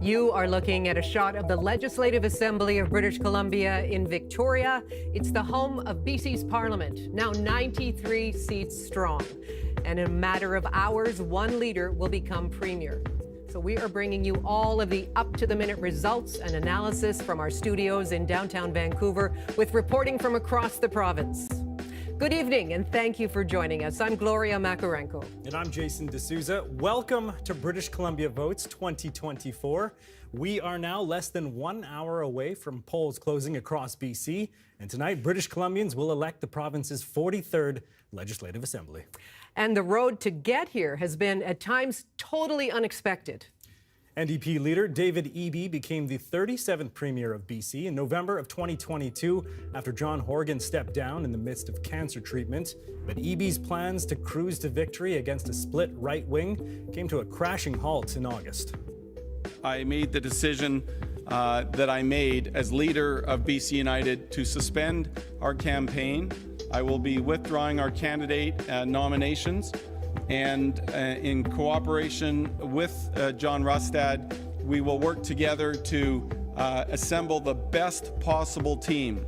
You are looking at a shot of the Legislative Assembly of British Columbia in Victoria. It's the home of BC's Parliament, now 93 seats strong. And in a matter of hours, one leader will become Premier. So we are bringing you all of the up-to-the-minute results and analysis from our studios in downtown Vancouver with reporting from across the province. Good evening, and thank you for joining us. I'm Gloria Makarenko. And I'm Jason D'Souza. Welcome to British Columbia Votes 2024. We are now less than 1 hour away from polls closing across BC. And tonight, British Columbians will elect the province's 43rd Legislative Assembly. And the road to get here has been, at times, totally unexpected. NDP leader David Eby became the 37th Premier of BC in November of 2022 after John Horgan stepped down in the midst of cancer treatment. But Eby's plans to cruise to victory against a split right wing came to a crashing halt in August. I made the decision that I made as leader of BC United to suspend our campaign. I will be withdrawing our candidate nominations. And in cooperation with John Rustad, we will work together to assemble the best possible team.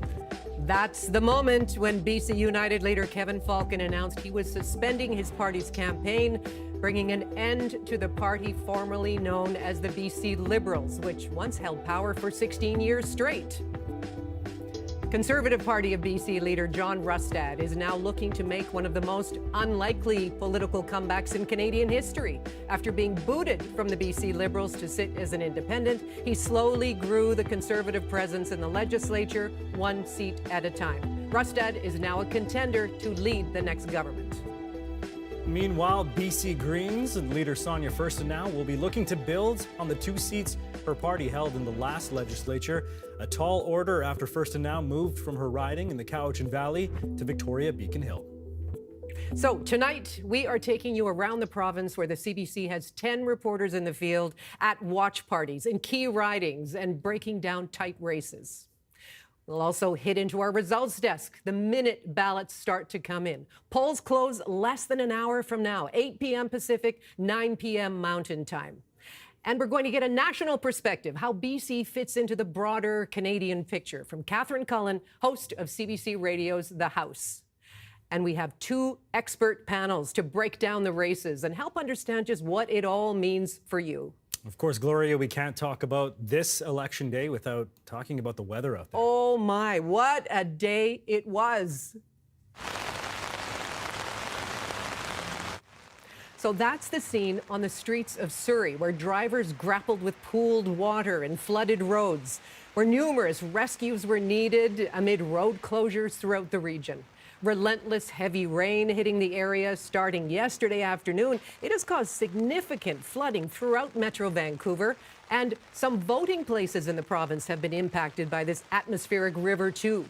That's the moment when BC United leader Kevin Falcon announced he was suspending his party's campaign, bringing an end to the party formerly known as the BC Liberals, which once held power for 16 years straight. Conservative Party of BC leader John Rustad is now looking to make one of the most unlikely political comebacks in Canadian history. After being booted from the BC Liberals to sit as an independent, he slowly grew the Conservative presence in the legislature, one seat at a time. Rustad is now a contender to lead the next government. Meanwhile, BC Greens and leader Sonia Furstenau will be looking to build on the 2 seats her party held in the last legislature. A tall order after Furstenau moved from her riding in the Cowichan Valley to Victoria Beacon Hill. So tonight, we are taking you around the province where the CBC has 10 reporters in the field at watch parties in key ridings and breaking down tight races. We'll also hit into our results desk the minute ballots start to come in. Polls close less than an hour from now, 8 p.m. Pacific, 9 p.m. Mountain Time. And we're going to get a national perspective, how BC fits into the broader Canadian picture, from Catherine Cullen, host of CBC Radio's The House. And we have 2 expert panels to break down the races and help understand just what it all means for you. Of course, Gloria, we can't talk about this election day without talking about the weather out there. Oh my, what a day it was. So that's the scene on the streets of Surrey, where drivers grappled with pooled water and flooded roads, where numerous rescues were needed amid road closures throughout the region. Relentless heavy rain hitting the area starting yesterday afternoon. It has caused significant flooding throughout Metro Vancouver, and some voting places in the province have been impacted by this atmospheric river too.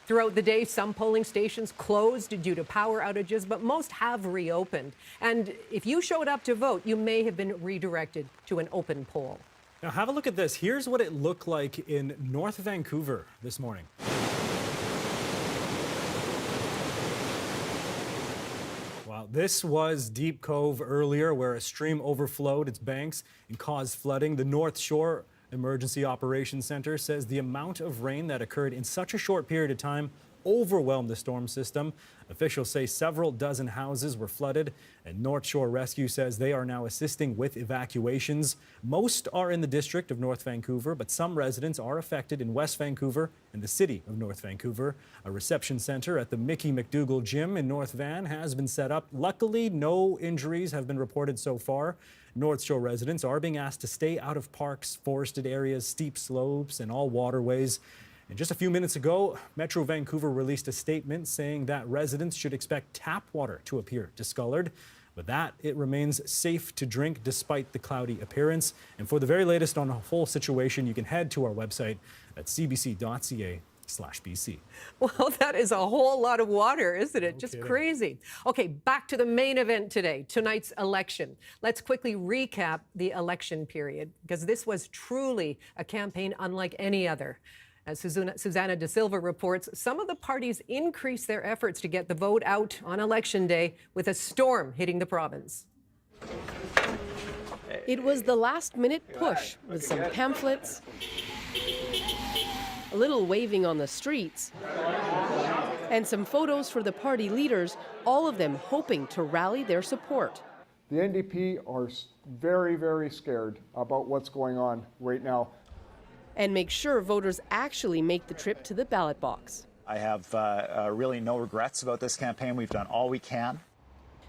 Throughout the day, some polling stations closed due to power outages, but most have reopened. And if you showed up to vote, you may have been redirected to an open poll. Now have a look at this. Here's what it looked like in North Vancouver this morning. Wow, this was Deep Cove earlier, where a stream overflowed its banks and caused flooding. The North Shore Emergency Operations Center says the amount of rain that occurred in such a short period of time overwhelmed the storm system. Officials say several dozen houses were flooded, and North Shore Rescue says they are now assisting with evacuations. Most are in the district of North Vancouver, but some residents are affected in West Vancouver and the city of North Vancouver. A reception center at the Mickey McDougall Gym in North Van has been set up. Luckily, no injuries have been reported so far. North Shore residents are being asked to stay out of parks, forested areas, steep slopes, and all waterways. And just a few minutes ago, Metro Vancouver released a statement saying that residents should expect tap water to appear discolored, but that it remains safe to drink despite the cloudy appearance. And for the very latest on the whole situation, you can head to our website at cbc.ca/BC. Well, that is a whole lot of water, isn't it? Just crazy. Okay, back to the main event today, tonight's election. Let's quickly recap the election period, because this was truly a campaign unlike any other. As Susanna De Silva reports, some of the parties increased their efforts to get the vote out on Election Day with a storm hitting the province. It was the last-minute push with some pamphlets, a little waving on the streets, and some photos for the party leaders, all of them hoping to rally their support. The NDP are very, very scared about what's going on right now. And make sure voters actually make the trip to the ballot box. I have really no regrets about this campaign. We've done all we can.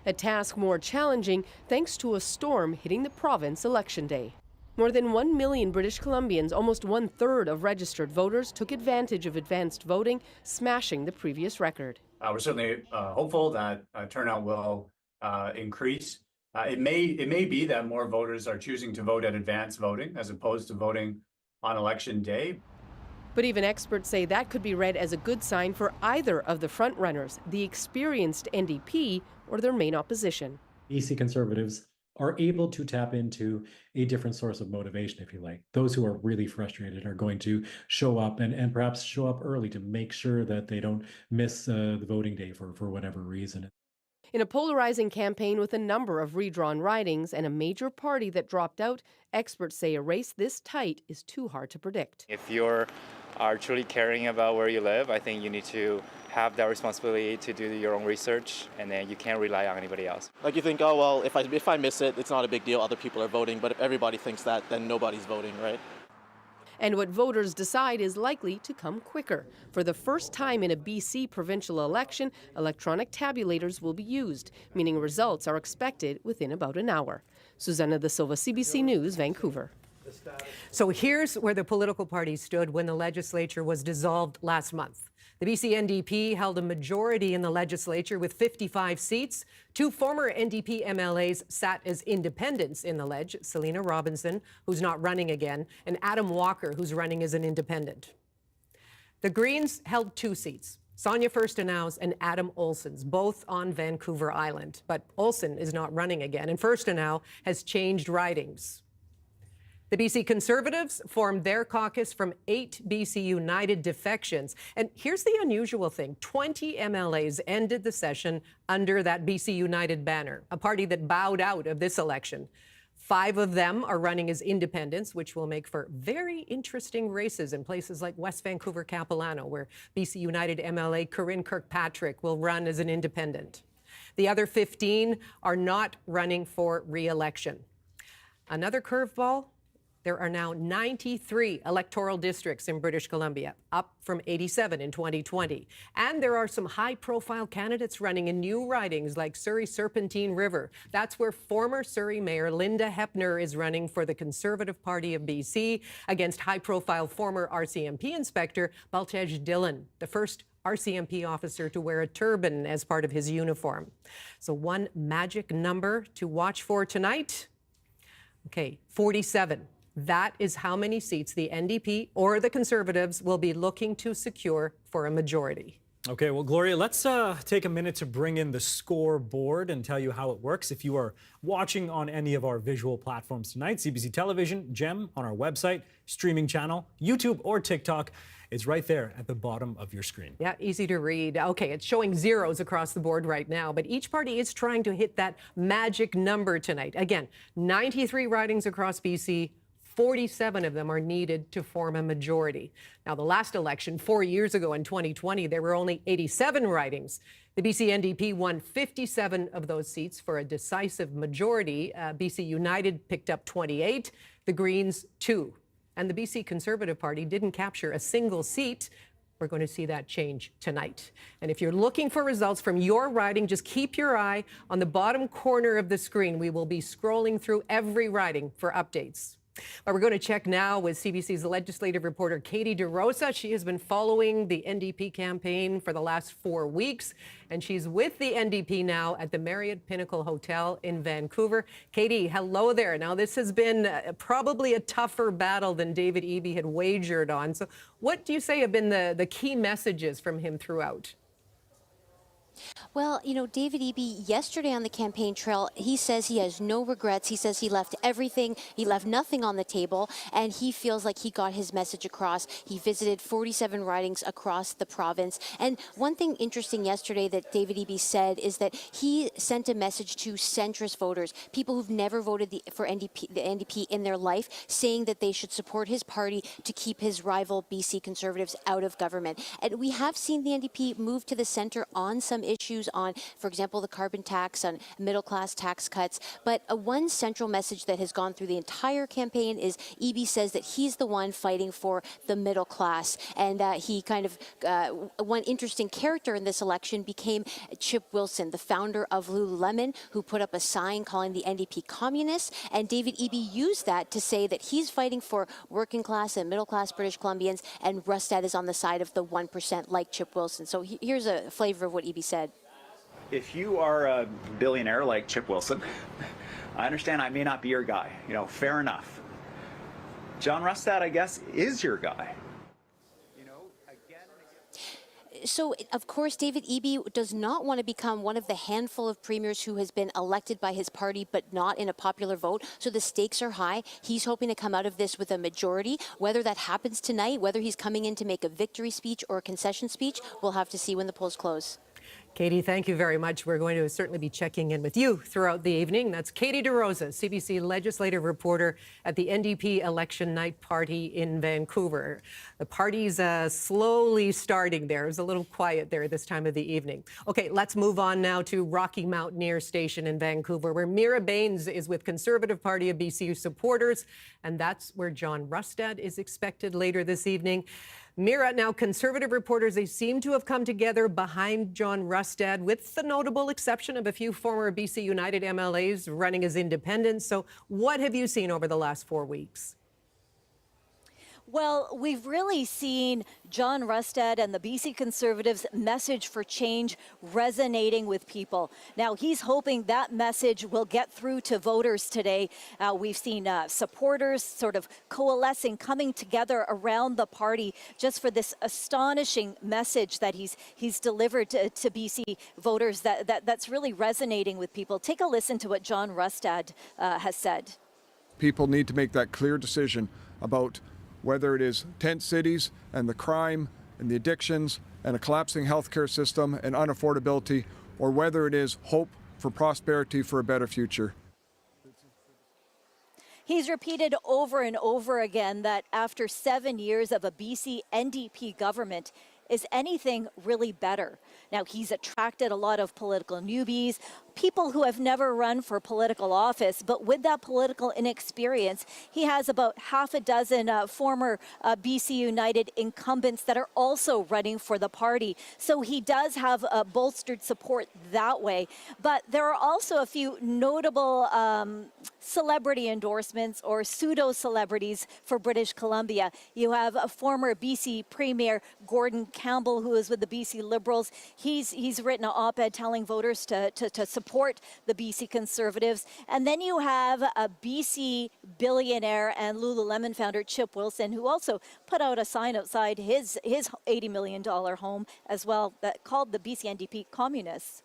A task more challenging thanks to a storm hitting the province election day. More than 1 million British Columbians, almost 1/3 of registered voters, took advantage of advanced voting, smashing the previous record. We're certainly hopeful that turnout will increase. It may be that more voters are choosing to vote at advanced voting as opposed to voting on election day. But even experts say that could be read as a good sign for either of the frontrunners, the experienced NDP or their main opposition. BC Conservatives are able to tap into a different source of motivation, if you like. Those who are really frustrated are going to show up and perhaps show up early to make sure that they don't miss the voting day for whatever reason. In a polarizing campaign with a number of redrawn ridings and a major party that dropped out, experts say a race this tight is too hard to predict. If you are truly caring about where you live, I think you need to have that responsibility to do your own research, and then you can't rely on anybody else. Like you think, oh, well, if I miss it, it's not a big deal. Other people are voting. But if everybody thinks that, then nobody's voting, right? And what voters decide is likely to come quicker. For the first time in a BC provincial election, electronic tabulators will be used, meaning results are expected within about an hour. Susanna Da Silva, CBC News, Vancouver. So here's where the political parties stood when the legislature was dissolved last month. The BC NDP held a majority in the legislature with 55 seats. Two former NDP MLAs sat as independents in the ledge, Selina Robinson, who's not running again, and Adam Walker, who's running as an independent. The Greens held 2 seats, Sonia Furstenau's and Adam Olsen's, both on Vancouver Island. But Olsen is not running again, and Furstenau has changed ridings. The BC Conservatives formed their caucus from 8 BC United defections. And here's the unusual thing. 20 MLAs ended the session under that BC United banner, a party that bowed out of this election. 5 of them are running as independents, which will make for very interesting races in places like West Vancouver, Capilano, where BC United MLA Corinne Kirkpatrick will run as an independent. The other 15 are not running for re-election. Another curveball. There are now 93 electoral districts in British Columbia, up from 87 in 2020. And there are some high-profile candidates running in new ridings like Surrey Serpentine River. That's where former Surrey Mayor Linda Hepner is running for the Conservative Party of BC against high-profile former RCMP Inspector Baltej Dillon, the first RCMP officer to wear a turban as part of his uniform. So one magic number to watch for tonight. Okay, 47. That is how many seats the NDP or the Conservatives will be looking to secure for a majority. Okay, well, Gloria, let's take a minute to bring in the scoreboard and tell you how it works. If you are watching on any of our visual platforms tonight, CBC Television, GEM on our website, streaming channel, YouTube or TikTok, it's right there at the bottom of your screen. Yeah, easy to read. Okay, it's showing zeros across the board right now, but each party is trying to hit that magic number tonight. Again, 93 ridings across BC. 47 of them are needed to form a majority. Now, the last election, 4 years ago in 2020, there were only 87 ridings. The BC NDP won 57 of those seats for a decisive majority. BC United picked up 28, the Greens 2. And the BC Conservative Party didn't capture a single seat. We're going to see that change tonight. And if you're looking for results from your riding, just keep your eye on the bottom corner of the screen. We will be scrolling through every riding for updates. But we're going to check now with CBC's legislative reporter Katie DeRosa. She has been following the NDP campaign for the last 4 weeks, and she's with the NDP now at the Marriott Pinnacle Hotel in Vancouver. Katie, hello there. Now, this has been probably a tougher battle than David Eby had wagered on. So what do you say have been the key messages from him throughout? Well, you know, David Eby, yesterday on the campaign trail, he says he has no regrets. He says he left everything, he left nothing on the table, and he feels like he got his message across. He visited 47 ridings across the province. And one thing interesting yesterday that David Eby said is that he sent a message to centrist voters, people who've never voted for the NDP in their life, saying that they should support his party to keep his rival BC Conservatives out of government. And we have seen the NDP move to the centre on some issues, on, for example, the carbon tax, on middle-class tax cuts. But one central message that has gone through the entire campaign is Eby says that he's the one fighting for the middle class. And he kind of, one interesting character in this election became Chip Wilson, the founder of Lululemon, who put up a sign calling the NDP communists. And David Eby used that to say that he's fighting for working class and middle class British Columbians, and Rustad is on the side of the 1% like Chip Wilson. So here's a flavor of what Eby said. If you are a billionaire like Chip Wilson, I understand I may not be your guy. You know, fair enough. John Rustad, I guess, is your guy. So, of course, David Eby does not want to become one of the handful of premiers who has been elected by his party but not in a popular vote. So the stakes are high. He's hoping to come out of this with a majority. Whether that happens tonight, whether he's coming in to make a victory speech or a concession speech, we'll have to see when the polls close. Katie, thank you very much. We're going to certainly be checking in with you throughout the evening. That's Katie DeRosa, CBC legislative reporter at the NDP election night party in Vancouver. The party's slowly starting there. It was a little quiet there this time of the evening. Okay, let's move on now to Rocky Mountaineer Station in Vancouver, where Mira Baines is with Conservative Party of BC supporters, and that's where John Rustad is expected later this evening. Mira, now Conservative reporters, they seem to have come together behind John Rustad, with the notable exception of a few former BC United MLAs running as independents. So what have you seen over the last 4 weeks? Well, we've really seen John Rustad and the BC Conservatives' message for change resonating with people. Now, he's hoping that message will get through to voters today. We've seen supporters sort of coalescing, coming together around the party just for this astonishing message that he's delivered to BC voters that's really resonating with people. Take a listen to what John Rustad has said. People need to make that clear decision about whether it is tent cities and the crime and the addictions and a collapsing healthcare system and unaffordability, or whether it is hope for prosperity for a better future. He's repeated over and over again that after 7 years of a BC NDP government, is anything really better? Now, he's attracted a lot of political newbies, people who have never run for political office, but with that political inexperience, he has about half a dozen former BC United incumbents that are also running for the party. So he does have bolstered support that way. But there are also a few notable celebrity endorsements or pseudo-celebrities for British Columbia. You have a former BC Premier Gordon Campbell, who is with the BC Liberals. He's written an op-ed telling voters to support the BC Conservatives. And then you have a BC billionaire and Lululemon founder Chip Wilson, who also put out a sign outside his $80 million home as well that called the BC NDP communists.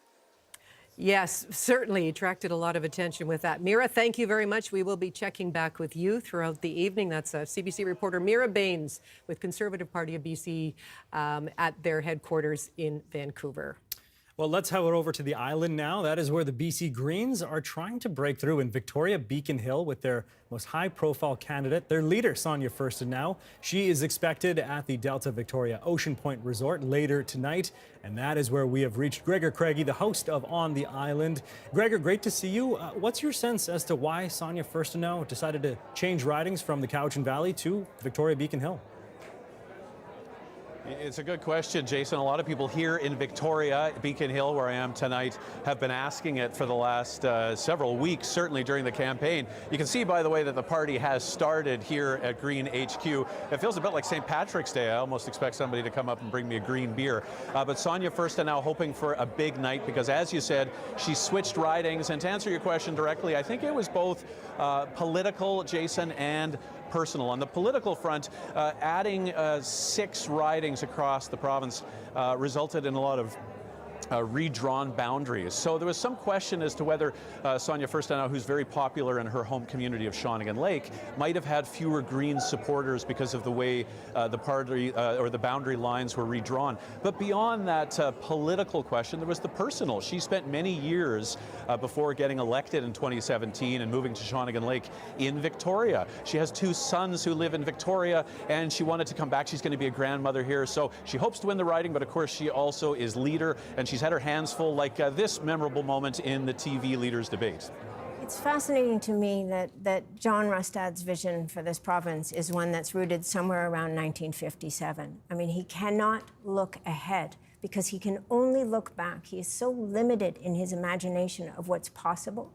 Yes, certainly attracted a lot of attention with that. Mira, thank you very much. We will be checking back with you throughout the evening. That's CBC reporter Mira Baines with Conservative Party of BC at their headquarters in Vancouver. Well, let's head over to the island now. That is where the BC Greens are trying to break through in Victoria Beacon Hill with their most high-profile candidate, their leader, Sonia Furstenau. She is expected at the Delta Victoria Ocean Point Resort later tonight, and that is where we have reached Gregor Craige, the host of On the Island. Gregor, great to see you. What's your sense as to why Sonia Furstenau decided to change ridings from the Cowichan Valley to Victoria Beacon Hill? It's a good question, Jason. A lot of people here in Victoria, Beacon Hill, where I am tonight, have been asking it for the last several weeks, certainly during the campaign. You can see, by the way, that the party has started here at Green HQ. It feels a bit like St. Patrick's Day. I almost expect somebody to come up and bring me a green beer. But Sonia Furstenau hoping for a big night because, as you said, she switched ridings. And to answer your question directly, I think it was both political, Jason, and personal. On the political front, adding 6 ridings across the province resulted in a lot of redrawn boundaries. So there was some question as to whether Sonia Furstenau, who's very popular in her home community of Shawnigan Lake, might have had fewer Green supporters because of the way the party or the boundary lines were redrawn. But beyond that political question, there was the personal. She spent many years before getting elected in 2017 and moving to Shawnigan Lake in Victoria. She has 2 sons who live in Victoria, and she wanted to come back. She's going to be a grandmother here, so she hopes to win the riding, but of course she also is leader, and she's had her hands full, like this memorable moment in the TV leaders debate. It's fascinating to me that John Rustad's vision for this province is one that's rooted somewhere around 1957. I mean, he cannot look ahead because he can only look back. He is so limited in his imagination of what's possible.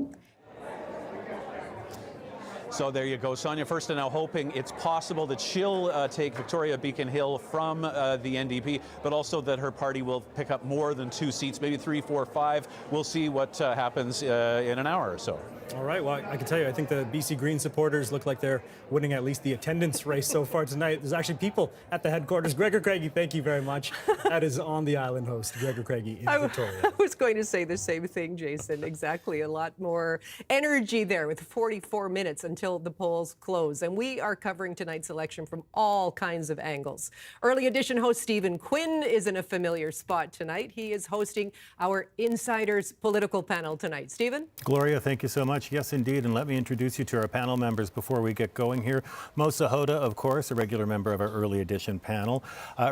So there you go. Sonia Furstenau hoping it's possible that she'll take Victoria Beacon Hill from the NDP, but also that her party will pick up more than 2 seats, maybe 3, 4, 5. We'll see what happens in an hour or so. All right, well, I can tell you, I think the BC Green supporters look like they're winning at least the attendance race so far tonight. There's actually people at the headquarters. Gregor Craige, thank you very much. That is On the Island host, Gregor Craige in Victoria. I was going to say the same thing, Jason. Exactly. A lot more energy there with 44 minutes until the polls close. And we are covering tonight's election from all kinds of angles. Early Edition host Stephen Quinn is in a familiar spot tonight. He is hosting our Insiders political panel tonight. Stephen? Gloria, thank you so much. Yes, indeed. And let me introduce you to our panel members before we get going here. Mo Sahota, of course, a regular member of our Early Edition panel.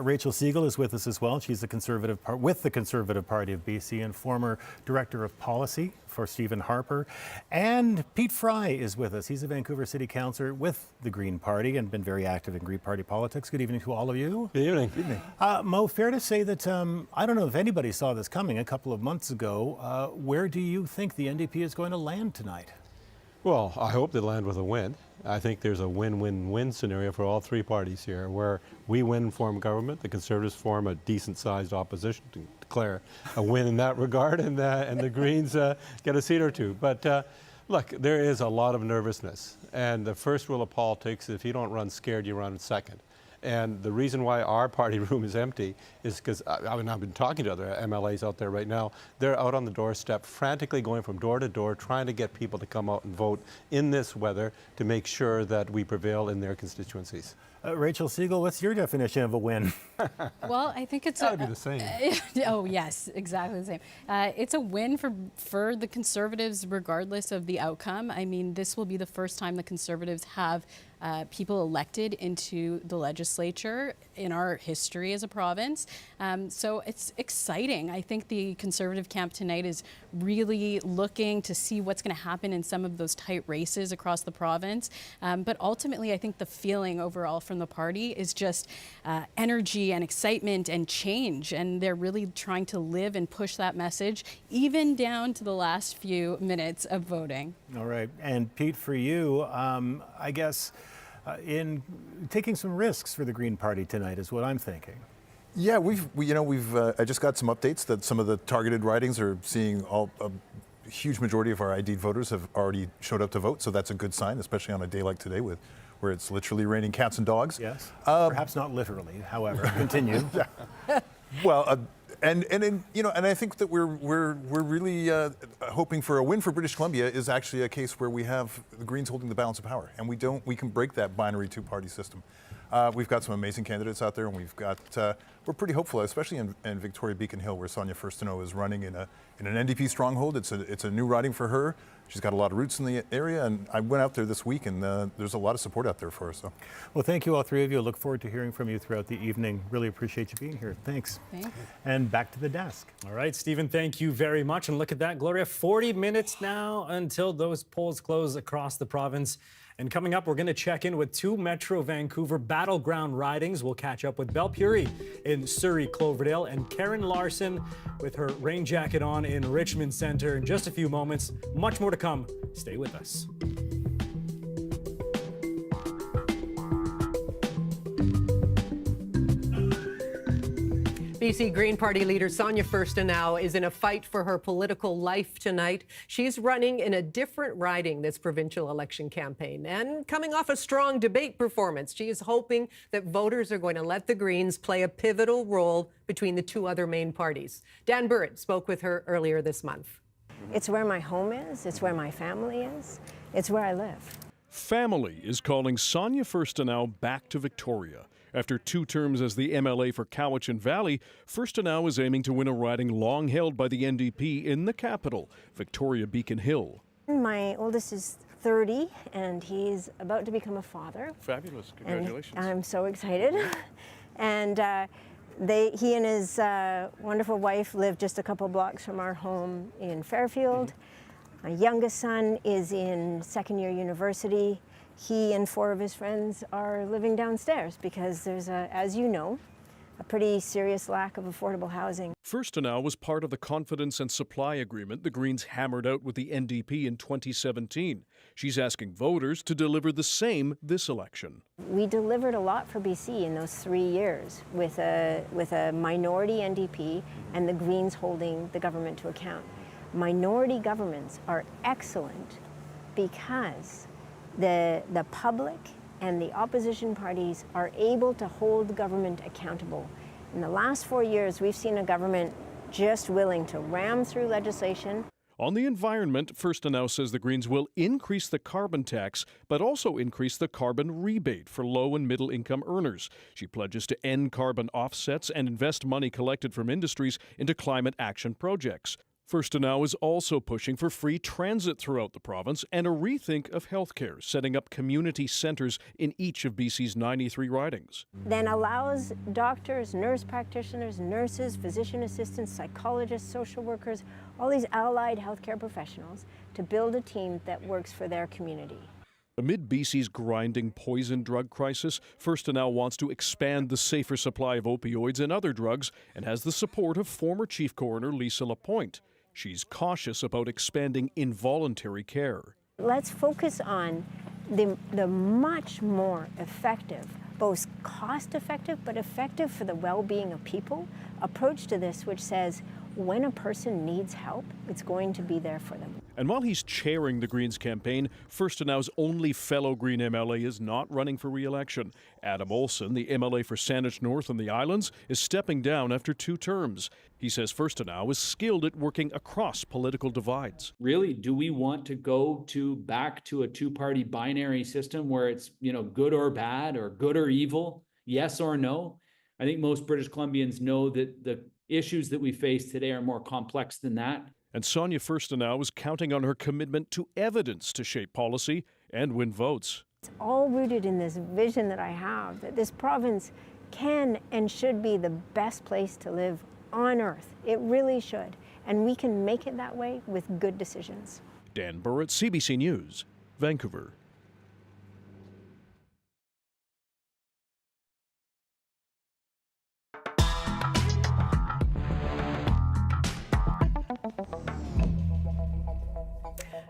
Rachel Siegel is with us as well. She's with the Conservative Party of BC and former Director of Policy for Stephen Harper. And Pete Fry is with us. He's a Vancouver City Councillor with the Green Party and been very active in Green Party politics. Good evening to all of you. Good evening. Good evening. Mo, fair to say that I don't know if anybody saw this coming a couple of months ago. Where do you think the NDP is going to land tonight? Well, I hope they land with a win. I think there's a win-win-win scenario for all 3 parties here, where we win and form government, the Conservatives form a decent-sized opposition to declare a win in that regard, and the Greens get a seat or 2. But look, there is a lot of nervousness, and the first rule of politics is if you don't run scared, you run second. And the reason why our party room is empty is because I've been talking to other MLAs out there right now. They're out on the doorstep, frantically going from door to door, trying to get people to come out and vote in this weather to make sure that we prevail in their constituencies. Rachel Siegel, what's your definition of a win? Well, I think it's that would be the same. Oh yes, exactly the same. It's a win for the Conservatives, regardless of the outcome. I mean, this will be the first time the Conservatives have people elected into the legislature in our history as a province. So it's exciting. I think the Conservative camp tonight is really looking to see what's going to happen in some of those tight races across the province. But ultimately, I think the feeling overall from the party is just energy and excitement and change. And they're really trying to live and push that message, even down to the last few minutes of voting. All right. And Pete, for you, I guess in taking some risks for the Green Party tonight is what I'm thinking. Yeah, I just got some updates that some of the targeted ridings are seeing a huge majority of our ID'd voters have already showed up to vote, so that's a good sign, especially on a day like today where it's literally raining cats and dogs. Yes, perhaps not literally, however. Continue. Well, and I think that we're really hoping for a win for British Columbia is actually a case where we have the Greens holding the balance of power, and we can break that binary 2-party system. We've got some amazing candidates out there, and we're pretty hopeful, especially in Victoria Beacon Hill, where Sonia Furstenau is running in an NDP stronghold. It's a new riding for her. She's got a lot of roots in the area, and I went out there this week, and there's a lot of support out there for her. So, well, thank you all 3 of you. I look forward to hearing from you throughout the evening. Really appreciate you being here. Thanks. Thanks. And back to the desk. All right, Stephen, thank you very much. And look at that, Gloria, 40 minutes now until those polls close across the province. And coming up, we're going to check in with 2 Metro Vancouver battleground ridings. We'll catch up with Belle Puri in Surrey, Cloverdale, and Karen Larson with her rain jacket on in Richmond Centre in just a few moments. Much more to come. Stay with us. BC Green Party leader Sonia Furstenau is in a fight for her political life tonight. She's running in a different riding this provincial election campaign. And coming off a strong debate performance, she is hoping that voters are going to let the Greens play a pivotal role between the two other main parties. Dan Burritt spoke with her earlier this month. It's where my home is. It's where my family is. It's where I live. Family is calling Sonia Furstenau back to Victoria. After 2 terms as the MLA for Cowichan Valley, Furstenau is aiming to win a riding long held by the NDP in the capital, Victoria Beacon Hill. My oldest is 30, and he's about to become a father. Fabulous. Congratulations. And I'm so excited. And he and his wonderful wife live just a couple blocks from our home in Fairfield. My youngest son is in second-year university. He and 4 of his friends are living downstairs because there's, as you know, a pretty serious lack of affordable housing. Furstenau was part of the confidence and supply agreement the Greens hammered out with the NDP in 2017. She's asking voters to deliver the same this election. We delivered a lot for BC in those 3 years with a minority NDP and the Greens holding the government to account. Minority governments are excellent because the public and the opposition parties are able to hold government accountable. In the last 4 years, we've seen a government just willing to ram through legislation. On the environment, Furstenau says the Greens will increase the carbon tax, but also increase the carbon rebate for low and middle income earners. She pledges to end carbon offsets and invest money collected from industries into climate action projects. Furstenau is also pushing for free transit throughout the province and a rethink of healthcare, setting up community centres in each of BC's 93 ridings. Then allows doctors, nurse practitioners, nurses, physician assistants, psychologists, social workers, all these allied healthcare professionals to build a team that works for their community. Amid BC's grinding poison drug crisis, Furstenau wants to expand the safer supply of opioids and other drugs and has the support of former Chief Coroner Lisa Lapointe. She's cautious about expanding involuntary care. Let's focus on the much more effective, both cost-effective but effective for the well-being of people, approach to this which says when a person needs help, it's going to be there for them. And while he's chairing the Greens campaign, Furstenau's only fellow Green MLA is not running for re-election. Adam Olsen, the MLA for Saanich North and the Islands, is stepping down after 2 terms. He says Furstenau is skilled at working across political divides. Really, do we want to go back to a 2-party binary system where it's, good or bad or good or evil, yes or no? I think most British Columbians know that the issues that we face today are more complex than that. And Sonia Furstenau is counting on her commitment to evidence to shape policy and win votes. It's all rooted in this vision that I have, that this province can and should be the best place to live on earth. It really should. And we can make it that way with good decisions. Dan Burritt, CBC News, Vancouver.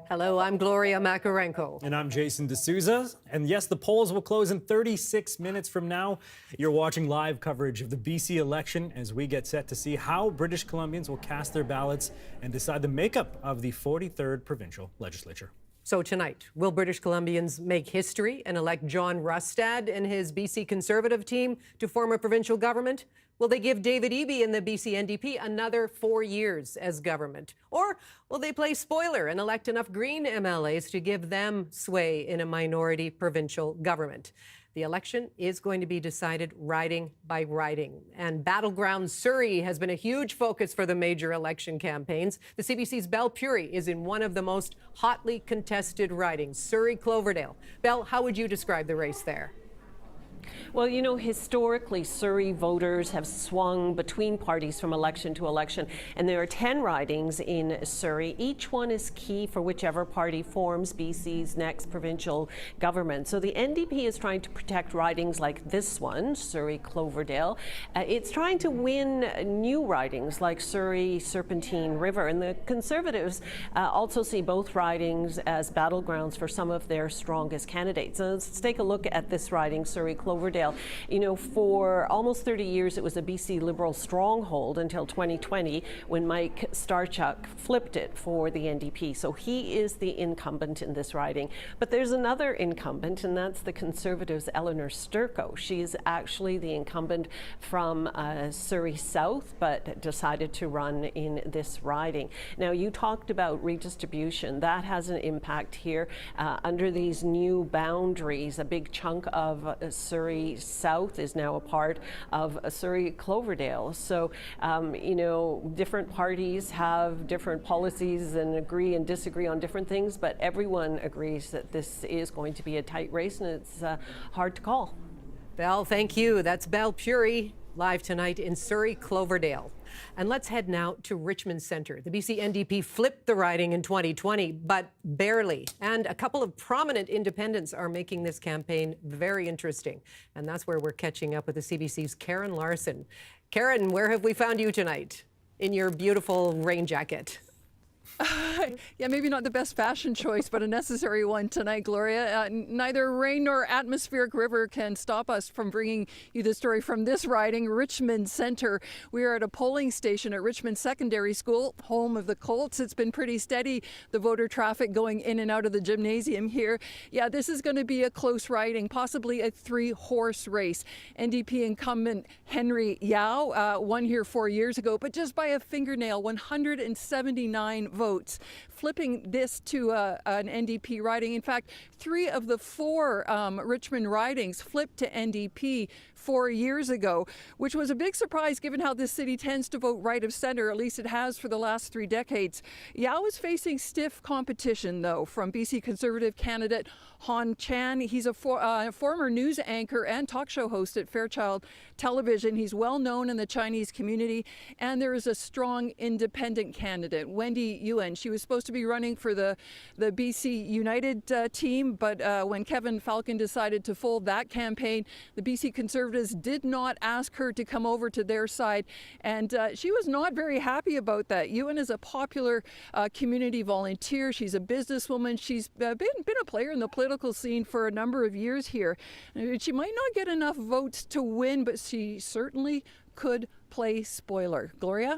Hello, I'm Gloria Makarenko. And I'm Jason D'Souza. And yes, the polls will close in 36 minutes from now. You're watching live coverage of the BC election as we get set to see how British Columbians will cast their ballots and decide the makeup of the 43rd provincial legislature. So tonight, will British Columbians make history and elect John Rustad and his BC Conservative team to form a provincial government? Will they give David Eby and the BC NDP another 4 years as government? Or will they play spoiler and elect enough Green MLAs to give them sway in a minority provincial government? The election is going to be decided riding by riding. And battleground Surrey has been a huge focus for the major election campaigns. The CBC's Belle Puri is in one of the most hotly contested ridings, Surrey-Cloverdale. Belle, how would you describe the race there? Well, historically, Surrey voters have swung between parties from election to election, and there are 10 ridings in Surrey. Each one is key for whichever party forms BC's next provincial government. So the NDP is trying to protect ridings like this one, Surrey-Cloverdale. It's trying to win new ridings like Surrey-Serpentine River, and the Conservatives also see both ridings as battlegrounds for some of their strongest candidates. So let's take a look at this riding, Surrey-Cloverdale. Cloverdale. You know, for almost 30 years, it was a BC Liberal stronghold until 2020 when Mike Starchuk flipped it for the NDP. So he is the incumbent in this riding. But there's another incumbent, and that's the Conservatives' Eleanor Sturko. She is actually the incumbent from Surrey South, but decided to run in this riding. Now, you talked about redistribution. That has an impact here. Under these new boundaries, a big chunk of Surrey South is now a part of Surrey Cloverdale. So, you know, different parties have different policies and agree and disagree on different things, but everyone agrees that this is going to be a tight race, and it's hard to call. Belle, thank you. That's Belle Puri, live tonight in Surrey Cloverdale. And let's head now to Richmond Centre. The BC NDP flipped the riding in 2020, but barely. And a couple of prominent independents are making this campaign very interesting. And that's where we're catching up with the CBC's Karen Larson. Karen, where have we found you tonight? In your beautiful rain jacket. Yeah, maybe not the best fashion choice, but a necessary one tonight, Gloria. Neither rain nor atmospheric river can stop us from bringing you the story from this riding, Richmond Centre. We are at a polling station at Richmond Secondary School, home of the Colts. It's been pretty steady, the voter traffic going in and out of the gymnasium here. Yeah, this is going to be a close riding, possibly a three-horse race. NDP incumbent Henry Yao won here 4 years ago, but just by a fingernail, 179 votes. Flipping this to an NDP riding. In fact, 3 of the 4 Richmond ridings flipped to NDP 4 years ago, which was a big surprise given how this city tends to vote right of center, at least it has for the last 3 decades. Yao is facing stiff competition, though, from BC Conservative candidate Han Chan. He's a former news anchor and talk show host at Fairchild Television. He's well known in the Chinese community. And there is a strong independent candidate, Wendy Yuen. She was supposed to be running for the BC United team, but when Kevin Falcon decided to fold that campaign, the BC Conservatives did not ask her to come over to their side. And she was not very happy about that. Yuen is a popular community volunteer. She's a businesswoman. She's been a player in the political scene for a number of years here. She might not get enough votes to win, but she certainly could play spoiler. Gloria?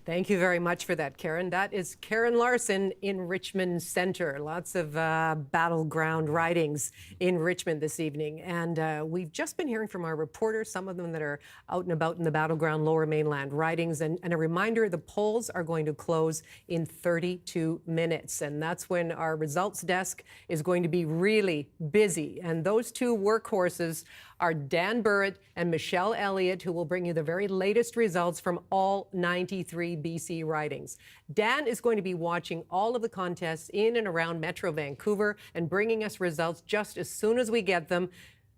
Thank you very much for that, Karen. That is Karen Larson in Richmond Centre. Lots of battleground ridings in Richmond this evening. And we've just been hearing from our reporters, some of them that are out and about in the battleground Lower Mainland ridings. And a reminder, the polls are going to close in 32 minutes. And that's when our results desk is going to be really busy. And those 2 workhorses are Dan Burritt and Michelle Elliott, who will bring you the very latest results from all 93 BC ridings. Dan is going to be watching all of the contests in and around Metro Vancouver and bringing us results just as soon as we get them.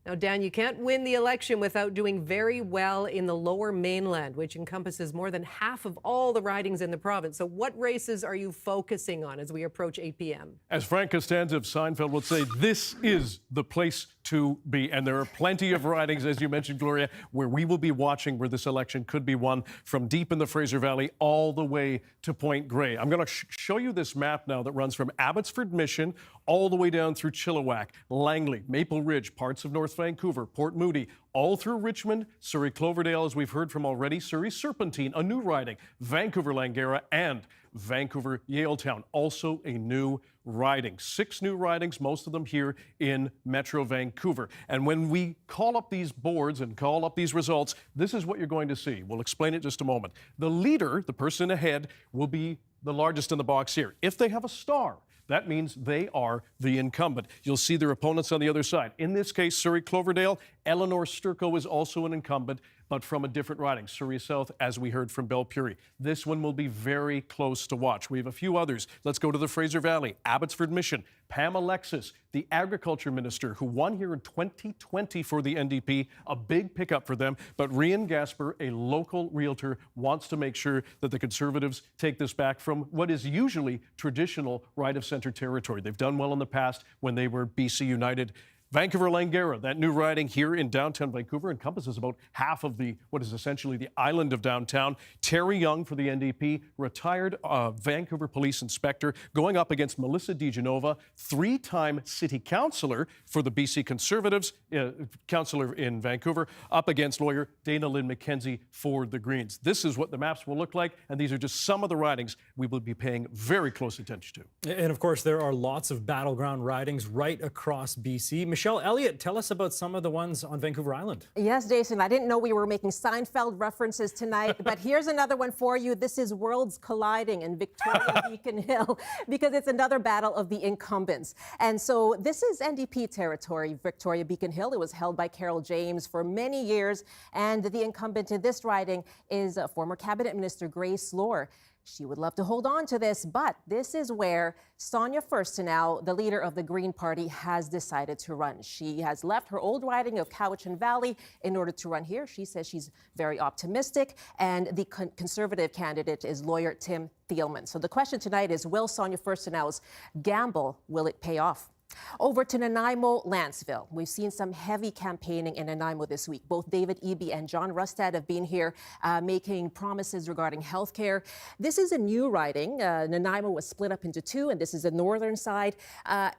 Now, Dan, you can't win the election without doing very well in the Lower Mainland, which encompasses more than half of all the ridings in the province. So what races are you focusing on as we approach 8 p.m.? As Frank Costanza of Seinfeld would say, this is the place to be. And there are plenty of ridings, as you mentioned, Gloria, where we will be watching where this election could be won from deep in the Fraser Valley all the way to Point Grey. I'm going to show you this map now that runs from Abbotsford Mission all the way down through Chilliwack, Langley, Maple Ridge, parts of North Vancouver, Port Moody, all through Richmond, Surrey Cloverdale, as we've heard from already, Surrey Serpentine, a new riding, Vancouver Langara, and Vancouver Yaletown, also a new riding. 6 new ridings, most of them here in Metro Vancouver. And when we call up these boards and call up these results, this is what you're going to see. We'll explain it in just a moment. The leader, the person ahead, will be the largest in the box here. If they have a star, that means they are the incumbent. You'll see their opponents on the other side. In this case, Surrey Cloverdale, Eleanor Sturko is also an incumbent, but from a different riding, Surrey South, as we heard from Belle Puri. This one will be very close to watch. We have a few others. Let's go to the Fraser Valley, Abbotsford Mission, Pam Alexis, the agriculture minister who won here in 2020 for the NDP, a big pickup for them. But Rian Gasper, a local realtor, wants to make sure that the Conservatives take this back from what is usually traditional right-of-centre territory. They've done well in the past when they were BC United. Vancouver Langara, that new riding here in downtown Vancouver, encompasses about half of what is essentially the island of downtown. Terry Young for the NDP, retired Vancouver police inspector, going up against Melissa DiGenova, three-time city councillor for the BC Conservatives, councillor in Vancouver, up against lawyer Dana Lynn McKenzie for the Greens. This is what the maps will look like, and these are just some of the ridings we will be paying very close attention to. And of course, there are lots of battleground ridings right across BC. Michelle Elliott, tell us about some of the ones on Vancouver Island. Yes, Jason, I didn't know we were making Seinfeld references tonight, but here's another one for you. This is Worlds Colliding in Victoria Beacon Hill, because it's another battle of the incumbents. And so this is NDP territory, Victoria Beacon Hill. It was held by Carol James for many years, and the incumbent in this riding is former Cabinet Minister Grace Lohr. She would love to hold on to this, but this is where Sonia Furstenau, the leader of the Green Party, has decided to run. She has left her old riding of Cowichan Valley in order to run here. She says she's very optimistic, and the Conservative candidate is lawyer Tim Thielman. So the question tonight is, will Sonia Furstenau's gamble, will it pay off? Over to Nanaimo, Lanceville. We've seen some heavy campaigning in Nanaimo this week. Both David Eby and John Rustad have been here making promises regarding health care. This is a new riding. Nanaimo was split up into two, and this is the northern side.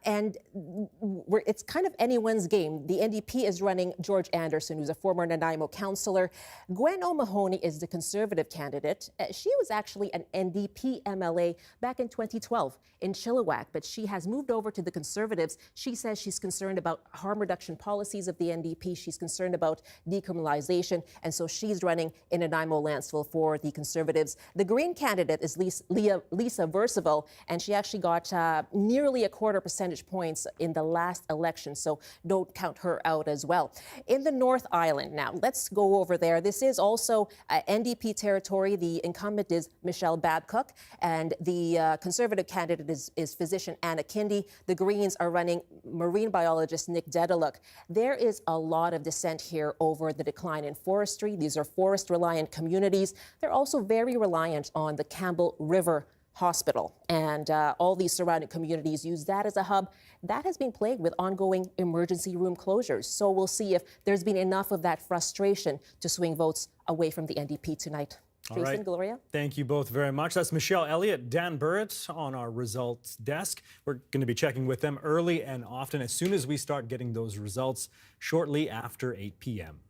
It's kind of anyone's game. The NDP is running George Anderson, who's a former Nanaimo councillor. Gwen O'Mahony is the Conservative candidate. She was actually an NDP MLA back in 2012 in Chilliwack, but she has moved over to the Conservatives. She says she's concerned about harm reduction policies of the NDP. She's concerned about decriminalization, and so she's running in Nanaimo, Lanceville for the Conservatives. The Green candidate is Lisa Versiville, and she actually got nearly a quarter percentage points in the last election, so don't count her out as well. In the North Island now, let's go over there. This is also NDP territory. The incumbent is Michelle Babcock, and the Conservative candidate is physician Anna Kindy. The Greens are running marine biologist Nick Dedaluk. There is a lot of dissent here over the decline in forestry. These are forest-reliant communities. They're also very reliant on the Campbell River Hospital, and all these surrounding communities use that as a hub. That has been plagued with ongoing emergency room closures. So we'll see if there's been enough of that frustration to swing votes away from the NDP tonight. All Jason, right. Gloria. Thank you both very much. That's Michelle Elliott, Dan Burrett on our results desk. We're going to be checking with them early and often as soon as we start getting those results shortly after 8 p.m.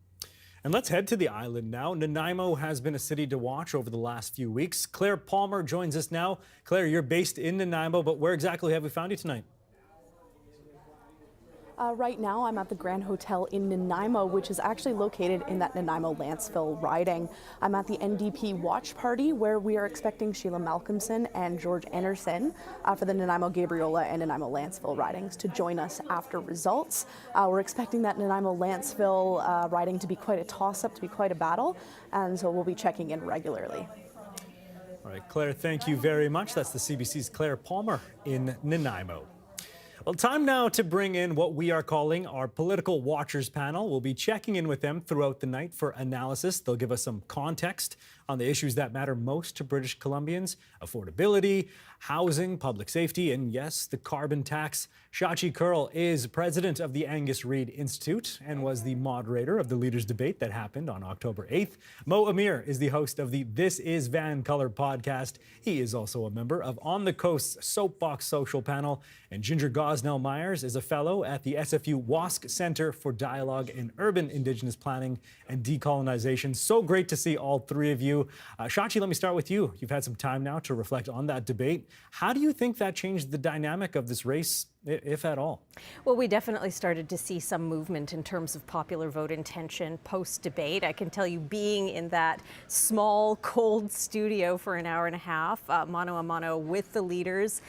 And let's head to the island now. Nanaimo has been a city to watch over the last few weeks. Claire Palmer joins us now. Claire, you're based in Nanaimo, but where exactly have we found you tonight? Right now, I'm at the Grand Hotel in Nanaimo, which is actually located in that Nanaimo-Lanceville riding. I'm at the NDP watch party, where we are expecting Sheila Malcolmson and George Anderson for the Nanaimo-Gabriola and Nanaimo-Lanceville ridings to join us after results. We're expecting that Nanaimo-Lanceville riding to be quite a toss-up, to be quite a battle, and so we'll be checking in regularly. All right, Claire, thank you very much. That's the CBC's Claire Palmer in Nanaimo. Well, time now to bring in what we are calling our Political Watchers panel. We'll be checking in with them throughout the night for analysis. They'll give us some context on the issues that matter most to British Columbians: affordability, housing, public safety, and yes, the carbon tax. Shachi Kurl is president of the Angus Reid Institute and was the moderator of the leaders' debate that happened on October 8th. Mo Amir is the host of the This Is Vancolour podcast. He is also a member of On the Coast's Soapbox Social panel. And Ginger Gosnell Myers is a fellow at the SFU WASC Center for Dialogue in Urban Indigenous Planning and Decolonization. So great to see all three of you. Shachi, let me start with you. You've had some time now to reflect on that debate. How do you think that changed the dynamic of this race, if at all? Well, we definitely started to see some movement in terms of popular vote intention post-debate. I can tell you, being in that small, cold studio for an hour and a half, mano a mano with the leaders,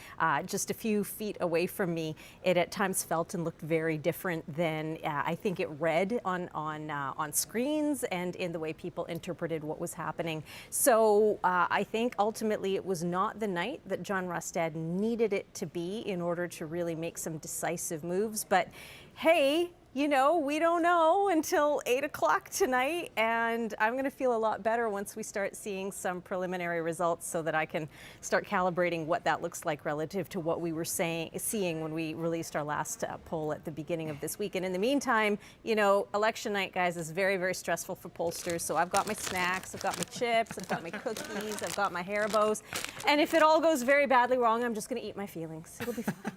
just a few feet away from me, it at times felt and looked very different than I think it read on screens and in the way people interpreted what was happening. So I think ultimately it was not the night that John Rustad needed it to be in order to really make some decisive moves. But hey, You know, we don't know until 8 o'clock tonight, and I'm going to feel a lot better once we start seeing some preliminary results so that I can start calibrating what that looks like relative to what we were seeing when we released our last poll at the beginning of this week. And in the meantime, you know, election night, guys, is very, very stressful for pollsters. So I've got my snacks, I've got my chips, I've got my cookies, I've got my Haribo's. And if it all goes very badly wrong, I'm just going to eat my feelings. It'll be fine.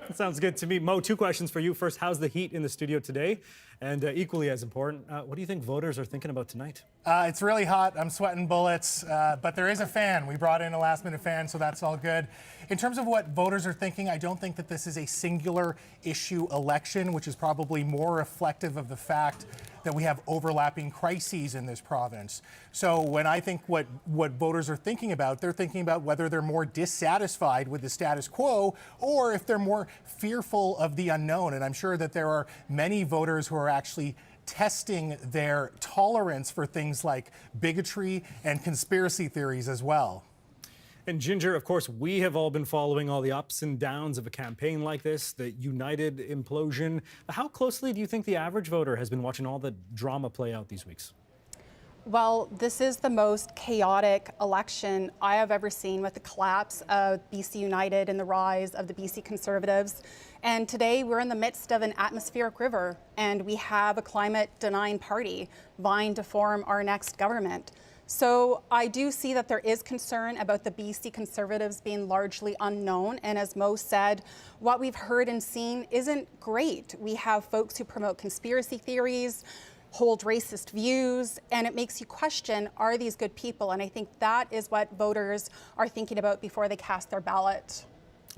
That sounds good to me. Mo, two questions for you. First, how's the heat in the studio today? And equally as important, what do you think voters are thinking about tonight? It's really hot. I'm sweating bullets, but there is a fan. We brought in a last-minute fan, so that's all good. In terms of what voters are thinking, I don't think that this is a singular issue election, which is probably more reflective of the fact that we have overlapping crises in this province. So when I think what voters are thinking about, they're thinking about whether they're more dissatisfied with the status quo or if they're more fearful of the unknown. And I'm sure that there are many voters who are actually testing their tolerance for things like bigotry and conspiracy theories as well. And Ginger, of course, we have all been following all the ups and downs of a campaign like this, the United implosion. How closely do you think the average voter has been watching all the drama play out these weeks? Well, this is the most chaotic election I have ever seen, with the collapse of BC United and the rise of the BC Conservatives. And today we're in the midst of an atmospheric river, and we have a climate-denying party vying to form our next government. So I do see that there is concern about the BC Conservatives being largely unknown. And as Mo said, what we've heard and seen isn't great. We have folks who promote conspiracy theories, hold racist views, and it makes you question, are these good people? And I think that is what voters are thinking about before they cast their ballot.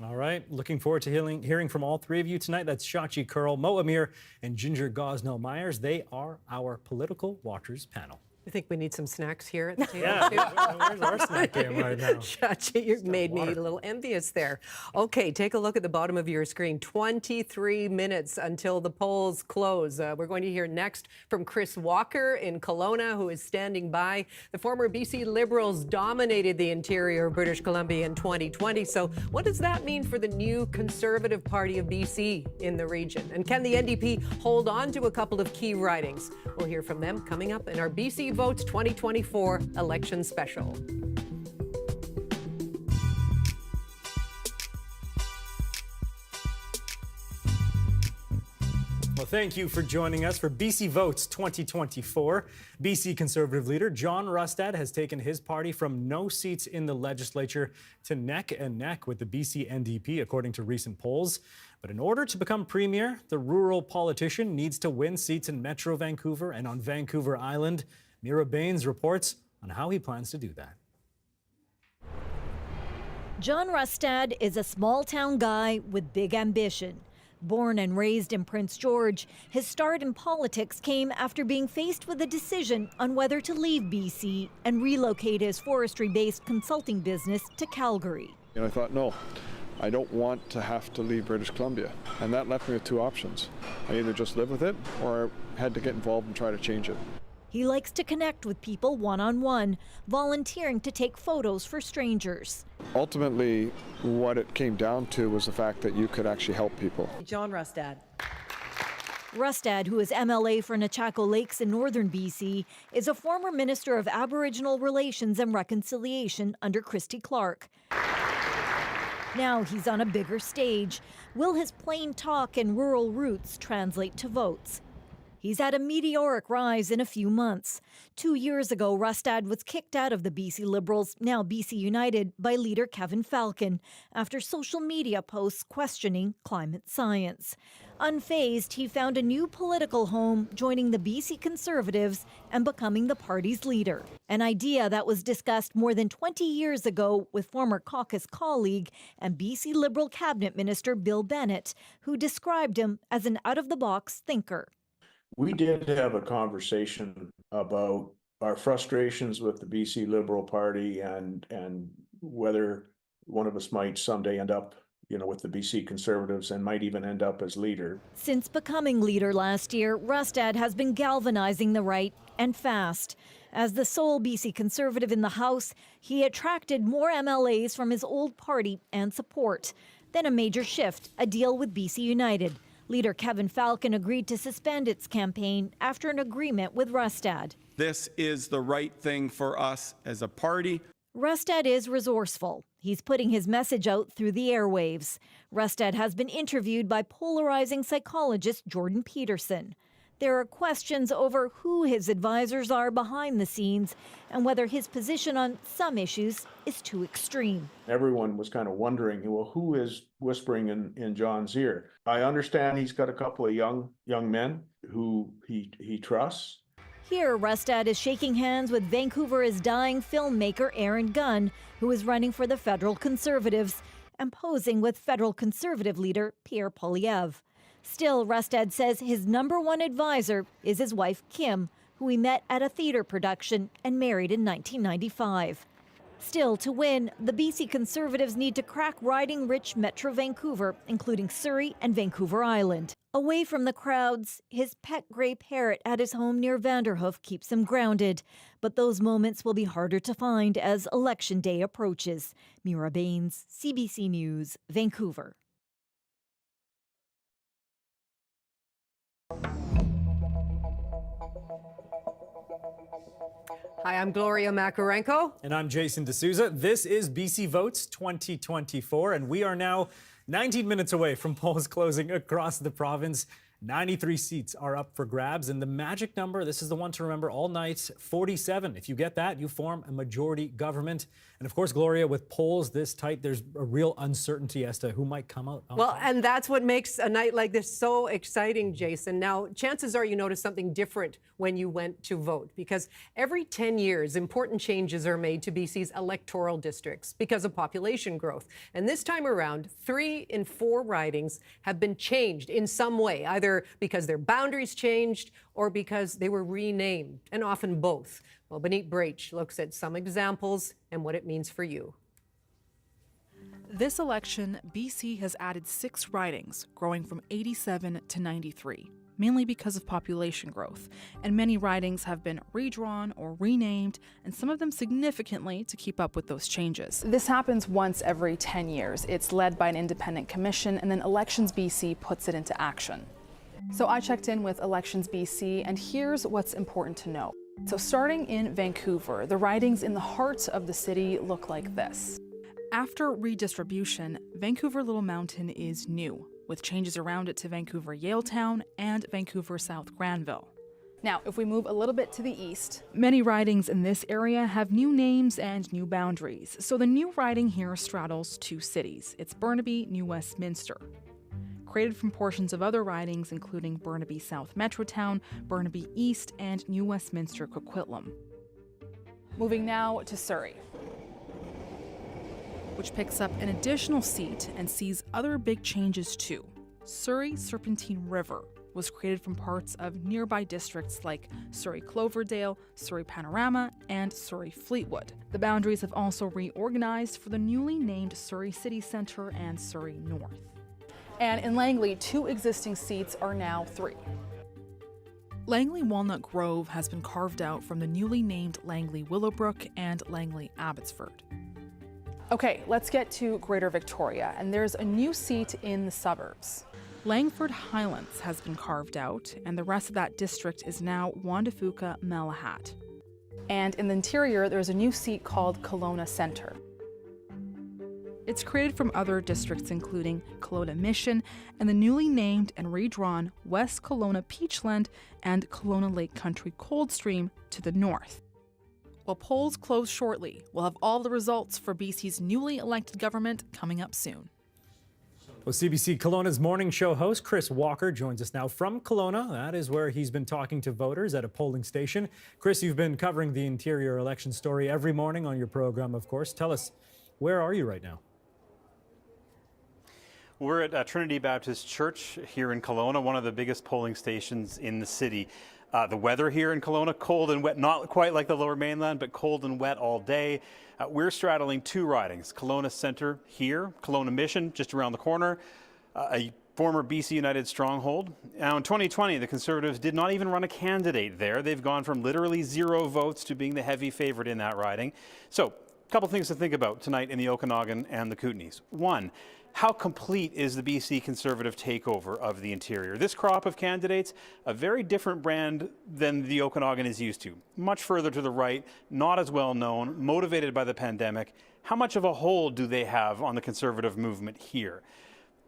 All right, looking forward to hearing from all three of you tonight. That's Shachi Kurl, Mo Amir, and Ginger Gosnell-Myers. They are our Political Watchers panel. I think we need some snacks here at the table. Yeah, where's our snack game right now? Shachi, you made me a little envious there. Okay, take a look at the bottom of your screen. 23 minutes until the polls close. We're going to hear next from Chris Walker in Kelowna, who is standing by. The former BC Liberals dominated the interior of British Columbia in 2020. So what does that mean for the new Conservative Party of BC in the region? And can the NDP hold on to a couple of key ridings? We'll hear from them coming up in our BC Votes 2024 election special. Well, thank you for joining us for BC Votes 2024. BC Conservative leader John Rustad has taken his party from no seats in the legislature to neck and neck with the BC NDP, according to recent polls. But in order to become premier, the rural politician needs to win seats in Metro Vancouver and on Vancouver Island. Mira Baines reports on how he plans to do that. John Rustad is a small-town guy with big ambition. Born and raised in Prince George, his start in politics came after being faced with a decision on whether to leave BC and relocate his forestry-based consulting business to Calgary. And I thought, no, I don't want to have to leave British Columbia. And that left me with two options. I either just live with it or I had to get involved and try to change it. He likes to connect with people one-on-one, volunteering to take photos for strangers. Ultimately, what it came down to was the fact that you could actually help people. John Rustad. Rustad, who is MLA for Nechako Lakes in northern BC, is a former Minister of Aboriginal Relations and Reconciliation under Christy Clark. Now he's on a bigger stage. Will his plain talk and rural roots translate to votes? He's had a meteoric rise in a few months. 2 years ago, Rustad was kicked out of the BC Liberals, now BC United, by leader Kevin Falcon after social media posts questioning climate science. Unfazed, he found a new political home, joining the BC Conservatives and becoming the party's leader. An idea that was discussed more than 20 years ago with former caucus colleague and BC Liberal Cabinet Minister Bill Bennett, who described him as an out-of-the-box thinker. We did have a conversation about our frustrations with the BC Liberal Party and whether one of us might someday end up, with the BC Conservatives and might even end up as leader. Since becoming leader last year, Rustad has been galvanizing the right and fast. As the sole BC Conservative in the House, he attracted more MLAs from his old party and support. Then a major shift, a deal with BC United. Leader Kevin Falcon agreed to suspend its campaign after an agreement with Rustad. This is the right thing for us as a party. Rustad is resourceful. He's putting his message out through the airwaves. Rustad has been interviewed by polarizing psychologist Jordan Peterson. There are questions over who his advisors are behind the scenes and whether his position on some issues is too extreme. Everyone was kind of wondering, well, who is whispering in John's ear? I understand he's got a couple of young men who he trusts. Here, Rustad is shaking hands with Vancouver is dying filmmaker Aaron Gunn, who is running for the federal Conservatives, and posing with federal Conservative leader Pierre Poilievre. Still, Rustad says his #1 advisor is his wife Kim, who he met at a theatre production and married in 1995. Still, to win, the BC Conservatives need to crack riding-rich Metro Vancouver, including Surrey and Vancouver Island. Away from the crowds, his pet grey parrot at his home near Vanderhoof keeps him grounded. But those moments will be harder to find as Election Day approaches. Mira Baines, CBC News, Vancouver. Hi, I'm Gloria Makarenko. And I'm Jason D'Souza. This is BC Votes 2024, and we are now 19 minutes away from polls closing across the province. 93 seats are up for grabs, and the magic number, this is the one to remember all night, 47. If you get that, you form a majority government. And of course, Gloria, with polls this tight, there's a real uncertainty as to who might come out. Well, and that's what makes a night like this so exciting, Jason. Now, chances are you noticed something different when you went to vote, because every 10 years, important changes are made to BC's electoral districts because of population growth. And this time around, 3 in 4 ridings have been changed in some way, either because their boundaries changed or because they were renamed, and often both. Well, Benit Braich looks at some examples and what it means for you. This election, BC has added 6 ridings, growing from 87 to 93, mainly because of population growth. And many ridings have been redrawn or renamed, and some of them significantly to keep up with those changes. This happens once every 10 years. It's led by an independent commission, and then Elections BC puts it into action. So I checked in with Elections BC, and here's what's important to know. So starting in Vancouver, the ridings in the heart of the city look like this. After redistribution, Vancouver Little Mountain is new, with changes around it to Vancouver Yaletown and Vancouver South Granville. Now, if we move a little bit to the east, many ridings in this area have new names and new boundaries. So the new riding here straddles 2 cities. It's Burnaby, New Westminster. Created from portions of other ridings, including Burnaby South Metrotown, Burnaby East, and New Westminster Coquitlam. Moving now to Surrey, which picks up an additional seat and sees other big changes too. Surrey Serpentine River was created from parts of nearby districts like Surrey Cloverdale, Surrey Panorama, and Surrey Fleetwood. The boundaries have also reorganized for the newly named Surrey City Centre and Surrey North. And in Langley, 2 existing seats are now 3. Langley Walnut Grove has been carved out from the newly named Langley Willowbrook and Langley Abbotsford. Okay, let's get to Greater Victoria, and there's a new seat in the suburbs. Langford Highlands has been carved out, and the rest of that district is now Wanda-Fuka Malahat. And in the interior, there's a new seat called Kelowna Centre. It's created from other districts including Kelowna Mission and the newly named and redrawn West Kelowna Peachland and Kelowna Lake Country Coldstream to the north. While polls close shortly, we'll have all the results for BC's newly elected government coming up soon. Well, CBC Kelowna's morning show host Chris Walker joins us now from Kelowna. That is where he's been talking to voters at a polling station. Chris, you've been covering the interior election story every morning on your program, of course. Tell us, where are you right now? We're at Trinity Baptist Church here in Kelowna, one of the biggest polling stations in the city. The weather here in Kelowna, cold and wet, not quite like the Lower Mainland, but cold and wet all day. We're straddling 2 ridings, Kelowna Centre here, Kelowna Mission just around the corner, a former BC United stronghold. Now in 2020, the Conservatives did not even run a candidate there. They've gone from literally 0 votes to being the heavy favourite in that riding. So, a couple things to think about tonight in the Okanagan and the Kootenays. 1, how complete is the BC Conservative takeover of the Interior? This crop of candidates, a very different brand than the Okanagan is used to. Much further to the right, not as well known, motivated by the pandemic. How much of a hold do they have on the Conservative movement here?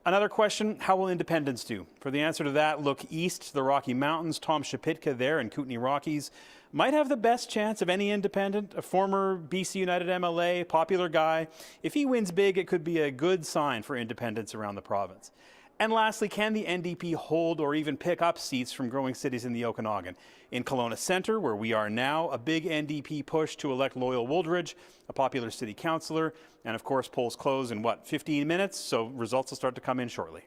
Another question, how will independents do? For the answer to that, look east to the Rocky Mountains. Tom Shapitka there in Kootenay Rockies might have the best chance of any independent, a former BC United MLA, popular guy. If he wins big, it could be a good sign for independents around the province. And lastly, can the NDP hold or even pick up seats from growing cities in the Okanagan? In Kelowna Centre, where we are now, a big NDP push to elect Loyal Wooldridge, a popular city councillor. And of course, polls close in 15 minutes, so results will start to come in shortly.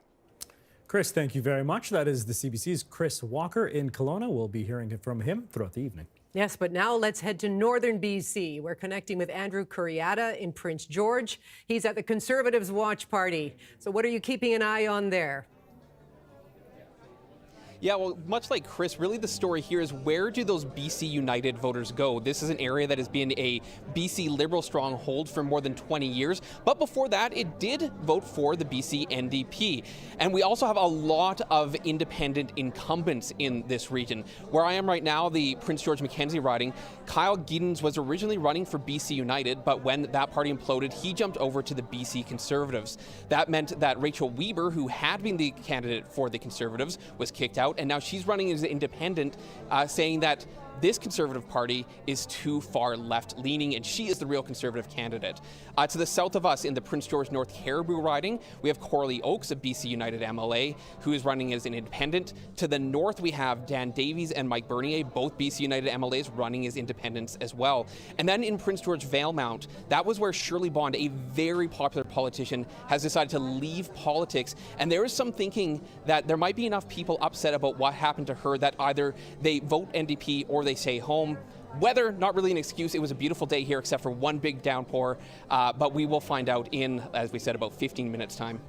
Chris, thank you very much. That is the CBC's Chris Walker in Kelowna. We'll be hearing from him throughout the evening. Yes, but now let's head to northern BC. We're connecting with Andrew Kuriata in Prince George. He's at the Conservatives Watch Party. So what are you keeping an eye on there? Yeah, well, much like Chris, really the story here is where do those BC United voters go? This is an area that has been a BC Liberal stronghold for more than 20 years. But before that, it did vote for the BC NDP. And we also have a lot of independent incumbents in this region. Where I am right now, the Prince George Mackenzie riding, Kyle Giddens was originally running for BC United, but when that party imploded, he jumped over to the BC Conservatives. That meant that Rachel Weber, who had been the candidate for the Conservatives, was kicked out. And now she's running as an independent, saying that this Conservative Party is too far left-leaning, and she is the real Conservative candidate. To the south of us, in the Prince George North Caribou riding, we have Coralie Oakes, a BC United MLA, who is running as an independent. To the north, we have Dan Davies and Mike Bernier, both BC United MLAs, running as independents as well. And then in Prince George Valemount, that was where Shirley Bond, a very popular politician, has decided to leave politics. And there is some thinking that there might be enough people upset about what happened to her that either they vote NDP or they stay home. Weather, not really an excuse. It was a beautiful day here except for one big downpour, but we will find out in, as we said, about 15 minutes time.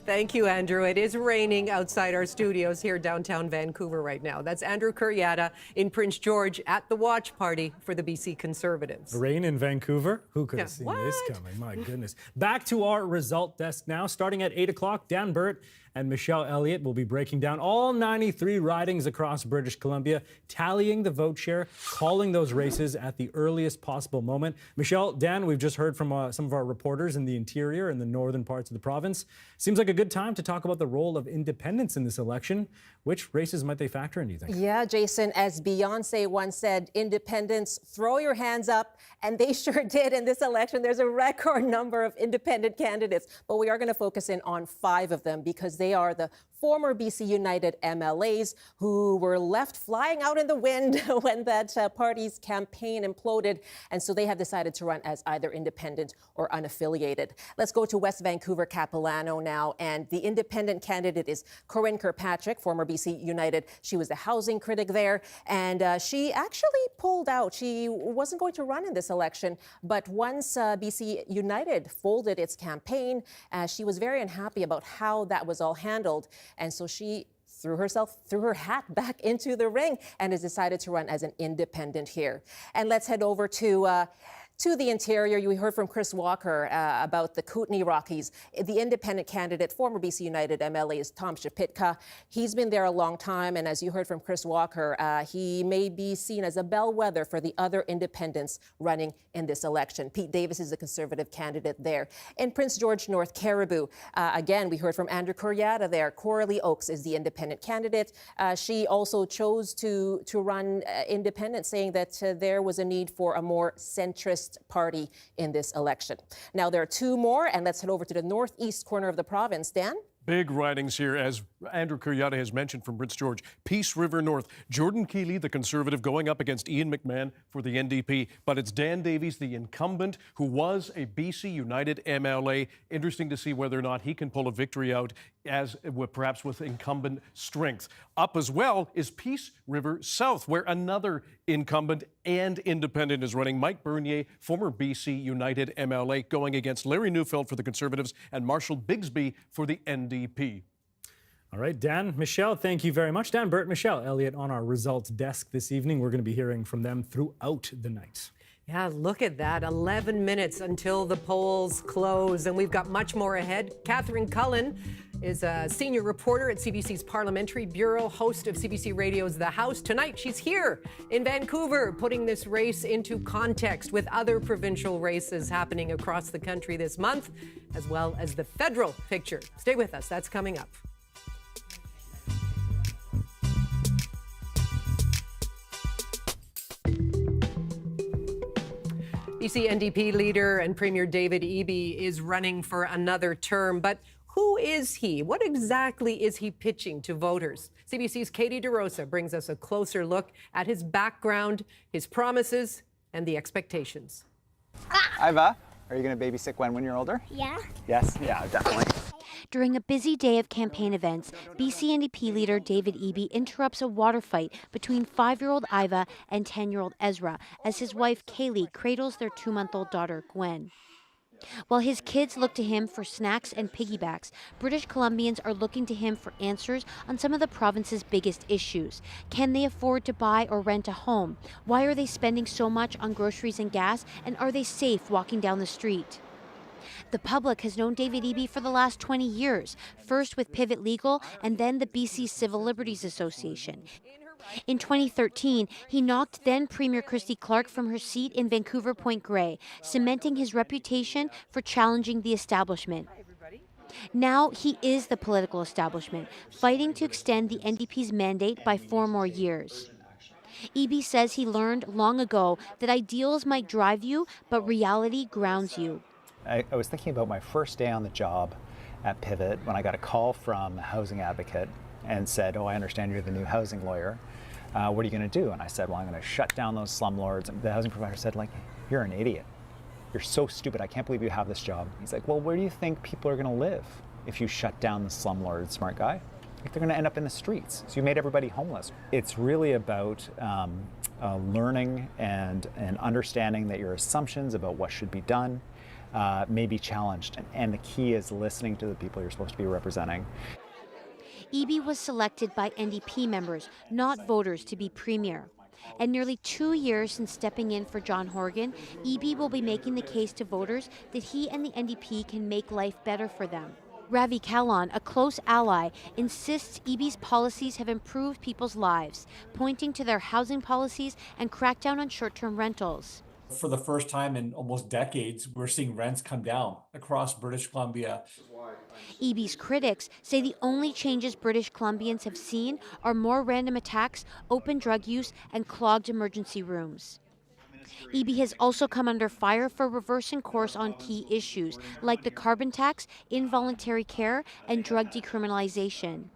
Thank you, Andrew. It is raining outside our studios here downtown Vancouver right now. That's Andrew Kuriata in Prince George at the watch party for the BC Conservatives. Rain in Vancouver? Who could have seen this coming? My goodness. Back to our result desk now. Starting at 8 o'clock, Dan Burt and Michelle Elliott will be breaking down all 93 ridings across British Columbia, tallying the vote share, calling those races at the earliest possible moment. Michelle, Dan, we've just heard from some of our reporters in the interior and the northern parts of the province. Seems like a good time to talk about the role of independents in this election. Which races might they factor in, do you think? Yeah, Jason, as Beyonce once said, independents, throw your hands up. And they sure did in this election. There's a record number of independent candidates, but we are going to focus in on 5 of them because they are the former BC United MLAs who were left flying out in the wind when that party's campaign imploded. And so they have decided to run as either independent or unaffiliated. Let's go to West Vancouver Capilano now. And the independent candidate is Corinne Kirkpatrick, former BC United. She was the housing critic there. And she actually pulled out. She wasn't going to run in this election. But once BC United folded its campaign, she was very unhappy about how that was all handled. And so she threw her hat back into the ring and has decided to run as an independent here. And let's head over to the interior. You heard from Chris Walker about the Kootenay Rockies. The independent candidate, former BC United MLA, is Tom Shapitka. He's been there a long time, and as you heard from Chris Walker, he may be seen as a bellwether for the other independents running in this election. Pete Davis is the Conservative candidate there. In Prince George North Caribou, again, we heard from Andrew Kuriata there. Coralie Oakes is the independent candidate. She also chose to run independent, saying that there was a need for a more centrist party in this election. Now there are 2 more, and let's head over to the northeast corner of the province. Dan? Big ridings here, as Andrew Kuriata has mentioned, from Prince George. Peace River North. Jordan Keeley, the Conservative, going up against Ian McMahon for the NDP. But it's Dan Davies, the incumbent, who was a BC United MLA. Interesting to see whether or not he can pull a victory out, as perhaps with incumbent strength. Up as well is Peace River South, where another incumbent and independent is running. Mike Bernier, former BC United MLA, going against Larry Neufeld for the Conservatives and Marshall Bigsby for the NDP. All right, Dan, Michelle, thank you very much. Dan Burt, Michelle Elliott on our results desk this evening. We're going to be hearing from them throughout the night. Yeah, look at that. 11 minutes until the polls close, and we've got much more ahead. Catherine Cullen is a senior reporter at CBC's Parliamentary Bureau, host of CBC Radio's The House. Tonight, she's here in Vancouver, putting this race into context with other provincial races happening across the country this month, as well as the federal picture. Stay with us. That's coming up. BC NDP leader and Premier David Eby is running for another term, but who is he? What exactly is he pitching to voters? CBC's Katie DeRosa brings us a closer look at his background, his promises, and the expectations. Iva, are you going to babysit Gwen when you're older? Yeah. Yes? Yeah, definitely. During a busy day of campaign events, BC NDP leader David Eby interrupts a water fight between 5-year-old Iva and 10-year-old Ezra as his wife Kaylee cradles their 2-month-old daughter Gwen. While his kids look to him for snacks and piggybacks, British Columbians are looking to him for answers on some of the province's biggest issues. Can they afford to buy or rent a home? Why are they spending so much on groceries and gas? And are they safe walking down the street? The public has known David Eby for the last 20 years, first with Pivot Legal and then the BC Civil Liberties Association. In 2013, he knocked then Premier Christy Clark from her seat in Vancouver Point Grey, cementing his reputation for challenging the establishment. Now he is the political establishment, fighting to extend the NDP's mandate by 4 more years. Eby says he learned long ago that ideals might drive you, but reality grounds you. I was thinking about my first day on the job at Pivot when I got a call from a housing advocate and said, "Oh, I understand you're the new housing lawyer. What are you going to do?" And I said, "Well, I'm going to shut down those slumlords." And the housing provider said, "You're an idiot. You're so stupid. I can't believe you have this job." He's like, "Well, where do you think people are going to live if you shut down the slumlords, smart guy? They're going to end up in the streets. So you made everybody homeless." It's really about learning and understanding that your assumptions about what should be done may be challenged. And the key is listening to the people you're supposed to be representing. Eby was selected by NDP members, not voters, to be premier. And nearly 2 years since stepping in for John Horgan, Eby will be making the case to voters that he and the NDP can make life better for them. Ravi Kahlon, a close ally, insists Eby's policies have improved people's lives, pointing to their housing policies and crackdown on short-term rentals. For the first time in almost decades, we're seeing rents come down across British Columbia. Eby's critics say the only changes British Columbians have seen are more random attacks, open drug use, and clogged emergency rooms. Eby has also come under fire for reversing course on key issues like the carbon tax, involuntary care, and drug decriminalization.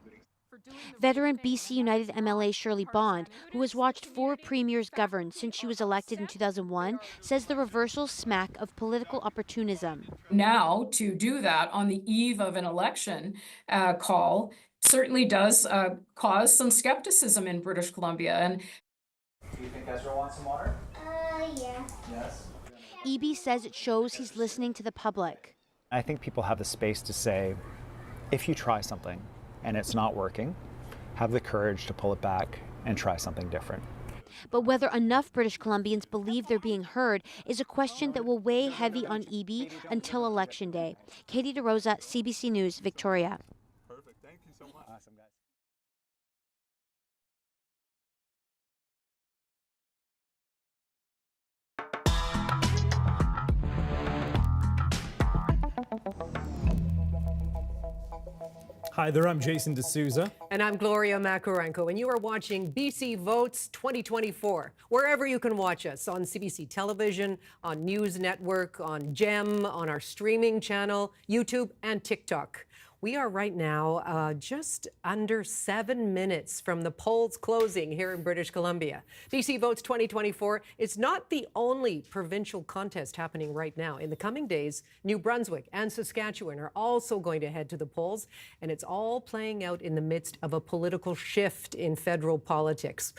Veteran BC United MLA Shirley Bond, who has watched 4 premiers govern since she was elected in 2001, says the reversals smack of political opportunism. Now, to do that on the eve of an election call certainly does cause some skepticism in British Columbia. And do you think Ezra wants some water? Yeah. Yes. Eby says it shows he's listening to the public. I think people have the space to say, if you try something and it's not working, have the courage to pull it back and try something different. But whether enough British Columbians believe they're being heard is a question that will weigh heavy on Eby until Election Day. Katie DeRosa, CBC News, Victoria. Perfect. Thank you so much. Awesome, guys. Hi there, I'm Jason D'Souza. And I'm Gloria Macarenko, and you are watching BC Votes 2024, wherever you can watch us, on CBC Television, on News Network, on GEM, on our streaming channel, YouTube, and TikTok. We are right now just under 7 minutes from the polls closing here in British Columbia. BC Votes 2024 is not the only provincial contest happening right now. In the coming days, New Brunswick and Saskatchewan are also going to head to the polls, and it's all playing out in the midst of a political shift in federal politics.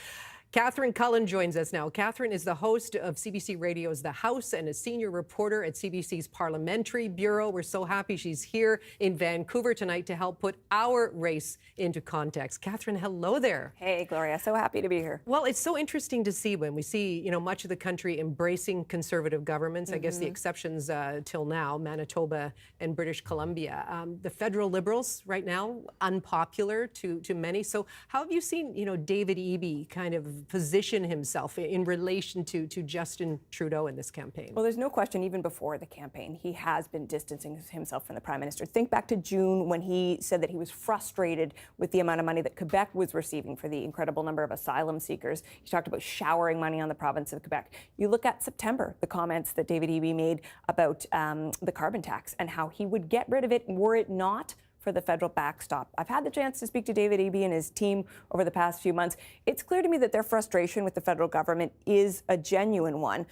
Catherine Cullen joins us now. Catherine is the host of CBC Radio's The House and a senior reporter at CBC's Parliamentary Bureau. We're so happy she's here in Vancouver tonight to help put our race into context. Catherine, hello there. Hey, Gloria. So happy to be here. Well, it's so interesting to see when we see, much of the country embracing conservative governments. I guess the exceptions till now, Manitoba and British Columbia. The federal Liberals right now, unpopular to many. So how have you seen, David Eby kind of position himself in relation to Justin Trudeau in this campaign? Well, there's no question, even before the campaign, he has been distancing himself from the Prime Minister. Think back to June when he said that he was frustrated with the amount of money that Quebec was receiving for the incredible number of asylum seekers. He talked about showering money on the province of Quebec. You look at September, the comments that David Eby made about the carbon tax and how he would get rid of it were it not for the federal backstop. I've had the chance to speak to David Eby and his team over the past few months. It's clear to me that their frustration with the federal government is a genuine one.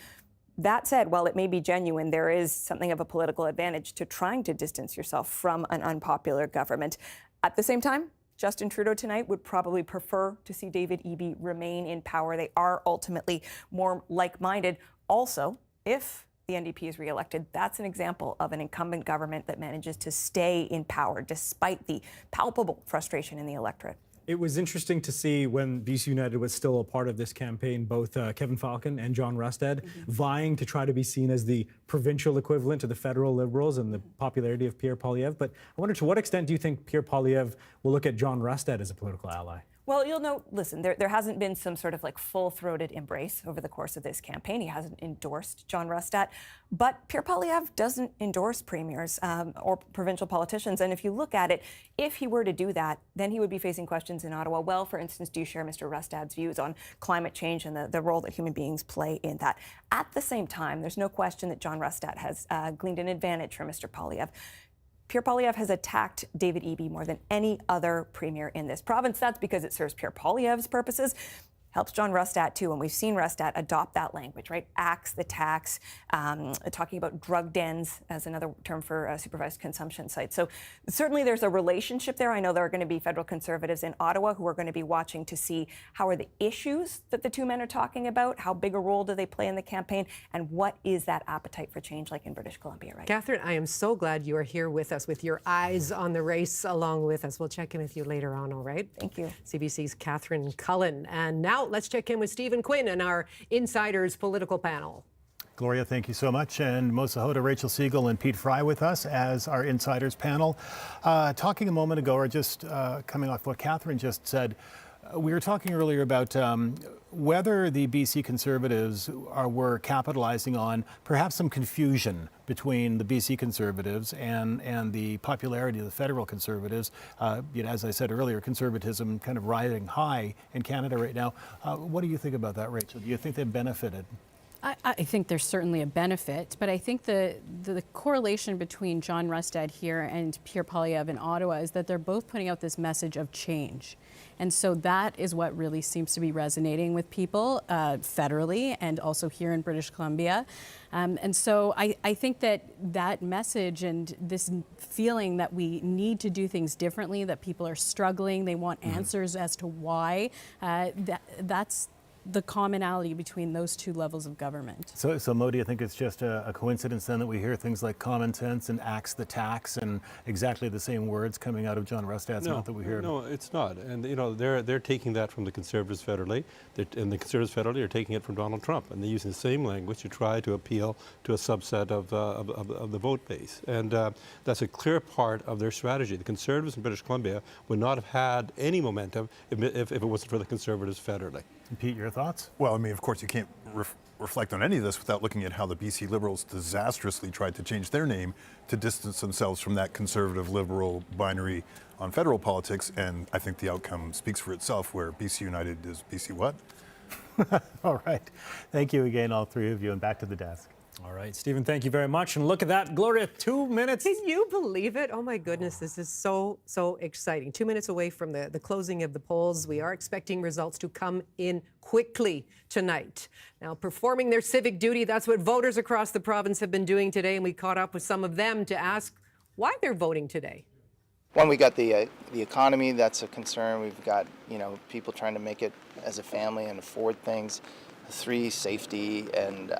That said, while it may be genuine, there is something of a political advantage to trying to distance yourself from an unpopular government. At the same time, Justin Trudeau tonight would probably prefer to see David Eby remain in power. They are ultimately more like-minded. Also, if the NDP is re-elected, that's an example of an incumbent government that manages to stay in power despite the palpable frustration in the electorate. It was interesting to see when BC United was still a part of this campaign, both Kevin Falcon and John Rustad vying to try to be seen as the provincial equivalent to the federal Liberals and the popularity of Pierre Poilievre. But I wonder, to what extent do you think Pierre Poilievre will look at John Rustad as a political ally? Well, you'll note, listen, there hasn't been some sort of like full-throated embrace over the course of this campaign. He hasn't endorsed John Rustad, but Pierre Poilievre doesn't endorse premiers or provincial politicians. And if you look at it, if he were to do that, then he would be facing questions in Ottawa. Well, for instance, do you share Mr. Rustad's views on climate change and the role that human beings play in that? At the same time, there's no question that John Rustad has gleaned an advantage from Mr. Poilievre. Pierre Poilievre has attacked David Eby more than any other premier in this province. That's because it serves Pierre Poilievre's purposes. Helps John Rustad too, and we've seen Rustad adopt that language, right? Axe the tax, talking about drug dens as another term for supervised consumption sites. So certainly there's a relationship there. I know there are going to be federal Conservatives in Ottawa who are going to be watching to see how are the issues that the two men are talking about, how big a role do they play in the campaign, and what is that appetite for change like in British Columbia right Catherine, I am so glad you are here with us with your eyes on the race along with us. We'll check in with you later on, all right? Thank you. CBC's Catherine Cullen. And now let's check in with Stephen Quinn and our Insiders political panel. Gloria, thank you so much. And Mosa Hoda, Rachel Siegel, and Pete Fry with us as our Insiders panel. Talking a moment ago, or just coming off what Catherine just said, we were talking earlier about whether the BC Conservatives were capitalizing on perhaps some confusion between the BC Conservatives and the popularity of the federal Conservatives. As I said earlier, conservatism kind of riding high in Canada right now. What do you think about that, Rachel? Do you think they've benefited? I think there's certainly a benefit, but I think the correlation between John Rustad here and Pierre Poilievre in Ottawa is that they're both putting out this message of change. And so that is what really seems to be resonating with people federally and also here in British Columbia. And so I think that message and this feeling that we need to do things differently, that people are struggling, they want answers as to why, that's the commonality between those two levels of government. So Mo, do you think it's just a coincidence then that we hear things like common sense and axe the tax and exactly the same words coming out of John Rustad's mouth that we hear? No, it's not. And they're taking that from the Conservatives federally, and the Conservatives federally are taking it from Donald Trump, and they're using the same language to try to appeal to a subset of the vote base. And that's a clear part of their strategy. The Conservatives in British Columbia would not have had any momentum if it wasn't for the Conservatives federally. And Pete, your thoughts? Well, I mean, of course, you can't reflect on any of this without looking at how the BC Liberals disastrously tried to change their name to distance themselves from that conservative liberal binary on federal politics. And I think the outcome speaks for itself, where BC United is BC what? All right. Thank you again, all three of you, and back to the desk. All right, Stephen, thank you very much. And look at that, Gloria, 2 minutes. Can you believe it? Oh my goodness, this is so exciting. 2 minutes away from the closing of the polls. We are expecting results to come in quickly tonight. Now, performing their civic duty, that's what voters across the province have been doing today, and we caught up with some of them to ask why they're voting today. One, we got the economy. That's a concern. We've got, people trying to make it as a family and afford things. 3, safety, and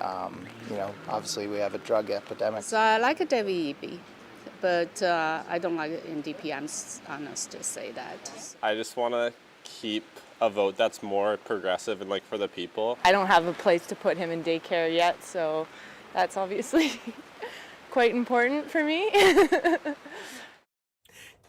obviously we have a drug epidemic. So I like David Eby, but I don't like NDP. I'm honest to say that. I just want to keep a vote that's more progressive and for the people. I don't have a place to put him in daycare yet, so that's obviously quite important for me.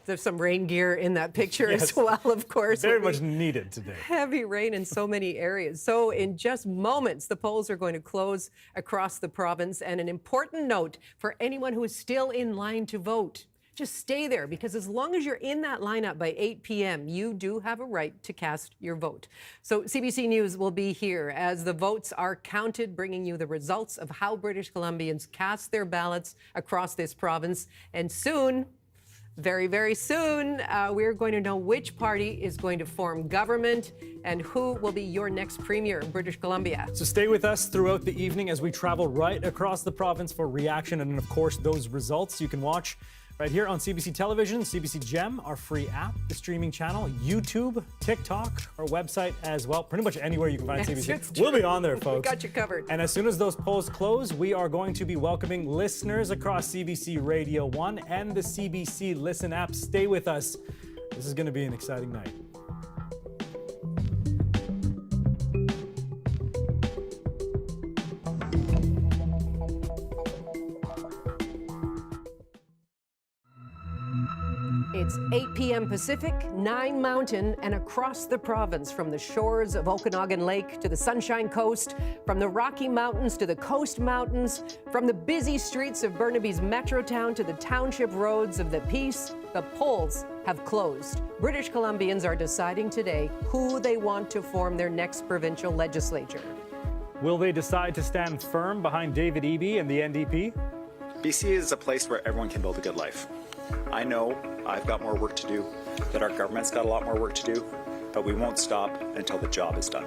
There's some rain gear in that picture as well, of course. Very much needed today. Heavy rain in so many areas. So in just moments, the polls are going to close across the province. And an important note for anyone who is still in line to vote, just stay there, because as long as you're in that lineup by 8 p.m., you do have a right to cast your vote. So CBC News will be here as the votes are counted, bringing you the results of how British Columbians cast their ballots across this province. And soon, very, very soon, we're going to know which party is going to form government and who will be your next premier in British Columbia. So stay with us throughout the evening as we travel right across the province for reaction and, of course, those results you can watch right here on CBC Television, CBC Gem, our free app, the streaming channel, YouTube, TikTok, our website as well. Pretty much anywhere you can find CBC. We'll be on there, folks. We got you covered. And as soon as those polls close, we are going to be welcoming listeners across CBC Radio 1 and the CBC Listen app. Stay with us. This is going to be an exciting night. It's 8 p.m. Pacific, 9 Mountain, and across the province, from the shores of Okanagan Lake to the Sunshine Coast, from the Rocky Mountains to the Coast Mountains, from the busy streets of Burnaby's Metrotown to the township roads of the Peace, the polls have closed. British Columbians are deciding today who they want to form their next provincial legislature. Will they decide to stand firm behind David Eby and the NDP? BC is a place where everyone can build a good life. I know I've got more work to do, that our government's got a lot more work to do, but we won't stop until the job is done.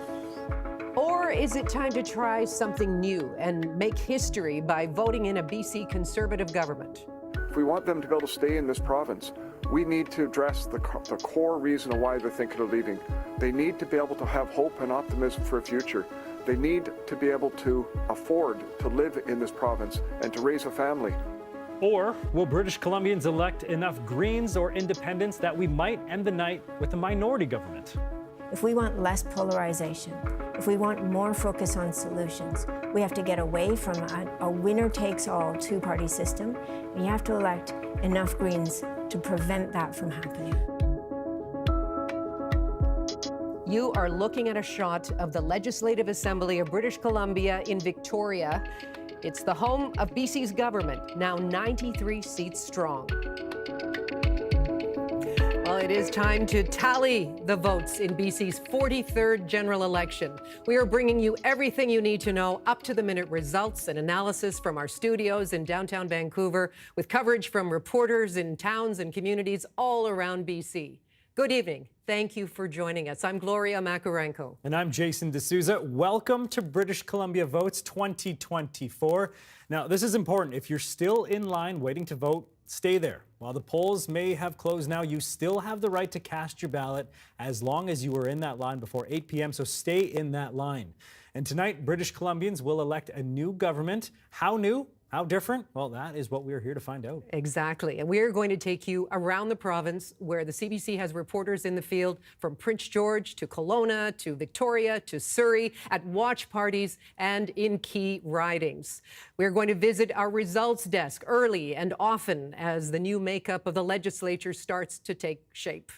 Or is it time to try something new and make history by voting in a BC Conservative government? If we want them to be able to stay in this province, we need to address the core reason of why they're thinking of leaving. They need to be able to have hope and optimism for a future. They need to be able to afford to live in this province and to raise a family. Or will British Columbians elect enough Greens or Independents that we might end the night with a minority government? If we want less polarization, if we want more focus on solutions, we have to get away from a winner-takes-all two-party system, and you have to elect enough Greens to prevent that from happening. You are looking at a shot of the Legislative Assembly of British Columbia in Victoria. It's the home of BC's government, now 93 seats strong. Well, it is time to tally the votes in BC's 43rd general election. We are bringing you everything you need to know, up-to-the-minute results and analysis from our studios in downtown Vancouver, with coverage from reporters in towns and communities all around BC. Good evening. Thank you for joining us. I'm Gloria Makarenko. And I'm Jason D'Souza. Welcome to British Columbia Votes 2024. Now, this is important. If you're still in line waiting to vote, stay there. While the polls may have closed now, you still have the right to cast your ballot as long as you were in that line before 8 p.m., so stay in that line. And tonight, British Columbians will elect a new government. How new? How different? Well, that is what we're here to find out. Exactly. And we are going to take you around the province where the CBC has reporters in the field from Prince George to Kelowna to Victoria to Surrey at watch parties and in key ridings. We're going to visit our results desk early and often as the new makeup of the legislature starts to take shape.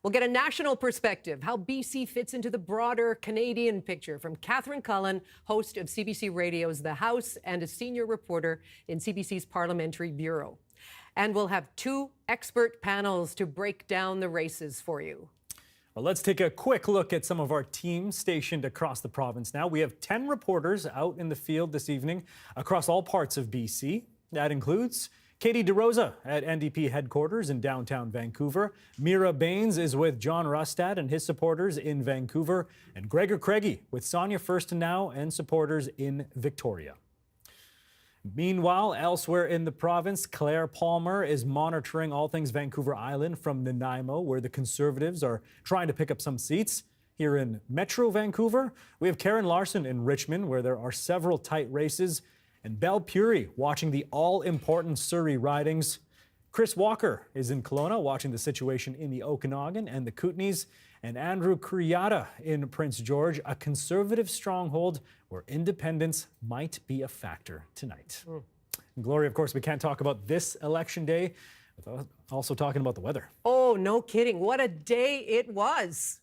We'll get a national perspective, how BC fits into the broader Canadian picture, from Catherine Cullen, host of CBC Radio's The House and a senior reporter in CBC's Parliamentary Bureau. And we'll have two expert panels to break down the races for you. Well, let's take a quick look at some of our teams stationed across the province now. We have 10 reporters out in the field this evening across all parts of BC. That includes Katie DeRosa at NDP headquarters in downtown Vancouver. Mira Baines is with John Rustad and his supporters in Vancouver. And Gregor Craige with Sonia Furstenau and supporters in Victoria. Meanwhile, elsewhere in the province, Claire Palmer is monitoring all things Vancouver Island from Nanaimo, where the Conservatives are trying to pick up some seats. Here in Metro Vancouver, we have Karen Larson in Richmond, where there are several tight races, and Belle Puri watching the all-important Surrey ridings. Chris Walker is in Kelowna watching the situation in the Okanagan and the Kootenays, and Andrew Kuriata in Prince George, a Conservative stronghold where independence might be a factor tonight. And Gloria, of course, we can't talk about this election day without also talking about the weather. Oh, no kidding. What a day it was.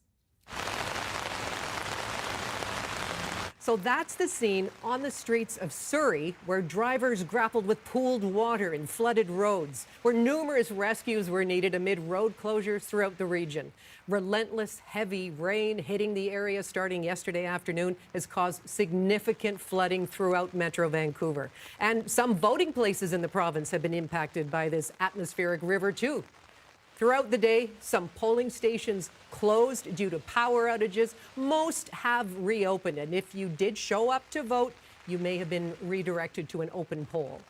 So that's the scene on the streets of Surrey, where drivers grappled with pooled water and flooded roads, where numerous rescues were needed amid road closures throughout the region. Relentless, heavy rain hitting the area starting yesterday afternoon has caused significant flooding throughout Metro Vancouver. And some voting places in the province have been impacted by this atmospheric river, too. Throughout the day, some polling stations closed due to power outages. Most have reopened, and if you did show up to vote, you may have been redirected to an open poll.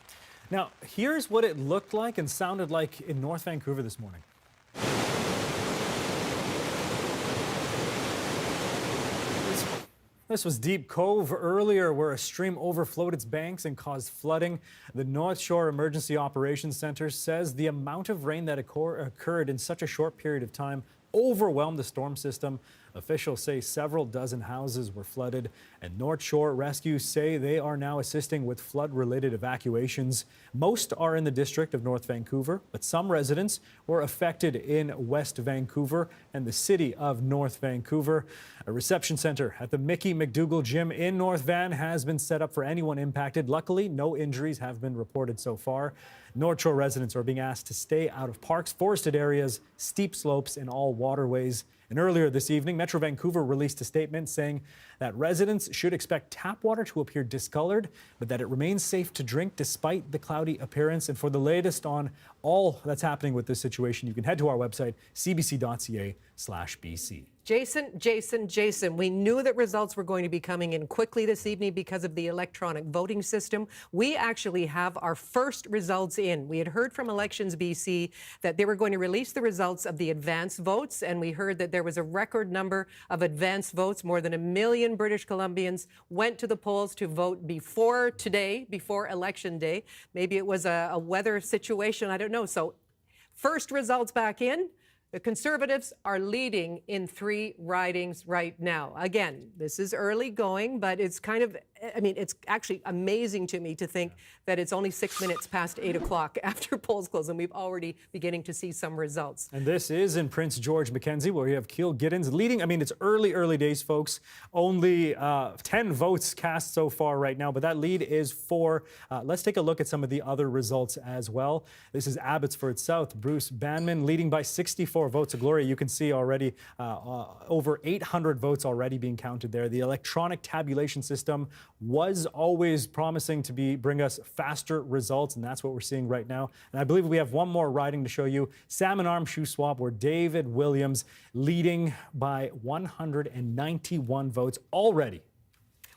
Now, here's what it looked like and sounded like in North Vancouver this morning. This was Deep Cove earlier, where a stream overflowed its banks and caused flooding. The North Shore Emergency Operations Center says the amount of rain that occurred in such a short period of time overwhelmed the storm system. Officials say several dozen houses were flooded, and North Shore Rescue say they are now assisting with flood-related evacuations. Most are in the district of North Vancouver, but some residents were affected in West Vancouver and the city of North Vancouver. A reception center at the Mickey McDougall Gym in North Van has been set up for anyone impacted. Luckily, no injuries have been reported so far. North Shore residents are being asked to stay out of parks, forested areas, steep slopes, and all waterways. And earlier this evening, Metro Vancouver released a statement saying that residents should expect tap water to appear discolored, but that it remains safe to drink despite the cloudy appearance. And for the latest on all that's happening with this situation, you can head to our website, cbc.ca/BC. Jason, we knew that results were going to be coming in quickly this evening because of the electronic voting system. We actually have our first results in. We had heard from Elections BC that they were going to release the results of the advance votes, and we heard that there was a record number of advance votes. More than 1 million British Columbians went to the polls to vote before today, before Election Day. Maybe it was a weather situation, I don't know. So first results back in. The Conservatives are leading in 3 ridings right now. Again, this is early going, but it's kind of, I mean, it's actually amazing to me to think that it's only 6 minutes past 8 o'clock after polls close, and we've already beginning to see some results. And this is in Prince George, Mackenzie, where you have Keel Giddens leading. I mean, it's early days, folks. Only 10 votes cast so far right now, but that lead is 4. Let's take a look at some of the other results as well. This is Abbotsford South. Bruce Banman leading by 64 votes. So, Gloria, you can see already over 800 votes already being counted there. The electronic tabulation system was always promising to bring us faster results, and that's what we're seeing right now. And I believe we have one more riding to show you. Salmon Arm Shoe Swap, where David Williams leading by 191 votes already.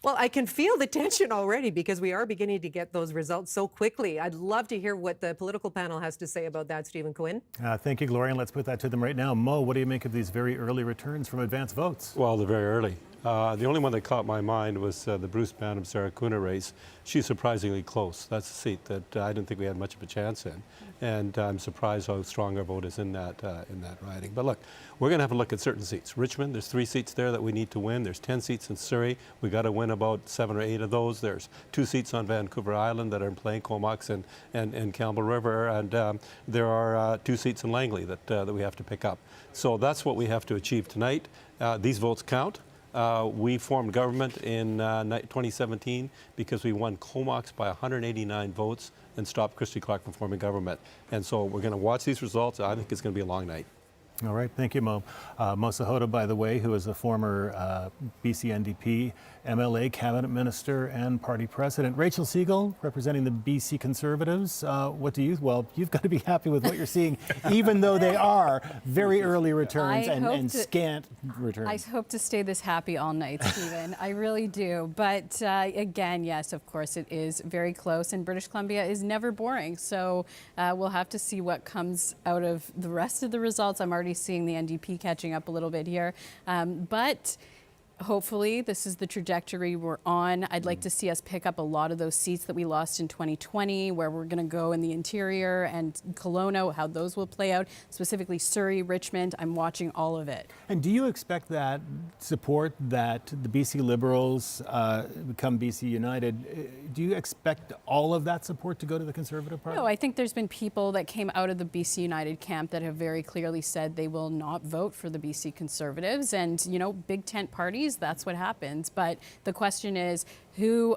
Well, I can feel the tension already because we are beginning to get those results so quickly. I'd love to hear what the political panel has to say about that, Stephen Quinn. Thank you, Gloria, and let's put that to them right now. Mo, what do you make of these very early returns from advance votes? Well, they're very early. The only one that caught my mind was the Bruce Banham-Sarah Kuna race. She's surprisingly close. That's a seat that I didn't think we had much of a chance in. And I'm surprised how strong our vote is in that riding. But look, we're going to have a look at certain seats. Richmond, there's 3 seats there that we need to win. There's 10 seats in Surrey. We got to win about 7 or 8 of those. There's 2 seats on Vancouver Island that are in play, Comox and Campbell River. And there are 2 seats in Langley that we have to pick up. So that's what we have to achieve tonight. These votes count. We formed government in 2017 because we won Comox by 189 votes and stopped Christy Clark from forming government. And so we're going to watch these results. I think it's going to be a long night. All right, thank you, Mo. Mo Sahota, by the way, who is a former BC NDP MLA, cabinet minister, and party president. Rachel Siegel, representing the BC Conservatives. Well, you've got to be happy with what you're seeing, even though they are very early returns and scant returns. I hope to stay this happy all night, Stephen. I really do. But again, yes, of course, it is very close, and British Columbia is never boring. So we'll have to see what comes out of the rest of the results. I'm already seeing the NDP catching up a little bit here. But hopefully this is the trajectory we're on. I'd like to see us pick up a lot of those seats that we lost in 2020, where we're going to go in the interior and Kelowna, how those will play out, specifically Surrey, Richmond. I'm watching all of it. And do you expect that support that the BC Liberals become BC United, do you expect all of that support to go to the Conservative Party? No, I think there's been people that came out of the BC United camp that have very clearly said they will not vote for the BC Conservatives. And, you know, big tent parties, that's what happens. But the question is, who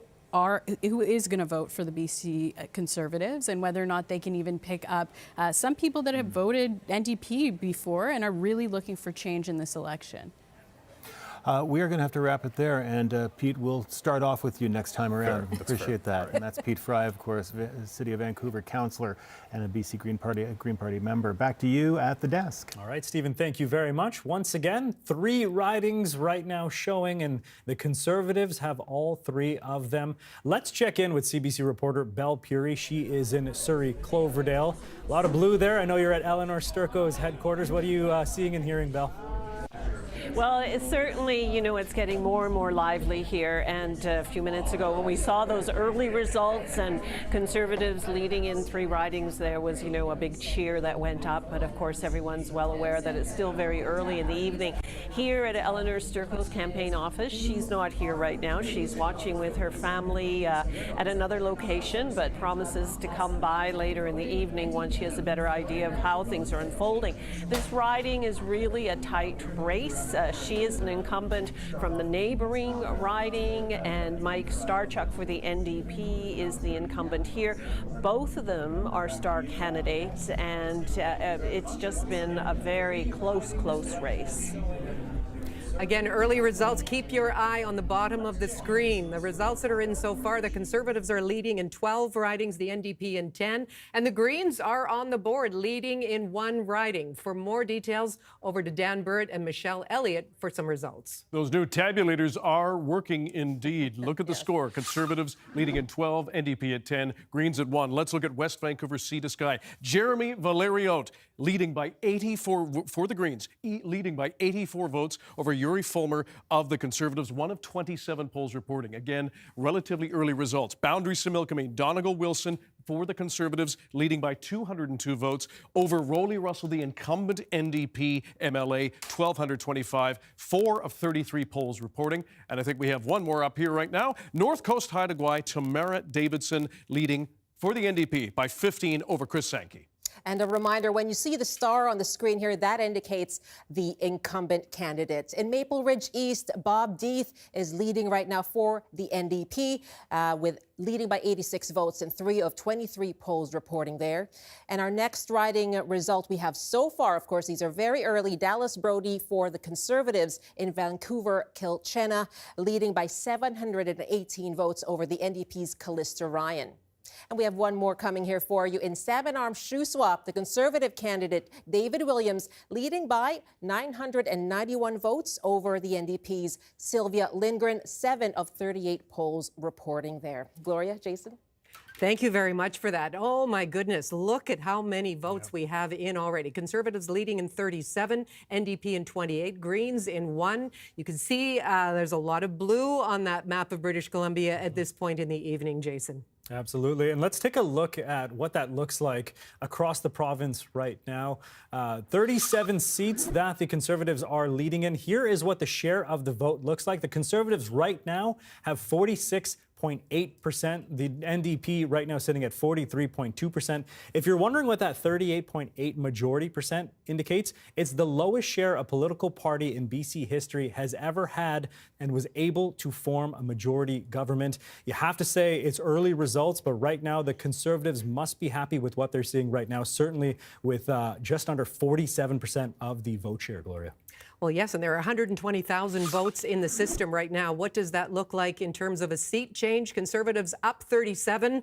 is going to vote for the BC Conservatives, and whether or not they can even pick up some people that have voted NDP before and are really looking for change in this election. We are going to have to wrap it there, and Pete, we'll start off with you next time around. Appreciate that. And that's Pete Fry, of course, City of Vancouver councillor and a BC Green Party member. Back to you at the desk. All right, Stephen, thank you very much. Once again, 3 ridings right now showing, and the Conservatives have all 3 of them. Let's check in with CBC reporter Belle Puri. She is in Surrey, Cloverdale. A lot of blue there. I know you're at Eleanor Sturco's headquarters. What are you seeing and hearing, Belle? Well, it's certainly, you know, it's getting more and more lively here. And a few minutes ago, when we saw those early results and Conservatives leading in 3 ridings, there was, you know, a big cheer that went up. But of course, everyone's well aware that it's still very early in the evening. Here at Eleanor Sturco's campaign office, she's not here right now. She's watching with her family at another location, but promises to come by later in the evening once she has a better idea of how things are unfolding. This riding is really a tight race. She is an incumbent from the neighboring riding, and Mike Starchuk for the NDP is the incumbent here. Both of them are star candidates, and it's just been a very close race. Again, early results. Keep your eye on the bottom of the screen. The results that are in so far, the Conservatives are leading in 12 ridings, the NDP in 10, and the Greens are on the board, leading in 1 riding. For more details, over to Dan Burt and Michelle Elliott for some results. Those new tabulators are working indeed. Look at the score. Conservatives leading in 12, NDP at 10, Greens at 1. Let's look at West Vancouver Sea to Sky. Jeremy Valeriot leading by 84 for the Greens, leading by 84 votes over Yuri Fulmer of the Conservatives, one of 27 polls reporting. Again, relatively early results. Boundary Similkameen, Donegal Wilson for the Conservatives, leading by 202 votes over Rolly Russell, the incumbent NDP MLA, 1,225, 4 of 33 polls reporting. And I think we have one more up here right now. North Coast Haida Gwaii, Tamara Davidson leading for the NDP by 15 over Chris Sankey. And a reminder, when you see the star on the screen here, that indicates the incumbent candidate. In Maple Ridge East, Bob Deeth is leading right now for the NDP, leading by 86 votes and 3 of 23 polls reporting there. And our next riding result we have so far, of course, these are very early. Dallas Brody for the Conservatives in Vancouver, Kilchenna, leading by 718 votes over the NDP's Callista Ryan. And we have one more coming here for you. In Salmon Arm Shuswap, the Conservative candidate David Williams leading by 991 votes over the NDP's Sylvia Lindgren, 7 of 38 polls reporting there. Gloria, Jason? Thank you very much for that. Oh, my goodness. Look at how many votes we have in already. Conservatives leading in 37, NDP in 28, Greens in 1. You can see there's a lot of blue on that map of British Columbia at this point in the evening, Jason. Absolutely. And let's take a look at what that looks like across the province right now. 37 seats that the Conservatives are leading in. Here is what the share of the vote looks like. The Conservatives right now have 46.5% 38.8%. The NDP right now sitting at 43.2%. If you're wondering what that 38.8 majority percent indicates, it's the lowest share a political party in BC history has ever had and was able to form a majority government. You have to say it's early results, but right now the Conservatives must be happy with what they're seeing right now, certainly with just under 47% of the vote share, Gloria. Well, yes, and there are 120,000 votes in the system right now. What does that look like in terms of a seat change? Conservatives up 37.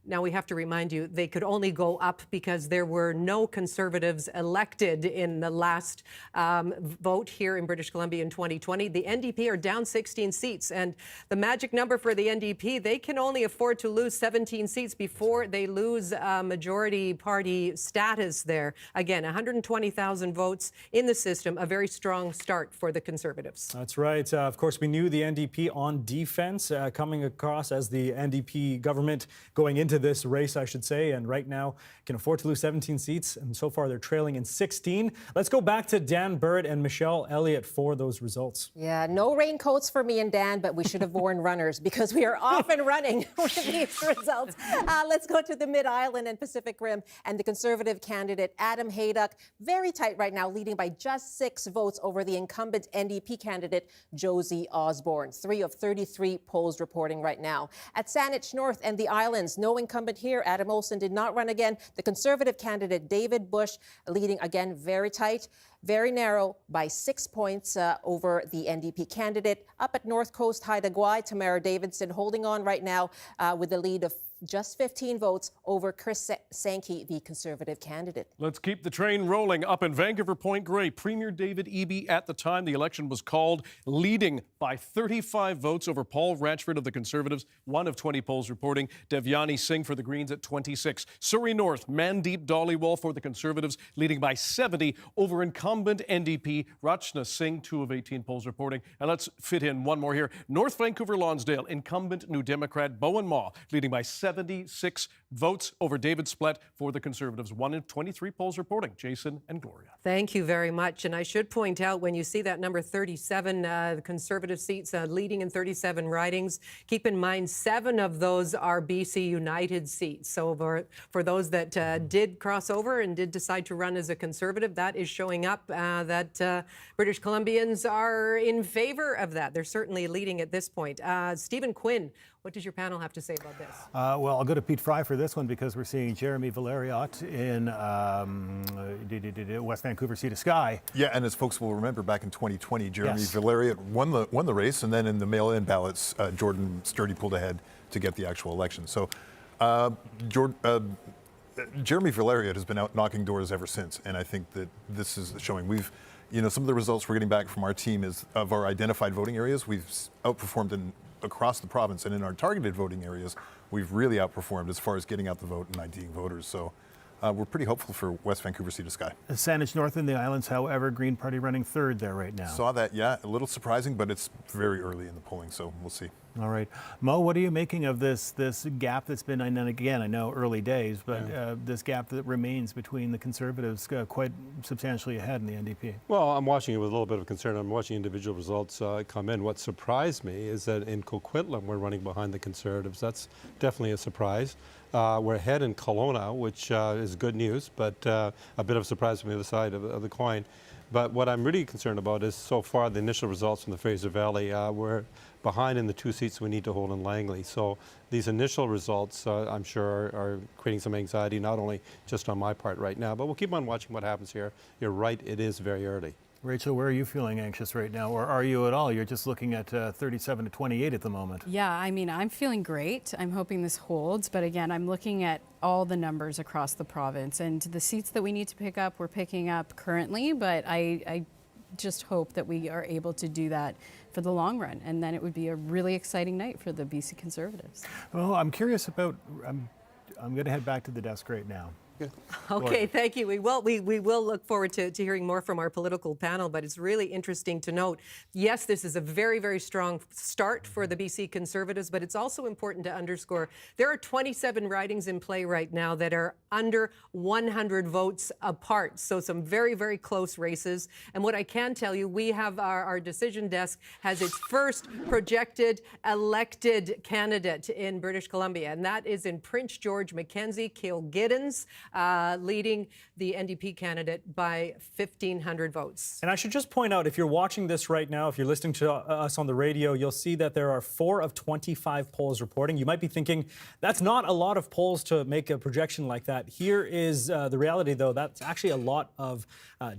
Now, we have to remind you, they could only go up because there were no Conservatives elected in the last vote here in British Columbia in 2020. The NDP are down 16 seats, and the magic number for the NDP, they can only afford to lose 17 seats before they lose majority party status there. Again, 120,000 votes in the system, a very strong start for the Conservatives. That's right. Of course, we knew the NDP on defense coming across as the NDP government going into this race, I should say, and right now can afford to lose 17 seats, and so far they're trailing in 16. Let's go back to Dan Bird and Michelle Elliott for those results. Yeah, no raincoats for me and Dan, but we should have worn runners because we are off and running with these results. Let's go to the Mid-Island and Pacific Rim, and the Conservative candidate Adam Haydock, very tight right now, leading by just 6 votes over the incumbent NDP candidate Josie Osborne. 3 of 33 polls reporting right now. At Saanich North and the Islands, no incumbent here. Adam Olsen did not run again. The Conservative candidate David Bush leading again very tight, very narrow by 6 points over the NDP candidate. Up at North Coast, Haida Gwaii, Tamara Davidson holding on right now with a lead of just 15 votes over Chris Sankey, the Conservative candidate. Let's keep the train rolling. Up in Vancouver Point Grey, Premier David Eby, at the time the election was called, leading by 35 votes over Paul Ratchford of the Conservatives, 1 of 20 polls reporting. Devyani Singh for the Greens at 26. Surrey North, Mandeep Dhaliwal for the Conservatives, leading by 70 over incumbent NDP Rachna Singh, 2 of 18 polls reporting. And let's fit in one more here. North Vancouver Lonsdale, incumbent New Democrat Bowen Ma, leading by 76 votes over David Splett for the Conservatives, 1 in 23 polls reporting. Jason and Gloria. Thank you very much. And I should point out, when you see that number 37, the Conservative seats leading in 37 ridings, keep in mind 7 of those are BC United seats. So for those that did cross over and did decide to run as a Conservative, that is showing up that British Columbians are in favor of that. They're certainly leading at this point. Stephen Quinn, what does your panel have to say about this? Well, I'll go to Pete Fry for this one because we're seeing Jeremy Valeriot in West Vancouver Sea to Sky. Yeah, and as folks will remember, back in 2020, Jeremy Valeriot won the race, and then in the mail-in ballots, Jordan Sturdy pulled ahead to get the actual election. So Jeremy Valeriot has been out knocking doors ever since, and I think that this is showing. Some of the results we're getting back from our team is of our identified voting areas, we've outperformed across the province, and in our targeted voting areas, we've really outperformed as far as getting out the vote and IDing voters. So we're pretty hopeful for West Vancouver Sea to Sky. Saanich North and the Islands, however, Green Party running 3rd there right now. Saw that, yeah, a little surprising, but it's very early in the polling, so we'll see. All right. Mo, what are you making of this gap that's been, and again, I know early days, but this gap that remains between the Conservatives quite substantially ahead in the NDP? Well, I'm watching it with a little bit of concern. I'm watching individual results come in. What surprised me is that in Coquitlam, we're running behind the Conservatives. That's definitely a surprise. We're ahead in Kelowna, which is good news, but a bit of a surprise from the other side of the coin. But what I'm really concerned about is so far the initial results from the Fraser Valley. We're behind in the 2 seats we need to hold in Langley. So these initial results, I'm sure, are creating some anxiety, not only just on my part right now, but we'll keep on watching what happens here. You're right, it is very early. Rachel, where are you feeling anxious right now, or are you at all? You're just looking at 37 to 28 at the moment. Yeah, I mean, I'm feeling great. I'm hoping this holds, but again, I'm looking at all the numbers across the province, and the seats that we need to pick up, we're picking up currently, but I just hope that we are able to do that for the long run, and then it would be a really exciting night for the BC Conservatives. Well, I'm curious about, I'm going to head back to the desk right now. Okay, thank you. We will look forward to hearing more from our political panel, but it's really interesting to note, yes, this is a very, very strong start for the BC Conservatives, but it's also important to underscore there are 27 ridings in play right now that are under 100 votes apart. So some very, very close races. And what I can tell you, we have our decision desk has its first projected elected candidate in British Columbia, and that is in Prince George Mackenzie Kilgiddens, leading the NDP candidate by 1,500 votes. And I should just point out, if you're watching this right now, if you're listening to us on the radio, you'll see that there are 4 of 25 polls reporting. You might be thinking, that's not a lot of polls to make a projection like that. Here is the reality, though. That's actually a lot of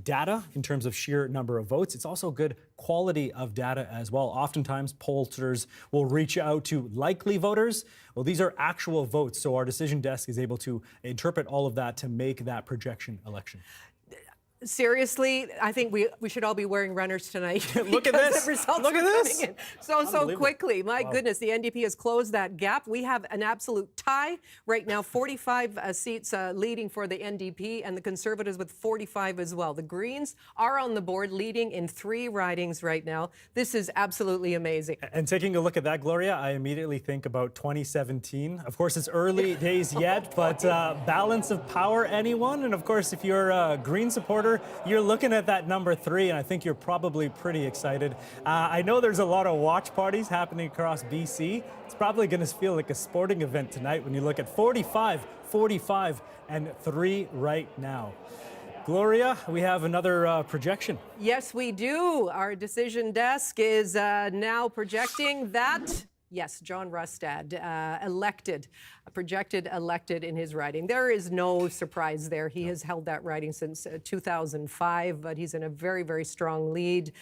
data in terms of sheer number of votes. It's also good quality of data as well. Oftentimes, pollsters will reach out to likely voters. Well, these are actual votes, so our decision desk is able to interpret all of that to make that projection election. Seriously, I think we should all be wearing runners tonight. Look at this. The results Look at are this. coming in so quickly. My goodness, the NDP has closed that gap. We have an absolute tie right now, 45 seats leading for the NDP, and the Conservatives with 45 as well. The Greens are on the board, leading in 3 ridings right now. This is absolutely amazing. And taking a look at that, Gloria, I immediately think about 2017. Of course, it's early days yet, but balance of power, anyone? And of course, if you're a Green supporter, you're looking at that number 3, and I think you're probably pretty excited. I know there's a lot of watch parties happening across BC. It's probably going to feel like a sporting event tonight when you look at 45, 45, and 3 right now. Gloria, we have another projection. Yes, we do. Our decision desk is now projecting that. Yes, John Rustad, projected elected in his riding. There is no surprise there. He has held that riding since 2005, but he's in a very, very strong lead.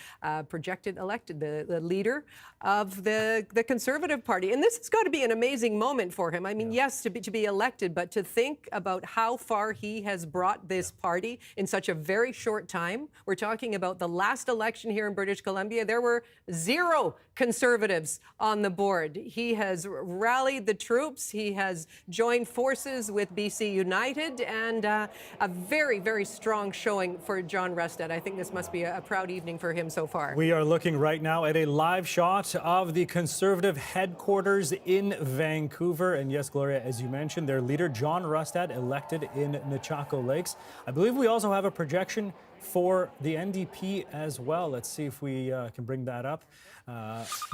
Projected elected, the leader of the Conservative Party. And this has got to be an amazing moment for him. I mean, yes, to be elected, but to think about how far he has brought this party in such a very short time. We're talking about the last election here in British Columbia. There were 0 Conservatives on the board. He has rallied the troops. He has joined forces with BC United, and a very, very strong showing for John Rustad. I think this must be a proud evening for him so far. We are looking right now at a live shot of the Conservative headquarters in Vancouver. And yes, Gloria, as you mentioned, their leader, John Rustad, elected in Nechako Lakes. I believe we also have a projection for the NDP as well. Let's see if we can bring that up.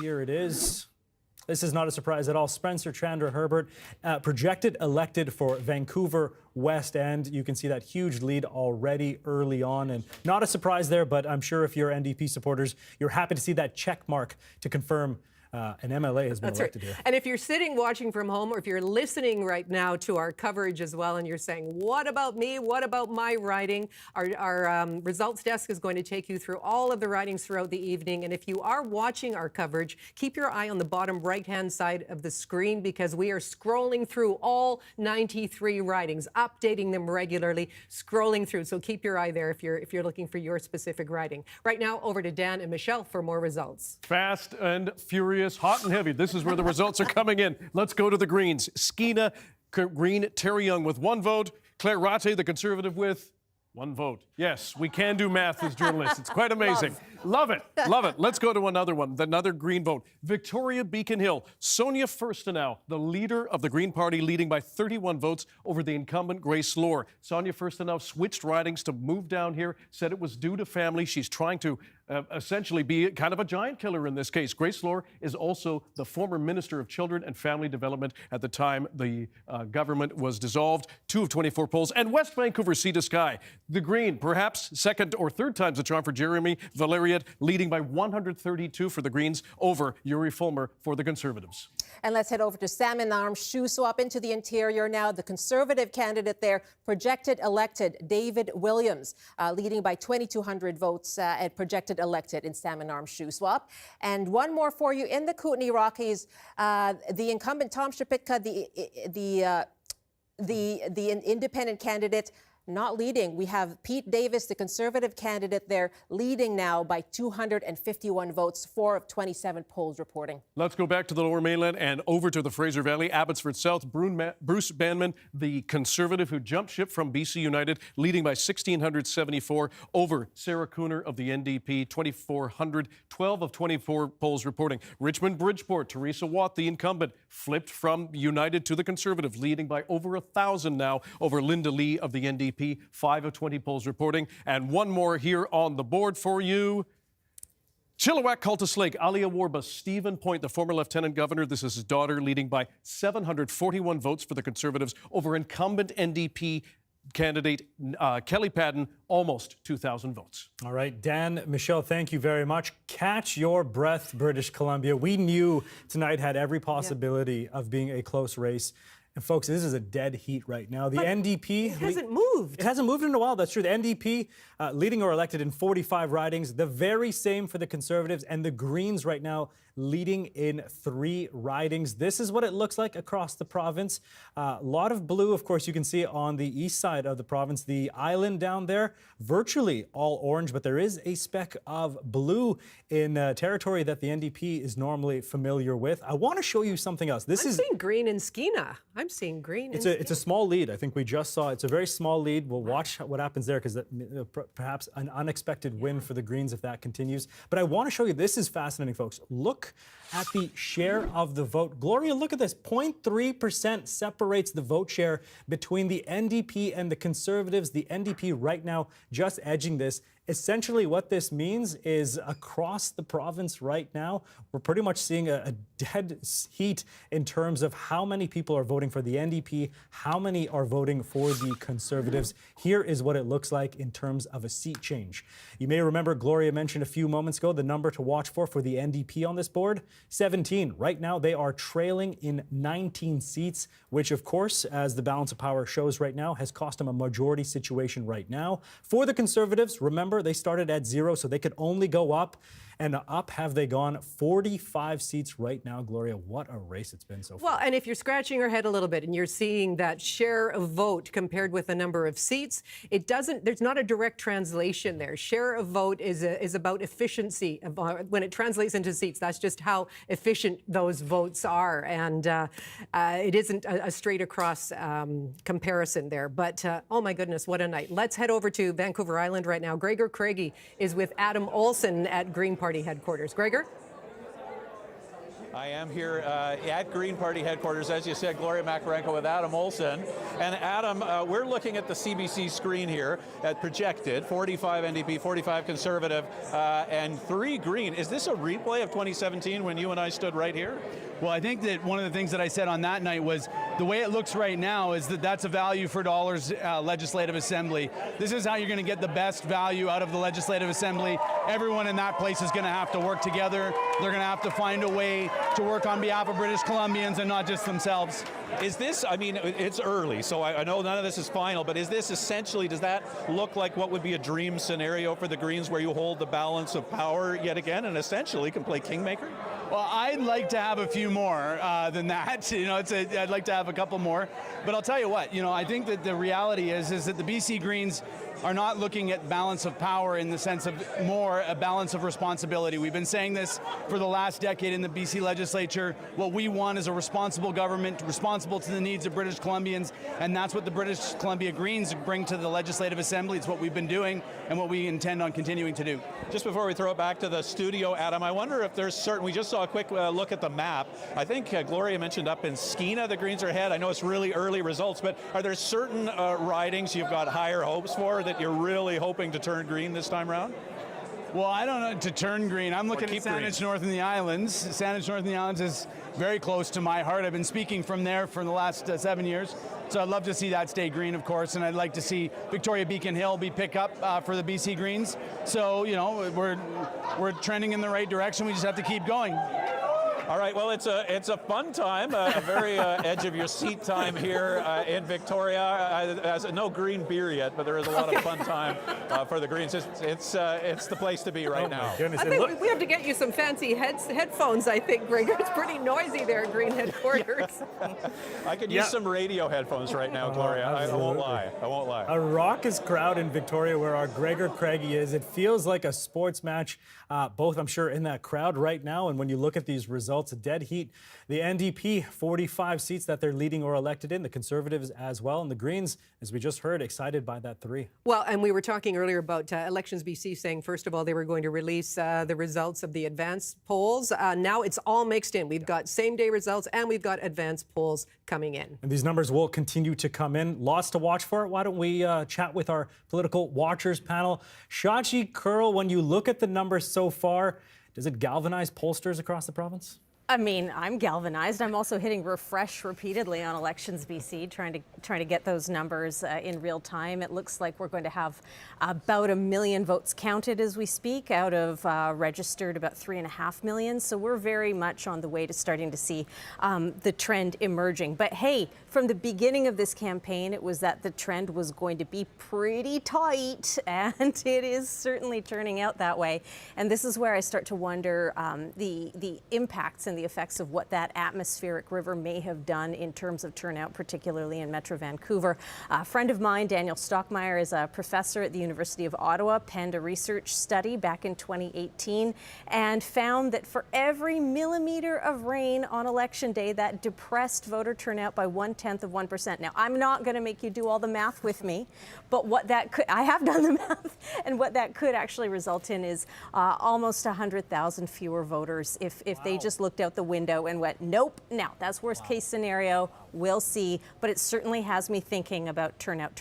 Here it is. This is not a surprise at all. Spencer Chandra Herbert, projected elected for Vancouver West End. You can see that huge lead already early on, and not a surprise there, but I'm sure if you're NDP supporters, you're happy to see that check mark to confirm an MLA has been elected here. And if you're sitting watching from home, or if you're listening right now to our coverage as well, and you're saying, what about me? What about my riding? Our results desk is going to take you through all of the ridings throughout the evening. And if you are watching our coverage, keep your eye on the bottom right-hand side of the screen, because we are scrolling through all 93 ridings, updating them regularly, scrolling through. So keep your eye there if you're looking for your specific riding. Right now, over to Dan and Michelle for more results. Fast and furious. Hot and heavy. This is where the results are coming in. Let's go to the Greens. Skeena Green, Terry Young with 1 vote. Claire Ratte, the Conservative, with 1 vote. Yes, we can do math as journalists. It's quite amazing. Love it. Love it. Let's go to another one, another Green vote. Victoria Beacon Hill. Sonia Furstenau, the leader of the Green Party, leading by 31 votes over the incumbent Grace Lohr. Sonia Furstenau switched ridings to move down here, said it was due to family. She's trying to essentially be kind of a giant killer in this case. Grace Lohr is also the former Minister of Children and Family Development at the time the government was dissolved. 2 of 24 polls. And West Vancouver Sea to Sky. The Green, perhaps second or third time's the charm for Jeremy Valeriat, leading by 132 for the Greens over Yuri Fulmer for the Conservatives. And let's head over to Salmon Arm Shoe Swap into the interior now. The Conservative candidate there, projected elected, David Williams, leading by 2,200 votes and projected elected in Salmon Arm Shoe Swap. And one more for you in the Kootenay Rockies, the incumbent Tom Shapitka, the independent candidate, not leading. We have Pete Davis, the Conservative candidate there, leading now by 251 votes, 4 of 27 polls reporting. Let's go back to the Lower Mainland and over to the Fraser Valley. Abbotsford South, Bruce Banman, the Conservative who jumped ship from BC United, leading by 1,674 over Sarah Cooner of the NDP, 2,400, 12 of 24 polls reporting. Richmond Bridgeport, Teresa Watt, the incumbent, flipped from United to the Conservative, leading by over 1,000 now over Linda Lee of the NDP. 5 of 20 polls reporting. And one more here on the board for you. Chilliwack, Cultus Lake, Alia Warba, Stephen Point, the former Lieutenant Governor. This is his daughter, leading by 741 votes for the Conservatives over incumbent NDP candidate Kelly Padden, almost 2,000 votes. All right, Dan, Michelle, thank you very much. Catch your breath, British Columbia. We knew tonight had every possibility of being a close race. And folks, this is a dead heat right now. The NDP... It hasn't moved. It hasn't moved in a while, that's true. The NDP leading or elected in 45 ridings. The very same for the Conservatives. And the Greens right now leading in 3 ridings. This is what it looks like across the province. A lot of blue, of course, you can see on the east side of the province. The island down there, virtually all orange, but there is a speck of blue in territory that the NDP is normally familiar with. I want to show you something else. I'm seeing green in Skeena. I'm seeing green in Skeena. It's a small lead. I think we just saw it's a very small lead. We'll watch what happens there because perhaps an unexpected win for the Greens if that continues. But I want to show you, this is fascinating, folks. Look at the share of the vote. Gloria, look at this. 0.3% separates the vote share between the NDP and the Conservatives. The NDP right now just edging this. Essentially what this means is across the province right now, we're pretty much seeing a dead heat in terms of how many people are voting for the NDP, how many are voting for the Conservatives. Here is what it looks like in terms of a seat change. You may remember Gloria mentioned a few moments ago the number to watch for the NDP on this board, 17. Right now they are trailing in 19 seats, which of course, as the balance of power shows right now, has cost them a majority situation right now. For the Conservatives, remember, they started at 0, so they could only go up. And up have they gone 45 seats right now. Gloria, what a race it's been so far. Well, and if you're scratching your head a little bit and you're seeing that share of vote compared with the number of seats, there's not a direct translation there. Share of vote is about efficiency. When it translates into seats, that's just how efficient those votes are. And it isn't a straight across comparison there. But oh my goodness, what a night. Let's head over to Vancouver Island right now. Gregor Craige is with Adam Olsen at Green Party headquarters. Gregor? I am here at Green Party headquarters, as you said, Gloria Makarenko with Adam Olsen. And Adam, we're looking at the CBC screen here at projected 45 NDP, 45 Conservative, and 3 Green. Is this a replay of 2017 when you and I stood right here? Well, I think that one of the things that I said on that night was the way it looks right now is that that's a value for dollars Legislative Assembly. This is how you're going to get the best value out of the Legislative Assembly. Everyone in that place is going to have to work together. They're going to have to find a way to work on behalf of British Columbians and not just themselves. Is this, I mean, it's early, so I know none of this is final, but is this essentially, does that look like what would be a dream scenario for the Greens where you hold the balance of power yet again and essentially can play kingmaker? Well, I'd like to have a few more than that. You know, I'd like to have a couple more. But I'll tell you what, you know, I think that the reality is that the BC Greens are not looking at balance of power in the sense of more a balance of responsibility. We've been saying this for the last decade in the BC legislature. What we want is a responsible government, responsible to the needs of British Columbians, and that's what the British Columbia Greens bring to the Legislative Assembly. It's what we've been doing and what we intend on continuing to do. Just before we throw it back to the studio, Adam, I wonder if there's certain, we just saw a quick look at the map. I think Gloria mentioned up in Skeena the Greens are ahead. I know it's really early results, but are there certain ridings you've got higher hopes for that you're really hoping to turn green this time around? Well, I don't know to turn green. I'm looking at Saanich North and the Islands. Saanich North and the Islands is very close to my heart. I've been speaking from there for the last 7 years. So I'd love to see that stay green, of course, and I'd like to see Victoria Beacon Hill be picked up for the BC Greens. So, you know, we're trending in the right direction. We just have to keep going. All right, well, it's a fun time, a very edge of your seat time here in Victoria. No green beer yet, but there is a lot of fun time for the Greens. It's the place to be right now. I think we have to get you some fancy headphones, I think, Gregor. It's pretty noisy there at Green headquarters. I could use some radio headphones right now, Gloria. I won't lie. I won't lie. A raucous crowd in Victoria where our Gregor Craige is. It feels like a sports match, both, I'm sure, in that crowd right now. And when you look at these results, a dead heat. The NDP, 45 seats that they're leading or elected in. The Conservatives as well. And the Greens, as we just heard, excited by that 3. Well, and we were talking earlier about Elections BC saying, first of all, they were going to release the results of the advance polls. Now it's all mixed in. We've got same-day results and we've got advance polls coming in. And these numbers will continue to come in. Lots to watch for. Why don't we chat with our political watchers panel? Shachi Kurl, when you look at the numbers so far, does it galvanize pollsters across the province? I mean, I'm galvanized. I'm also hitting refresh repeatedly on Elections BC, trying to get those numbers in real time. It looks like we're going to have about 1 million votes counted as we speak, out of registered about 3.5 million. So we're very much on the way to starting to see the trend emerging. But hey, from the beginning of this campaign, it was that the trend was going to be pretty tight, and it is certainly turning out that way. And this is where I start to wonder the impacts and the effects of what that atmospheric river may have done in terms of turnout, particularly in Metro Vancouver. A friend of mine, Daniel Stockmeyer, is a professor at the University of Ottawa, penned a research study back in 2018 and found that for every millimeter of rain on election day, that depressed voter turnout by 0.1%. Now, I'm not going to make you do all the math with me, but what that could, I have done the math, and what that could actually result in is almost 100,000 fewer voters if they just looked out the window and went, nope. Now, that's worst case scenario. We'll see. But it certainly has me thinking about turnout.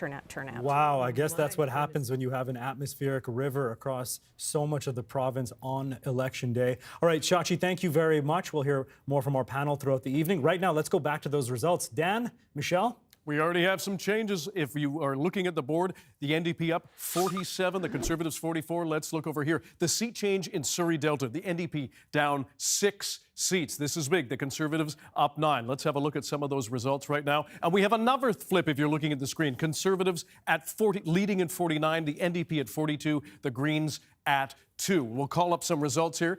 Wow, I guess that's what happens when you have an atmospheric river across so much of the province on election day. All right, Shachi, thank you very much. We'll hear more from our panel throughout the evening. Right now, let's go back to those results. Dan, Michelle? We already have some changes. If you are looking at the board, the NDP up 47, the Conservatives 44. Let's look over here. The seat change in Surrey Delta, the NDP down 6 seats. This is big. The Conservatives up 9. Let's have a look at some of those results right now. And we have another flip if you're looking at the screen. Conservatives at 40, leading at 49, the NDP at 42, the Greens at 2. We'll call up some results here.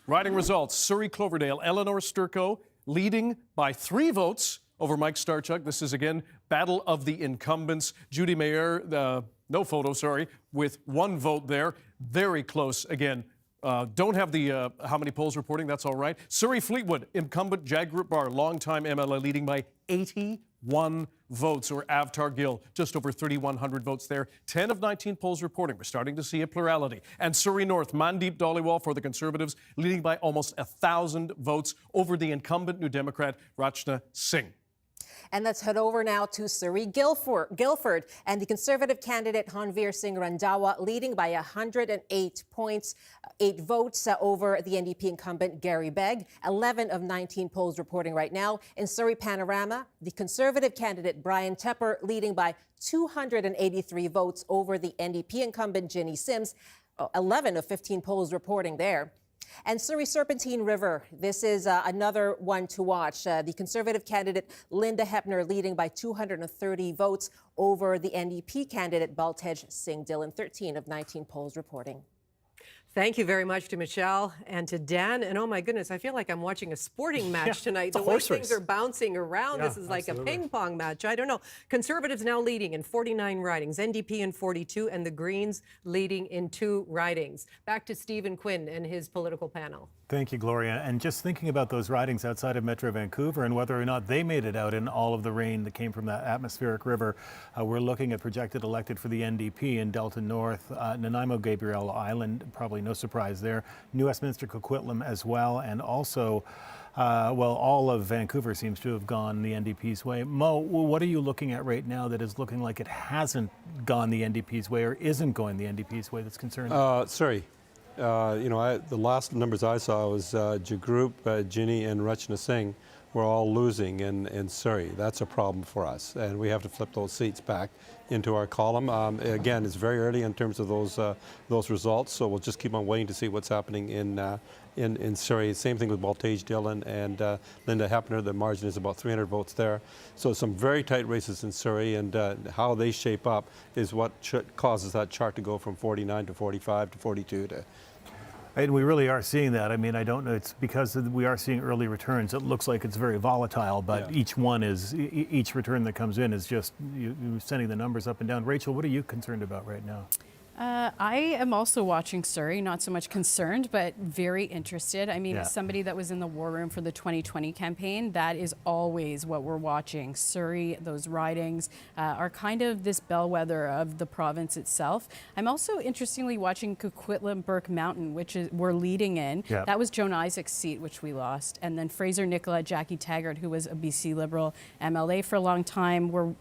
Riding results, Surrey Cloverdale, Eleanor Sturko leading by 3 votes over Mike Starchuk. This is, again, battle of the incumbents. Judy Mayer, no photo, sorry, with 1 vote there. Very close, again. Don't have the how many polls reporting, that's all right. Surrey Fleetwood, incumbent Jagrup Bar, longtime MLA, leading by 81 votes, or Avtar Gill, just over 3,100 votes there. 10 of 19 polls reporting. We're starting to see a plurality. And Surrey North, Mandeep Dhaliwal for the Conservatives, leading by almost 1,000 votes over the incumbent New Democrat, Rachna Singh. And let's head over now to Surrey Guildford, and the Conservative candidate Hanveer Singh Randhawa leading by 108 points, 8 votes over the NDP incumbent Gary Begg. 11 of 19 polls reporting right now. In Surrey Panorama, the Conservative candidate Brian Tepper leading by 283 votes over the NDP incumbent Ginny Sims. 11 of 15 polls reporting there. And Surrey Serpentine River, this is another one to watch. The Conservative candidate Linda Hepner leading by 230 votes over the NDP candidate Baltej Singh Dillon. 13 of 19 polls reporting. Thank you very much to Michelle and to Dan. And oh my goodness, I feel like I'm watching a sporting match tonight. The way things are bouncing around, this is like a ping pong match. I don't know. Conservatives now leading in 49 ridings, NDP in 42, and the Greens leading in 2 ridings. Back to Stephen Quinn and his political panel. Thank you, Gloria. And just thinking about those ridings outside of Metro Vancouver and whether or not they made it out in all of the rain that came from that atmospheric river, we're looking at projected elected for the NDP in Delta North, Nanaimo Gabriel Island, probably no surprise there, New Westminster Coquitlam as well, and also, all of Vancouver seems to have gone the NDP's way. Mo, what are you looking at right now that is looking like it hasn't gone the NDP's way or isn't going the NDP's way that's concerning? Sorry. The last numbers I saw was Jagrup, Ginny, and Rachna Singh were all losing in Surrey. That's a problem for us, and we have to flip those seats back into our column. Again, it's very early in terms of those results, so we'll just keep on waiting to see what's happening in in Surrey. Same thing with Baltage Dillon and Linda Hepner. The margin is about 300 votes there. So some very tight races in Surrey, and how they shape up is what causes that chart to go from 49 to 45 to 42 to. And we really are seeing that. I mean, I don't know. It's because we are seeing early returns. It looks like it's very volatile, but each one is, each return that comes in is just you sending the numbers up and down. Rachel, what are you concerned about right now? I am also watching Surrey, not so much concerned, but very interested. I mean, as somebody that was in the war room for the 2020 campaign, that is always what we're watching. Surrey, those ridings are kind of this bellwether of the province itself. I'm also interestingly watching Coquitlam Burke Mountain, which is we're leading in. Yeah. That was Joan Isaac's seat, which we lost. And then Fraser Nicola, Jackie Taggart, who was a BC Liberal MLA for a long time, were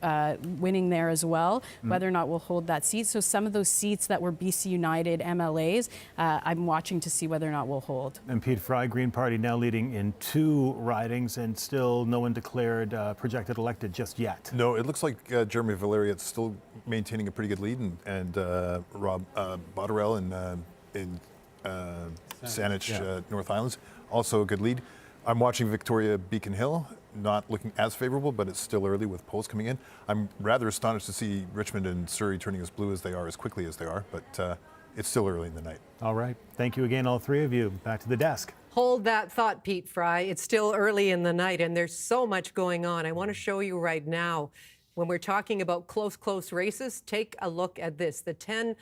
winning there as well, whether or not we'll hold that seat. So some of those seats that were BC United MLAs, I'm watching to see whether or not we'll hold. And Pete Fry, Green Party now leading in 2 ridings, and still no one declared projected elected just yet. No, it looks like Jeremy Valeriot's still maintaining a pretty good lead, and Rob Botterill in Saanich, North Islands, also a good lead. I'm watching Victoria Beacon Hill, not looking as favorable, but it's still early with polls coming in. I'm rather astonished to see Richmond and Surrey turning as blue as they are, as quickly as they are, but it's still early in the night. All right. Thank you again, all 3 of you. Back to the desk. Hold that thought, Pete Fry. It's still early in the night, and there's so much going on. I want to show you right now. When we're talking about close races, take a look at this. The 10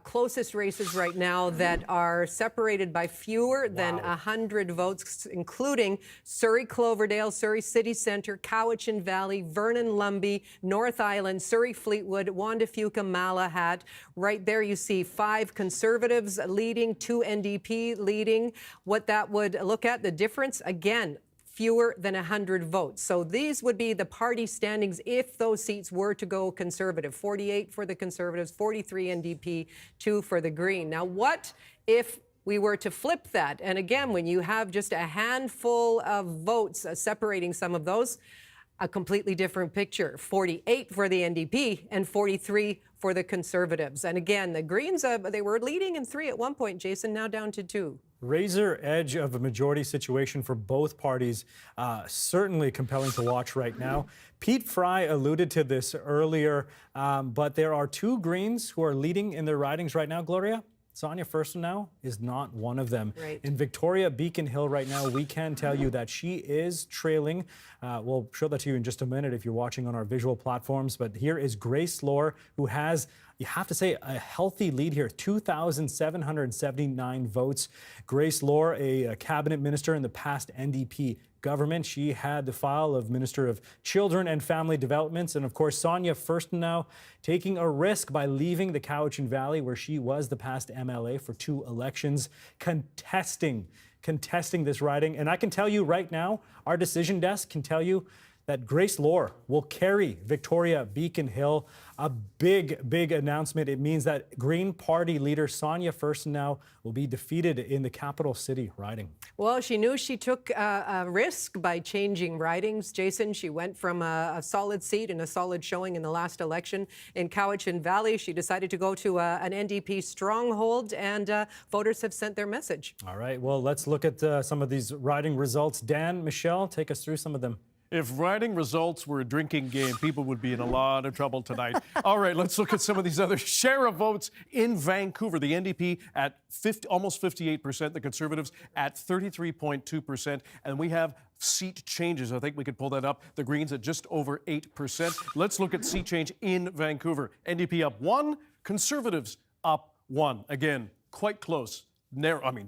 closest races right now that are separated by fewer than 100 votes, including Surrey Cloverdale, Surrey City Centre, Cowichan Valley, Vernon Lumby, North Island, Surrey Fleetwood, Wanda-Fuka, Malahat. Right there you see 5 Conservatives leading, 2 NDP leading. What that would look at, the difference, again, fewer than 100 votes. So these would be the party standings if those seats were to go Conservative. 48 for the Conservatives, 43 NDP, 2 for the Green. Now, what if we were to flip that? And again, when you have just a handful of votes separating some of those, a completely different picture. 48 for the NDP and 43 for the Conservatives. And again, the Greens, they were leading in 3 at one point, Jason, now down to 2. Razor edge of a majority situation for both parties. Certainly compelling to watch right now. Pete Fry alluded to this earlier, but there are 2 Greens who are leading in their ridings right now, Gloria. Sonia Furstenau is not one of them. Right. In Victoria Beacon Hill right now, we can tell you that she is trailing. We'll show that to you in just a minute if you're watching on our visual platforms. But here is Grace Lohr, who has, you have to say, a healthy lead here, 2,779 votes. Grace Lohr, a cabinet minister in the past NDP government. She had the file of Minister of Children and Family Developments. And of course, Sonia Furstenau taking a risk by leaving the Cowichan Valley, where she was the past MLA for 2 elections, contesting this riding. And I can tell you right now, our decision desk can tell you that Grace Lohr will carry Victoria Beacon Hill. A big announcement. It means that Green Party leader Sonia Furstenau will be defeated in the capital city riding. Well, she knew she took a risk by changing ridings. Jason, she went from a solid seat and a solid showing in the last election in Cowichan Valley. She decided to go to an NDP stronghold, and voters have sent their message. All right, well, let's look at some of these riding results. Dan, Michelle, take us through some of them. If riding results were a drinking game, people would be in a lot of trouble tonight. All right, let's look at some of these other share of votes in Vancouver. The NDP at almost 58%, the Conservatives at 33.2%, and we have seat changes. I think we could pull that up. The Greens at just over 8%. Let's look at seat change in Vancouver. NDP up 1, Conservatives up 1. Again, quite close.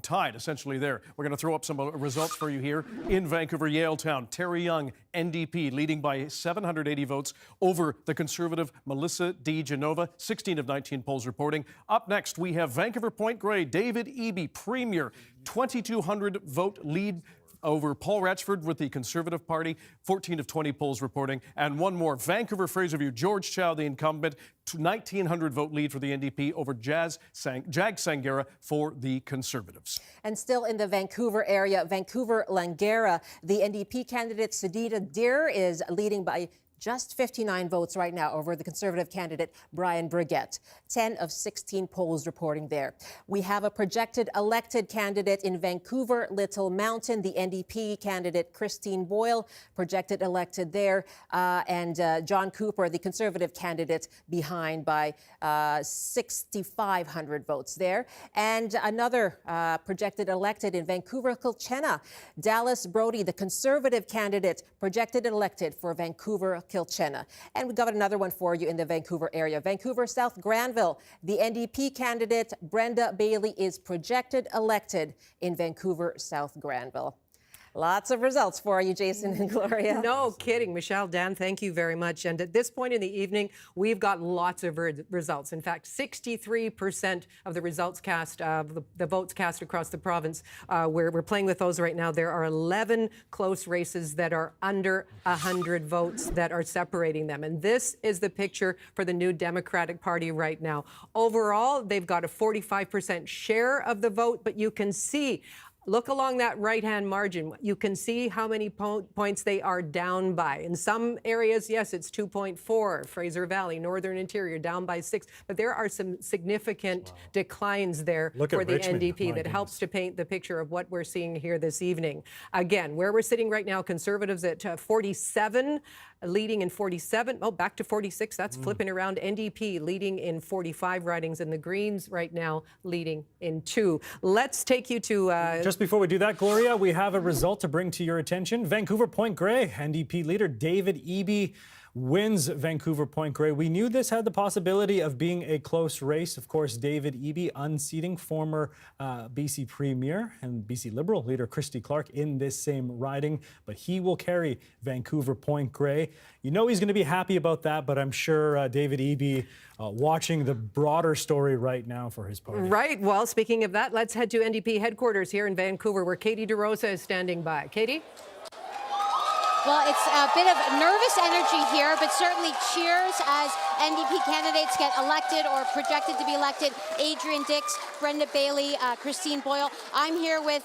Tied essentially there. We're going to throw up some results for you here in Vancouver, Yaletown. Terry Young, NDP, leading by 780 votes over the Conservative Melissa D. Genova, 16 of 19 polls reporting. Up next, we have Vancouver Point Grey, David Eby, Premier, 2,200 vote lead over Paul Ratchford with the Conservative Party, 14 of 20 polls reporting. And one more, Vancouver Fraserview, George Chow, the incumbent, 1,900 vote lead for the NDP over Jag Sangera for the Conservatives. And still in the Vancouver area, Vancouver Langara, the NDP candidate Sedita Dir is leading by just 59 votes right now over the Conservative candidate, Brian Burgett. 10 of 16 polls reporting there. We have a projected elected candidate in Vancouver, Little Mountain, the NDP candidate, Christine Boyle, projected elected there, and John Cooper, the Conservative candidate, behind by 6,500 votes there. And another projected elected in Vancouver, Kilchenna, Dallas Brody, the Conservative candidate, projected elected for Vancouver, Kilchenna. And we got another one for you in the Vancouver area. Vancouver South Granville, the NDP candidate, Brenda Bailey, is projected elected in Vancouver South Granville. Lots of results for you, Jason and Gloria. No kidding. Michelle, Dan, thank you very much. And at this point in the evening, we've got lots of results. In fact, 63% of the results cast, the votes cast across the province, we're playing with those right now. There are 11 close races that are under 100 votes that are separating them. And this is the picture for the new Democratic Party right now. Overall, they've got a 45% share of the vote, but you can see, look along that right-hand margin. You can see how many points they are down by. In some areas, yes, it's 2.4. Fraser Valley, Northern Interior, down by 6. But there are some significant declines there for the Richmond. NDP that helps to paint the picture of what we're seeing here this evening. Again, where we're sitting right now, Conservatives at 47, leading in 47. Oh, back to 46. That's flipping around. NDP leading in 45 ridings, and the Greens right now leading in 2. Let's take you to... Just before we do that, Gloria, we have a result to bring to your attention. Vancouver Point Grey, NDP leader David Eby wins Vancouver Point Grey. We knew this had the possibility of being a close race. Of course, David Eby unseating former BC Premier and BC Liberal leader Christy Clark in this same riding, but he will carry Vancouver Point Grey. You know he's going to be happy about that, but I'm sure David Eby watching the broader story right now for his party. Right. Well, speaking of that, let's head to NDP headquarters here in Vancouver, where Katie DeRosa is standing by. Katie? Well, it's a bit of nervous energy here, but certainly cheers as NDP candidates get elected or projected to be elected. Adrian Dix, Brenda Bailey, Christine Boyle. I'm here with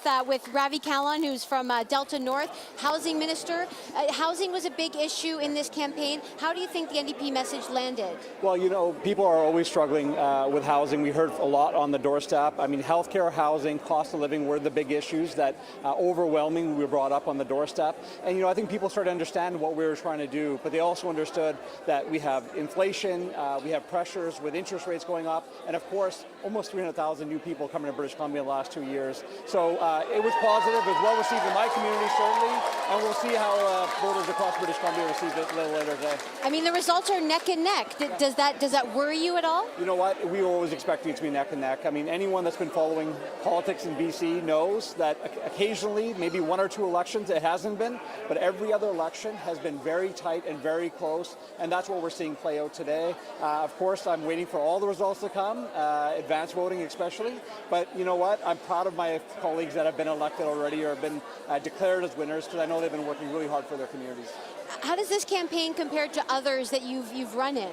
Ravi Kahlon, who's from Delta North, housing minister. Housing was a big issue in this campaign. How do you think the NDP message landed? Well, you know, people are always struggling with housing. We heard a lot on the doorstep. I mean, healthcare, housing, cost of living were the big issues that overwhelmingly were brought up on the doorstep. And, you know, I think people started to understand what we were trying to do, but they also understood that we have inflation, we have pressures with interest rates going up, and of course, almost 300,000 new people coming to British Columbia in the last 2 years. So it was positive, it was well received in my community, certainly, and we'll see how voters across British Columbia receive it a little later today. I mean, the results are neck and neck. Does that worry you at all? You know what? We were always expecting it to be neck and neck. I mean, anyone that's been following politics in BC knows that occasionally, maybe 1 or 2 elections, it hasn't been, but every other election has been very tight and very close, and that's what we're seeing play out today. Of course, I'm waiting for all the results to come, advanced voting especially, but you know what? I'm proud of my colleagues that have been elected already or have been declared as winners, because I know they've been working really hard for their communities. How does this campaign compare to others that you've run in?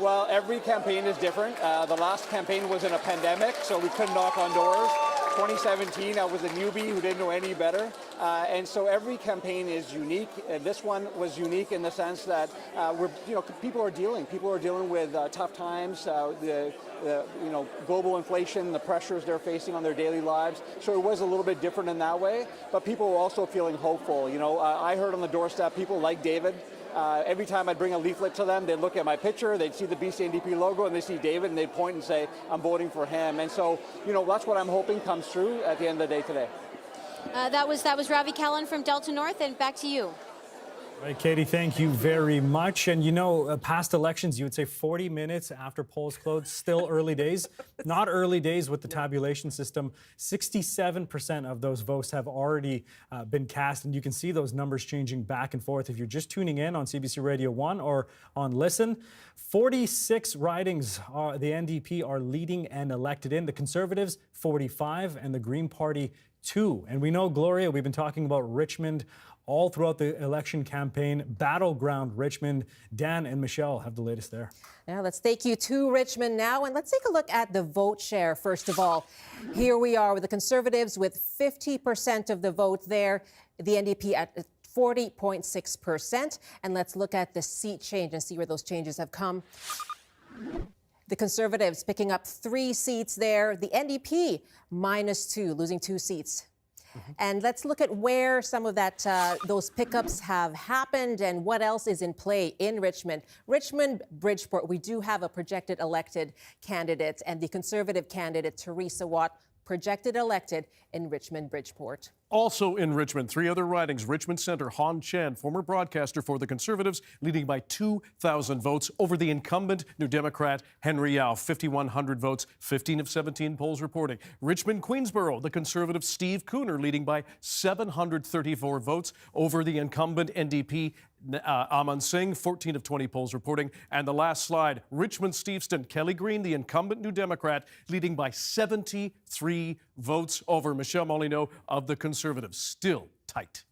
Well, every campaign is different. The last campaign was in a pandemic, so we couldn't knock on doors. 2017, I was a newbie who didn't know any better. And so every campaign is unique. This one was unique in the sense that people are dealing with tough times, global inflation, the pressures they're facing on their daily lives. So it was a little bit different in that way, but people were also feeling hopeful. You know, I heard on the doorstep people like David. Every time I'd bring a leaflet to them, they'd look at my picture, they'd see the BC NDP logo, and they see David, and they'd point and say, I'm voting for him. And so, you know, that's what I'm hoping comes through at the end of the day today. That was Ravi Kahlon from Delta North, and back to you. Right, Katie, thank you very much. And you know, past elections, you would say 40 minutes after polls closed, still early days. Not early days with the tabulation system. 67% of those votes have already been cast, and you can see those numbers changing back and forth. If you're just tuning in on CBC Radio 1 or on Listen, 46 ridings the NDP are leading and elected in. The Conservatives, 45, and the Green Party, 2. And we know, Gloria, we've been talking about Richmond all throughout the election campaign. Battleground Richmond. Dan and Michelle have the latest there. Now let's take you to Richmond now, and let's take a look at the vote share first of all. Here we are with the Conservatives with 50% of the vote there, the NDP at 40.6%. And let's look at the seat change and see where those changes have come. The Conservatives picking up 3 seats there. The NDP -2, losing 2 seats. And let's look at where some of that those pickups have happened and what else is in play in Richmond. Richmond, Bridgeport, we do have a projected elected candidate, and the Conservative candidate, Teresa Watt, projected elected in Richmond, Bridgeport. Also in Richmond, 3 other ridings. Richmond Centre, Han Chan, former broadcaster for the Conservatives, leading by 2,000 votes over the incumbent New Democrat Henry Yao, 5,100 votes, 15 of 17 polls reporting. Richmond Queensborough, the Conservative Steve Cooner, leading by 734 votes over the incumbent NDP Aman Singh, 14 of 20 polls reporting. And the last slide, Richmond Steveston, Kelly Green, the incumbent New Democrat, leading by 73 votes over Michelle Molyneux of the Conservatives. Still tight.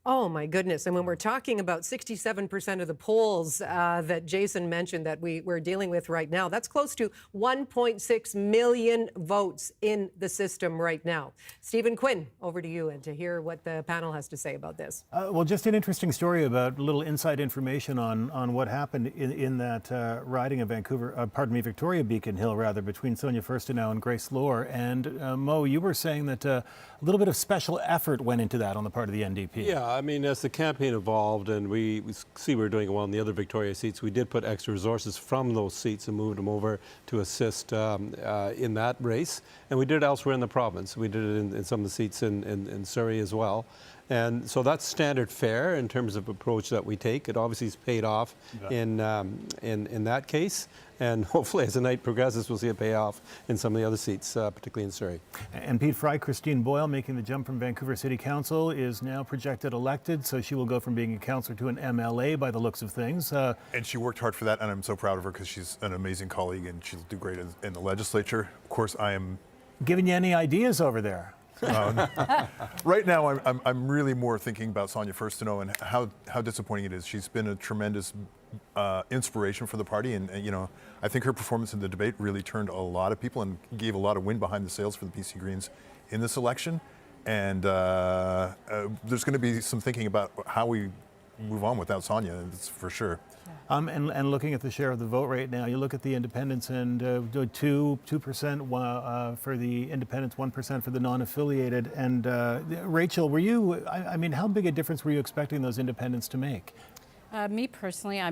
Oh, my goodness. And when we're talking about 67% of the polls that Jason mentioned that we're dealing with right now, that's close to 1.6 million votes in the system right now. Stephen Quinn, over to you and to hear what the panel has to say about this. Well, just an interesting story about a little inside information on what happened in that riding of Victoria Beacon Hill, rather, between Sonia Furstenau and Grace Lohr. And Mo, you were saying that a little bit of special effort went into that on the part of the NDP. Yeah. I mean, as the campaign evolved and we see we're doing well in the other Victoria seats, we did put extra resources from those seats and moved them over to assist in that race. And we did it elsewhere in the province. We did it in some of the seats in Surrey as well. And so that's standard fare in terms of approach that we take. It obviously has paid off in that case. And hopefully, as the night progresses, we'll see it pay off in some of the other seats, particularly in Surrey. And Pete Fry, Christine Boyle, making the jump from Vancouver City Council, is now projected elected. So she will go from being a councillor to an MLA by the looks of things. And she worked hard for that, and I'm so proud of her because she's an amazing colleague and she'll do great in the legislature. Of course, I am giving you any ideas over there. Right now, I'm really more thinking about Sonia Furstenau and how disappointing it is. She's been a tremendous inspiration for the party, and you know, I think her performance in the debate really turned a lot of people and gave a lot of wind behind the sails for the BC Greens in this election. And there's going to be some thinking about how we move on without Sonia, that's for sure. And looking at the share of the vote right now, you look at the independents and 2% for the independents, 1% for the non-affiliated. And Rachel, were you? I mean, how big a difference were you expecting those independents to make? Me personally, I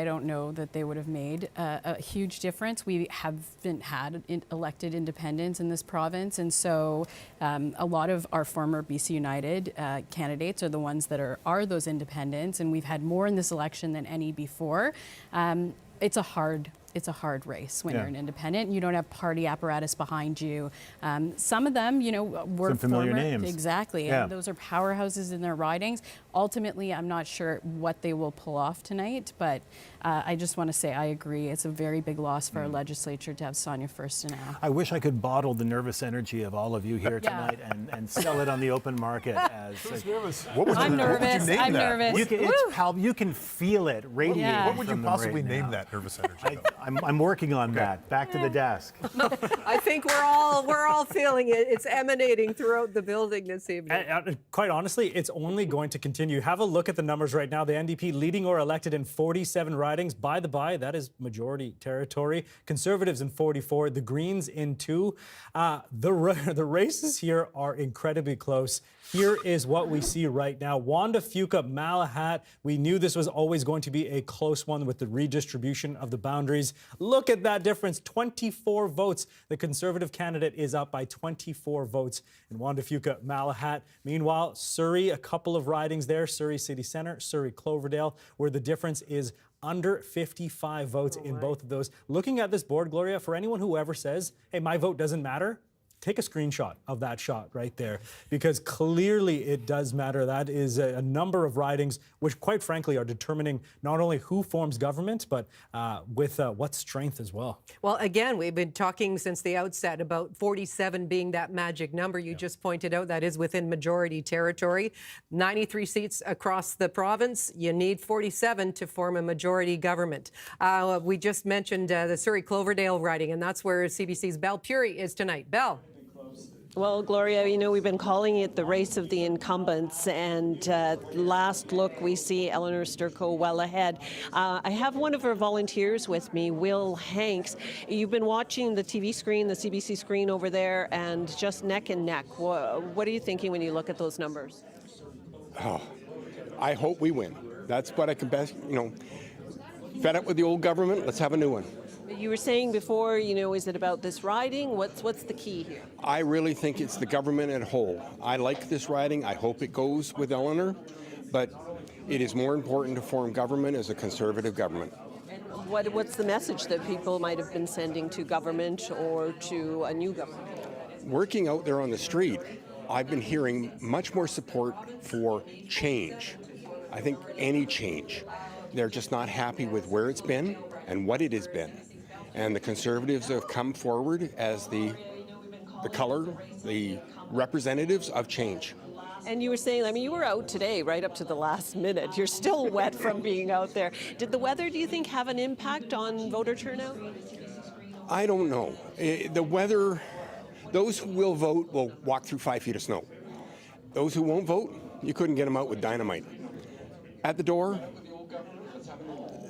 don't know that they would have made a huge difference. We haven't had elected independents in this province, and so a lot of our former BC United candidates are the ones that are those independents, and we've had more in this election than any before. It's a hard race when you're an independent. You don't have party apparatus behind you. Some of them, you know, were some familiar names. Exactly, and those are powerhouses in their ridings. Ultimately, I'm not sure what they will pull off tonight, but I just want to say I agree. It's a very big loss for our legislature to have Sonia Furstenau. I wish I could bottle the nervous energy of all of you here tonight and sell it on the open market. Who's nervous? I'm nervous. I'm nervous. You can feel it radiating. What would you possibly name that nervous energy? I'm working on that. Back to the desk. I think we're all feeling it. It's emanating throughout the building this evening. Quite honestly, it's only going to continue. Have a look at the numbers right now. The NDP leading or elected in 47 ridings. By the by, that is majority territory. Conservatives in 44. The Greens in 2. The races here are incredibly close. Here is what we see right now. Wanda-Fuka, Malahat. We knew this was always going to be a close one with the redistribution of the boundaries. Look at that difference, 24 votes. The Conservative candidate is up by 24 votes in Wanda-Fuka, Malahat. Meanwhile, Surrey, a couple of ridings there. Surrey City Centre, Surrey Cloverdale, where the difference is under 55 votes in both of those. Looking at this board, Gloria, for anyone who ever says, hey, my vote doesn't matter, take a screenshot of that shot right there, because clearly it does matter. That is a number of ridings which, quite frankly, are determining not only who forms government, but with what strength as well. Well, again, we've been talking since the outset about 47 being that magic number. You just pointed out that is within majority territory. 93 seats across the province. You need 47 to form a majority government. We just mentioned the Surrey Cloverdale riding, and that's where CBC's Belle Puri is tonight. Belle. Well, Gloria, you know, we've been calling it the race of the incumbents, and last look, we see Eleanor Sturko well ahead. I have one of our volunteers with me, Will Hanks. You've been watching the TV screen, the CBC screen over there, and just neck and neck. What are you thinking when you look at those numbers? Oh, I hope we win. That's what I can best, fed up with the old government, let's have a new one. You were saying before, is it about this riding? What's the key here? I really think it's the government as a whole. I like this riding. I hope it goes with Eleanor, but it is more important to form government as a Conservative government. And what's the message that people might have been sending to government or to a new government? Working out there on the street, I've been hearing much more support for change. I think any change. They're just not happy with where it's been and what it has been. And the Conservatives have come forward as the representatives of change. And you were saying, you were out today right up to the last minute. You're still wet from being out there. Did the weather, do you think, have an impact on voter turnout? I don't know. The weather, those who will vote will walk through 5 feet of snow. Those who won't vote, you couldn't get them out with dynamite. At the door,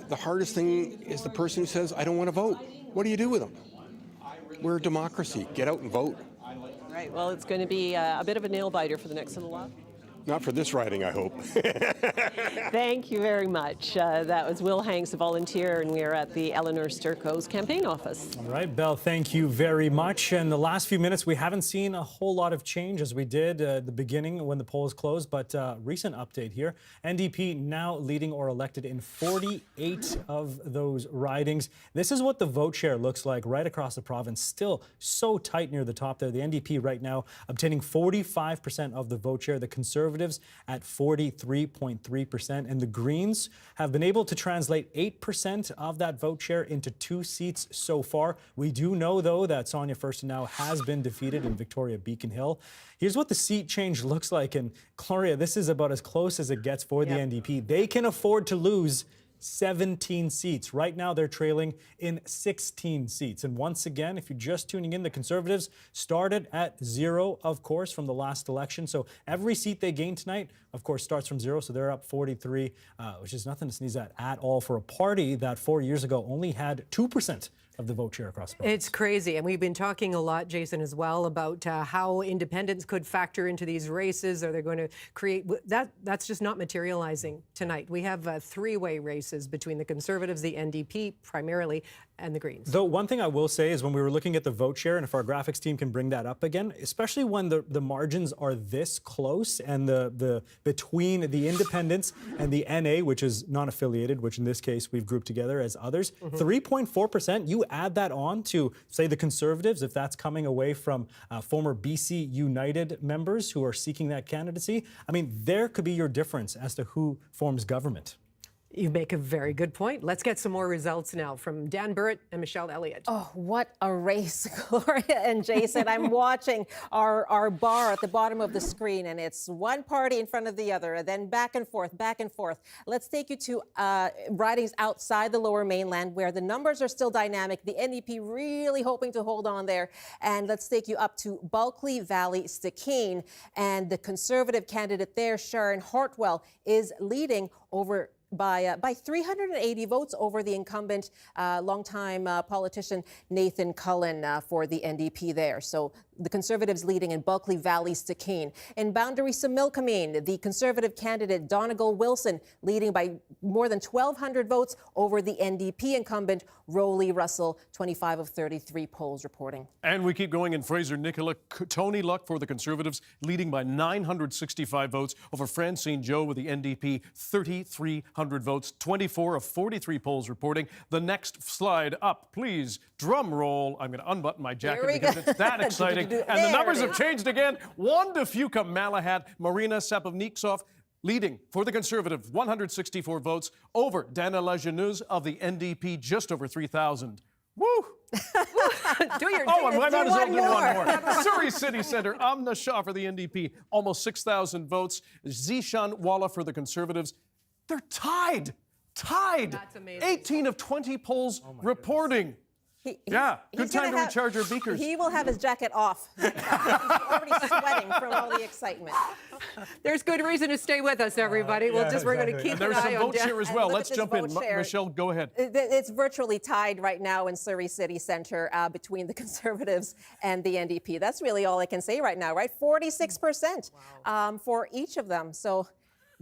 the hardest thing is the person who says, I don't want to vote. What do you do with them? We're a democracy. Get out and vote. Right. Well, it's going to be a bit of a nail biter for the next little while. Not for this riding, I hope. Thank you very much. That was Will Hanks, a volunteer, and we are at the Eleanor Sturko's campaign office. All right, Belle, thank you very much. In the last few minutes, we haven't seen a whole lot of change as we did at the beginning when the polls closed, but recent update here. NDP now leading or elected in 48 of those ridings. This is what the vote share looks like right across the province. Still so tight near the top there. The NDP right now obtaining 45% of the vote share. The Conservatives at 43.3%, and the Greens have been able to translate 8% of that vote share into 2 seats so far. We do know, though, that Sonia Furstenau has been defeated in Victoria Beacon Hill. Here's what the seat change looks like, and Gloria, this is about as close as it gets for the NDP. They can afford to lose 17 seats. Right now, they're trailing in 16 seats. And once again, if you're just tuning in, the Conservatives started at 0, of course, from the last election. So every seat they gain tonight, of course, starts from 0. So they're up 43, which is nothing to sneeze at all for a party that 4 years ago only had 2% of the vote share across the province. It's crazy. And we've been talking a lot, Jason, as well, about how independents could factor into these races. Are they going to create that? That's just not materializing tonight. We have 3-way races between the Conservatives, the NDP primarily, and the Greens. Though one thing I will say is when we were looking at the vote share, and if our graphics team can bring that up again, especially when the margins are this close and the between the independents and the NA, which is non-affiliated, which in this case we've grouped together as others, 3.4%, you add that on to, say, the Conservatives, if that's coming away from former BC United members who are seeking that candidacy, there could be your difference as to who forms government. You make a very good point. Let's get some more results now from Dan Burrett and Michelle Elliott. Oh, what a race, Gloria and Jason. I'm watching our bar at the bottom of the screen, and it's one party in front of the other, and then back and forth, back and forth. Let's take you to ridings outside the Lower Mainland where the numbers are still dynamic. The NDP really hoping to hold on there. And let's take you up to Bulkley Valley, Stikine, and the Conservative candidate there, Sharon Hartwell, is leading over by 380 votes over the incumbent longtime politician Nathan Cullen for the NDP there. So the Conservatives leading in Bulkley Valley, Stikine. In Boundary Similkameen, the Conservative candidate Donegal Wilson leading by more than 1,200 votes over the NDP incumbent Rowley Russell, 25 of 33 polls reporting. And we keep going in Fraser-Nicola. Tony Luck for the Conservatives leading by 965 votes over Francine Joe with the NDP, 3,300 votes, 24 of 43 polls reporting. The next slide up, please. Drum roll. I'm going to unbutton my jacket because it's that exciting. And the numbers have changed again. Wanda-Fuka Malahat, Marina Sapavniksov leading for the Conservative, 164 votes over Dana Lajeunesse of the NDP, just over 3,000. Woo! Do your I might as well do one more. Surrey City Centre, Amna Shah for the NDP, almost 6,000 votes. Zishan Walla for the Conservatives. They're tied. That's amazing. 18 of 20 polls reporting. Yeah, good he's gonna time to recharge our beakers. He will have his jacket off. He's already sweating from all the excitement. There's good reason to stay with us, everybody. We're going to keep And an there's eye some on votes here as well. Let's jump in. share. Michelle, go ahead. It's virtually tied right now in Surrey City Centre between the Conservatives and the NDP. That's really all I can say right now, right? 46% for each of them. So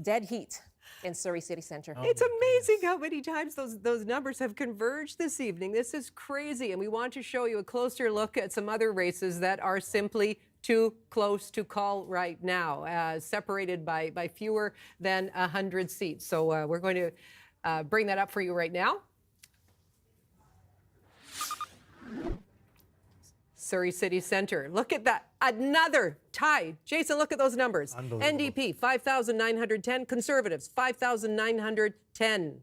dead heat in Surrey City Centre. It's amazing how many times those numbers have converged this evening. This is crazy. And we want to show you a closer look at some other races that are simply too close to call right now, separated by fewer than 100 seats. So we're going to bring that up for you right now. Surrey City Centre. Look at that. Another tie. Jason, look at those numbers. NDP, 5,910. Conservatives, 5,910.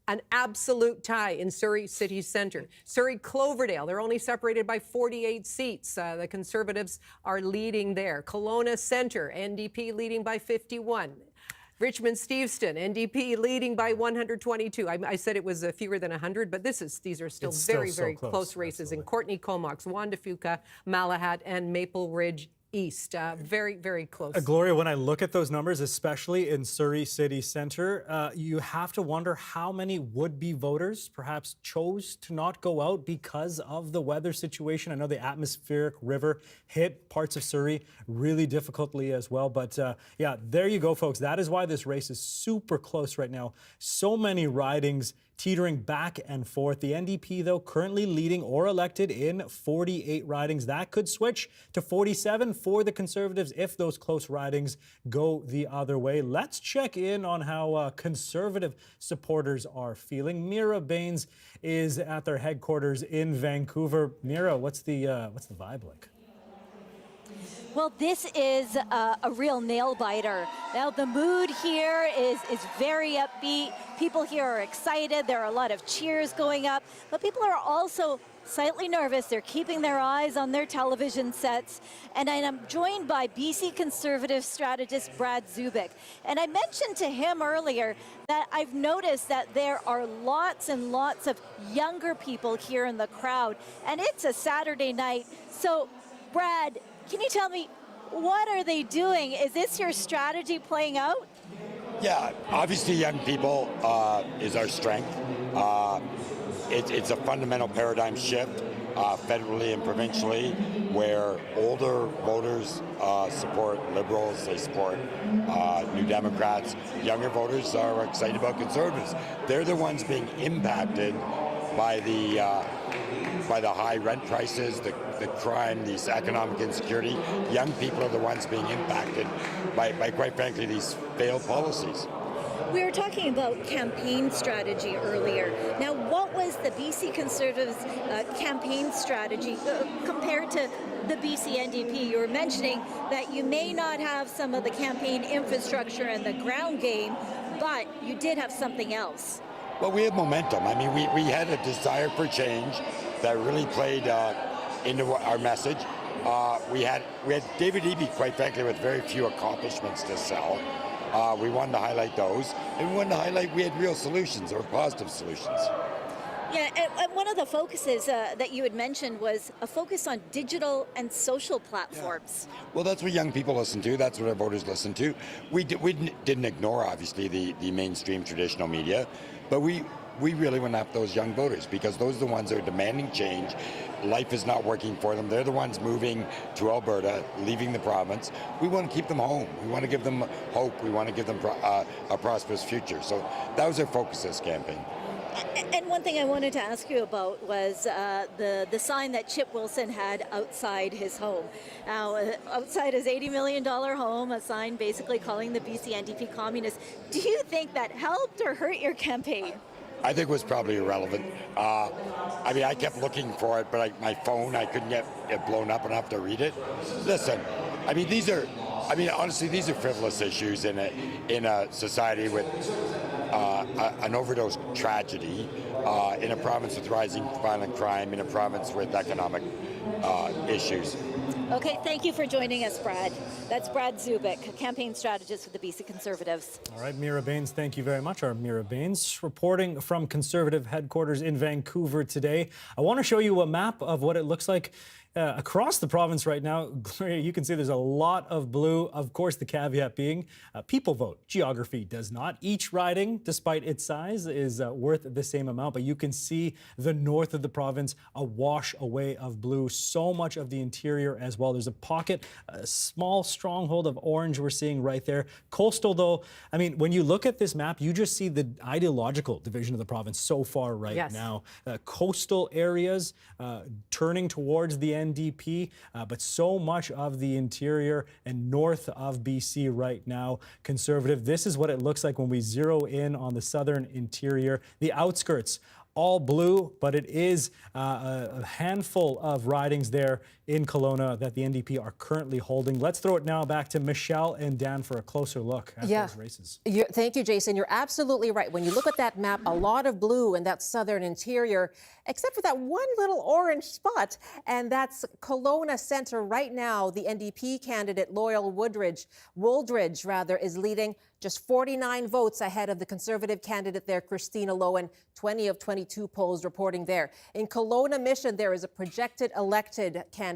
An absolute tie in Surrey City Centre. Surrey Cloverdale, they're only separated by 48 seats. The Conservatives are leading there. Kelowna Centre, NDP leading by 51. Richmond Steveston, NDP leading by 122. I said it was fewer than 100, but these are still very close races. In Courtney Comox, Wanda-Fuka, Malahat, and Maple Ridge East. Very close. Gloria, when I look at those numbers, especially in Surrey City Centre, you have to wonder how many would-be voters perhaps chose to not go out because of the weather situation. I know the atmospheric river hit parts of Surrey really difficultly as well. But yeah, there you go, folks. That is why this race is super close right now. So many ridings teetering back and forth. The NDP, though, currently leading or elected in 48 ridings. That could switch to 47 for the Conservatives if those close ridings go the other way. Let's check in on how Conservative supporters are feeling. Mira Baines is at their headquarters in Vancouver. Mira, what's the vibe like? Well, this is a real nail-biter. Now, the mood here is very upbeat. People here are excited. There are a lot of cheers going up, but people are also slightly nervous. They're keeping their eyes on their television sets. And I'm joined by BC Conservative strategist Brad Zubik. And I mentioned to him earlier that I've noticed that there are lots and lots of younger people here in the crowd. And it's a Saturday night. So, Brad, can you tell me, what are they doing? Is this your strategy playing out? Yeah, obviously young people is our strength. It's a fundamental paradigm shift, federally and provincially, where older voters support Liberals, they support New Democrats. Younger voters are excited about Conservatives. They're the ones being impacted by the high rent prices, the crime, this economic insecurity. Young people are the ones being impacted by quite frankly, these failed policies. We were talking about campaign strategy earlier. Now, what was the BC Conservatives' campaign strategy compared to the BC NDP? You were mentioning that you may not have some of the campaign infrastructure and the ground game, but you did have something else. Well, we have momentum. I mean, we had a desire for change that really played into our message. We had David Eby, quite frankly, with very few accomplishments to sell. We wanted to highlight those, and we wanted to highlight we had real solutions or positive solutions. Yeah, and one of the focuses that you had mentioned was a focus on digital and social platforms. Yeah. Well, that's what young people listen to. That's what our voters listen to. We didn't ignore, obviously, the mainstream traditional media, but we really went after those young voters because those are the ones that are demanding change. Life is not working for them. They're the ones moving to Alberta, leaving the province. We want to keep them home. We want to give them hope. We want to give them a prosperous future. So that was our focus this campaign. And one thing I wanted to ask you about was the sign that Chip Wilson had outside his home. Now, outside his $80 million home, a sign basically calling the BC NDP communist. Do you think that helped or hurt your campaign? I think it was probably irrelevant. I mean, I kept looking for it, but my phone, I couldn't get it blown up enough to read it. Listen, I mean, honestly, these are frivolous issues in a society with an overdose tragedy, in a province with rising violent crime, in a province with economic issues. Okay, thank you for joining us, Brad. That's Brad Zubik, campaign strategist with the BC Conservatives. All right, Mira Baines, thank you very much. Our Mira Baines reporting from Conservative headquarters in Vancouver today. I want to show you a map of what it looks like across the province right now. Gloria, you can see there's a lot of blue. Of course, the caveat being people vote. Geography does not. Each riding, despite its size, is worth the same amount. But you can see the north of the province a wash away of blue. So much of the interior as well. There's a pocket, a small stronghold of orange we're seeing right there. Coastal, though, I mean, when you look at this map, you just see the ideological division of the province so far right now. Coastal areas turning towards the NDP, but so much of the interior and north of BC right now, Conservative. This is what it looks like when we zero in on the southern interior. The outskirts, all blue, but it is a handful of ridings there in Kelowna that the NDP are currently holding. Let's throw it now back to Michelle and Dan for a closer look at those races. Thank you, Jason. You're absolutely right. When you look at that map, a lot of blue in that southern interior, except for that one little orange spot, and that's Kelowna Centre. Right now, the NDP candidate, Loyal Wooldridge, is leading just 49 votes ahead of the Conservative candidate there, Christina Lowen, 20 of 22 polls reporting there. In Kelowna Mission, there is a projected elected candidate.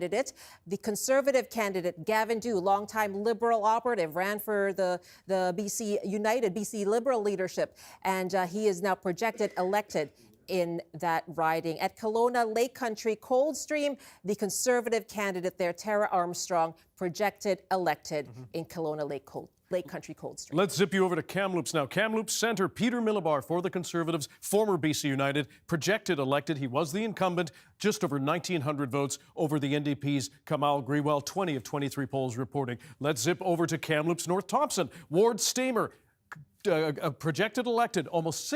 The Conservative candidate, Gavin Dew, longtime Liberal operative, ran for the BC United, BC Liberal leadership, and he is now projected elected in that riding. At Kelowna Lake Country Coldstream, the Conservative candidate there, Tara Armstrong, projected elected in Kelowna Lake Country Coldstream. Let's zip you over to Kamloops now. Kamloops Centre, Peter Millibar for the Conservatives, former BC United, projected elected. He was the incumbent, just over 1,900 votes over the NDP's Kamal Grewal, 20 of 23 polls reporting. Let's zip over to Kamloops North Thompson. Ward Stamer, projected elected, almost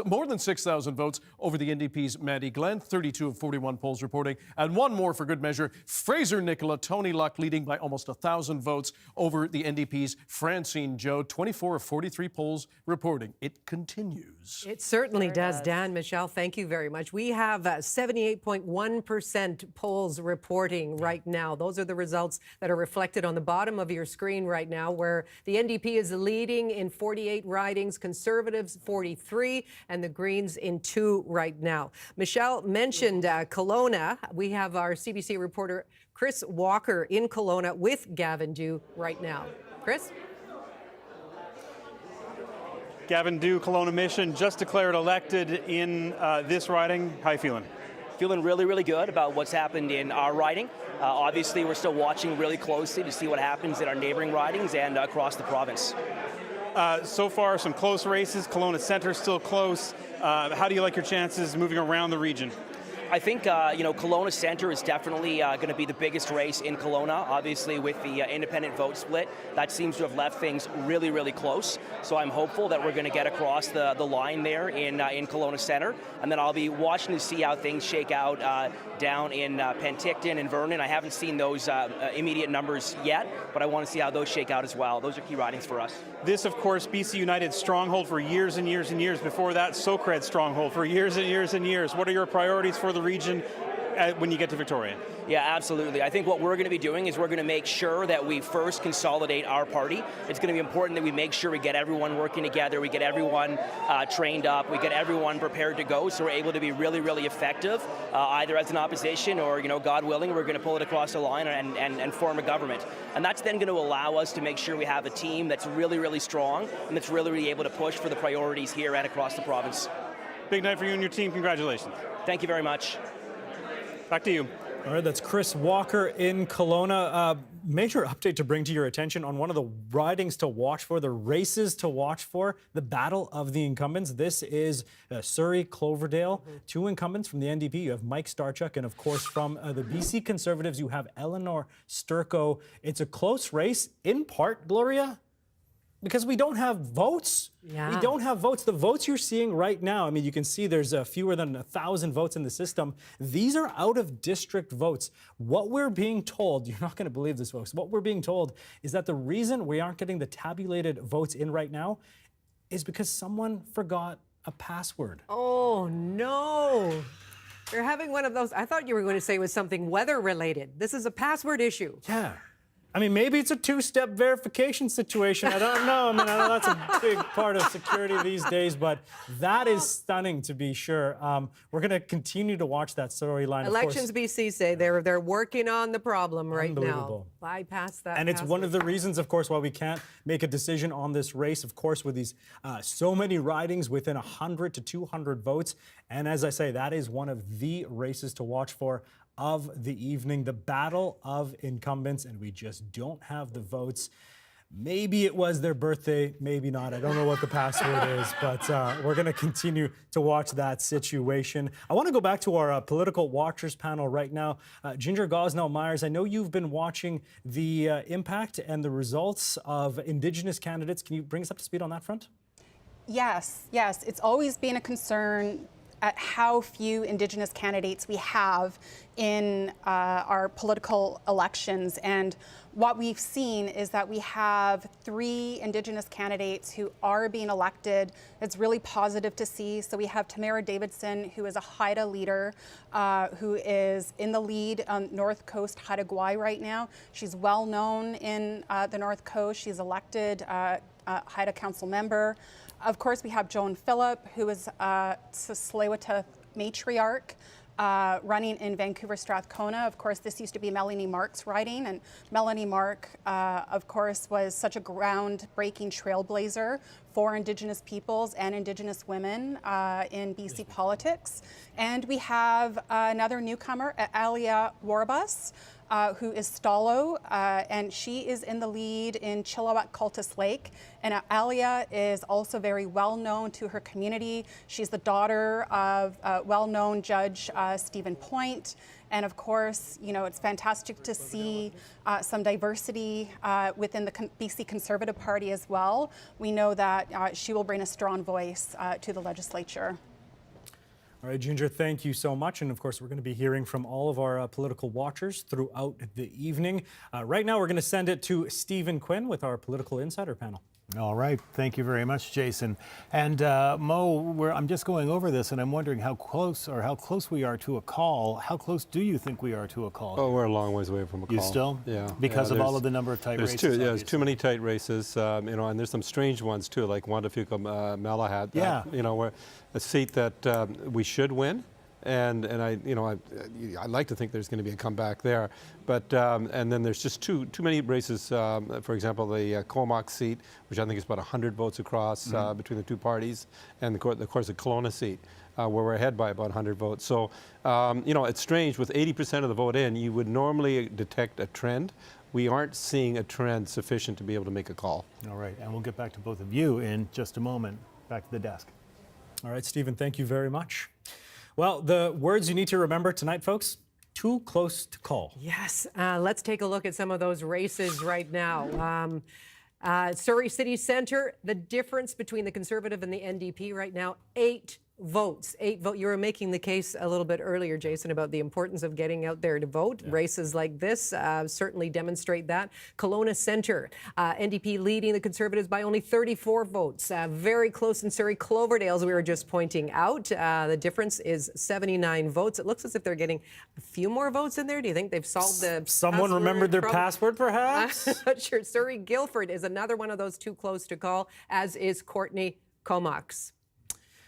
more than 6,000 votes over the NDP's Maddie Glenn, 32 of 41 polls reporting. And one more for good measure, Fraser Nicola, Tony Luck leading by almost 1,000 votes over the NDP's Francine Joe, 24 of 43 polls reporting. It continues. It certainly does. Dan, Michelle, thank you very much. We have 78.1% polls reporting right now. Those are the results that are reflected on the bottom of your screen right now, where the NDP is leading in 48 ridings, Conservatives 43, and the Greens in 2 right now. Michelle mentioned Kelowna. We have our CBC reporter Chris Walker in Kelowna with Gavin Dew right now. Chris? Gavin Dew, Kelowna Mission, just declared elected in this riding. How you feeling? Feeling really, really good about what's happened in our riding. Obviously, we're still watching really closely to see what happens in our neighboring ridings and across the province. So far, some close races. Kelowna Centre still close. How do you like your chances moving around the region? I think, Kelowna Centre is definitely going to be the biggest race in Kelowna. Obviously, with the independent vote split, that seems to have left things really, really close. So I'm hopeful that we're going to get across the line there in Kelowna Centre. And then I'll be watching to see how things shake out down in Penticton and Vernon. I haven't seen those immediate numbers yet, but I want to see how those shake out as well. Those are key ridings for us. This, of course, BC United's stronghold for years and years and years. Before that, Socred's stronghold for years and years and years. What are your priorities for the region when you get to Victoria? Yeah, absolutely. I think what we're going to be doing is we're going to make sure that we first consolidate our party. It's going to be important that we make sure we get everyone working together, we get everyone trained up, we get everyone prepared to go, so we're able to be really, really effective, either as an opposition or, God willing, we're going to pull it across the line and form a government. And that's then going to allow us to make sure we have a team that's really, really strong and that's really, really able to push for the priorities here and across the province. Big night for you and your team. Congratulations. Thank you very much. Back to you. All right, that's Chris Walker in Kelowna. Major update to bring to your attention on one of the ridings to watch for, the races to watch for, the battle of the incumbents. This is Surrey, Cloverdale. 2 incumbents from the NDP. You have Mike Starchuk, and of course from the BC Conservatives, you have Eleanor Sturko. It's a close race, in part, Gloria, because we don't have votes. We don't have votes. The votes you're seeing right now, I mean, you can see there's fewer than 1,000 votes in the system. These are out-of-district votes. What we're being told, you're not going to believe this, folks, what we're being told is that the reason we aren't getting the tabulated votes in right now is because someone forgot a password. Oh, no. You're having one of those. I thought you were going to say it was something weather related. This is a password issue. Yeah. I mean, maybe it's a two-step verification situation. I don't know. I mean, I know that's a big part of security these days, but that is stunning to be sure. We're going to continue to watch that storyline. Elections BC say they're working on the problem right now. Bypass that. And it's one of the reasons, of course, why we can't make a decision on this race, of course, with these so many ridings within 100 to 200 votes. And as I say, that is one of the races to watch for of the evening, the battle of incumbents, and we just don't have the votes. Maybe it was their birthday, maybe not. I don't know what the password is, but we're going to continue to watch that situation. I want to go back to our political watchers panel right now. Ginger Gosnell-Myers, I know you've been watching the impact and the results of Indigenous candidates. Can you bring us up to speed on that front? Yes. It's always been a concern at how few Indigenous candidates we have in our political elections. And what we've seen is that we have 3 Indigenous candidates who are being elected. It's really positive to see. So we have Tamara Davidson, who is a Haida leader, who is in the lead on North Coast Haida Gwaii right now. She's well known in the North Coast. She's elected Haida Council member. Of course, we have Joan Phillip, who is a Tsleil-Waututh matriarch, running in Vancouver Strathcona. Of course, this used to be Melanie Mark's riding, and Melanie Mark, of course, was such a groundbreaking trailblazer for Indigenous peoples and Indigenous women in BC politics. And we have another newcomer, Alia Warbus, who is Stalo, and she is in the lead in Chilliwack Cultus Lake. And Alia is also very well known to her community. She's the daughter of well-known Judge Stephen Point. And of course, you know, it's fantastic to see some diversity within the BC Conservative Party as well. We know that she will bring a strong voice to the legislature. All right, Ginger, thank you so much. And of course, we're going to be hearing from all of our political watchers throughout the evening. Right now, we're going to send it to Stephen Quinn with our Political Insider panel. All right. Thank you very much, Jason. And Mo, I'm just going over this, and I'm wondering how close we are to a call. How close do you think we are to a call? Oh, we're a long ways away from a call. You still? Yeah. Because of all of the number of tight races? There's too many tight races, you know, and there's some strange ones, too, like Wanda-Fuka Malahat. Yeah. You know, where a seat that we should win. And I like to think there's going to be a comeback there, but and then there's just too many races. For example, the Comox seat, which I think is about 100 votes across between the two parties, and of course the Kelowna seat, where we're ahead by about 100 votes. So you know, it's strange. With 80% of the vote in, you would normally detect a trend. We aren't seeing a trend sufficient to be able to make a call. All right, and we'll get back to both of you in just a moment. Back to the desk. All right, Stephen, thank you very much. Well, the words you need to remember tonight, folks, too close to call. Yes. Let's take a look at some of those races right now. Surrey City Centre, the difference between the Conservative and the NDP right now, 8 votes. 8 votes. You were making the case a little bit earlier, Jason, about the importance of getting out there to vote. Yeah. Races like this certainly demonstrate that. Kelowna Centre, NDP leading the Conservatives by only 34 votes. Very close in Surrey. Cloverdale, as we were just pointing out, the difference is 79 votes. It looks as if they're getting a few more votes in there. Do you think they've solved the Someone remembered their password, perhaps? I'm not sure. Surrey Guildford is another one of those too close to call, as is Courtney Comox.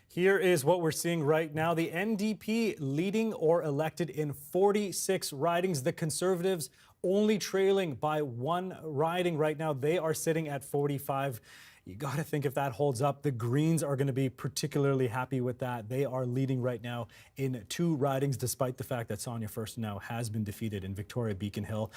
Here is what we're seeing right now. The NDP leading or elected in 46 ridings. The Conservatives only trailing by 1 riding right now. They are sitting at 45. You got to think if that holds up, the Greens are going to be particularly happy with that. They are leading right now in 2 ridings, despite the fact that Sonia Furstenau has been defeated in Victoria Beacon Hill.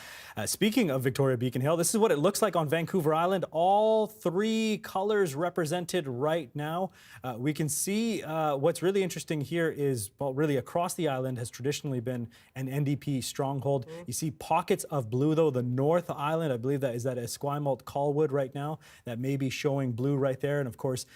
Speaking of Victoria Beacon Hill, this is what it looks like on Vancouver Island. All 3 colors represented right now. We can see what's really interesting here is, well, really across the island has traditionally been an NDP stronghold. You see pockets of blue, though. The North Island, I believe that is at Esquimalt Colwood right now, that may be showing showing blue right there. And of course,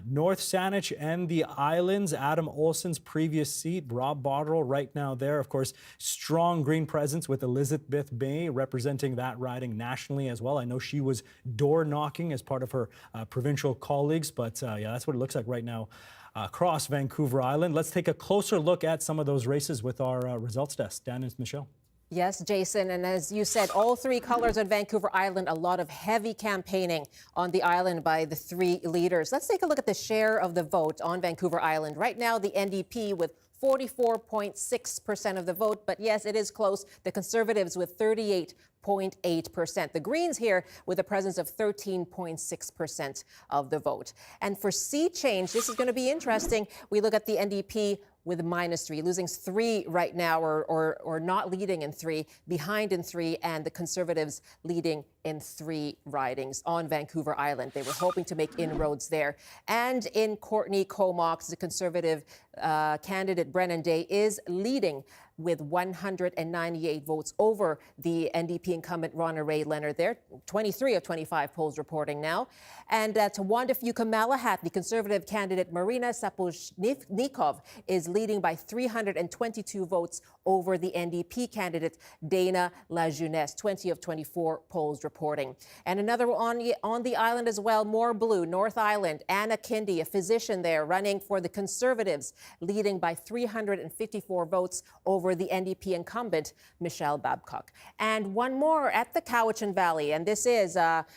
North Saanich and the Islands, Adam Olsen's previous seat, Rob Botterill right now there. Of course, strong Green presence with Elizabeth May representing that riding nationally as well. I know she was door knocking as part of her provincial colleagues, but yeah, that's what it looks like right now across Vancouver Island. Let's take a closer look at some of those races with our results desk. Dan and Michelle. Yes, Jason, and as you said, all three colors on Vancouver Island, a lot of heavy campaigning on the island by the three leaders. Let's take a look at the share of the vote on Vancouver Island. Right now, the NDP with 44.6% of the vote, but yes, it is close. The Conservatives with 38.8%. The Greens here with a presence of 13.6% of the vote. And for sea change, this is going to be interesting. We look at the NDP with -3, losing 3 right now, or not leading in 3, behind in 3, and the Conservatives leading in 3 ridings on Vancouver Island. They were hoping to make inroads there. And in Courtney Comox, the Conservative candidate Brennan Day is leading with 198 votes over the NDP incumbent Ronna Ray Leonard there. 23 of 25 polls reporting now. And to Wanda-Fuka Malahat, the Conservative candidate Marina Sapochnikov is leading by 322 votes over the NDP candidate Dana Lajeunesse. 20 of 24 polls reporting. And another on the island as well, more blue, North Island, Anna Kindy, a physician there running for the Conservatives, leading by 354 votes over the NDP incumbent, Michelle Babcock. And one more at the Cowichan Valley, and this is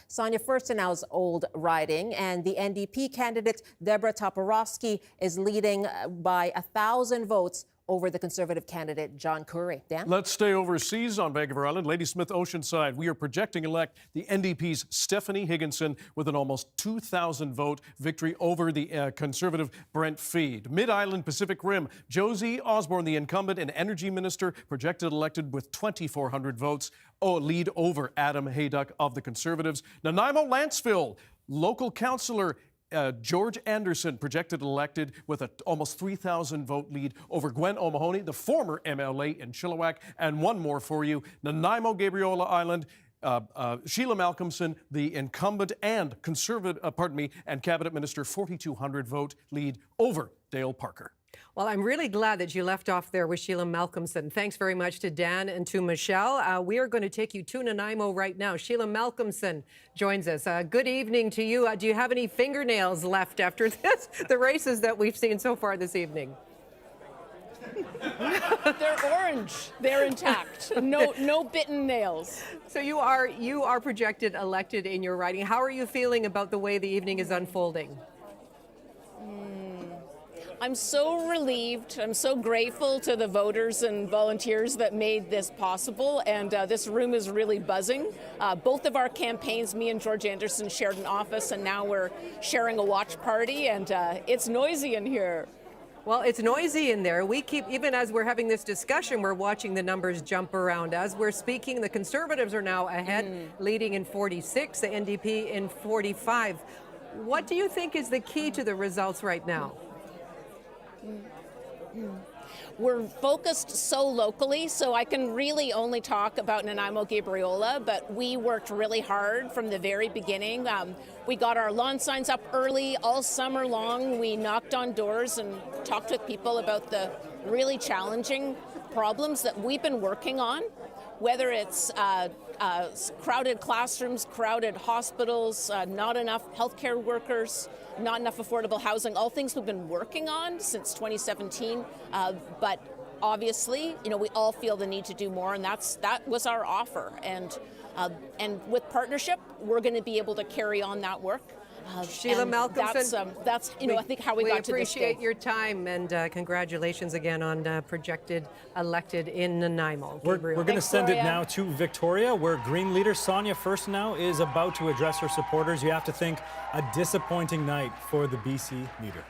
Sonia Furstenau's old riding, and the NDP candidate, Deborah Toporowski, is leading by 1,000 votes over the Conservative candidate, John Curry. Dan? Let's stay overseas on Vancouver Island. Ladysmith Oceanside, we are projecting elect the NDP's Stephanie Higginson with an almost 2,000 vote victory over the Conservative Brent Feed. Mid-Island Pacific Rim, Josie Osborne, the incumbent and energy minister, projected elected with 2,400 votes, lead over Adam Hayduck of the Conservatives. Nanaimo Lanцeville, local councillor George Anderson projected elected with an almost 3,000 vote lead over Gwen O'Mahony, the former MLA in Chilliwack. And one more for you, Nanaimo Gabriola Island, Sheila Malcolmson, the incumbent and and cabinet minister, 4,200 vote lead over Dale Parker. Well, I'm really glad that you left off there with Sheila Malcolmson. Thanks very much to Dan and to Michelle. We are going to take you to Nanaimo right now. Sheila Malcolmson joins us. Good evening to you. Do you have any fingernails left after this, the races that we've seen so far this evening? They're orange. They're intact. No bitten nails. So you are projected elected in your riding. How are you feeling about the way the evening is unfolding? I'm so relieved. I'm so grateful to the voters and volunteers that made this possible, and this room is really buzzing. Both of our campaigns, me and George Anderson, shared an office, and now we're sharing a watch party, and it's noisy in here. Well, it's noisy in there. Even as we're having this discussion, we're watching the numbers jump around. As we're speaking, the Conservatives are now ahead, leading in 46, the NDP in 45. What do you think is the key to the results right now? We're focused so locally, so I can really only talk about Nanaimo Gabriola, but we worked really hard from the very beginning. We got our lawn signs up early all summer long. We knocked on doors and talked with people about the really challenging problems that we've been working on, whether it's crowded classrooms, crowded hospitals, not enough healthcare workers, not enough affordable housing, all things we've been working on since 2017. But obviously, we all feel the need to do more, and that was our offer. And with partnership, we're going to be able to carry on that work. Sheila Malcolmson, that's I think how we got to this day. We appreciate your time, and congratulations again on projected elected in Nanaimo. We're going to send it now to Victoria, where Green leader Sonia Furstenau is about to address her supporters. You have to think a disappointing night for the BC leader.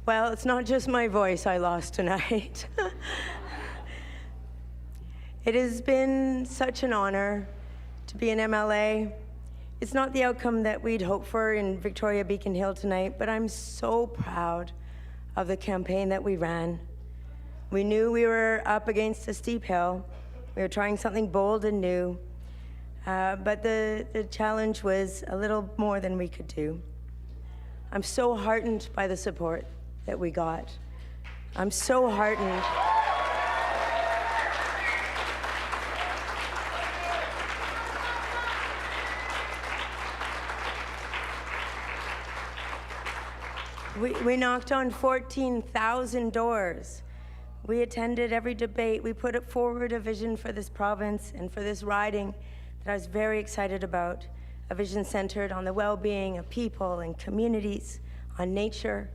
Well, it's not just my voice I lost tonight. It has been such an honor to be an MLA. It's not the outcome that we'd hoped for in Victoria Beacon Hill tonight, but I'm so proud of the campaign that we ran. We knew we were up against a steep hill. We were trying something bold and new, but the challenge was a little more than we could do. I'm so heartened by the support that we got. I'm so heartened. We knocked on 14,000 doors. We attended every debate. We put forward a vision for this province and for this riding that I was very excited about, a vision centered on the well-being of people and communities, on nature,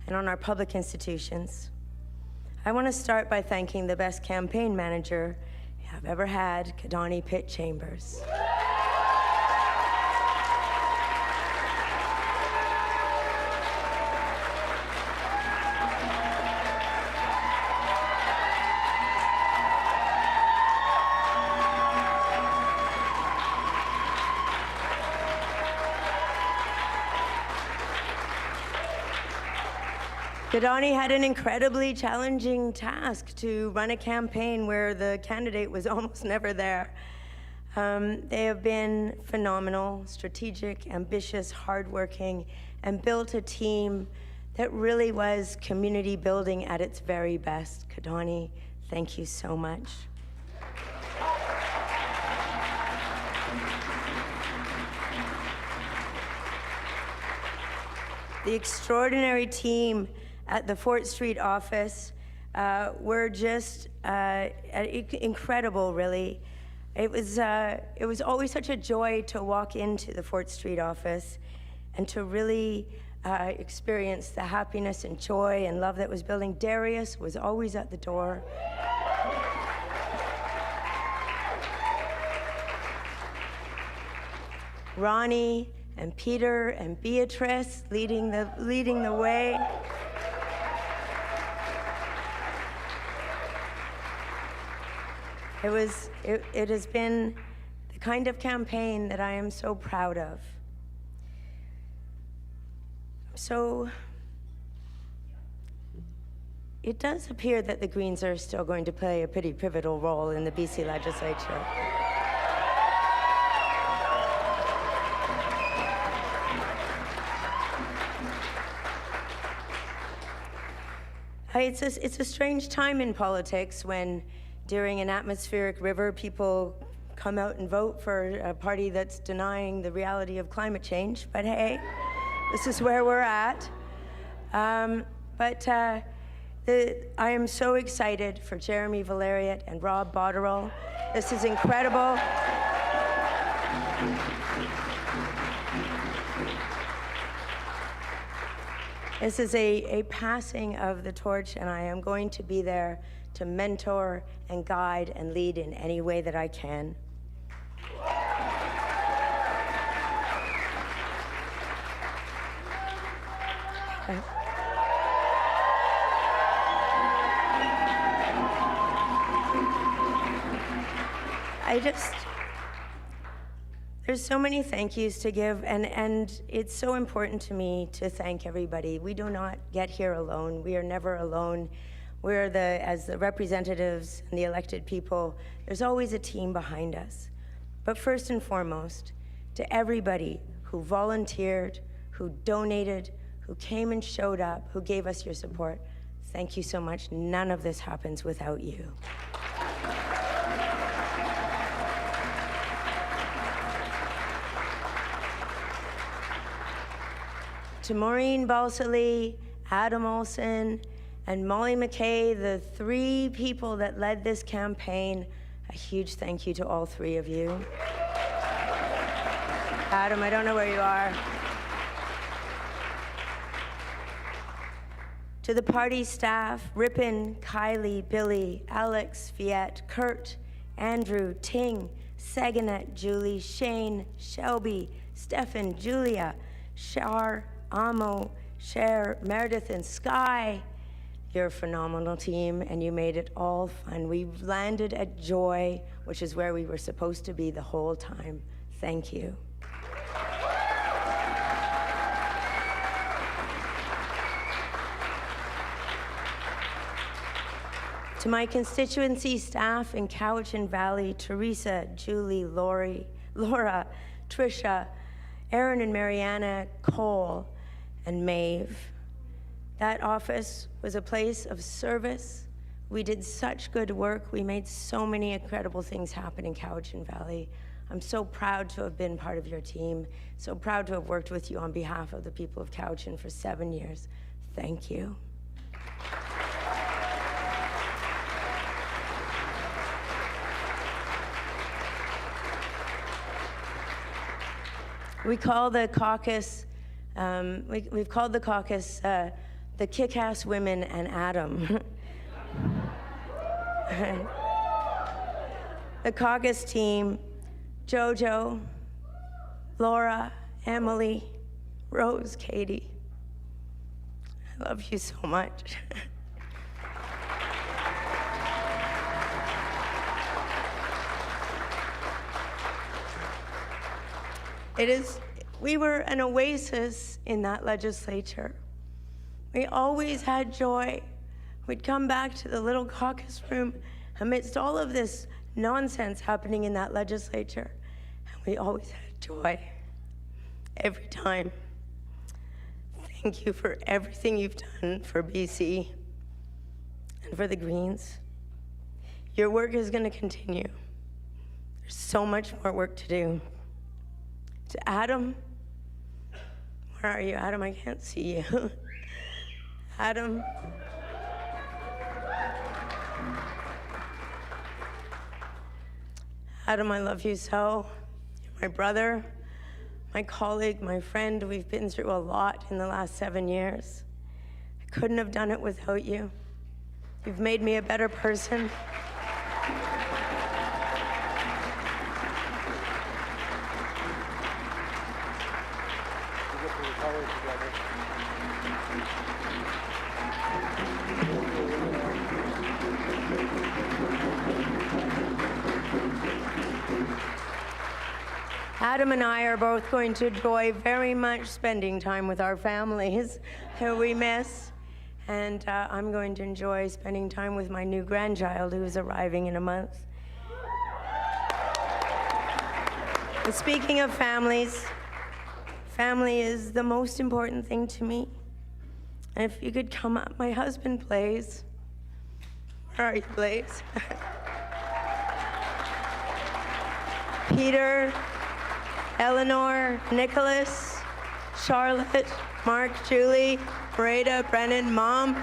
and on our public institutions. I want to start by thanking the best campaign manager I've ever had, Kadani Pitt Chambers. Kadani had an incredibly challenging task to run a campaign where the candidate was almost never there. They have been phenomenal, strategic, ambitious, hardworking, and built a team that really was community building at its very best. Kadani, thank you so much. The extraordinary team at the Fort Street office were just incredible, really. It was always such a joy to walk into the Fort Street office and to really experience the happiness and joy and love that was building. Darius was always at the door. Ronnie and Peter and Beatrice leading the way. It has been the kind of campaign that I am so proud of. So it does appear that the Greens are still going to play a pretty pivotal role in the BC legislature. It's a strange time in politics when during an atmospheric river, people come out and vote for a party that's denying the reality of climate change. But hey, this is where we're at. I am so excited for Jeremy Valeriot and Rob Botterill. This is incredible. This is a passing of the torch, and I am going to be there to mentor and guide and lead in any way that I can. There's so many thank yous to give, and it's so important to me to thank everybody. We do not get here alone. We are never alone. We're as the representatives and the elected people, there's always a team behind us. But first and foremost, to everybody who volunteered, who donated, who came and showed up, who gave us your support, thank you so much. None of this happens without you. To Maureen Balsillie, Adam Olson, and Molly McKay, the three people that led this campaign, a huge thank you to all three of you. Adam, I don't know where you are. To the party staff, Ripon, Kylie, Billy, Alex, Fiat, Kurt, Andrew, Ting, Seganet, Julie, Shane, Shelby, Stefan, Julia, Shar, Amo, Cher, Meredith, and Sky. You're a phenomenal team, and you made it all fun. We landed at Joy, which is where we were supposed to be the whole time. Thank you. To my constituency staff in Cowichan Valley, Teresa, Julie, Lori, Laura, Trisha, Aaron and Mariana, Cole, and Maeve. That office was a place of service. We did such good work. We made so many incredible things happen in Cowichan Valley. I'm so proud to have been part of your team, so proud to have worked with you on behalf of the people of Cowichan for 7 years. Thank you. We call the caucus, we've called the caucus the Kick-Ass Women and Adam. The caucus team, Jojo, Laura, Emily, Rose, Katie. I love you so much. We were an oasis in that legislature. We always had joy. We'd come back to the little caucus room amidst all of this nonsense happening in that legislature, and we always had joy every time. Thank you for everything you've done for BC and for the Greens. Your work is going to continue. There's so much more work to do. To Adam, where are you, Adam? I can't see you. Adam. Adam, I love you so. You're my brother, my colleague, my friend. We've been through a lot in the last 7 years. I couldn't have done it without you. You've made me a better person. Adam and I are both going to enjoy very much spending time with our families who we miss. And I'm going to enjoy spending time with my new grandchild who's arriving in a month. And speaking of families, family is the most important thing to me. And if you could come up, my husband plays. Where are you, Blaze? Peter, Eleanor, Nicholas, Charlotte, Mark, Julie, Marita, Brennan, Mom.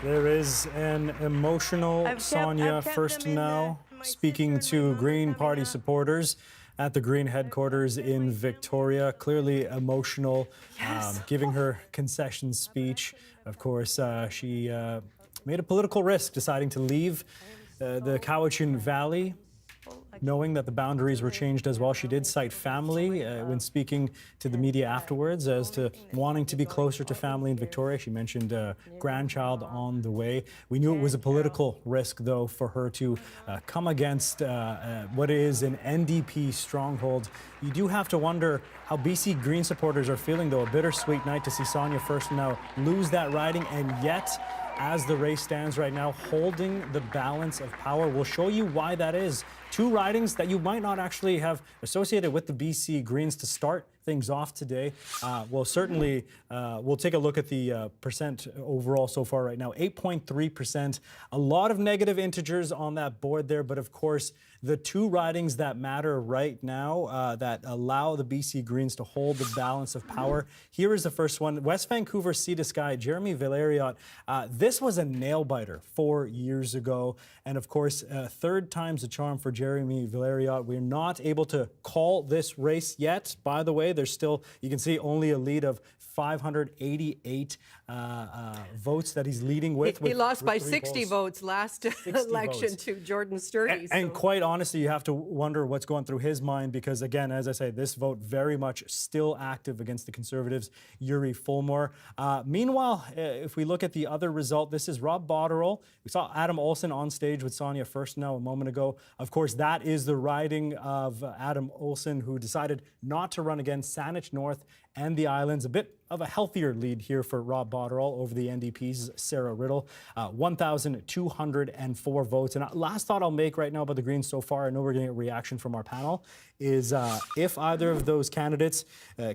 There is an emotional Sonia Furstenau speaking to Green Party supporters at the Green headquarters in Victoria. Clearly emotional, giving her concession speech. Of course, she made a political risk deciding to leave the Cowichan Valley, knowing that the boundaries were changed as well. She did cite family when speaking to the media afterwards as to wanting to be closer to family in Victoria. She mentioned a grandchild on the way. We knew it was a political risk, though, for her to come against what is an NDP stronghold. You do have to wonder how BC Green supporters are feeling, though. A bittersweet night to see Sonia Furstenau lose that riding, and yet, as the race stands right now, holding the balance of power. We'll show you why that is. Two ridings that you might not actually have associated with the BC Greens to start things off today. We'll take a look at the percent overall so far right now. 8.3%. A lot of negative integers on that board there, but of course, the two ridings that matter right now that allow the BC Greens to hold the balance of power. Here is the first one. West Vancouver Sea to Sky, Jeremy Valeriot. This was a nail-biter 4 years ago. And of course, third time's a charm for Jeremy Valeriot. We're not able to call this race yet. By the way, there's still, you can see, only a lead of 588 votes that he's leading with. He lost by 3 60 polls. votes last election to Jordan Sturdy. And quite honestly, you have to wonder what's going through his mind because, again, as I say, this vote very much still active against the Conservatives, Yuri Fulmore. Meanwhile, if we look at the other result, this is Rob Botterill. We saw Adam Olsen on stage with Sonia Furstenau a moment ago. Of course, that is the riding of Adam Olsen, who decided not to run against Saanich North and the Islands. A bit of a healthier lead here for Rob Botterill over the NDP's Sarah Riddle. 1,204 votes. And last thought I'll make right now about the Greens so far, I know we're getting a reaction from our panel, is if either of those candidates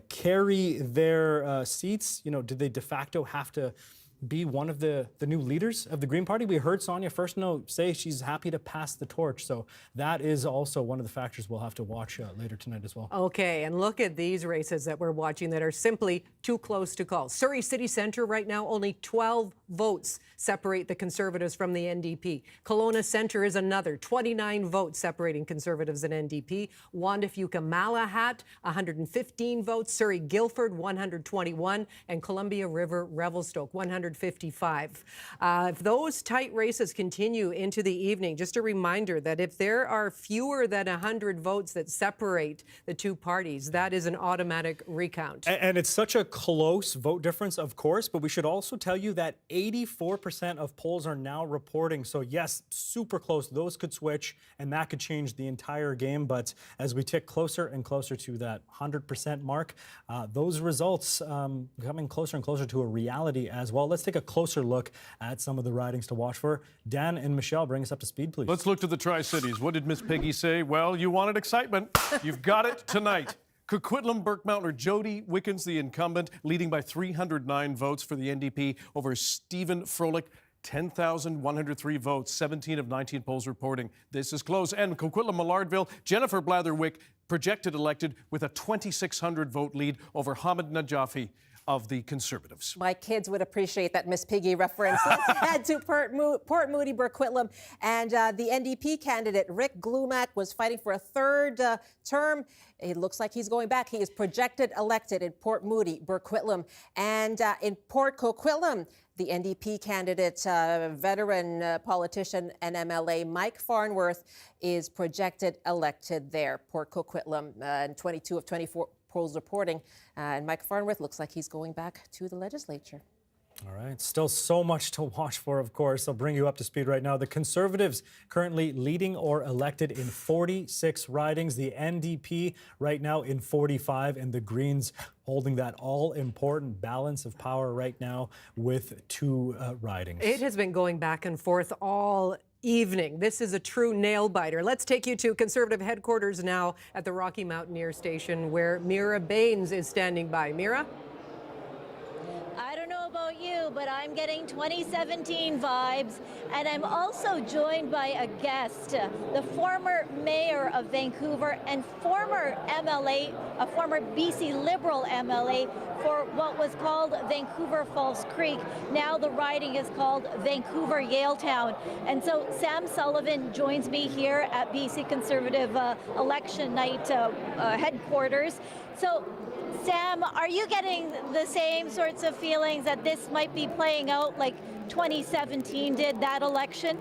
carry their seats, you know, do they de facto have to be one of the new leaders of the Green Party? We heard Sonia Furstenau say she's happy to pass the torch. So that is also one of the factors we'll have to watch later tonight as well. Okay, and look at these races that we're watching that are simply too close to call. Surrey City Centre right now, only 12 votes separate the Conservatives from the NDP. Kelowna Centre is another, 29 votes separating Conservatives and NDP. Wanda-Fuka Malahat, 115 votes. Surrey Guildford, 121. And Columbia River Revelstoke, 155. If those tight races continue into the evening, just a reminder that if there are fewer than 100 votes that separate the two parties, that is an automatic recount. And it's such a close vote difference, of course, but we should also tell you that 84% of polls are now reporting. So yes, super close. Those could switch and that could change the entire game. But as we tick closer and closer to that 100% mark, those results coming closer and closer to a reality as well. Let's take a closer look at some of the ridings to watch for. Dan and Michelle, bring us up to speed, please. Let's look to the Tri-Cities. What did Miss Piggy say? Well, you wanted excitement. You've got it tonight. Coquitlam, Burke Mountain, Jody Wickens, the incumbent, leading by 309 votes for the NDP over Stephen Froelich. 10,103 votes, 17 of 19 polls reporting. This is close. And Coquitlam, Millardville, Jennifer Blatherwick projected elected with a 2,600 vote lead over Hamid Najafi of the Conservatives. My kids would appreciate that Miss Piggy reference. Let's head to Port Moody, Burquitlam. And the NDP candidate, Rick Glumac, was fighting for a third term. It looks like he's going back. He is projected elected in Port Moody, Burquitlam. And in Port Coquitlam, the NDP candidate, veteran politician and MLA Mike Farnworth is projected elected there. Port Coquitlam, and 22 of 24 polls reporting. And Mike Farnworth looks like he's going back to the legislature. All right, still so much to watch for, of course. I'll bring you up to speed right now. The Conservatives currently leading or elected in 46 ridings. The NDP right now in 45, and the Greens holding that all-important balance of power right now with 2 ridings. It has been going back and forth all evening. This is a true nail-biter. Let's take you to Conservative headquarters now at the Rocky Mountaineer Station, where Mira Baines is standing by. Mira? I don't know about you, but I'm getting 2017 vibes, and I'm also joined by a guest, the former mayor of Vancouver and former MLA, a former BC Liberal MLA for what was called Vancouver Falls Creek. Now the riding is called Vancouver Yaletown. And so Sam Sullivan joins me here at BC Conservative election night headquarters. So Sam, are you getting the same sorts of feelings that this might be playing out like 2017 did, that election?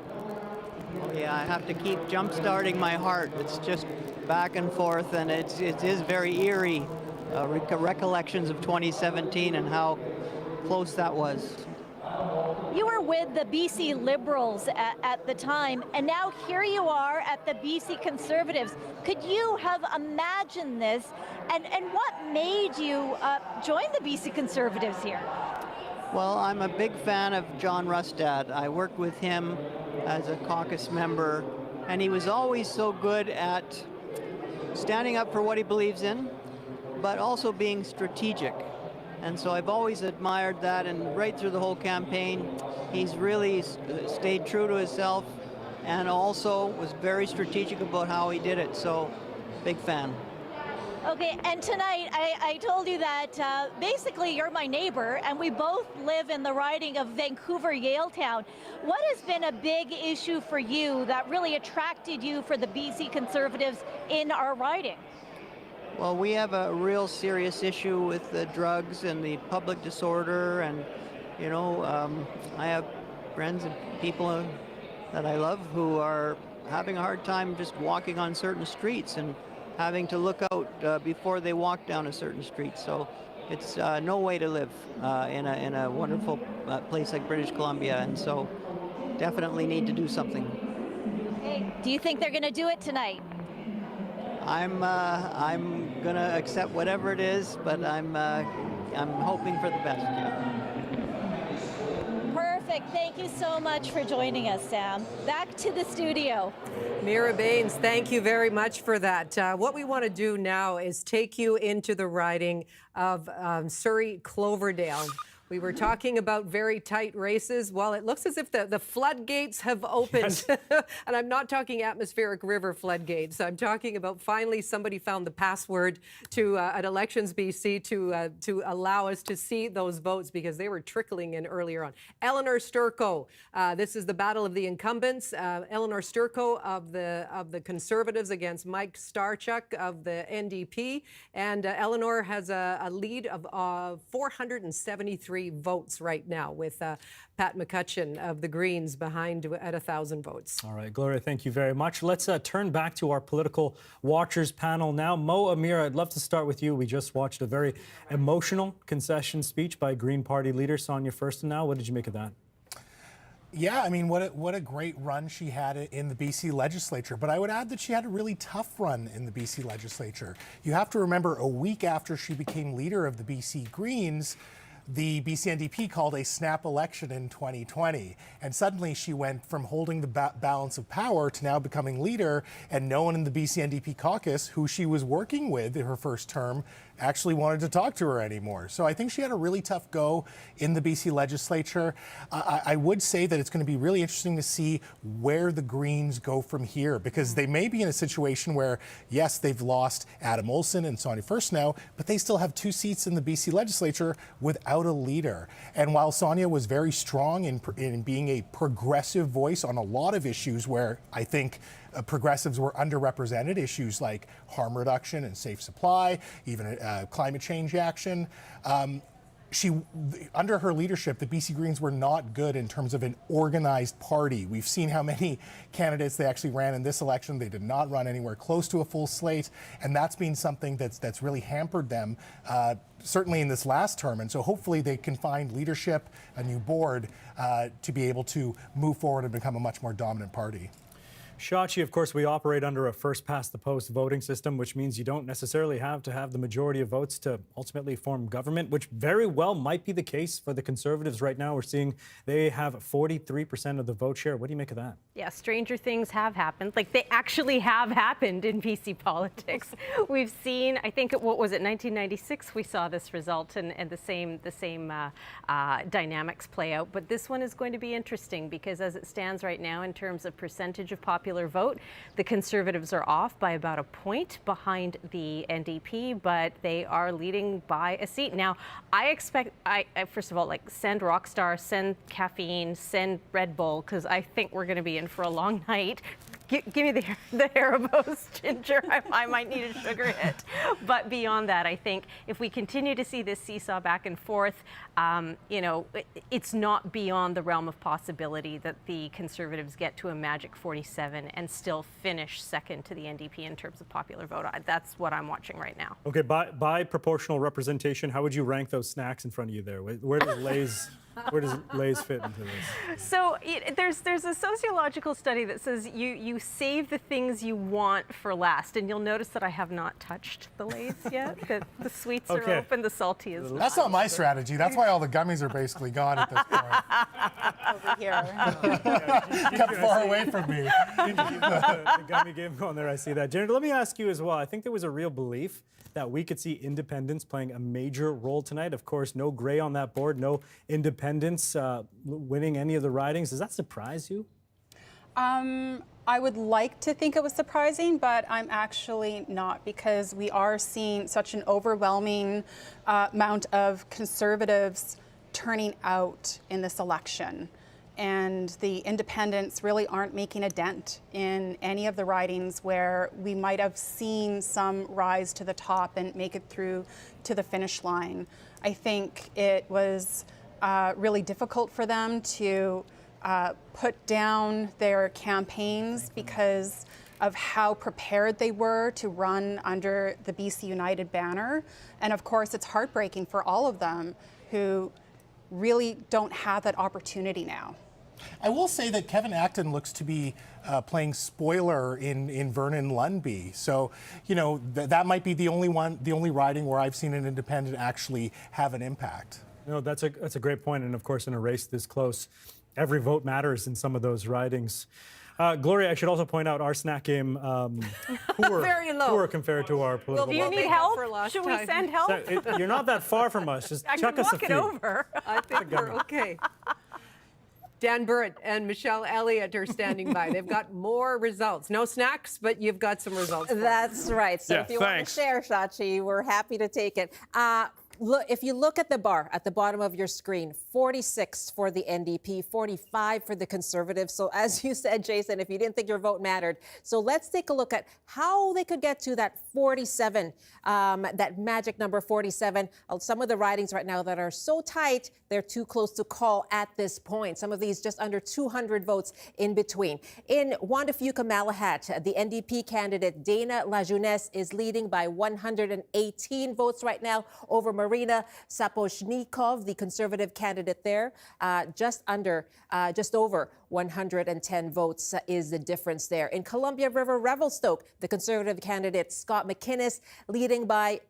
Yeah, I have to keep jump-starting my heart. It's just back and forth, and it is very eerie recollections of 2017 and how close that was. You were with the BC Liberals at the time, and now here you are at the BC Conservatives. Could you have imagined this, and what made you join the BC Conservatives here? Well, I'm a big fan of John Rustad. I worked with him as a caucus member, and he was always so good at standing up for what he believes in, but also being strategic. And so I've always admired that, and right through the whole campaign, he's really stayed true to himself and also was very strategic about how he did it. So, big fan. Okay, and tonight I told you that basically you're my neighbor, and we both live in the riding of Vancouver Yaletown. What has been a big issue for you that really attracted you for the BC Conservatives in our riding? Well, we have a real serious issue with the drugs and the public disorder, and I have friends and people that I love who are having a hard time just walking on certain streets and having to look out before they walk down a certain street. So it's no way to live in a wonderful place like British Columbia, and so definitely need to do something. Hey, do you think they're going to do it tonight? I'm going to accept whatever it is, but I'm hoping for the best. Yeah. Perfect. Thank you so much for joining us, Sam. Back to the studio. Mira Baines, thank you very much for that. What we want to do now is take you into the riding of Surrey Cloverdale. We were talking about very tight races. Well, it looks as if the floodgates have opened. Yes. And I'm not talking atmospheric river floodgates. I'm talking about finally somebody found the password to at Elections BC to allow us to see those votes, because they were trickling in earlier on. Eleanor Sturko, this is the battle of the incumbents. Eleanor Sturko of the Conservatives against Mike Starchuk of the NDP. And Eleanor has a lead of 473 votes right now, with Pat McCutcheon of the Greens behind at 1,000 votes. All right, Gloria, thank you very much. Let's turn back to our political watchers panel now. Mo, Amira, I'd love to start with you. We just watched a very emotional concession speech by Green Party leader Sonia Furstenau. What did you make of that? Yeah, I mean, what a great run she had in the BC legislature. But I would add that she had a really tough run in the BC legislature. You have to remember, a week after she became leader of the BC Greens, the BC NDP called a snap election in 2020. And suddenly she went from holding the balance of power to now becoming leader, and no one in the BC NDP caucus, who she was working with in her first term, actually wanted to talk to her anymore. So I think she had a really tough go in the BC legislature. I would say that it's going to be really interesting to see where the Greens go from here, because they may be in a situation where, yes, they've lost Adam Olsen and Sonia Furstenau, but they still have 2 seats in the BC legislature without a leader. And while Sonia was very strong in being a progressive voice on a lot of issues where I think progressives were underrepresented, issues like harm reduction and safe supply, even climate change action. Under her leadership, the BC Greens were not good in terms of an organized party. We've seen how many candidates they actually ran in this election. They did not run anywhere close to a full slate, and that's been something that's really hampered them, certainly in this last term. And so hopefully they can find leadership, a new board, to be able to move forward and become a much more dominant party. Shachi, of course, we operate under a first-past-the-post voting system, which means you don't necessarily have to have the majority of votes to ultimately form government, which very well might be the case for the Conservatives right now. We're seeing they have 43% of the vote share. What do you make of that? Yeah, stranger things have happened. Like, they actually have happened in BC politics. We've seen, I think, what was it, 1996, we saw this result, and the same dynamics play out. But this one is going to be interesting, because as it stands right now, in terms of percentage of popular vote, the Conservatives are off by about a point behind the NDP, but they are leading by a seat. Now, I expect, first of all, like, send Rockstar, send caffeine, send Red Bull, because I think we're going to be in for a long night. Give me the Haribo's ginger. I might need a sugar hit. But beyond that, I think if we continue to see this seesaw back and forth, it's not beyond the realm of possibility that the Conservatives get to a magic 47 and still finish second to the NDP in terms of popular vote. That's what I'm watching right now. Okay, by proportional representation, how would you rank those snacks in front of you there? Where does Lay's fit into this? So there's a sociological study that says you save the things you want for last, and you'll notice that I have not touched the Lay's yet. The sweets are open, the salty is not. That's not my strategy. That's why all the gummies are basically gone at this point. Over here. Kept far away from me. The gummy game going there, I see that. Jennifer, let me ask you as well. I think there was a real belief that we could see independents playing a major role tonight. Of course, no Gray on that board, no independents winning any of the ridings. Does that surprise you? I would like to think it was surprising, but I'm actually not, because we are seeing such an overwhelming amount of Conservatives turning out in this election. and the independents really aren't making a dent in any of the ridings where we might have seen some rise to the top and make it through to the finish line. I think it was really difficult for them to put down their campaigns because of how prepared they were to run under the BC United banner. And of course, it's heartbreaking for all of them who really don't have that opportunity now. I will say that Kevin Acton looks to be playing spoiler in Vernon Lundby. So, you know, that might be the only riding where I've seen an independent actually have an impact. No, that's a great point. And of course, in a race this close, every vote matters in some of those ridings. Gloria, I should also point out our snack game poor compared to our political. Do you need help? Should we send help? So you're not that far from us. Just chuck us a few. I can walk it over. I think we're okay. Dan Burritt and Michelle Elliott are standing by. They've got more results. No snacks, but you've got some results. That's right. So yeah, if you want to share, Shachi, we're happy to take it. Look, if you look at the bar at the bottom of your screen, 46 for the NDP, 45 for the Conservatives. So as you said, Jason, if you didn't think your vote mattered. So let's take a look at how they could get to that 47, that magic number 47. Some of the ridings right now that are so tight, they're too close to call at this point. Some of these just under 200 votes in between. In Wanda-Fuka Malahat, the NDP candidate Dana Lajeunesse is leading by 118 votes right now over Marina Sapochnikov, the Conservative candidate there. Just over 110 votes is the difference there. In Columbia River Revelstoke, the Conservative candidate Scott McInnes leading by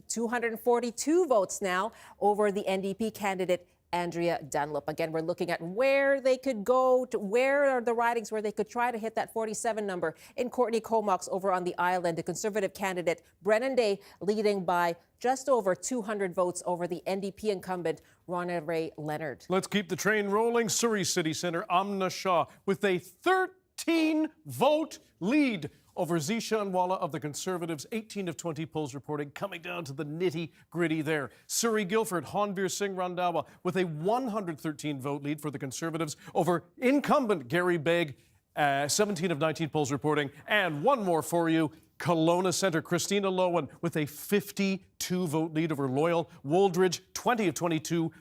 242 votes now over the NDP candidate Andrea Dunlop. Again, we're looking at where they could go, to where are the ridings where they could try to hit that 47 number. In Courtney Comox over on the island, the Conservative candidate Brennan Day leading by just over 200 votes over the NDP incumbent Ronna Ray Leonard. Let's keep the train rolling. Surrey City Centre Amna Shah with a 13-vote lead over Zisha Anwala of the Conservatives. 18 of 20 polls reporting, coming down to the nitty-gritty there. Surrey Guildford, Honveer Singh Randhawa with a 113-vote lead for the Conservatives over incumbent Gary Begg. 17 of 19 polls reporting. And one more for you. Kelowna Centre, Christina Lowen with a 52-vote lead over Loyal. Wooldridge, 20 of 22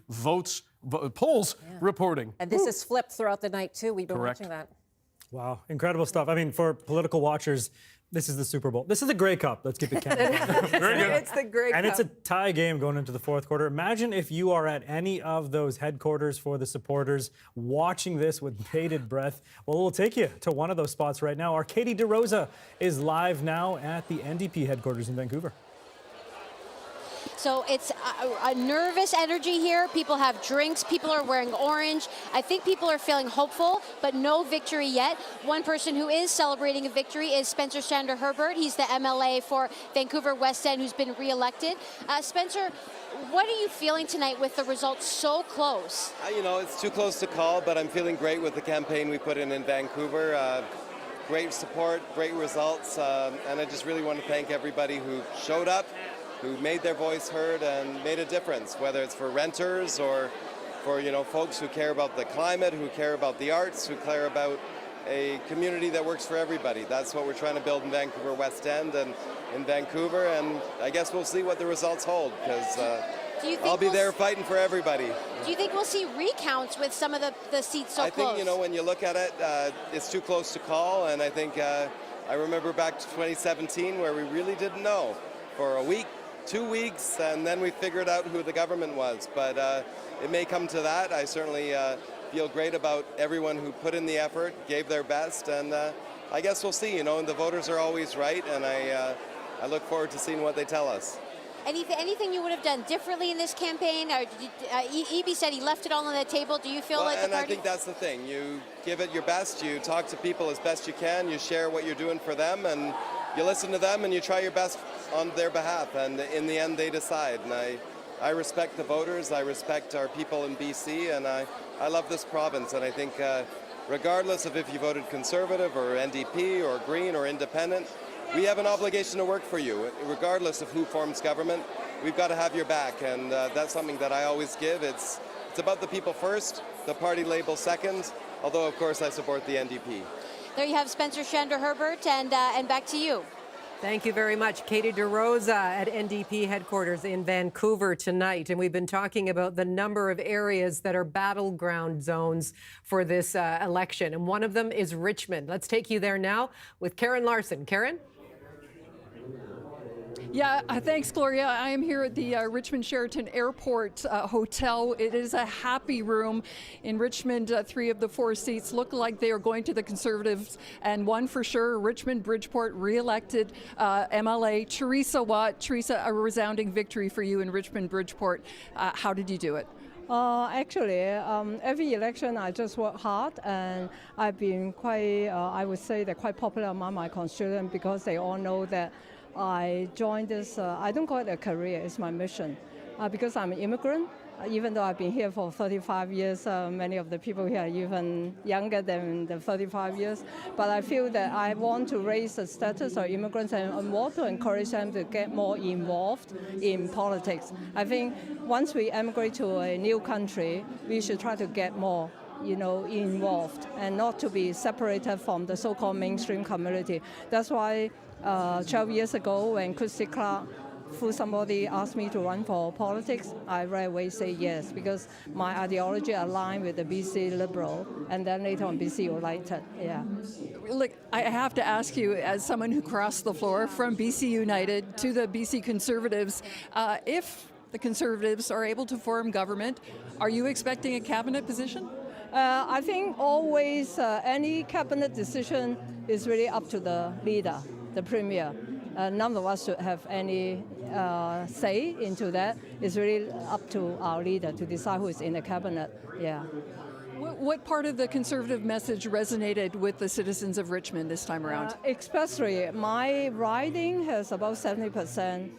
polls reporting. And this is flipped throughout the night, too. We've been Correct. watching that. Wow, incredible stuff. I mean, for political watchers, this is the Super Bowl. This is the Grey Cup. Let's keep it candid. Very good. It's the Grey Cup. And it's a tie game going into the fourth quarter. Imagine if you are at any of those headquarters for the supporters watching this with bated breath. Well, we'll take you to one of those spots right now. Our Katie DeRosa is live now at the NDP headquarters in Vancouver. So it's a nervous energy here. People have drinks. People are wearing orange. I think people are feeling hopeful, but no victory yet. One person who is celebrating a victory is Spencer Sander Herbert. He's the MLA for Vancouver West End who's been re-elected. Spencer, what are you feeling tonight with the results so close? You know, it's too close to call, but I'm feeling great with the campaign we put in Vancouver. Great support, great results, and I just really want to thank everybody who showed up, who made their voice heard and made a difference, whether it's for renters or for, you know, folks who care about the climate, who care about the arts, who care about a community that works for everybody. That's what we're trying to build in Vancouver West End and in Vancouver, and I guess we'll see what the results hold, because I'll be there fighting for everybody. Do you think we'll see recounts with some of the seats so close? I think, you know, when you look at it, it's too close to call, and I think I remember back to 2017 where we really didn't know for a week, 2 weeks, and then we figured out who the government was. But it may come to that. I certainly feel great about everyone who put in the effort, gave their best, and I guess we'll see. You know, and the voters are always right, and I look forward to seeing what they tell us. Anything you would have done differently in this campaign? Or Eby said he left it all on the table. Do you feel like the party? And I think that's the thing. You give it your best. You talk to people as best you can. You share what you're doing for them, and you listen to them, and you try your best on their behalf. And in the end, they decide. And I respect the voters. I respect our people in BC, and I love this province. And I think regardless of if you voted Conservative or NDP or Green or Independent, we have an obligation to work for you. Regardless of who forms government, we've got to have your back, and that's something that I always give. It's It's about the people first, the party label second, although of course I support the NDP. There you have Spencer Shander Herbert, and back to you. Thank you very much. Katie DeRosa at NDP headquarters in Vancouver tonight. And we've been talking about the number of areas that are battleground zones for this election. And one of them is Richmond. Let's take you there now with Karen Larson. Karen? Yeah, thanks, Gloria. I am here at the Richmond Sheraton Airport Hotel. It is a happy room. In Richmond, 3 of the 4 seats look like they are going to the Conservatives, and one for sure, Richmond Bridgeport re-elected MLA Teresa Watt. Teresa, a resounding victory for you in Richmond Bridgeport. How did you do it? Actually, every election I just work hard, and I've been quite, I would say, they're quite popular among my constituents because they all know that I joined this, I don't call it a career, it's my mission. Because I'm an immigrant, even though I've been here for 35 years, many of the people here are even younger than the 35 years. But I feel that I want to raise the status of immigrants and want to encourage them to get more involved in politics. I think once we emigrate to a new country, we should try to get more involved and not to be separated from the so-called mainstream community. That's why 12 years ago, when Christy Clark, through somebody asked me to run for politics, I right away say yes, because my ideology aligned with the BC Liberal, and then later on BC United. Yeah. Look, I have to ask you, as someone who crossed the floor from BC United to the BC Conservatives, if the Conservatives are able to form government, are you expecting a cabinet position? I think always any cabinet decision is really up to the leader, the premier. None of us should have any say into that. It's really up to our leader to decide who is in the cabinet. Yeah. What part of the Conservative message resonated with the citizens of Richmond this time around? Especially, my riding has about 70%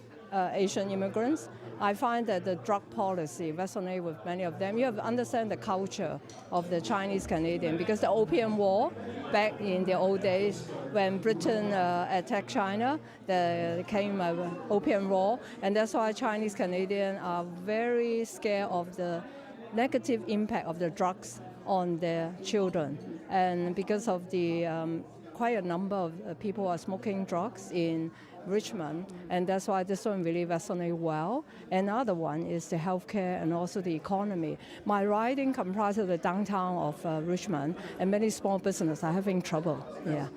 Asian immigrants. I find that the drug policy resonates with many of them. You have to understand the culture of the Chinese Canadian, because the Opium War back in the old days when Britain attacked China, there came an Opium War, and that's why Chinese Canadians are very scared of the negative impact of the drugs on their children. And because of the quite a number of people are smoking drugs in Richmond, and that's why this one really resonates well. Another one is the healthcare and also the economy. My riding comprises the downtown of Richmond, and many small businesses are having trouble. Yeah.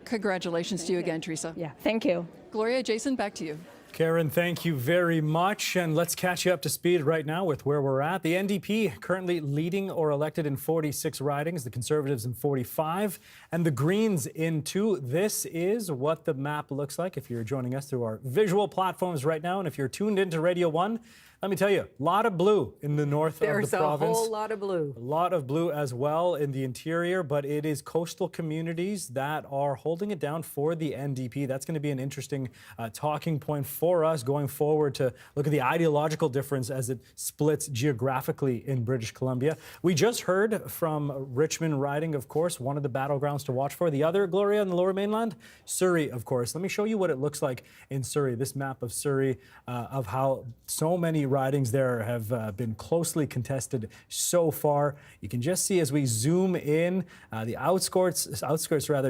Congratulations to you again, Teresa. Yeah, thank you. Gloria, Jason, back to you. Karen, thank you very much. And let's catch you up to speed right now with where we're at. The NDP currently leading or elected in 46 ridings, the Conservatives in 45, and the Greens in 2. This is what the map looks like if you're joining us through our visual platforms right now. And if you're tuned into Radio 1, let me tell you, a lot of blue in the north of the province. There's a whole lot of blue. A lot of blue as well in the interior, but it is coastal communities that are holding it down for the NDP. That's going to be an interesting talking point for us going forward to look at the ideological difference as it splits geographically in British Columbia. We just heard from Richmond riding, of course, one of the battlegrounds to watch for. The other, Gloria, in the Lower Mainland, Surrey, of course. Let me show you what it looks like in Surrey, this map of Surrey, of how so many ridings there have been closely contested so far. You can just see as we zoom in, the outskirts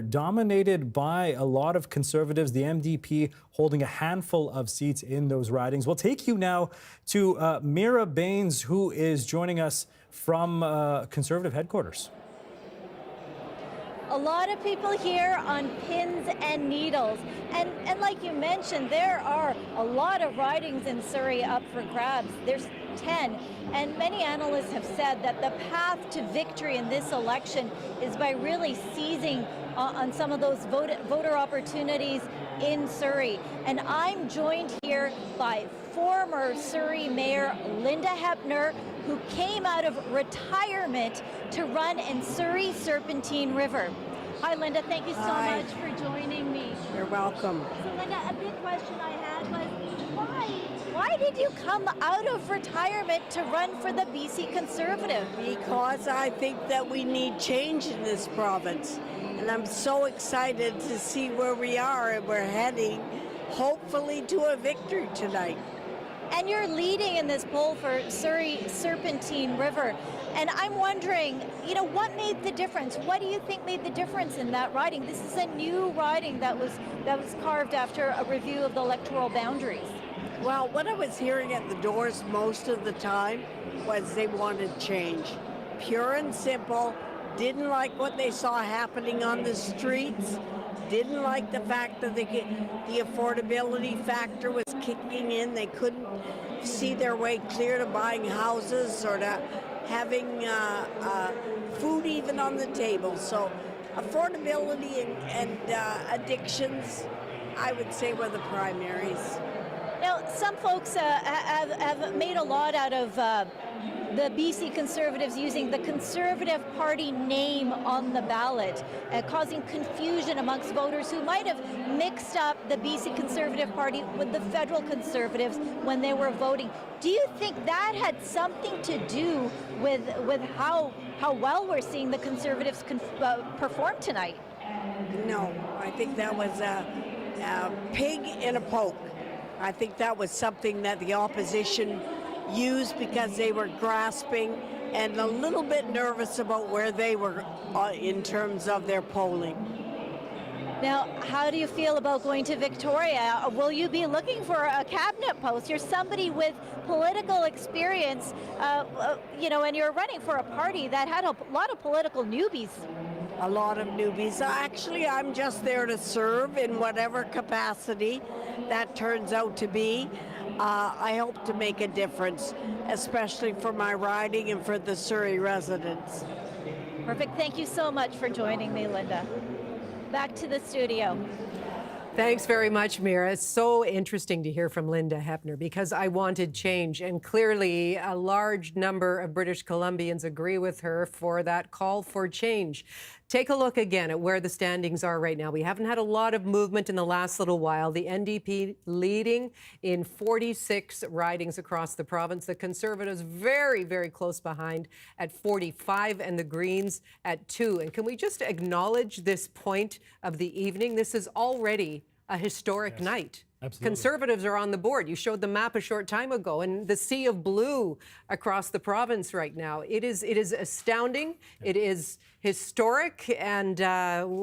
dominated by a lot of Conservatives, the MDP holding a handful of seats in those ridings. We'll take you now to Mira Baines, who is joining us from Conservative headquarters. A lot of people here on pins and needles. And like you mentioned, there are a lot of ridings in Surrey up for grabs. There's 10. And many analysts have said that the path to victory in this election is by really seizing on some of those voter opportunities in Surrey. And I'm joined here by former Surrey Mayor Linda Hepner, who came out of retirement to run in Surrey Serpentine River. Hi, Linda. Thank you so much for joining me. You're welcome. So, Linda, a big question I had was, why did you come out of retirement to run for the BC Conservative? Because I think that we need change in this province. And I'm so excited to see where we are, and we're heading, hopefully, to a victory tonight. and you're leading in this poll for Surrey Serpentine River. And I'm wondering, you know, what made the difference? What do you think made the difference in that riding? This is a new riding that was carved after a review of the electoral boundaries. Well, what I was hearing at the doors most of the time was they wanted change. Pure and simple, didn't like what they saw happening on the streets, didn't like the fact that the affordability factor was kicking in. They couldn't see their way clear to buying houses or to having food even on the table. So affordability and addictions, I would say, were the primaries. Now, some folks have made a lot out of the BC Conservatives using the Conservative Party name on the ballot, causing confusion amongst voters who might have mixed up the BC Conservative Party with the federal Conservatives when they were voting. Do you think that had something to do with how well we're seeing the Conservatives perform tonight? No, I think that was a pig in a poke. I think that was something that the opposition used because they were grasping and a little bit nervous about where they were in terms of their polling. Now, how do you feel about going to Victoria? Will you be looking for a cabinet post? You're somebody with political experience, you know, and you're running for a party that had a lot of political newbies. A lot of newbies. Actually, I'm just there to serve in whatever capacity that turns out to be. I hope to make a difference, especially for my riding and for the Surrey residents. Perfect. Thank you so much for joining me, Linda. Back to the studio. Thanks very much, Mira. It's so interesting to hear from Linda Hepner because I wanted change, and clearly a large number of British Columbians agree with her for that call for change. Take a look again at where the standings are right now. We haven't had a lot of movement in the last little while. The NDP leading in 46 ridings across the province. The Conservatives very, very close behind at 45, and the Greens at 2. And can we just acknowledge this point of the evening? This is already a historic night. Absolutely. Conservatives are on the board. You showed the map a short time ago, and the sea of blue across the province right now. It is astounding. Yeah. It is historic, and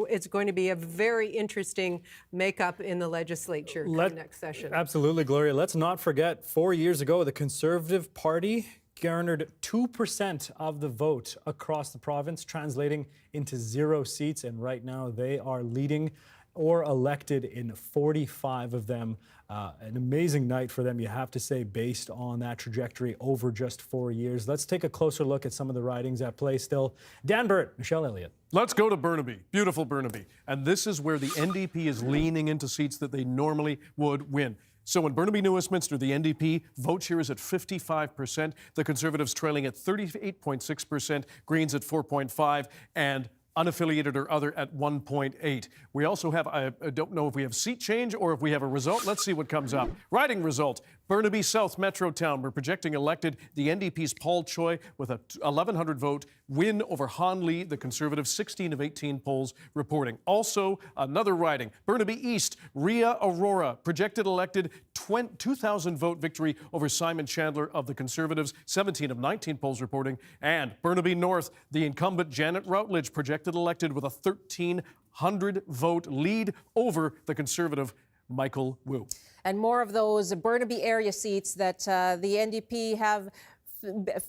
it's going to be a very interesting makeup in the legislature next session. Absolutely, Gloria. Let's not forget, 4 years ago, the Conservative Party garnered 2% of the vote across the province, translating into 0 seats, and right now they are leading or elected in 45 of them. An amazing night for them, you have to say, based on that trajectory over just 4 years. Let's take a closer look at some of the ridings at play still. Dan Burt, Michelle Elliott. Let's go to Burnaby, beautiful Burnaby. And this is where the NDP is leaning into seats that they normally would win. So in Burnaby, New Westminster, the NDP vote share is at 55%, the Conservatives trailing at 38.6%, Greens at 4.5%, and unaffiliated or other at 1.8. We also have, I don't know if we have seat change or if we have a result. Let's see what comes up. Riding result. Burnaby South Metro Town, we're projecting elected the NDP's Paul Choi with a 1,100 vote win over Han Lee, the Conservative, 16 of 18 polls reporting. Also, another riding. Burnaby East, Rhea Aurora, projected elected 2,000 vote victory over Simon Chandler of the Conservatives, 17 of 19 polls reporting. And Burnaby North, the incumbent Janet Routledge, projected elected with a 1,300 vote lead over the Conservative Michael Wu. And more of those Burnaby area seats that the NDP have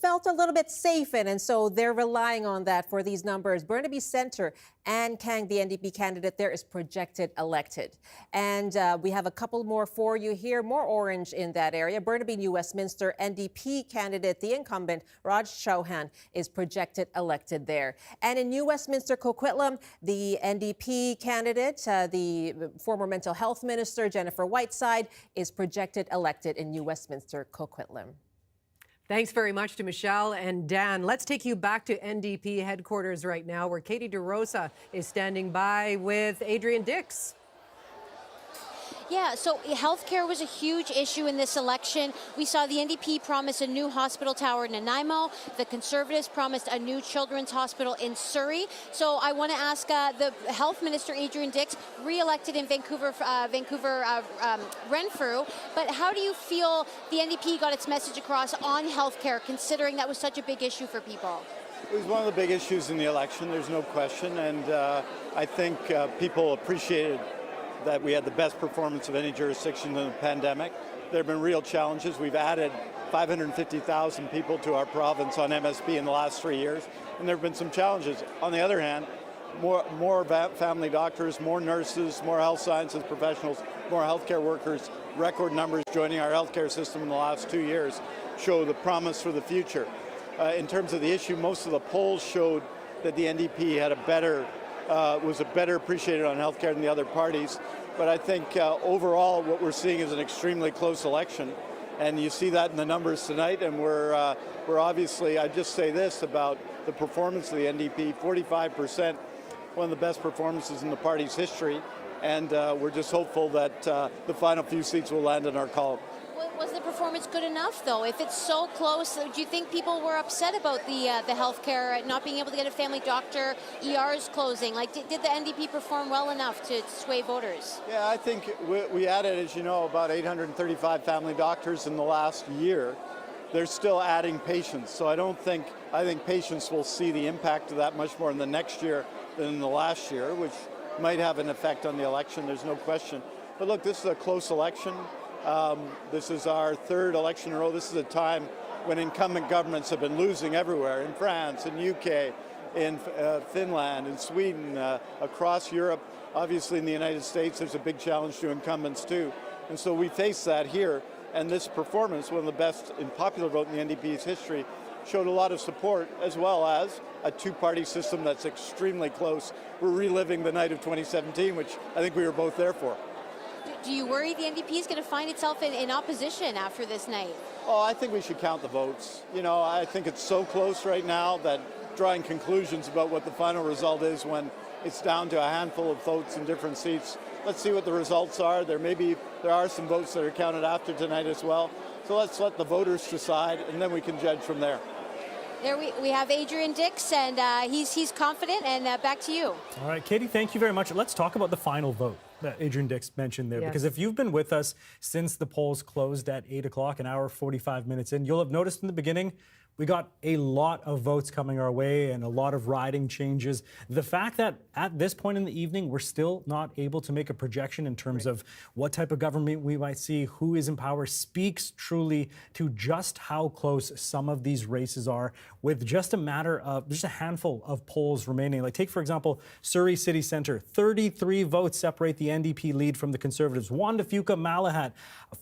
felt a little bit safe in, and so they're relying on that for these numbers. Burnaby Centre, Ann Kang, the NDP candidate there, is projected elected. And we have a couple more for you here, more orange in that area. Burnaby New Westminster, NDP candidate, the incumbent, Raj Chauhan, is projected elected there. And in New Westminster, Coquitlam, the NDP candidate, the former mental health minister, Jennifer Whiteside, is projected elected in New Westminster, Coquitlam. Thanks very much to Michelle and Dan. Let's take you back to NDP headquarters right now, where Katie DeRosa is standing by with Adrian Dix. Yeah, so healthcare was a huge issue in this election. We saw the NDP promise a new hospital tower in Nanaimo. The Conservatives promised a new children's hospital in Surrey. So I want to ask the Health Minister, Adrian Dix, re-elected in Vancouver, Renfrew. But how do you feel the NDP got its message across on healthcare, considering that was such a big issue for people? It was one of the big issues in the election, there's no question. And I think people appreciated that we had the best performance of any jurisdiction in the pandemic. There have been real challenges. We've added 550,000 people to our province on MSP in the last 3 years, and there have been some challenges. On the other hand, more family doctors, more nurses, more health sciences professionals, more healthcare workers, record numbers joining our healthcare system in the last 2 years show the promise for the future. In terms of the issue, most of the polls showed that the NDP had was better appreciated on healthcare than the other parties. But I think overall what we're seeing is an extremely close election. And you see that in the numbers tonight. And we're obviously, I just say this about the performance of the NDP, 45%, one of the best performances in the party's history. And we're just hopeful that the final few seats will land in our column. Was the performance good enough, though? If it's so close, do you think people were upset about the healthcare, not being able to get a family doctor, ERs closing? Like, did the NDP perform well enough to sway voters? Yeah, I think we added, as you know, about 835 family doctors in the last year. They're still adding patients, so I think patients will see the impact of that much more in the next year than in the last year, which might have an effect on the election, there's no question. But look, this is a close election. This is our third election in a row. This is a time when incumbent governments have been losing everywhere, in France, in UK, in Finland, in Sweden, across Europe. Obviously in the United States, there's a big challenge to incumbents too. And so we face that here. And this performance, one of the best in popular vote in the NDP's history, showed a lot of support, as well as a two-party system that's extremely close. We're reliving the night of 2017, which I think we were both there for. Do you worry the NDP is going to find itself in opposition after this night? Oh, I think we should count the votes. You know, I think it's so close right now that drawing conclusions about what the final result is when it's down to a handful of votes in different seats. Let's see what the results are. There are some votes that are counted after tonight as well. So let's let the voters decide, and then we can judge from there. There we have Adrian Dix, and he's confident. And back to you. All right, Katie, thank you very much. Let's talk about the final vote that Adrian Dix mentioned there, because if you've been with us since the polls closed at 8 o'clock, an hour 45 minutes in, you'll have noticed in the beginning we got a lot of votes coming our way and a lot of riding changes. The fact that at this point in the evening, we're still not able to make a projection in terms of what type of government we might see, who is in power, speaks truly to just how close some of these races are, with just a handful of polls remaining. Like, take, for example, Surrey City Centre. 33 votes separate the NDP lead from the Conservatives. Wanda-Fuka, Malahat,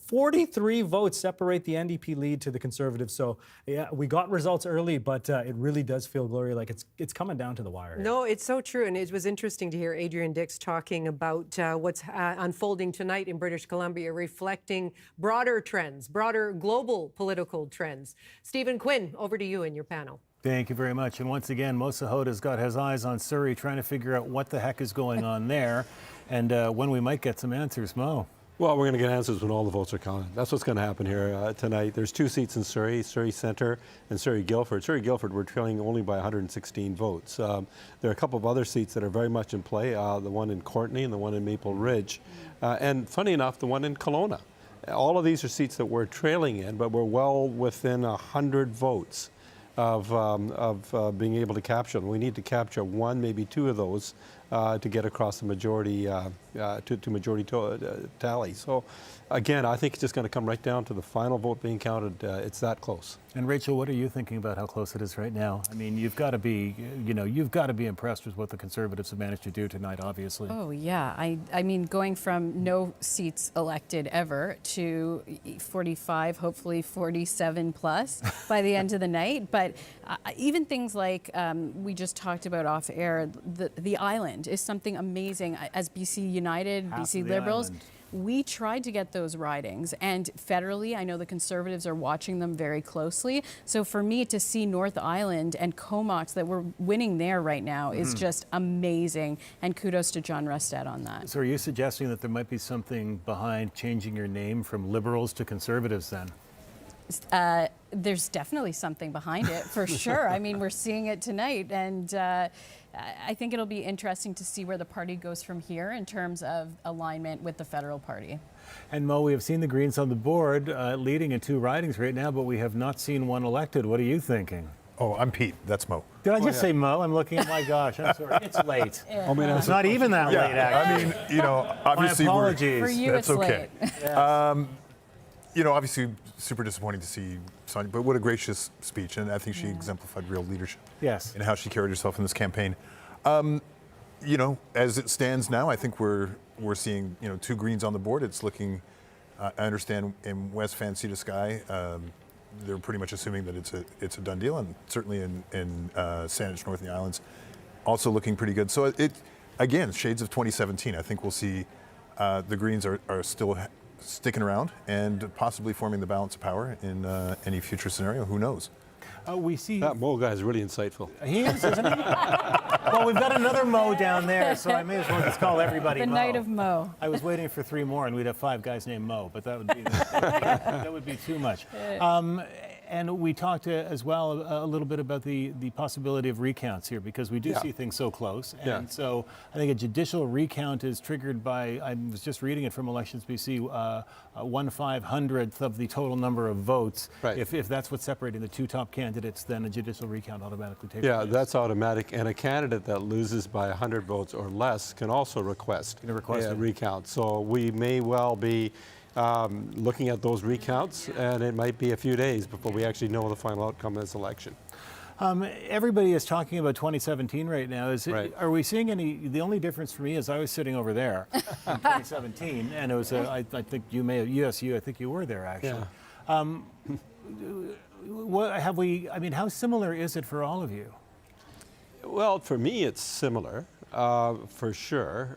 43 votes separate the NDP lead to the Conservatives. So, yeah, we got results early, but it really does feel, Gloria, like it's coming down to the wire. No, it's so true. And it was interesting to hear Adrian Dix talking about what's unfolding tonight in British Columbia, reflecting broader trends, broader global political trends. Stephen Quinn, over to you and your panel. Thank you very much. And once again, Mo Sahoda's got his eyes on Surrey, trying to figure out what the heck is going on there and when we might get some answers. Mo. Well, we're going to get answers when all the votes are counted. That's what's going to happen here tonight. There's 2 seats in Surrey, Surrey Centre and Surrey Guildford. Surrey Guildford, we're trailing only by 116 votes. There are a couple of other seats that are very much in play, the one in Courtenay and the one in Maple Ridge. And funny enough, the one in Kelowna. All of these are seats that we're trailing in, but we're well within 100 votes of being able to capture them. We need to capture 1, maybe 2 of those to get across the majority to majority tally. So again, I think it's just going to come right down to the final vote being counted. It's that close. And Rachel, what are you thinking about how close it is right now? I mean, you've got to be impressed with what the Conservatives have managed to do tonight, obviously. Oh yeah, I mean, going from no seats elected ever to 45, hopefully 47 plus by the end of the night. But even things like we just talked about off air, the island is something amazing. As BC United, BC Liberals, we tried to get those ridings, and federally, I know the Conservatives are watching them very closely. So for me to see North Island and Comox that we're winning there right now is just amazing, and kudos to John Rustad on that. So are you suggesting that there might be something behind changing your name from Liberals to Conservatives then? There's definitely something behind it, for sure. I mean, we're seeing it tonight, and I think it'll be interesting to see where the party goes from here in terms of alignment with the federal party. And Mo, we have seen the Greens on the board leading in 2 ridings right now, but we have not seen one elected. What are you thinking? Oh, I'm Pete. That's Mo. Did I just say Mo? I'm looking at my gosh. I'm sorry. It's late. I mean, it's not even that late, actually. I mean, you know, obviously my apologies. For you, that's it's okay. late. Yes. You know, obviously super disappointing to see Sonia, but what a gracious speech, and I think she exemplified real leadership. Yes. In how she carried herself in this campaign. You know, as it stands now, I think we're seeing 2 Greens on the board. It's looking. I understand in West Fancy to Sky, they're pretty much assuming that it's a done deal, and certainly in Saanich North and the Islands, also looking pretty good. So it again, shades of 2017. I think we'll see the Greens are still sticking around and possibly forming the balance of power in any future scenario. Who knows? We see that Mo guy is really insightful. He is, isn't he? Well, we've got another Mo down there, so I may as well just call everybody The Mo. night of Mo. I was waiting for 3 more, and we'd have 5 guys named Mo, but that would be that would be too much. And we talked as well a little bit about the possibility of recounts here, because we do see things so close. And so I think a judicial recount is triggered by, I was just reading it from Elections BC, 1/500th of the total number of votes. Right. If that's what's separating the 2 top candidates, then a judicial recount automatically takes place. Yeah, that's automatic. And a candidate that loses by 100 votes or less can also request a recount. So we may well be looking at those recounts, and it might be a few days before we actually know the final outcome of this election. Everybody is talking about 2017 right now. Are we seeing any? The only difference for me is I was sitting over there in 2017, and it was I think you may have, yes, I think you were there actually. What have we? I mean, how similar is it for all of you? Well, for me, it's similar. For sure,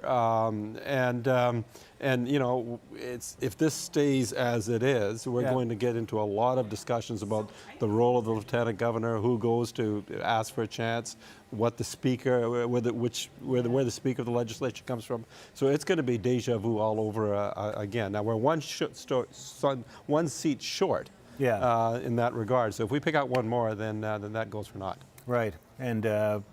and you know, if this stays as it is, we're going to get into a lot of discussions about the role of the lieutenant governor, who goes to ask for a chance, what the speaker, where the speaker of the legislature comes from. So it's going to be deja vu all over again. Now we're one seat short, in that regard. So if we pick out one more, then that goes for naught. Right, and.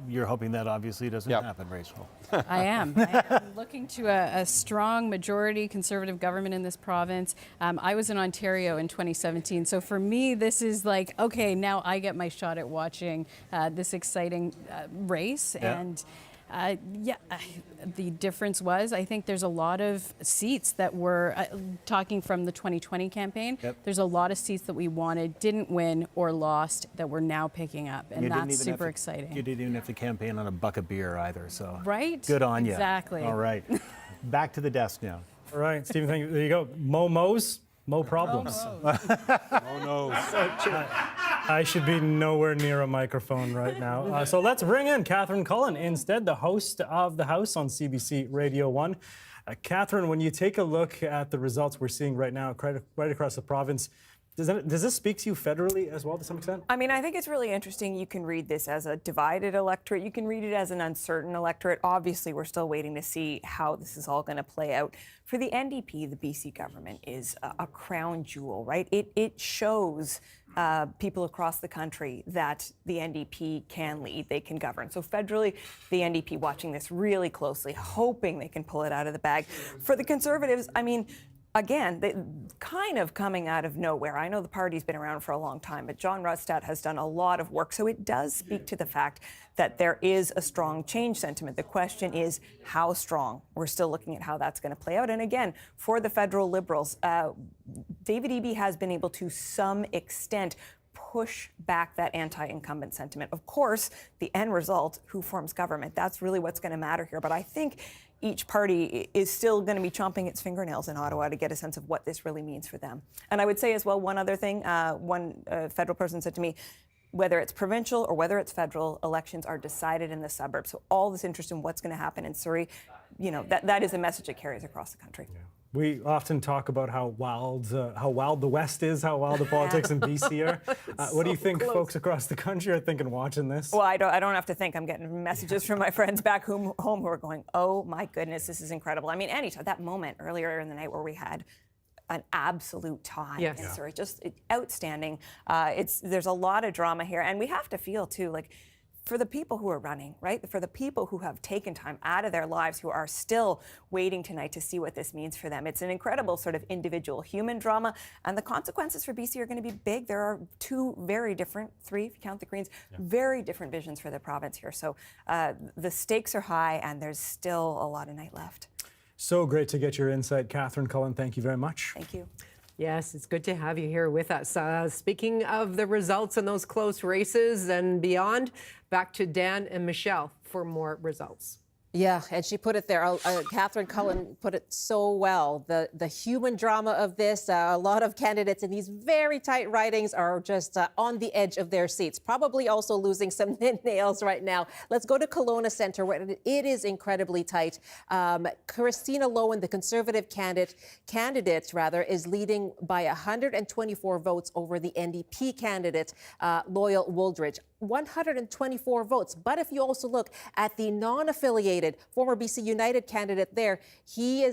You're hoping that obviously doesn't happen, Rachel. I am. I am looking to a strong majority Conservative government in this province. I was in Ontario in 2017, so for me, this is like, okay, now I get my shot at watching this exciting race. And the difference was, I think there's a lot of seats that were, talking from the 2020 campaign, there's a lot of seats that we wanted, didn't win or lost, that we're now picking up, and that's super exciting. You didn't even have to campaign on a buck of beer either, so. Right? Good on you. Exactly. All right. Back to the desk now. All right, Stephen, thank you. There you go. Mo's, Mo problems. Oh no. I should be nowhere near a microphone right now. So let's bring in Catherine Cullen instead, the host of The House on CBC Radio 1. Catherine, when you take a look at the results we're seeing right now, right across the province, does this speak to you federally as well to some extent? I mean, I think it's really interesting. You can read this as a divided electorate. You can read it as an uncertain electorate. Obviously, we're still waiting to see how this is all going to play out. For the NDP, the BC government is a crown jewel, right? It shows people across the country that the NDP can lead, they can govern. So federally, the NDP watching this really closely, hoping they can pull it out of the bag. For the Conservatives, I mean, again, they kind of coming out of nowhere. I know the party's been around for a long time, but John Rustad has done a lot of work. So it does speak to the fact that there is a strong change sentiment. The question is how strong. We're still looking at how that's going to play out. And again, for the federal Liberals, David Eby has been able to some extent push back that anti-incumbent sentiment. Of course, the end result, who forms government, that's really what's going to matter here. But I think each party is still going to be chomping its fingernails in Ottawa to get a sense of what this really means for them. And I would say as well, one other thing, one federal person said to me, whether it's provincial or whether it's federal, elections are decided in the suburbs. So all this interest in what's going to happen in Surrey, that is a message it carries across the country. Yeah. We often talk about how wild the West is, how wild the politics in BC are. What do you think folks across the country are thinking watching this? Well, I don't have to think. I'm getting messages from my friends back home who are going, oh my goodness, this is incredible. I mean, anytime, that moment earlier in the night where we had an absolute tie. Yes. In Surrey, just outstanding. There's a lot of drama here, and we have to feel too, like, for the people who are running, right? For the people who have taken time out of their lives, who are still waiting tonight to see what this means for them. It's an incredible sort of individual human drama, and the consequences for BC are going to be big. There are three if you count the Greens, very different visions for the province here. So the stakes are high, and there's still a lot of night left. So great to get your insight, Catherine Cullen. Thank you very much. Thank you. Yes, it's good to have you here with us. Speaking of the results in those close races and beyond, back to Dan and Michelle for more results. Yeah, and she put it there. Catherine Cullen put it so well. The human drama of this, a lot of candidates in these very tight ridings are just on the edge of their seats, probably also losing some nails right now. Let's go to Kelowna Centre, where it is incredibly tight. Christina Lowen, the Conservative candidate, is leading by 124 votes over the NDP candidate, Loyal Wooldridge. 124 votes. But if you also look at the non-affiliated former BC United candidate there, he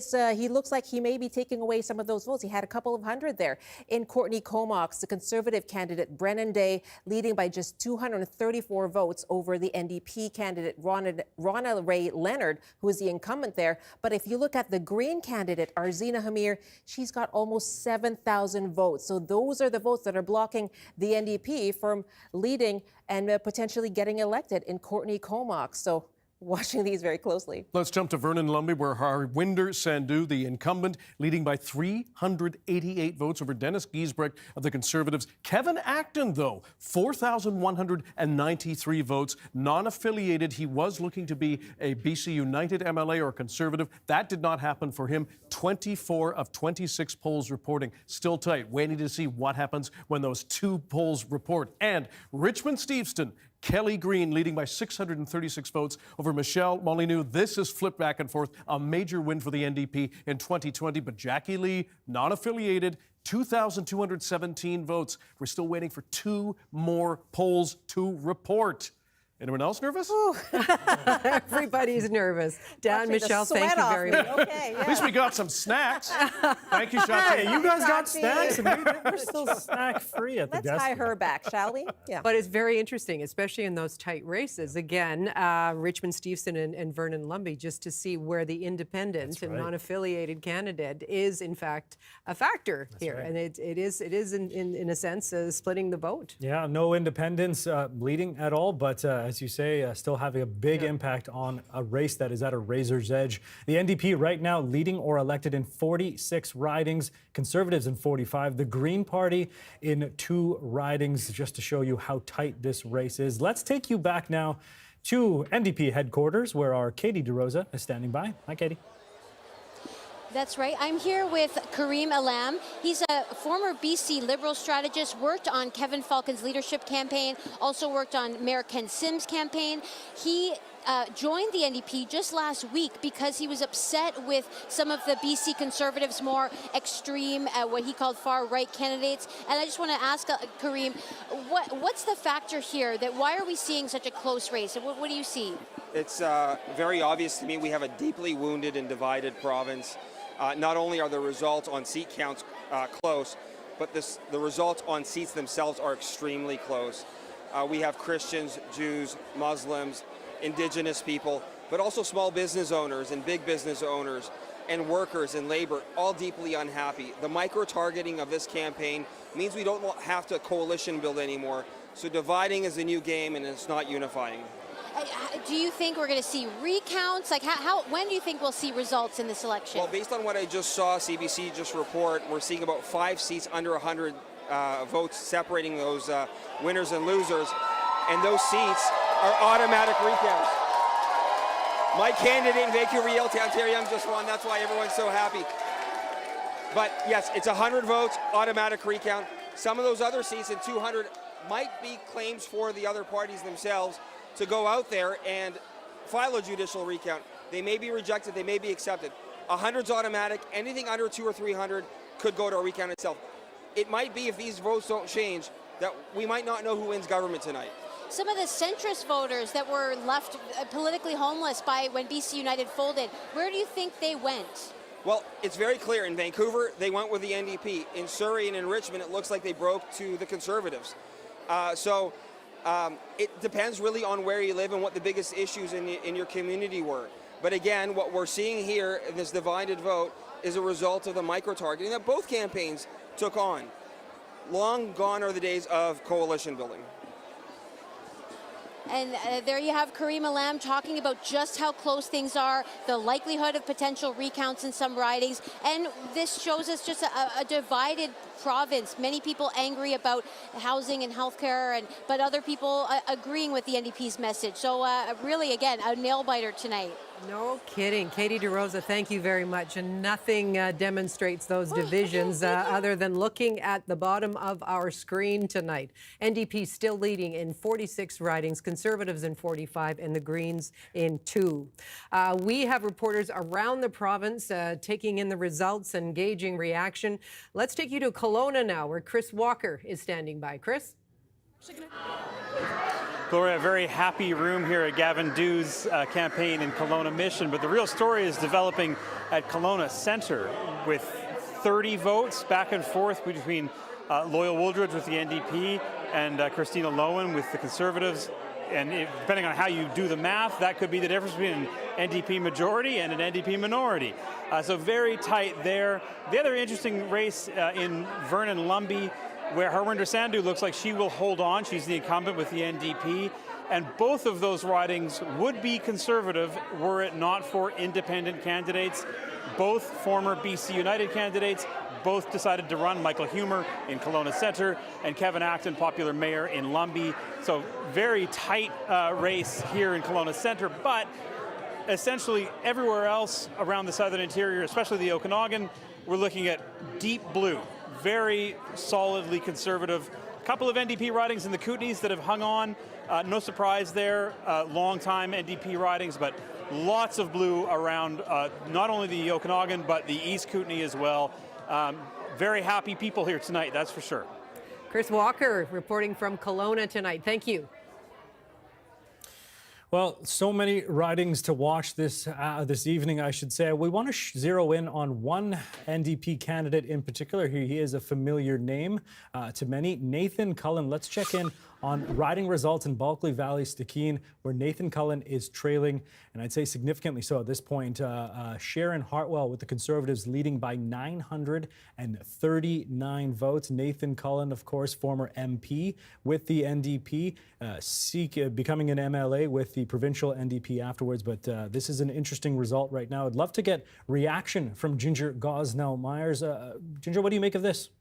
looks like he may be taking away some of those votes. He had a couple of hundred there. In Courtney Comox, the Conservative candidate, Brennan Day, leading by just 234 votes over the NDP candidate, Ronna Ray Leonard, who is the incumbent there. But if you look at the Green candidate, Arzina Hamir, she's got almost 7,000 votes. So those are the votes that are blocking the NDP from leading and potentially getting elected in Courtney Comox. So watching these very closely. Let's jump to Vernon Lumley, where Harwinder Sandhu, the incumbent, leading by 388 votes over Dennis Giesbrecht of the Conservatives. Kevin Acton, though, 4,193 votes. Non-affiliated, he was looking to be a BC United MLA or Conservative. That did not happen for him. 24 of 26 polls reporting. Still tight. Waiting to see what happens when those two polls report. And Richmond Steveston, Kelly Green leading by 636 votes over Michelle Molyneux. This has flipped back and forth. A major win for the NDP in 2020. But Jackie Lee, non-affiliated, 2,217 votes. We're still waiting for two more polls to report. Anyone else nervous? Everybody's nervous. Dan, Michelle, thank you very much. Okay, yeah. At least we got some snacks. Thank you, Shachi. Hey, you guys got snacks, and we're still snack-free at the guest. Let's tie her back, shall we? Yeah. But it's very interesting, especially in those tight races. Again, Richmond Steveston and Vernon Lumley, just to see where the independent and non-affiliated candidate is, in fact, a factor here. Right. And it is in a sense, splitting the vote. Yeah, no independents leading at all, but as you say, still having a big impact on a race that is at a razor's edge. The NDP right now leading or elected in 46 ridings, Conservatives in 45, the Green Party in 2 ridings, just to show you how tight this race is. Let's take you back now to NDP headquarters, where our Katie DeRosa is standing by. Hi, Katie. That's right. I'm here with Kareem Alam. He's a former BC Liberal strategist, worked on Kevin Falcon's leadership campaign, also worked on Mayor Ken Sims' campaign. He joined the NDP just last week because he was upset with some of the BC Conservatives' more extreme, what he called far-right candidates. And I just want to ask Kareem, what's the factor here? Why are we seeing such a close race? What do you see? It's very obvious to me we have a deeply wounded and divided province. Not only are the results on seat counts close, but the results on seats themselves are extremely close. We have Christians, Jews, Muslims, Indigenous people, but also small business owners and big business owners and workers and labor, all deeply unhappy. The micro-targeting of this campaign means we don't have to coalition build anymore. So dividing is the new game, and it's not unifying. Do you think we're going to see recounts? Like, when do you think we'll see results in this election? Well, based on what I just saw, CBC just report, we're seeing about 5 seats under 100 votes separating those winners and losers, and those seats are automatic recounts. My candidate in Vancouver-Realty, Ontario, just won. That's why everyone's so happy. But yes, it's 100 votes, automatic recount. Some of those other seats in 200 might be claims for the other parties themselves to go out there and file a judicial recount. They may be rejected, they may be accepted. 100's automatic, anything under 200 or 300 could go to a recount itself. It might be, if these votes don't change, that we might not know who wins government tonight. Some of the centrist voters that were left politically homeless by when BC United folded, where do you think they went? Well, it's very clear. In Vancouver, they went with the NDP. In Surrey and in Richmond, it looks like they broke to the Conservatives. It depends really on where you live and what the biggest issues in your community were. But again, what we're seeing here in this divided vote is a result of the micro-targeting that both campaigns took on. Long gone are the days of coalition building. And there you have Karima Lam talking about just how close things are, the likelihood of potential recounts in some ridings. And this shows us just a divided province. Many people angry about housing and healthcare, but other people agreeing with the NDP's message. So really, again, a nail-biter tonight. No kidding. Katie DeRosa, thank you very much. And nothing demonstrates those divisions other than looking at the bottom of our screen tonight. NDP still leading in 46 ridings, Conservatives in 45, and the Greens in 2. We have reporters around the province taking in the results and gauging reaction. Let's take you to Kelowna now, where Chris Walker is standing by. Chris? Gloria, a very happy room here at Gavin Dew's campaign in Kelowna Mission, but the real story is developing at Kelowna Centre with 30 votes back and forth between Loyal Wooldridge with the NDP and Christina Lowen with the Conservatives. And depending on how you do the math, that could be the difference between an NDP majority and an NDP minority. So very tight there. The other interesting race in Vernon-Lumby, where Harwinder Sandhu looks like she will hold on. She's the incumbent with the NDP. And both of those ridings would be Conservative were it not for independent candidates. Both former BC United candidates, both decided to run. Michael Humer in Kelowna Centre and Kevin Acton, popular mayor in Lumby. So very tight race here in Kelowna Centre, but essentially everywhere else around the southern interior, especially the Okanagan, we're looking at deep blue. Very solidly Conservative. A couple of NDP ridings in the Kootenays that have hung on. No surprise there. Long-time NDP ridings, but lots of blue around not only the Okanagan, but the East Kootenay as well. Very happy people here tonight, that's for sure. Chris Walker reporting from Kelowna tonight. Thank you. Well, so many ridings to watch this evening, I should say. We want to zero in on one NDP candidate in particular. He is a familiar name to many, Nathan Cullen. Let's check in on riding results in Bulkley Valley, Stikine, where Nathan Cullen is trailing, and I'd say significantly so at this point. Sharon Hartwell with the Conservatives leading by 939 votes. Nathan Cullen, of course, former MP with the NDP, becoming an MLA with the provincial NDP afterwards. But this is an interesting result right now. I'd love to get reaction from Ginger Gosnell-Myers. Ginger, what do you make of this?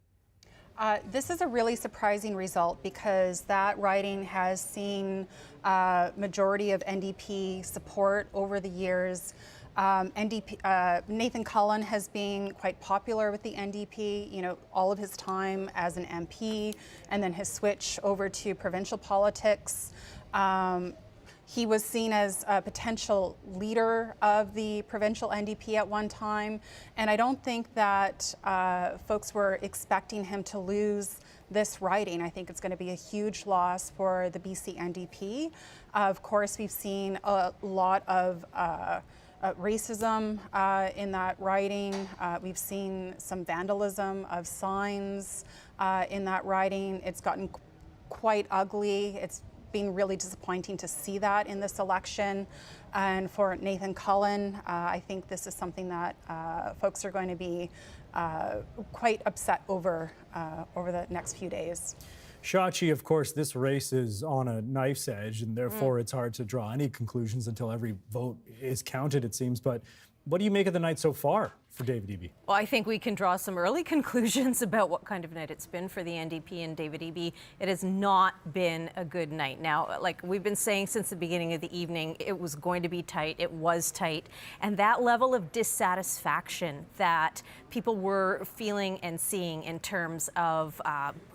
This is a really surprising result because that riding has seen majority of NDP support over the years. Nathan Cullen has been quite popular with the NDP, you know, all of his time as an MP and then his switch over to provincial politics. He was seen as a potential leader of the provincial NDP at one time, and I don't think that folks were expecting him to lose this riding. I think it's going to be a huge loss for the BC NDP. Of course, we've seen a lot of racism in that riding. We've seen some vandalism of signs in that riding. It's gotten quite ugly. It's been really disappointing to see that in this election. And for Nathan Cullen, I think this is something that folks are going to be quite upset over the next few days. Shachi, of course, this race is on a knife's edge, and therefore it's hard to draw any conclusions until every vote is counted, it seems. But what do you make of the night so far for David Eby? Well, I think we can draw some early conclusions about what kind of night it's been for the NDP and David Eby. It has not been a good night. Now, like we've been saying since the beginning of the evening, it was going to be tight. It was tight. And that level of dissatisfaction that people were feeling and seeing in terms of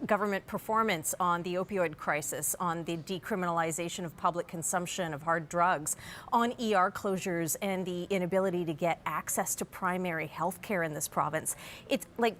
government performance on the opioid crisis, on the decriminalization of public consumption of hard drugs, on ER closures and the inability to get access to primary health care in this province. It's like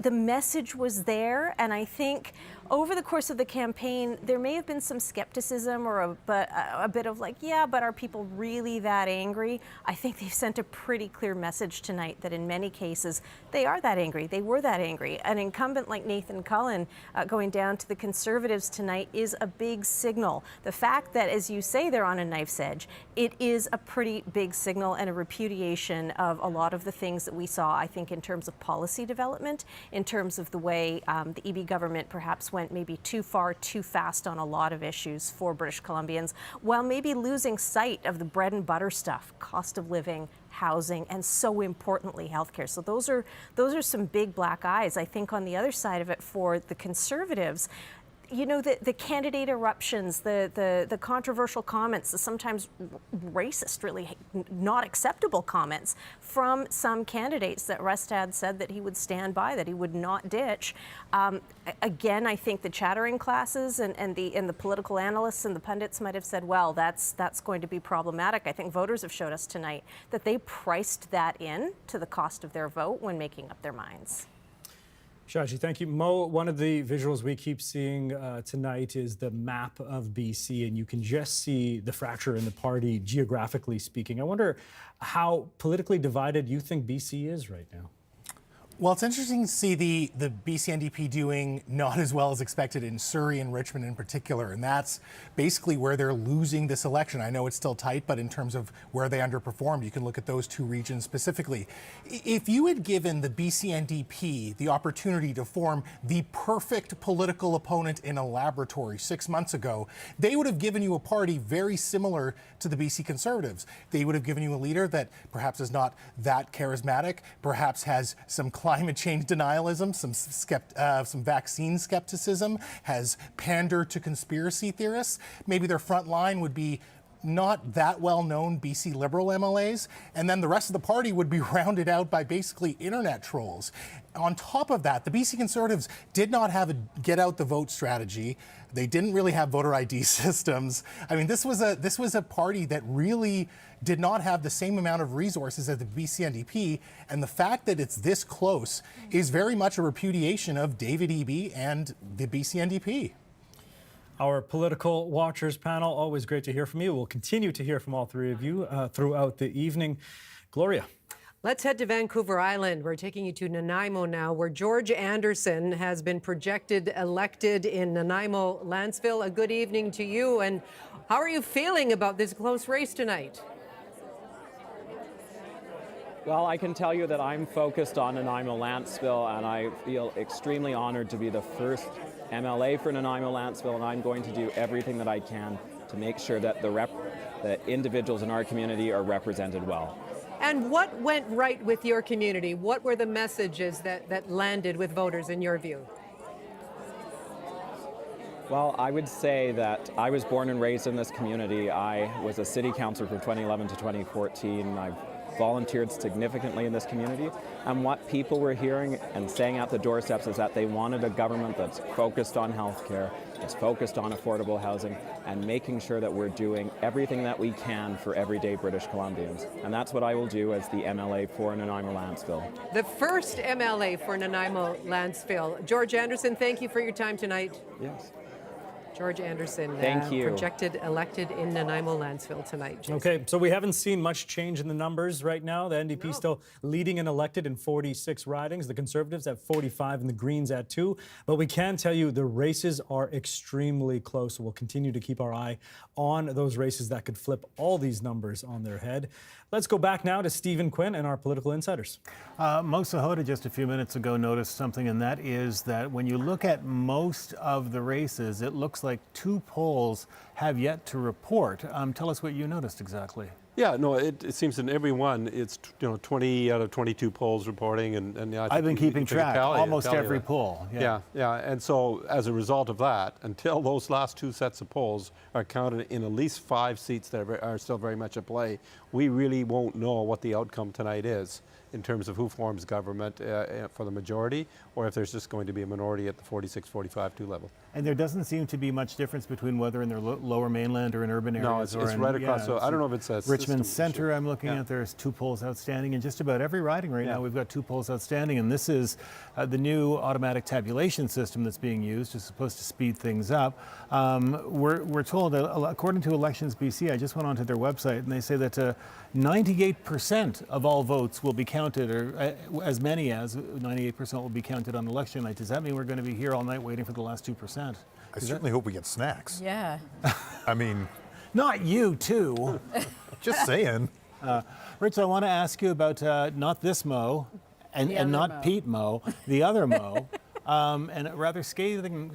the message was there, and I think over the course of the campaign, there may have been some skepticism or a bit of like, yeah, but are people really that angry? I think they've sent a pretty clear message tonight that in many cases, they are that angry. They were that angry. An incumbent like Nathan Cullen going down to the Conservatives tonight is a big signal. The fact that, as you say, they're on a knife's edge, it is a pretty big signal and a repudiation of a lot of the things that we saw, I think, in terms of policy development, in terms of the way the Eby government perhaps went maybe too far, too fast on a lot of issues for British Columbians, while maybe losing sight of the bread and butter stuff, cost of living, housing, and so importantly, healthcare. So those are some big black eyes. I think on the other side of it for the Conservatives, you know, the candidate eruptions, the controversial comments, the sometimes racist, really not acceptable comments from some candidates that Rustad said that he would stand by, that he would not ditch. Again, I think the chattering classes and the political analysts and the pundits might have said, well, that's going to be problematic. I think voters have showed us tonight that they priced that in to the cost of their vote when making up their minds. Shachi, thank you. Mo, one of the visuals we keep seeing tonight is the map of BC, and you can just see the fracture in the party geographically speaking. I wonder how politically divided you think BC is right now. Well, it's interesting to see the BC NDP doing not as well as expected in Surrey and Richmond in particular, and that's basically where they're losing this election. I know it's still tight, but in terms of where they underperformed, you can look at those two regions specifically. If you had given the BC NDP the opportunity to form the perfect political opponent in a laboratory 6 months ago, they would have given you a party very similar to the BC Conservatives. They would have given you a leader that perhaps is not that charismatic, perhaps has some climate change denialism, some vaccine skepticism, has pandered to conspiracy theorists. Maybe their front line would be not that well-known BC Liberal MLAs, and then the rest of the party would be rounded out by basically internet trolls. On top of that, the BC Conservatives did not have a get-out-the-vote strategy. They didn't really have voter ID systems. I mean, this was a party that really did not have the same amount of resources as the BC NDP, and the fact that it's this close is very much a repudiation of David Eby and the BC NDP. Our political watchers panel, always great to hear from you. We'll continue to hear from all three of you throughout the evening. Gloria. Let's head to Vancouver Island. We're taking you to Nanaimo now, where George Anderson has been projected elected in Nanaimo, Landsville. A good evening to you. And how are you feeling about this close race tonight? Well, I can tell you that I'm focused on Nanaimo, Landsville, and I feel extremely honored to be the first MLA for Nanaimo, Landsville, and I'm going to do everything that I can to make sure that the individuals in our community are represented well. And what went right with your community? What were the messages that landed with voters in your view? Well, I would say that I was born and raised in this community. I was a city councillor from 2011 to 2014. I've volunteered significantly in this community, and what people were hearing and saying at the doorsteps is that they wanted a government that's focused on healthcare, that's focused on affordable housing, and making sure that we're doing everything that we can for everyday British Columbians. And that's what I will do as the MLA for Nanaimo, Landsville. The first MLA for Nanaimo, Landsville. George Anderson, thank you for your time tonight. Yes. George Anderson, thank you. Projected elected in Nanaimo, Landsville tonight. Jason. Okay, so we haven't seen much change in the numbers right now. The NDP still leading and elected in 46 ridings. The Conservatives at 45 and the Greens at 2. But we can tell you the races are extremely close. So we'll continue to keep our eye on those races that could flip all these numbers on their head. Let's go back now to Stephen Quinn and our political insiders. Mo Sahota just a few minutes ago noticed something, and that is that when you look at most of the races, it looks like 2 polls have yet to report. Tell us what you noticed exactly. Yeah, no, it seems in every one, it's 20 out of 22 polls reporting, and yeah, I've been keeping track, almost every poll. Yeah, and so as a result of that, until those last 2 sets of polls are counted in at least 5 seats that are still very much at play, we really won't know what the outcome tonight is in terms of who forms government for the majority, or if there's just going to be a minority at the 46-45-2 level. And there doesn't seem to be much difference between whether in the lower mainland or in urban areas. No, it's right across. So I don't know if it's a Richmond Centre. I'm looking at. There's 2 polls outstanding in just about every riding right now. We've got 2 polls outstanding, and this is the new automatic tabulation system that's being used. It's supposed to speed things up. We're told, according to Elections BC, I just went onto their website, and they say that 98% of all votes will be counted, or as many as 98% will be counted on election night. Does that mean we're going to be here all night waiting for the last 2%? I certainly hope we get snacks. Yeah. I mean, not you too. Just saying. Rich, I want to ask you about not this Mo, and not Mo. Pete Mo, the other Mo, and a rather scathing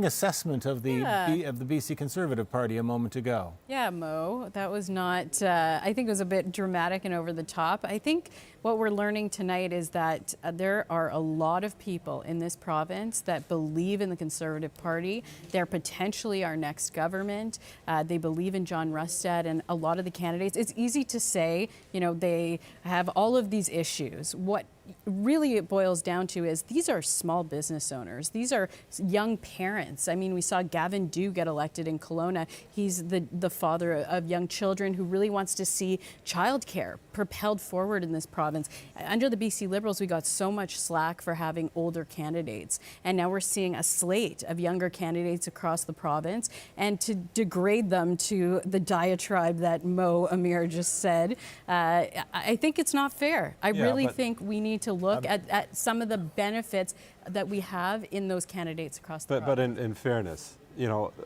assessment of the BC Conservative Party a moment ago. Yeah, Mo, that was not, I think it was a bit dramatic and over the top. I think what we're learning tonight is that there are a lot of people in this province that believe in the Conservative Party. They're potentially our next government. They believe in John Rustad and a lot of the candidates. It's easy to say, they have all of these issues. What really it boils down to is these are small business owners. These are young parents. I mean, we saw Gavin Dew get elected in Kelowna. He's the father of young children who really wants to see childcare propelled forward in this province. Under the BC Liberals, we got so much slack for having older candidates. And now we're seeing a slate of younger candidates across the province. And to degrade them to the diatribe that Mo Amir just said, I think it's not fair. I really think we need to look at some of the benefits that we have in those candidates across the province. But in fairness,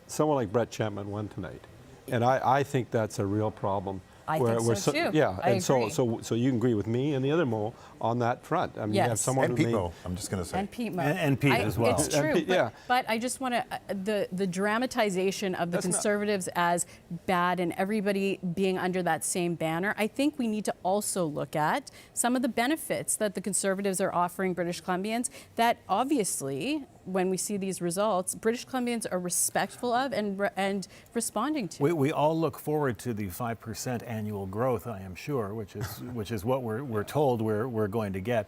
someone like Brett Chapman won tonight. And I think that's a real problem. I think so too. Yeah, I and agree. so you can agree with me and the other Mo on that front. I mean, yes. you have someone and Pete Mo, I'm just going to say. And Pete Mo. And Pete as well. It's true. But I just want to, the dramatization of the Conservatives as bad and everybody being under that same banner, I think we need to also look at some of the benefits that the Conservatives are offering British Columbians that obviously, when we see these results, British Columbians are respectful of and responding to. We all look forward to the 5% annual growth, I am sure, which is what we're told we're going to get.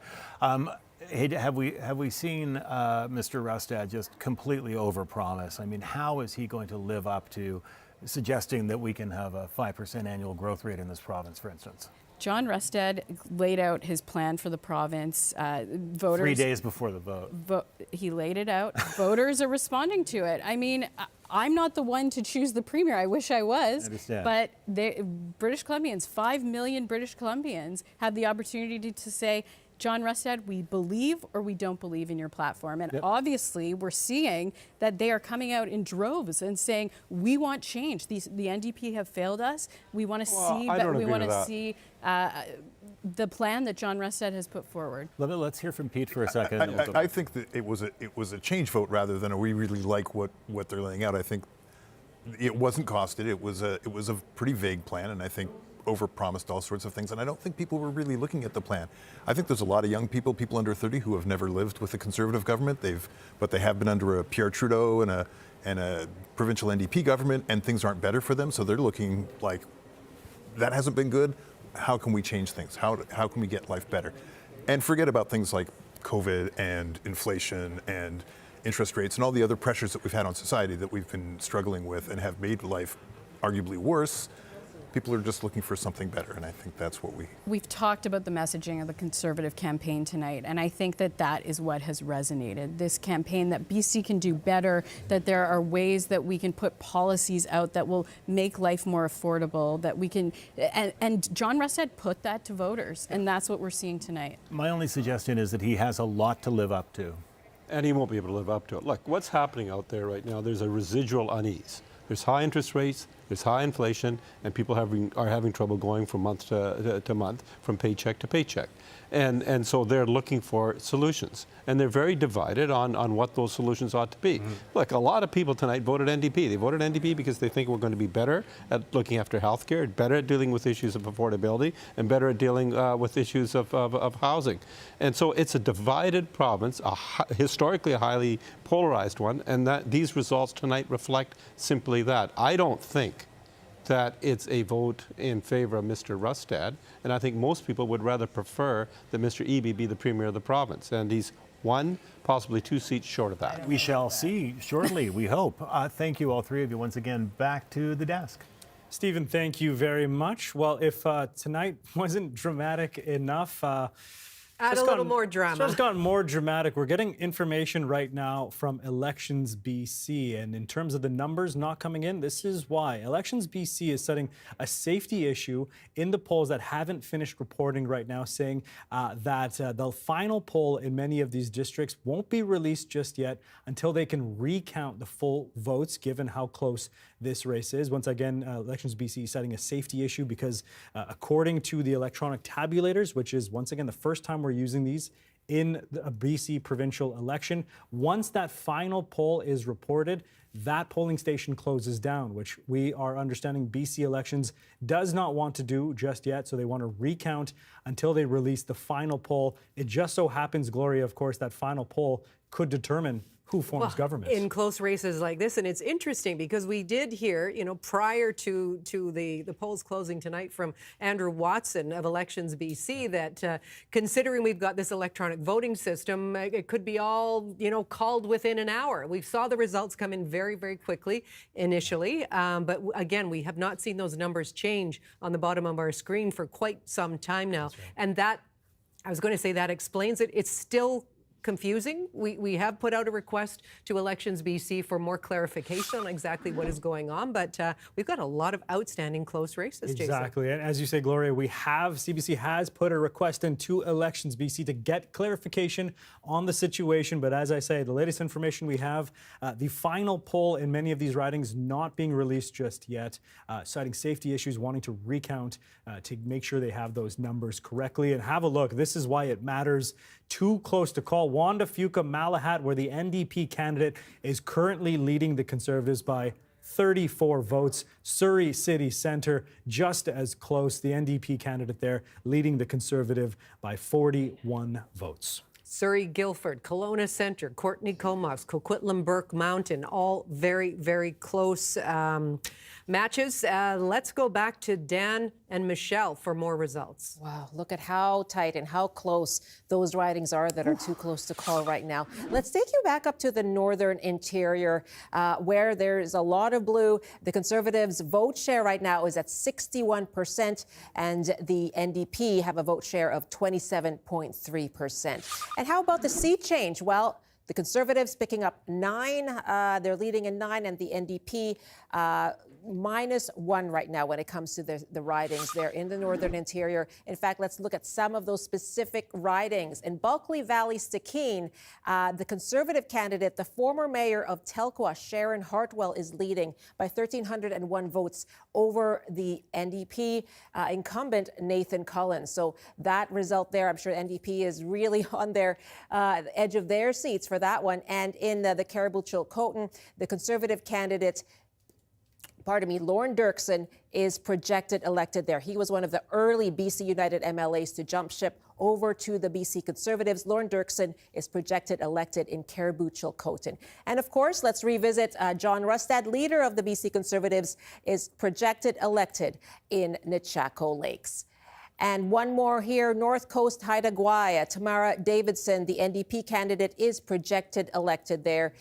Hey, have we seen Mr. Rustad just completely overpromise? I mean, how is he going to live up to suggesting that we can have a 5% annual growth rate in this province, for instance? John Rustad laid out his plan for the province. Voters 3 days before the vote. He laid it out. Voters are responding to it. I mean, I'm not the one to choose the premier. I wish I was. I understand. But British Columbians, 5 million British Columbians, have the opportunity to say, John Rustad, we believe or we don't believe in your platform. And obviously, we're seeing that they are coming out in droves and saying, we want change. The NDP have failed us. We want to see the plan that John Rustad has put forward. Let's hear from Pete for a second. I think that it was a change vote rather than we really like what they're laying out. I think it wasn't costed. It was a pretty vague plan, and I think overpromised all sorts of things, and I don't think people were really looking at the plan. I think there's a lot of young people under 30 who have never lived with a Conservative government. But they have been under a Pierre Trudeau and a provincial NDP government, and things aren't better for them. So they're looking like, that hasn't been good. How can we change things? How can we get life better? And forget about things like COVID and inflation and interest rates and all the other pressures that we've had on society that we've been struggling with and have made life arguably worse. People are just looking for something better, and I think that's what We've talked about the messaging of the Conservative campaign tonight, and I think that is what has resonated. This campaign that BC can do better, that there are ways that we can put policies out that will make life more affordable, that we can, and John Rustad put that to voters, and that's what we're seeing tonight. My only suggestion is that he has a lot to live up to. And he won't be able to live up to it. Look, what's happening out there right now, there's a residual unease. There's high interest rates, There's high inflation, and people are having trouble going from month to month, from paycheck to paycheck. And so they're looking for solutions. And they're very divided on what those solutions ought to be. Look, a lot of people tonight voted NDP. They voted NDP because they think we're going to be better at looking after health care, better at dealing with issues of affordability, and better at dealing with issues of housing. And so it's a divided province, historically a highly polarized one, and that these results tonight reflect simply that. I don't think that it's a vote in favor of Mr. Rustad, and I think most people would rather prefer that Mr. Eby be the Premier of the province, and he's one, possibly 2 seats short of that. We shall see shortly, we hope. Thank you, all three of you, once again. Back to the desk. Stephen, thank you very much. Well, if tonight wasn't dramatic enough, add a little more drama. So it's gotten more dramatic. We're getting information right now from Elections BC. And in terms of the numbers not coming in, this is why. Elections BC is citing a safety issue in the polls that haven't finished reporting right now, saying that the final poll in many of these districts won't be released just yet until they can recount the full votes, given how close this race is. Once again, Elections BC is citing a safety issue because according to the electronic tabulators, which is once again the first time we're using these in a BC provincial election, once that final poll is reported, that polling station closes down, which we are understanding BC Elections does not want to do just yet. So they want to recount until they release the final poll. It just so happens, Gloria, of course, that final poll could determine who forms government in close races like this. And it's interesting because we did hear, prior to the polls closing tonight from Andrew Watson of Elections BC that considering we've got this electronic voting system, it could be all, called within an hour. We saw the results come in very, very quickly initially. But again, we have not seen those numbers change on the bottom of our screen for quite some time now. Right. And that, I was going to say, that explains it. It's still confusing. We have put out a request to Elections BC for more clarification on exactly what is going on, but we've got a lot of outstanding close races, Exactly. Jason. And as you say, Gloria, CBC has put a request into Elections BC to get clarification on the situation. But as I say, the latest information we have, the final poll in many of these ridings not being released just yet, citing safety issues, wanting to recount to make sure they have those numbers correctly. And have a look. This is why it matters. Too close to call. Wanda-Fuka Malahat, where the NDP candidate is currently leading the Conservatives by 34 votes. Surrey City Centre, just as close. The NDP candidate there leading the Conservative by 41 votes. Surrey, Guildford, Kelowna Centre, Courtney Comox, Coquitlam, Burke Mountain, all very, very close matches. Let's go back to Dan and Michelle for more results. Wow, look at how tight and how close those ridings are that are too close to call right now. Let's take you back up to the Northern Interior, where there's a lot of blue. The Conservatives' vote share right now is at 61%, and the NDP have a vote share of 27.3%. And how about the seat change? Well, the Conservatives picking up 9. They're leading in 9, and the NDP -1 right now when it comes to the ridings there in the Northern Interior. In fact, let's look at some of those specific ridings. In Bulkley Valley, Stikine, the Conservative candidate, the former mayor of Telkwa, Sharon Hartwell, is leading by 1,301 votes over the NDP incumbent, Nathan Cullen. So that result there, I'm sure NDP is really on their edge of their seats for that one. And in the Caribou-Chilcotin, the Conservative candidate, Lorne Dirksen, is projected elected there. He was one of the early BC United MLAs to jump ship over to the BC Conservatives. Lorne Dirksen is projected elected in Caribou-Chilcotin. And of course, let's revisit John Rustad, leader of the BC Conservatives, is projected elected in Nechako Lakes. And one more here, North Coast, Haida Gwaii. Tamara Davidson, the NDP candidate, is projected elected there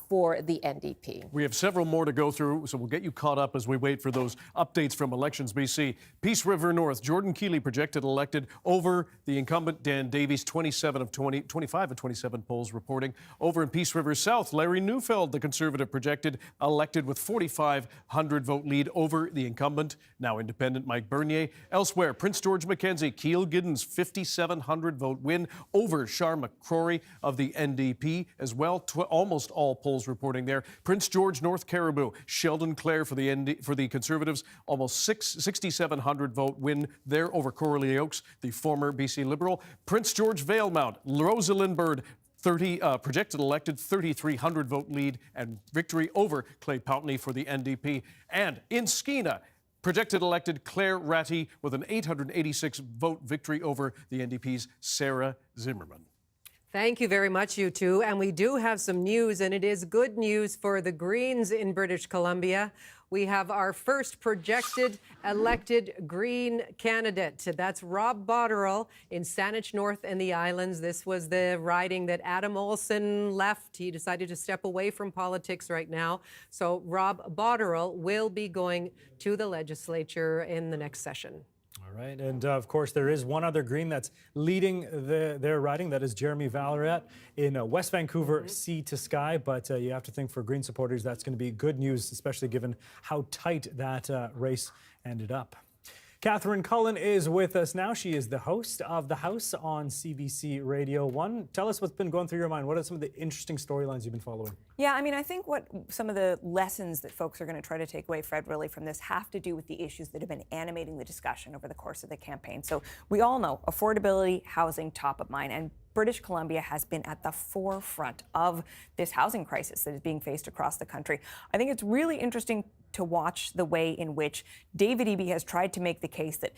for the NDP. We have several more to go through, so we'll get you caught up as we wait for those updates from Elections BC. Peace River North, Jordan Keeley projected elected over the incumbent Dan Davies, 25 of 27 polls reporting. Over in Peace River South, Larry Neufeld, the Conservative, projected elected with 4,500 vote lead over the incumbent, now independent, Mike Bernier. Elsewhere, Prince George George Mackenzie, Keil Giddens, 5,700 vote win over Shar McCrory of the NDP as well. Almost all polls reporting there. Prince George, North Caribou, Sheldon Clare for the Conservatives, almost 6,700 vote win there over Coralie Oakes, the former BC Liberal. Prince George Valemount, Rosalind Bird, projected elected 3,300 vote lead and victory over Clay Pountney for the NDP. And in Skeena, projected elected Claire Ratty with an 886 vote victory over the NDP's Sarah Zimmerman. Thank you very much, you two. And we do have some news, and it is good news for the Greens in British Columbia. We have our first projected elected Green candidate. That's Rob Botterill in Saanich North and the Islands. This was the riding that Adam Olsen left. He decided to step away from politics right now. So Rob Botterill will be going to the legislature in the next session. All right, and of course there is one other Green that's leading their riding. That is Jeremy Valloret in West Vancouver, Sea to Sky. But you have to think for Green supporters that's going to be good news, especially given how tight that race ended up. Catherine Cullen is with us now. She is the host of The House on CBC Radio 1. Tell us what's been going through your mind. What are some of the interesting storylines you've been following? Yeah, I mean, I think what some of the lessons that folks are going to try to take away, Fred, really from this have to do with the issues that have been animating the discussion over the course of the campaign. So we all know affordability, housing, top of mind, and British Columbia has been at the forefront of this housing crisis that is being faced across the country. I think it's really interesting to watch the way in which David Eby has tried to make the case that,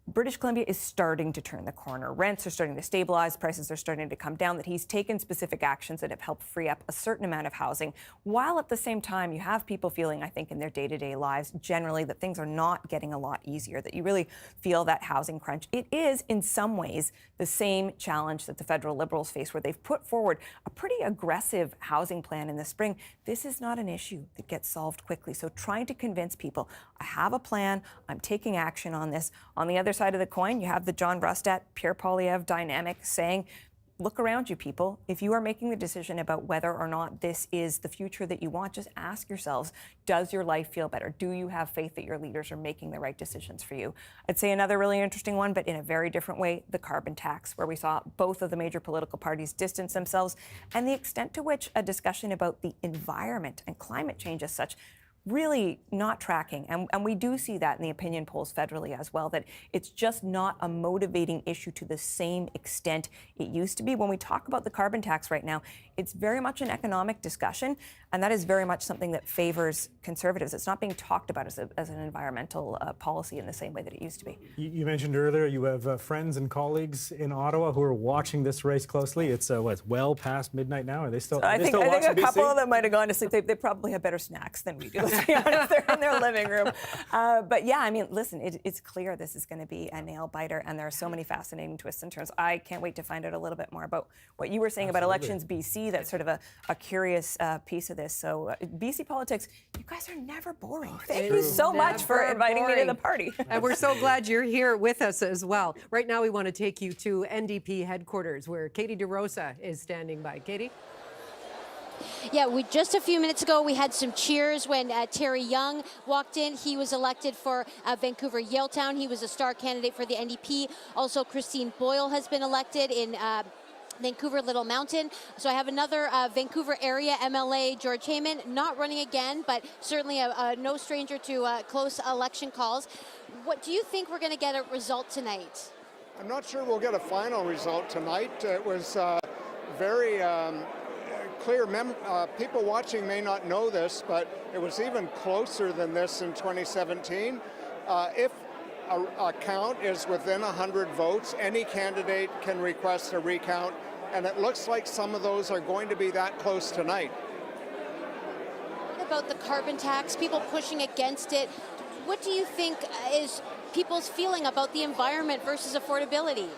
British Columbia is starting to turn the corner. Rents are starting to stabilize, prices are starting to come down, that he's taken specific actions that have helped free up a certain amount of housing, while at the same time you have people feeling, I think, in their day-to-day lives generally that things are not getting a lot easier, that you really feel that housing crunch. It is, in some ways, the same challenge that the federal Liberals face, where they've put forward a pretty aggressive housing plan in the spring. This is not an issue that gets solved quickly. So trying to convince people, I have a plan, I'm taking action on this. On the other side of the coin, you have the John Rustad, Pierre Poilievre dynamic saying, look around you, people. If you are making the decision about whether or not this is the future that you want, just ask yourselves, does your life feel better? Do you have faith that your leaders are making the right decisions for you? I'd say another really interesting one, but in a very different way, the carbon tax, where we saw both of the major political parties distance themselves, and the extent to which a discussion about the environment and climate change as such really not tracking. And we do see that in the opinion polls federally as well, that it's just not a motivating issue to the same extent it used to be. When we talk about the carbon tax right now, it's very much an economic discussion, and that is very much something that favors Conservatives. It's not being talked about as an environmental policy in the same way that it used to be. You mentioned earlier you have friends and colleagues in Ottawa who are watching this race closely. It's it's well past midnight now. Are they still? I think a couple of them might have gone to sleep. They probably have better snacks than we do. Let's be honest, they're in their living room. But yeah, I mean, listen, it's clear this is going to be a nail biter, and there are so many fascinating twists and turns. I can't wait to find out a little bit more about what you were saying about Elections BC. That's sort of a curious piece of this. So BC politics, you guys are never boring. Thank you so much for inviting me to the party. And we're so glad you're here with us as well. Right now, we want to take you to NDP headquarters, where Katie DeRosa is standing by. Katie? Yeah, just a few minutes ago, we had some cheers when Terry Young walked in. He was elected for Vancouver Yaletown. He was a star candidate for the NDP. Also, Christine Boyle has been elected in Vancouver Little Mountain. So I have another Vancouver area MLA, George Heyman, not running again, but certainly no stranger to close election calls. What do you think we're going to get a result tonight? I'm not sure we'll get a final result tonight. It was very clear. People watching may not know this, but it was even closer than this in 2017. If a count is within 100 votes, any candidate can request a recount, and it looks like some of those are going to be that close tonight. What about the carbon tax, people pushing against it? What do you think is people's feeling about the environment versus affordability?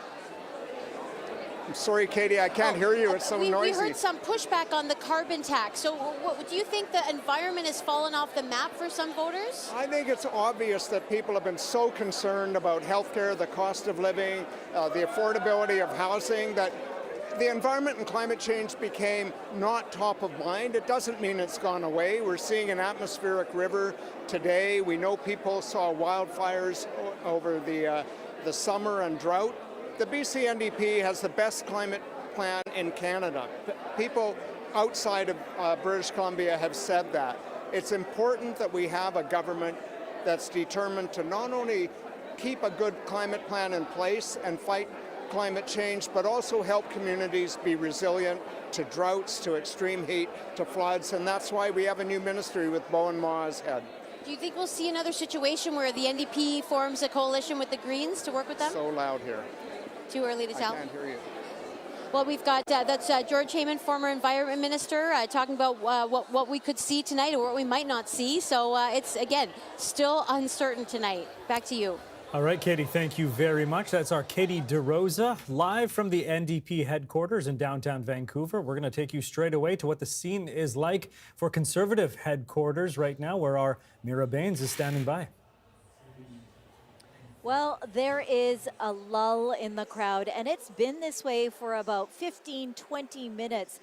I'm sorry, Katie, I can't hear you. It's so noisy. We heard some pushback on the carbon tax. So do you think the environment has fallen off the map for some voters? I think it's obvious that people have been so concerned about healthcare, the cost of living, the affordability of housing, that the environment and climate change became not top of mind. It doesn't mean it's gone away. We're seeing an atmospheric river today. We know people saw wildfires over the the summer and drought. The BC NDP has the best climate plan in Canada. People outside of British Columbia have said that. It's important that we have a government that's determined to not only keep a good climate plan in place and fight climate change, but also help communities be resilient to droughts, to extreme heat, to floods, and that's why we have a new ministry with Bowen Ma as head. Do you think we'll see another situation where the NDP forms a coalition with the Greens to work with them? So loud here. Too early to tell? I can't hear you. Well, we've got, that's George Heyman, former Environment Minister, talking about what we could see tonight or what we might not see. So it's, again, still uncertain tonight. Back to you. All right, Katie, thank you very much. That's our Katie DeRosa, live from the NDP headquarters in downtown Vancouver. We're going to take you straight away to what the scene is like for Conservative headquarters right now, where our Mira Baines is standing by. Well, there is a lull in the crowd, and it's been this way for about 15-20 minutes.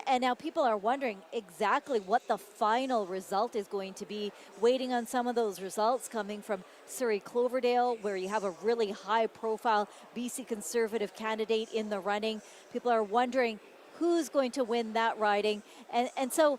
And now people are wondering exactly what the final result is going to be, waiting on some of those results coming from Surrey Cloverdale, where you have a really high-profile BC Conservative candidate in the running. People are wondering who's going to win that riding. And so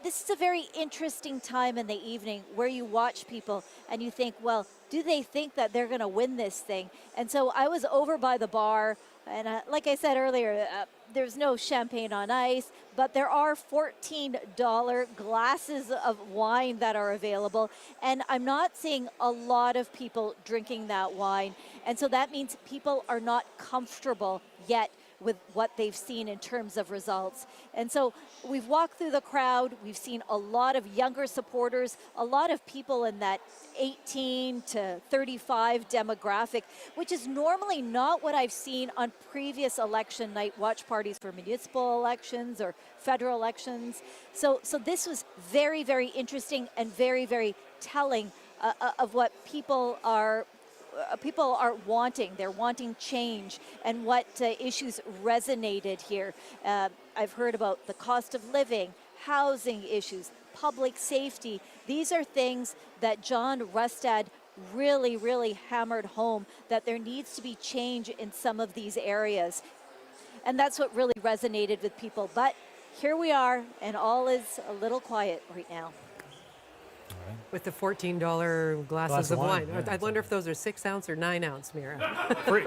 this is a very interesting time in the evening where you watch people and you think, well, do they think that they're going to win this thing? And so I was over by the bar, and like I said earlier, there's no champagne on ice, but there are $14 glasses of wine that are available, and I'm not seeing a lot of people drinking that wine. And so that means people are not comfortable yet with what they've seen in terms of results. And so we've walked through the crowd, we've seen a lot of younger supporters, a lot of people in that 18 to 35 demographic, which is normally not what I've seen on previous election night watch parties for municipal elections or federal elections. So this was very, very interesting and very, very telling of what people are wanting. They're wanting change and what issues resonated here. I've heard about the cost of living, housing issues, public safety. These are things that John Rustad really, really hammered home, that there needs to be change in some of these areas. And that's what really resonated with people. But here we are, and all is a little quiet right now. With the $14 glasses of wine. Yeah, I wonder if those are 6 ounce or 9 ounce, Mira.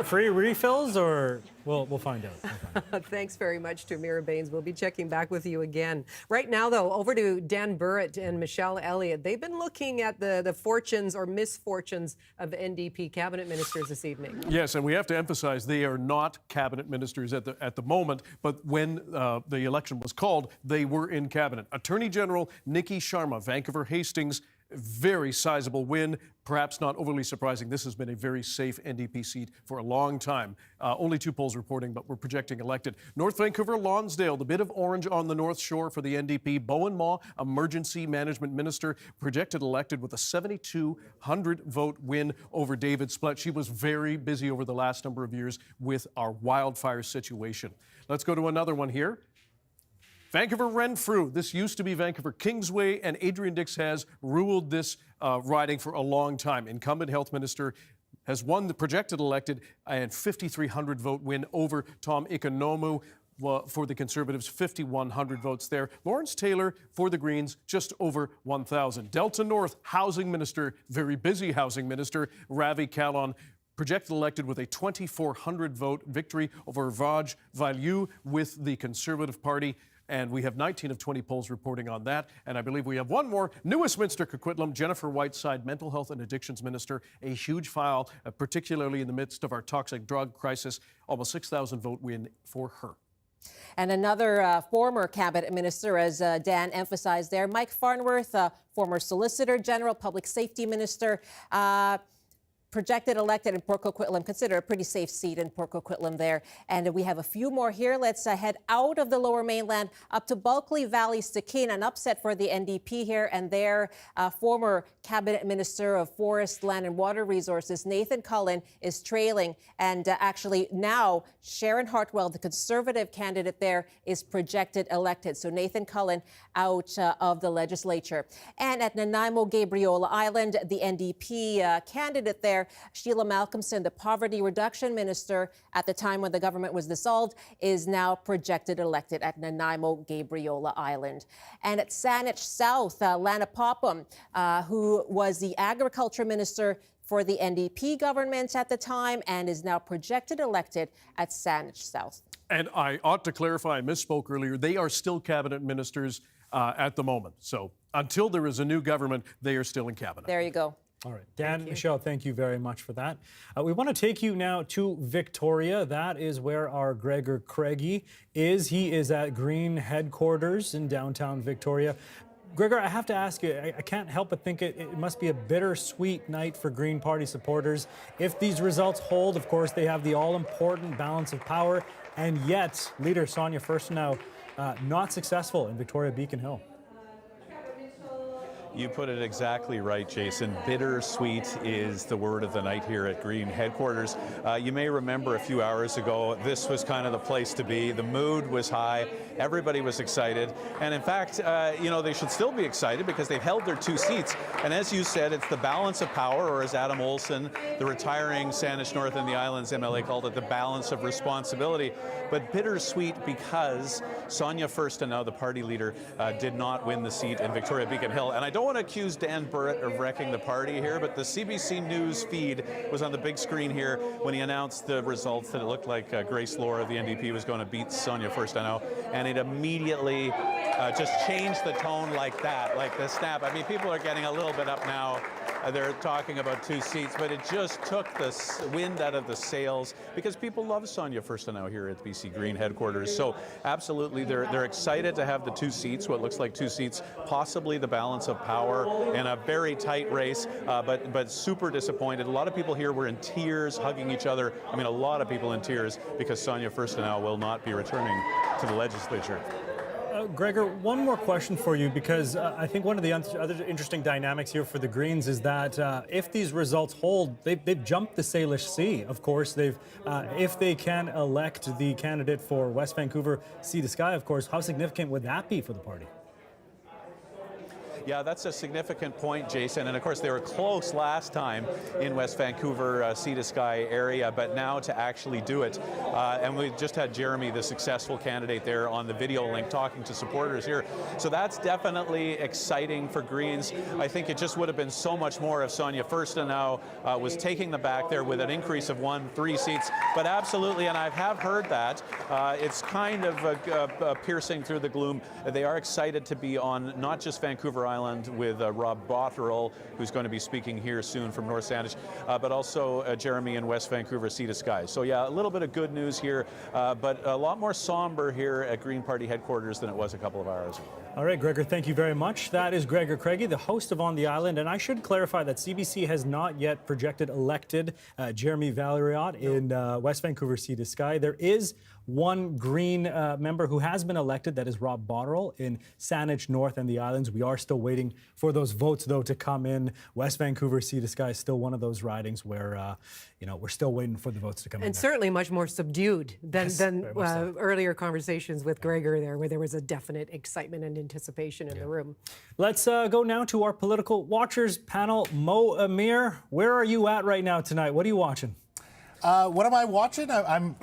Free refills, or we'll find out. Thanks very much to Mira Baines. We'll be checking back with you again. Right now, though, over to Dan Burrett and Michelle Elliott. They've been looking at the fortunes or misfortunes of NDP cabinet ministers this evening. Yes, and we have to emphasize they are not cabinet ministers at the moment, but when the election was called, they were in cabinet. Attorney General Nikki Sharma, Vancouver Hastings, very sizable win, perhaps not overly surprising. This has been a very safe NDP seat for a long time. Only 2 polls reporting, but we're projecting elected. North Vancouver, Lonsdale, the bit of orange on the North Shore for the NDP. Bowen Ma, Emergency Management Minister, projected elected with a 7,200 vote win over David Splett. She was very busy over the last number of years with our wildfire situation. Let's go to another one here. Vancouver Renfrew. This used to be Vancouver Kingsway, and Adrian Dix has ruled this riding for a long time. Incumbent Health Minister has won the projected elected and 5,300 vote win over Tom Ikonomu for the Conservatives, 5,100 votes there. Lawrence Taylor for the Greens, just over 1,000. Delta North Housing Minister, very busy Housing Minister, Ravi Kahlon, projected elected with a 2,400 vote victory over Vaj Value with the Conservative Party. And we have 19 of 20 polls reporting on that. And I believe we have one more. New Westminster Coquitlam, Jennifer Whiteside, Mental Health and Addictions Minister, a huge file, particularly in the midst of our toxic drug crisis. Almost 6,000 vote win for her. And another former cabinet minister, as Dan emphasized there, Mike Farnworth, former Solicitor General, Public Safety Minister, projected elected in Port Coquitlam, considered a pretty safe seat in Port Coquitlam there. And we have a few more here. Let's head out of the Lower Mainland up to Bulkley Valley, Stikine, an upset for the NDP here. And their former cabinet minister of Forest, Land and Water Resources, Nathan Cullen, is trailing. And actually now Sharon Hartwell, the Conservative candidate there, is projected elected. So Nathan Cullen out of the legislature. And at Nanaimo Gabriola Island, the NDP candidate there there. Sheila Malcolmson, the poverty reduction minister at the time when the government was dissolved, is now projected elected at Nanaimo Gabriola Island. And at Saanich South, Lana Popham, who was the agriculture minister for the NDP government at the time and is now projected elected at Saanich South. And I ought to clarify, I misspoke earlier, they are still cabinet ministers at the moment. So until there is a new government, they are still in cabinet. There you go. All right. Dan, Michelle, thank you very much for that. We want to take you now to Victoria. That is where our Gregor Craige is. He is at Green headquarters in downtown Victoria. Gregor, I have to ask you, I can't help but think it must be a bittersweet night for Green Party supporters. If these results hold, of course, they have the all-important balance of power, and yet leader Sonia Furstenau not successful in Victoria Beacon Hill. You put it exactly right, Jason. Bittersweet is the word of the night here at Green headquarters. You may remember a few hours ago, this was kind of the place to be. The mood was high. Everybody was excited. And in fact, you know, they should still be excited because they've held their 2 seats. And as you said, it's the balance of power, or as Adam Olsen, the retiring Saanich North and the Islands MLA, called it, the balance of responsibility. But bittersweet because Sonia Furstenau, the party leader, did not win the seat in Victoria Beacon Hill. And I don't want to accuse Dan Burrett of wrecking the party here, but the CBC News feed was on the big screen here when he announced the results, that it looked like Grace Laura of the NDP was going to beat Sonia Furstenau, and it immediately just changed the tone like that, like the snap. I mean, people are getting a little bit up now. They're talking about 2 seats, but it just took the wind out of the sails because people love Sonia Furstenau here at BC Green headquarters. So absolutely, they're excited to have the 2 seats, what looks like 2 seats, possibly the balance of power in a very tight race, but super disappointed. A lot of people here were in tears, hugging each other. I mean, a lot of people in tears because Sonia Furstenau will not be returning to the legislature. Gregor, one more question for you, because I think one of the other interesting dynamics here for the Greens is that if these results hold, they've jumped the Salish Sea. Of course, if they can elect the candidate for West Vancouver Sea to Sky, of course, how significant would that be for the party? Yeah, that's a significant point, Jason. And of course, they were close last time in West Vancouver, Sea to Sky area, but now to actually do it. And we just had Jeremy, the successful candidate there, on the video link talking to supporters here. So that's definitely exciting for Greens. I think it just would have been so much more if Sonia Furstenau was taking the back there with an increase of 3 seats. But absolutely, and I have heard that, it's kind of piercing through the gloom. They are excited to be on not just Vancouver Island with Rob Botterill, who's going to be speaking here soon from North Saanich, but also Jeremy in West Vancouver Sea to Sky. So yeah, a little bit of good news here, but a lot more somber here at Green Party headquarters than it was a couple of hours ago. All right, Gregor, thank you very much. That is Gregor Craige, the host of On the Island. And I should clarify that CBC has not yet projected elected Jeremy Valeriot in West Vancouver Sea to Sky. There is one Green member who has been elected, that is Rob Botterill in Saanich North and the Islands. We are still waiting for those votes, though, to come in. West Vancouver Sea to Sky is still one of those ridings where, you know, we're still waiting for the votes to come in. And certainly much more subdued than earlier conversations with Gregor there, where there was a definite excitement and anticipation in the room. Let's go now to our political watchers panel. Mo Amir, where are you at right now tonight? What are you watching? What am I watching? I'm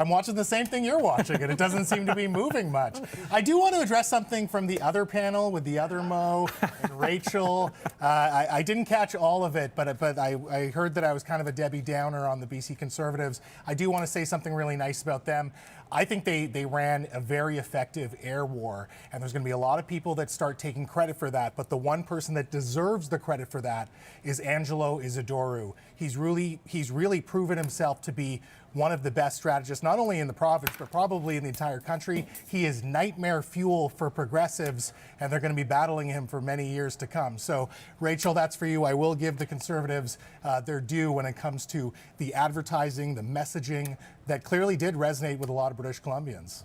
watching the same thing you're watching, and it doesn't seem to be moving much. I do want to address something from the other panel with the other Mo and Rachel. I didn't catch all of it, but I heard that I was kind of a Debbie Downer on the BC Conservatives. I do want to say something really nice about them. I think they ran a very effective air war, and there's going to be a lot of people that start taking credit for that, but the one person that deserves the credit for that is Angelo Isidoro. He's really proven himself to be one of the best strategists, not only in the province, but probably in the entire country. He is nightmare fuel for progressives, and they're going to be battling him for many years to come. So, Rachel, that's for you. I will give the Conservatives their due when it comes to the advertising, the messaging that clearly did resonate with a lot of British Columbians.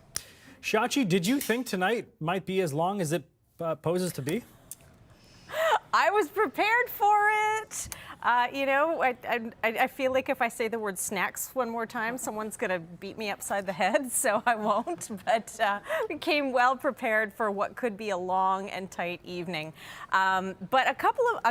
Shachi, did you think tonight might be as long as it poses to be? I was prepared for it. You know, I feel like if I say the word snacks one more time, someone's going to beat me upside the head, so I won't. But we came well prepared for what could be a long and tight evening. But a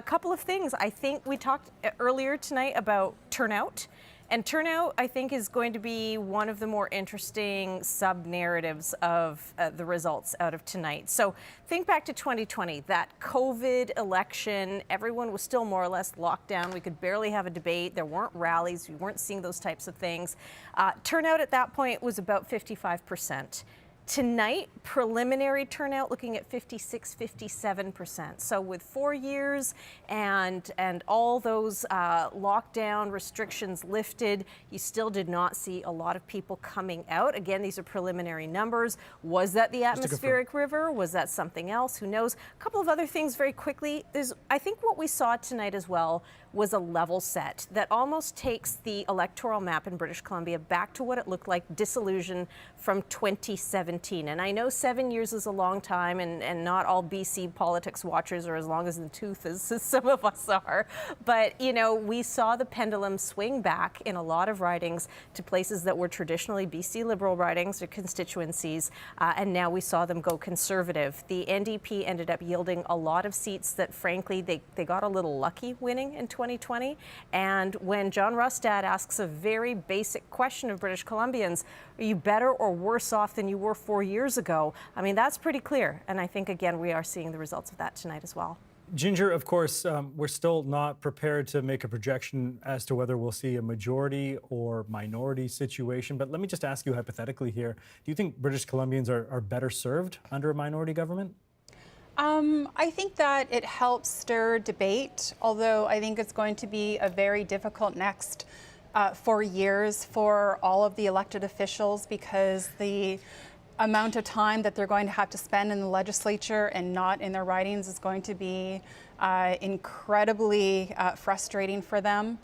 couple of things. I think we talked earlier tonight about turnout. And turnout, I think, is going to be one of the more interesting sub-narratives of the results out of tonight. So think back to 2020, that COVID election. Everyone was still more or less locked down. We could barely have a debate. There weren't rallies. We weren't seeing those types of things. Turnout at that point was about 55%. Tonight, preliminary turnout looking at 56, 57%. So with 4 years and all those lockdown restrictions lifted, you still did not see a lot of people coming out. Again, these are preliminary numbers. Was that the atmospheric river? Was that something else? Who knows? A couple of other things very quickly. I think what we saw tonight as well was a level set that almost takes the electoral map in British Columbia back to what it looked like disillusion from 2017. And I know 7 years is a long time, and not all BC politics watchers are as long as the tooth as some of us are. But, you know, we saw the pendulum swing back in a lot of ridings to places that were traditionally BC Liberal ridings or constituencies, and now we saw them go Conservative. The NDP ended up yielding a lot of seats that, frankly, they got a little lucky winning in 2020. And when John Rustad asks a very basic question of British Columbians, are you better or worse off than you were 4 years ago? I mean, that's pretty clear. And I think, again, we are seeing the results of that tonight as well. Ginger, of course, we're still not prepared to make a projection as to whether we'll see a majority or minority situation. But let me just ask you hypothetically here, do you think British Columbians are better served under a minority government? I think that it helps stir debate, although I think it's going to be a very difficult next 4 years for all of the elected officials, because the amount of time that they're going to have to spend in the legislature and not in their ridings is going to be incredibly frustrating for them.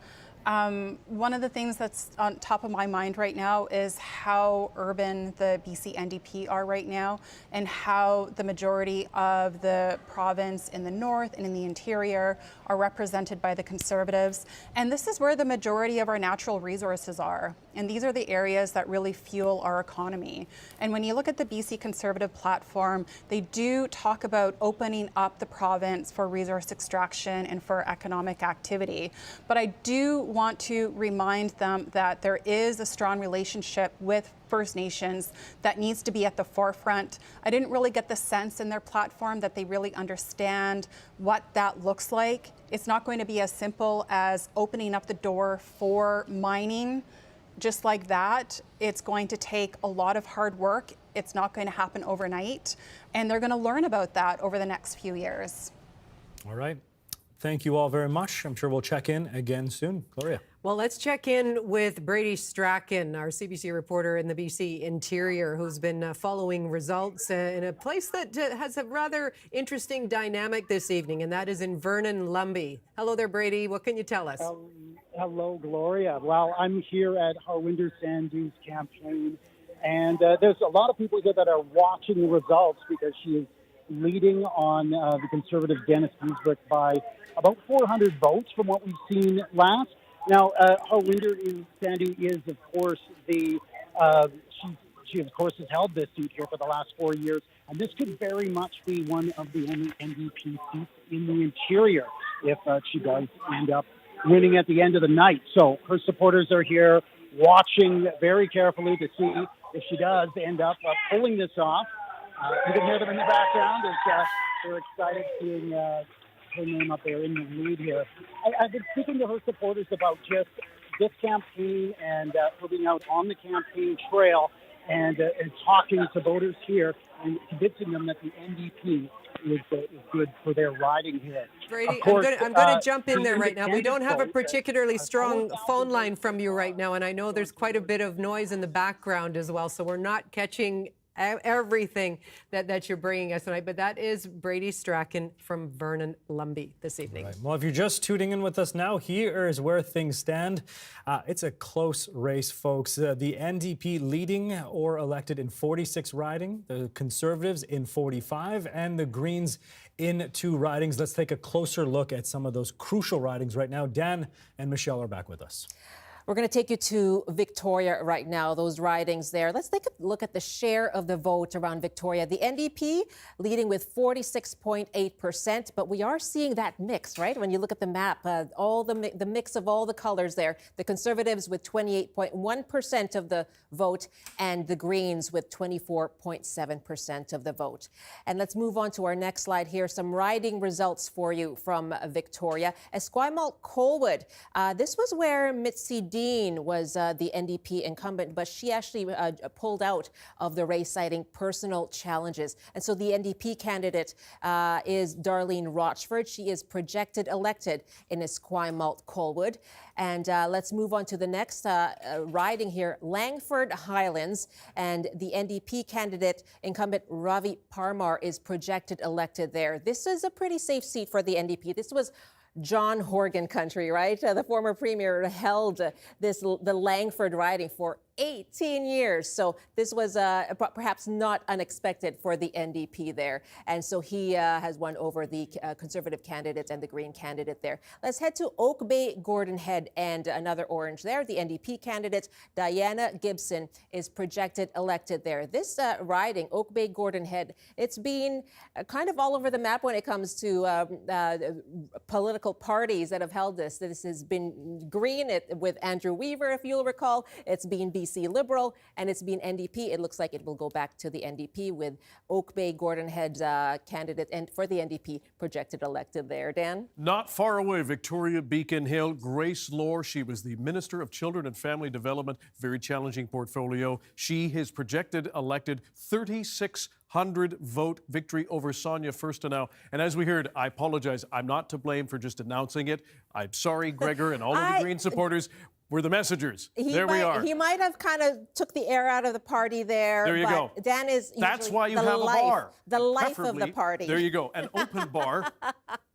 One of the things that's on top of my mind right now is how urban the BC NDP are right now, and how the majority of the province in the north and in the interior are represented by the Conservatives. And this is where the majority of our natural resources are. And these are the areas that really fuel our economy. And when you look at the BC Conservative platform, they do talk about opening up the province for resource extraction and for economic activity. But I do want to remind them that there is a strong relationship with First Nations that needs to be at the forefront. I didn't really get the sense in their platform that they really understand what that looks like. It's not going to be as simple as opening up the door for mining just like that. It's going to take a lot of hard work. It's not going to happen overnight. And they're going to learn about that over the next few years. All right. Thank you all very much. I'm sure we'll check in again soon. Gloria. Well, let's check in with Brady Strachan, our CBC reporter in the BC Interior, who's been following results in a place that has a rather interesting dynamic this evening, and that is in Vernon, Lumby. Hello there, Brady. What can you tell us? Hello, Gloria. Well, I'm here at Harwinder Sandhu's campaign, and there's a lot of people here that are watching the results because she is leading on the Conservative Dennis Giesbrecht by about 400 votes from what we've seen last. Now, Harwinder Sandhu is, of course, she of course has held this seat here for the last 4 years, and this could very much be one of the only NDP seats in the interior if she does end up winning at the end of the night. So her supporters are here watching very carefully to see if she does end up pulling this off. You can hear them in the background as they're excited seeing her name up there in the lead here. I've been speaking to her supporters about just this campaign and her being out on the campaign trail and talking to voters here and convincing them that the NDP is good for their riding here. Brady, course, I'm going to jump in there right now. We don't have a particularly strong phone line from you right now, and I know there's quite a bit of noise in the background as well, so we're not catching everything that you're bringing us tonight. But that is Brady Strachan from Vernon Lumby this evening. Right. Well, if you're just tuning in with us now, here is where things stand. It's a close race, folks. The NDP leading or elected in 46 riding, the Conservatives in 45, and the Greens in 2 ridings. Let's take a closer look at some of those crucial ridings right now. Dan and Michelle are back with us. We're going to take you to Victoria right now, those ridings there. Let's take a look at the share of the vote around Victoria. The NDP leading with 46.8%, but we are seeing that mix, right? When you look at the map, all the mix of all the colors there. The Conservatives with 28.1% of the vote and the Greens with 24.7% of the vote. And let's move on to our next slide here. Some riding results for you from Victoria. Esquimalt-Colwood. This was where Mitzi Dean was the NDP incumbent, but she actually pulled out of the race, citing personal challenges. And so the NDP candidate is Darlene Rochford. She is projected elected in Esquimalt-Colwood. And let's move on to the next riding here, Langford Highlands. And the NDP candidate, incumbent Ravi Parmar, is projected elected there. This is a pretty safe seat for the NDP. This was John Horgan country, right? The former premier held the Langford riding for 18 years. So this was perhaps not unexpected for the NDP there. And so he has won over the Conservative candidate and the Green candidate there. Let's head to Oak Bay, Gordon Head, and another orange there. The NDP candidate, Diana Gibson, is projected elected there. This riding, Oak Bay, Gordon Head, it's been kind of all over the map when it comes to political parties that have held this. This has been Green with Andrew Weaver, if you'll recall. It's been BC Liberal, and it's been NDP. It looks like it will go back to the NDP with Oak Bay, Gordon Head candidate and for the NDP projected elected there. Dan? Not far away, Victoria Beacon Hill, Grace Lohr. She was the Minister of Children and Family Development. Very challenging portfolio. She is projected elected 3,600 vote victory over Sonia Furstenau. And as we heard, I apologize, I'm not to blame for just announcing it. I'm sorry, Gregor, and all of the Green supporters. We're the messengers. We are. He might have kind of took the air out of the party there. There you go. Dan is That's why you have a bar. The life of Preferably, the party. There you go. An open bar.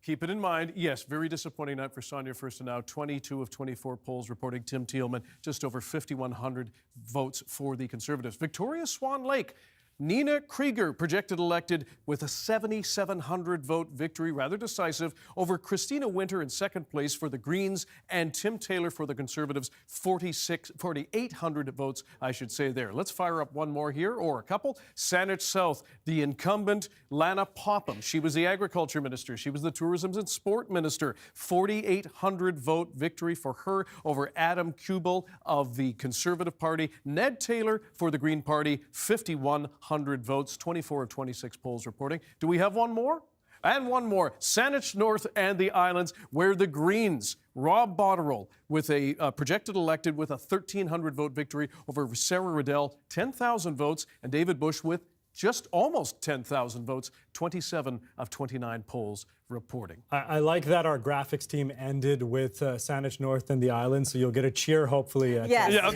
Keep it in mind. Yes, very disappointing night for Sonia Furstenau. 22 of 24 polls reporting Tim Thielman. Just over 5,100 votes for the Conservatives. Victoria Swan Lake. Nina Krieger projected elected with a 7,700 vote victory, rather decisive, over Christina Winter in second place for the Greens and Tim Taylor for the Conservatives, 4,800 votes, I should say there. Let's fire up one more here, or a couple. Saanich South, the incumbent Lana Popham. She was the Agriculture Minister. She was the Tourism and Sport Minister. 4,800 vote victory for her over Adam Kubel of the Conservative Party. Ned Taylor for the Green Party, 5,100 votes, 24 of 26 polls reporting. Do we have one more? And one more, Saanich North and the Islands, where the Greens, Rob Botterill, with a projected elected with a 1,300 vote victory over Sarah Riddell, 10,000 votes, and David Bush with just almost 10,000 votes, 27 of 29 polls reporting. I like that our graphics team ended with Saanich North and the Islands, so you'll get a cheer, hopefully. Yes. Yeah,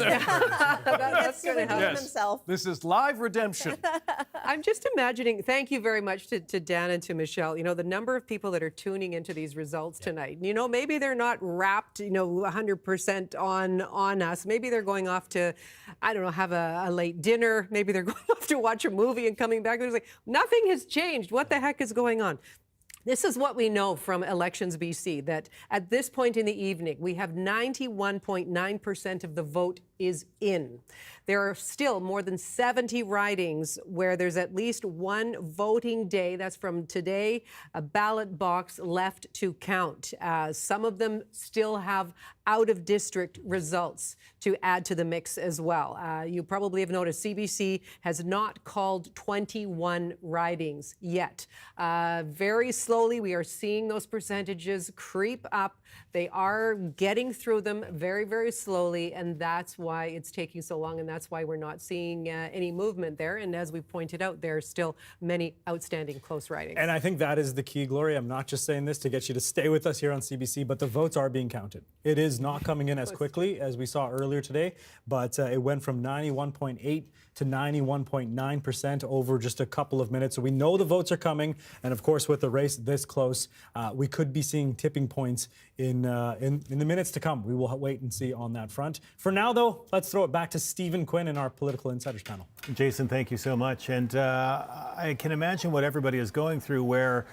That's going to help himself. This is live redemption. I'm just imagining, thank you very much to Dan and to Michelle, you know, the number of people that are tuning into these results tonight. You know, maybe they're not wrapped, 100% on us. Maybe they're going off to, I don't know, have a late dinner. Maybe they're going off to watch a movie and coming back. They're like, nothing has changed. What the heck is going on? This is what we know from Elections BC, that at this point in the evening, we have 91.9% of the vote is in. There are still more than 70 ridings where there's at least one voting day, that's from today, a ballot box left to count. Some of them still have out-of-district results to add to the mix as well. You probably have noticed CBC has not called 21 ridings yet. Very slowly, we are seeing those percentages creep up. They are getting through them very, very slowly, and that's why it's taking so long, and that's why we're not seeing any movement there. And as we pointed out, there are still many outstanding close ridings. And I think that is the key, Gloria. I'm not just saying this to get you to stay with us here on CBC, but the votes are being counted. It is not coming in as quickly as we saw earlier today, but it went from 91.8 to 91.9% over just a couple of minutes. So we know the votes are coming, and of course, with the race this close, we could be seeing tipping points in the minutes to come. We will wait and see on that front. For now, though, let's throw it back to Stephen Quinn in our Political Insiders panel. Jason, thank you so much. And I can imagine what everybody is going through, where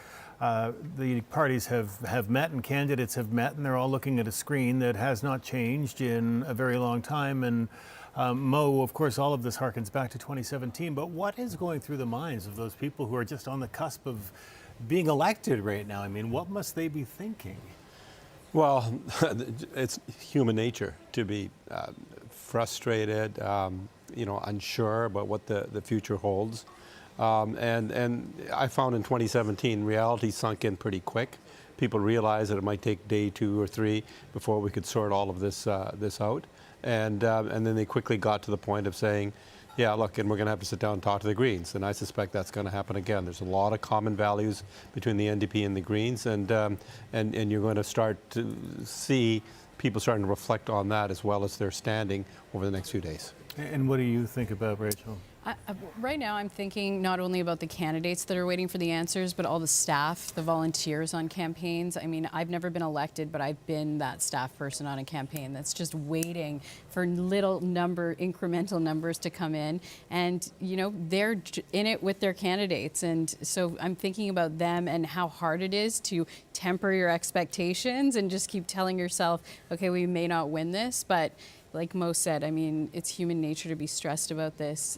the parties have met and candidates have met, and they're all looking at a screen that has not changed in a very long time. And Mo, of course, all of this harkens back to 2017, but what is going through the minds of those people who are just on the cusp of being elected right now? I mean, what must they be thinking? Well, it's human nature to be frustrated, unsure about what the future holds. And I found in 2017, reality sunk in pretty quick. People realized that it might take day 2 or 3 before we could sort all of this out. And then they quickly got to the point of saying, yeah, look, and we're going to have to sit down and talk to the Greens. And I suspect that's going to happen again. There's a lot of common values between the NDP and the Greens, and you're going to start to see people starting to reflect on that as well as their standing over the next few days. And what do you think about, Rachel? Right now, I'm thinking not only about the candidates that are waiting for the answers, but all the staff, the volunteers on campaigns. I mean, I've never been elected, but I've been that staff person on a campaign that's just waiting for incremental numbers to come in. And, they're in it with their candidates. And so I'm thinking about them and how hard it is to temper your expectations and just keep telling yourself, okay, we may not win this, but like Mo said, I mean, it's human nature to be stressed about this.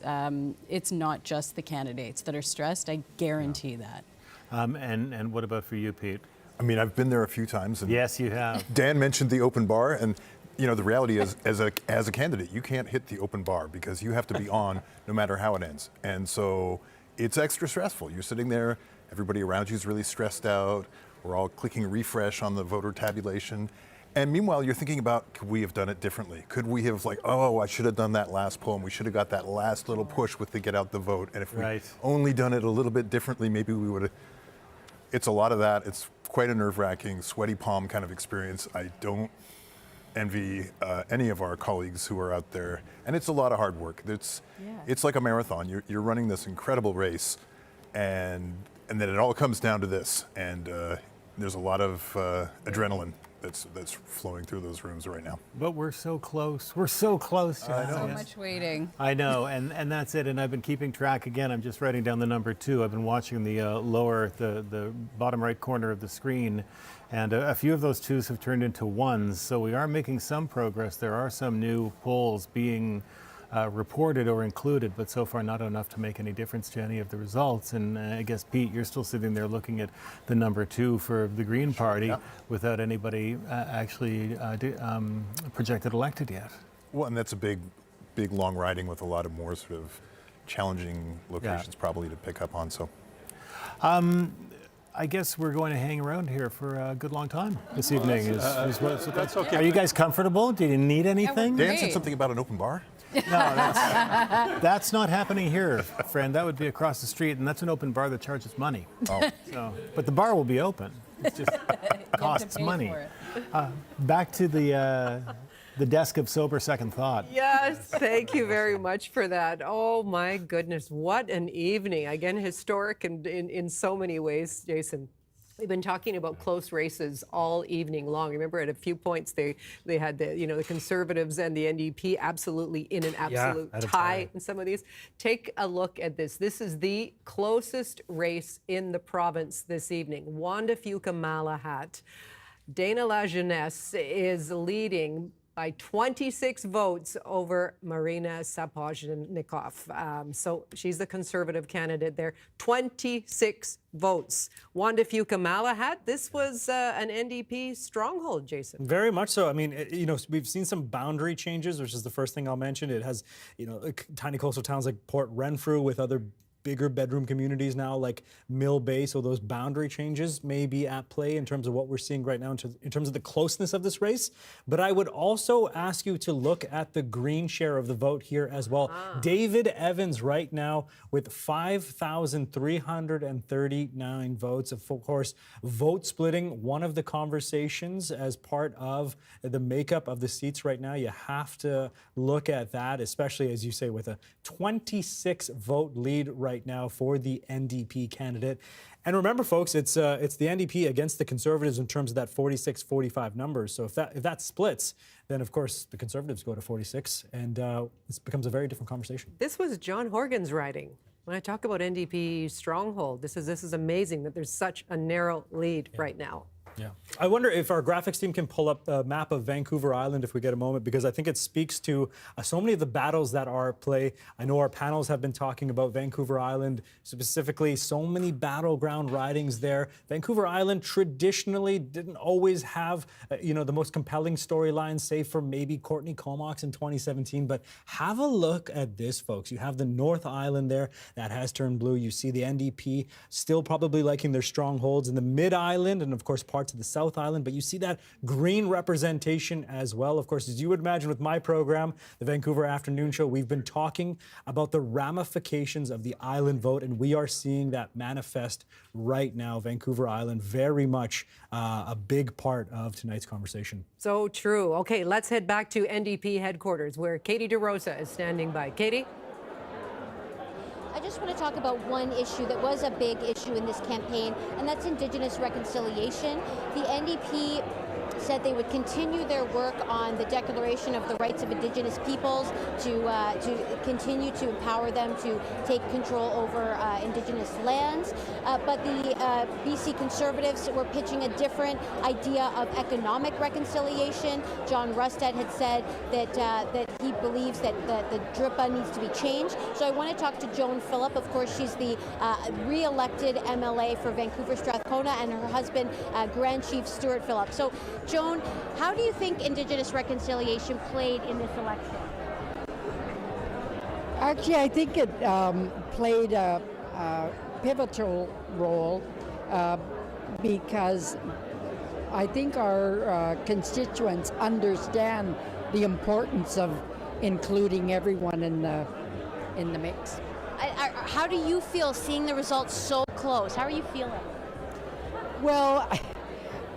It's not just the candidates that are stressed. I guarantee that. And what about for you, Pete? I mean, I've been there a few times. And yes, you have. Dan mentioned the open bar, and the reality is, as a candidate, you can't hit the open bar because you have to be on no matter how it ends. And so it's extra stressful. You're sitting there, everybody around you is really stressed out. We're all clicking refresh on the voter tabulation. And meanwhile, you're thinking about, could we have done it differently? Could we have I should have done that last poll, and we should have got that last little push with the get out the vote. And if we only done it a little bit differently, maybe we would have. It's a lot of that. It's quite a nerve-wracking, sweaty palm kind of experience. I don't envy any of our colleagues who are out there. And it's a lot of hard work. It's like a marathon. You're running this incredible race, and then it all comes down to this. And there's a lot of adrenaline that's flowing through those rooms right now. But we're so close. We're so close. So much waiting. I know, and that's it. And I've been keeping track. Again, I'm just writing down the number 2. I've been watching the the bottom right corner of the screen, and a few of those 2s have turned into 1s. So we are making some progress. There are some new polls being reported or included, but so far not enough to make any difference to any of the results. And I guess, Pete, you're still sitting there looking at the number 2 for the Green Party without anybody actually projected elected yet. Well, and that's a big long riding with a lot of more sort of challenging locations probably to pick up on. So I guess we're going to hang around here for a good long time this evening. That's okay. Are you guys comfortable? Do you need anything? Dan said something about an open bar? No, that's not happening here, friend. That would be across the street, and that's an open bar that charges money. Oh. But the bar will be open. It just costs money. Back to the desk of sober second thought. Yes, thank you very much for that. Oh my goodness, what an evening. Again, historic in so many ways, Jason. We've been talking about close races all evening long. Remember, at a few points they had the Conservatives and the NDP absolutely in an absolute tie in some of these. Take a look at this. This is the closest race in the province this evening. Wanda-Fuka Malahat. Dana La Jeunesse is leading by 26 votes over Marina Sapochnikov. So she's the Conservative candidate there. 26 votes. Wanda-Fuka Malahat, this was an NDP stronghold, Jason. Very much so. I mean, we've seen some boundary changes, which is the first thing I'll mention. It has, tiny coastal towns like Port Renfrew with other bigger bedroom communities now like Mill Bay. So those boundary changes may be at play in terms of what we're seeing right now in terms of the closeness of this race. But I would also ask you to look at the Green share of the vote here as well. David Evans right now with 5,339 votes. Of course, vote splitting, one of the conversations as part of the makeup of the seats right now. You have to look at that, especially as you say, with a 26 vote lead right now for the NDP candidate. And remember, folks, it's the NDP against the Conservatives in terms of that 46-45 numbers. So if that splits, then of course the Conservatives go to 46, and this becomes a very different conversation. This was John Horgan's writing. When I talk about NDP stronghold, this is amazing that there's such a narrow lead right now. Yeah. I wonder if our graphics team can pull up a map of Vancouver Island if we get a moment, because I think it speaks to so many of the battles that are at play. I know our panels have been talking about Vancouver Island, specifically so many battleground ridings there. Vancouver Island traditionally didn't always have, the most compelling storylines, save for maybe Courtney Comox in 2017. But have a look at this, folks. You have the North Island there that has turned blue. You see the NDP still probably liking their strongholds in the Mid Island and, of course, parts of the South Island, but you see that green representation as well. Of course, as you would imagine with my program, the Vancouver Afternoon Show, we've been talking about the ramifications of the island vote, and we are seeing that manifest right now. Vancouver Island, very much a big part of tonight's conversation. So true. Okay, let's head back to NDP headquarters where Katie DeRosa is standing by. Katie? I just want to talk about one issue that was a big issue in this campaign, and that's Indigenous reconciliation. The NDP said they would continue their work on the Declaration of the Rights of Indigenous Peoples to continue to empower them to take control over Indigenous lands. But the BC Conservatives were pitching a different idea of economic reconciliation. John Rustad had said that he believes that the DRIPA needs to be changed. So I want to talk to Joan Phillip. Of course, she's the re-elected MLA for Vancouver Strathcona, and her husband, Grand Chief Stuart Phillip. So, Joan, how do you think Indigenous reconciliation played in this election? Actually, I think it played a pivotal role because I think our constituents understand the importance of including everyone in the mix. How do you feel seeing the results so close? How are you feeling? Well,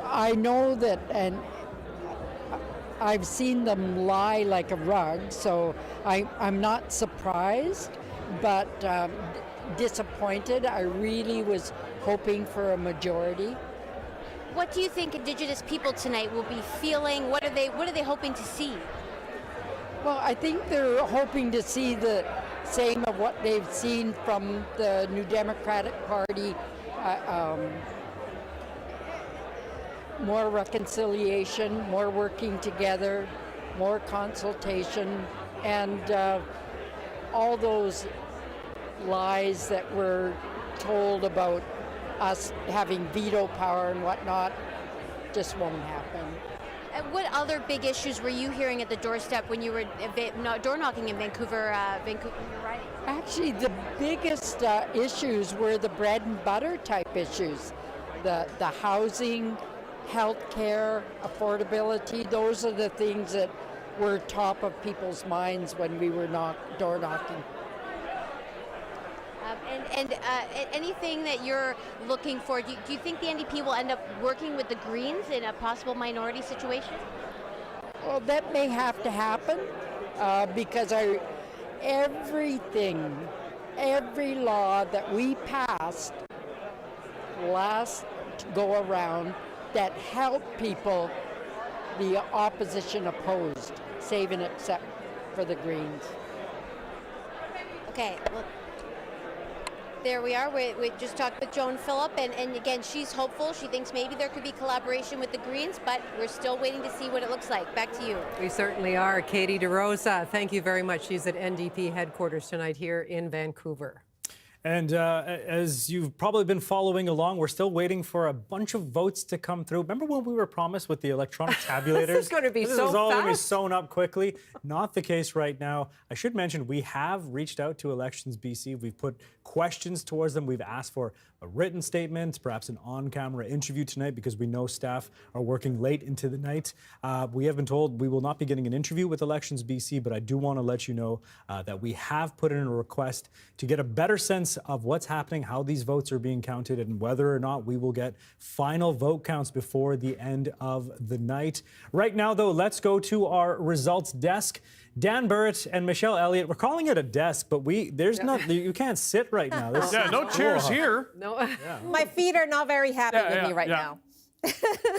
I know that, and I've seen them lie like a rug, so I'm not surprised, but disappointed. I really was hoping for a majority. What do you think Indigenous people tonight will be feeling? What are they hoping to see? Well, I think they're hoping to see the same of what they've seen from the New Democratic Party. More reconciliation, more working together, more consultation, and all those lies that were told about us having veto power and whatnot just won't happen. And what other big issues were you hearing at the doorstep when you were door knocking in Vancouver? Right? Actually, the biggest issues were the bread and butter type issues, the housing, healthcare, affordability. Those are the things that were top of people's minds when we were door knocking. And anything that you're looking for, do you think the NDP will end up working with the Greens in a possible minority situation? Well, that may have to happen because every law that we passed last go around that helped people, the opposition opposed, save and except for the Greens. Okay, well, there we are. We just talked with Joan Phillip, and again, she's hopeful. She thinks maybe there could be collaboration with the Greens, but we're still waiting to see what it looks like. Back to you. We certainly are. Katie DeRosa, thank you very much. She's at NDP headquarters tonight here in Vancouver. And as you've probably been following along, we're still waiting for a bunch of votes to come through. Remember when we were promised with the electronic tabulators? This is going to be this so is all going to be fast. sewn up quickly. Not the case right now. I should mention we have reached out to Elections BC. We've put questions towards them. We've asked for a written statement, perhaps an on-camera interview tonight, because we know staff are working late into the night. We have been told we will not be getting an interview with Elections BC, but I do want to let you know that we have put in a request to get a better sense of what's happening, how these votes are being counted, and whether or not we will get final vote counts before the end of the night. Right now, though, let's go to our results desk. Dan Burrett and Michelle Elliott. We're calling it a desk, but you can't sit right now. No chairs here. No. My feet are not very happy with me right now.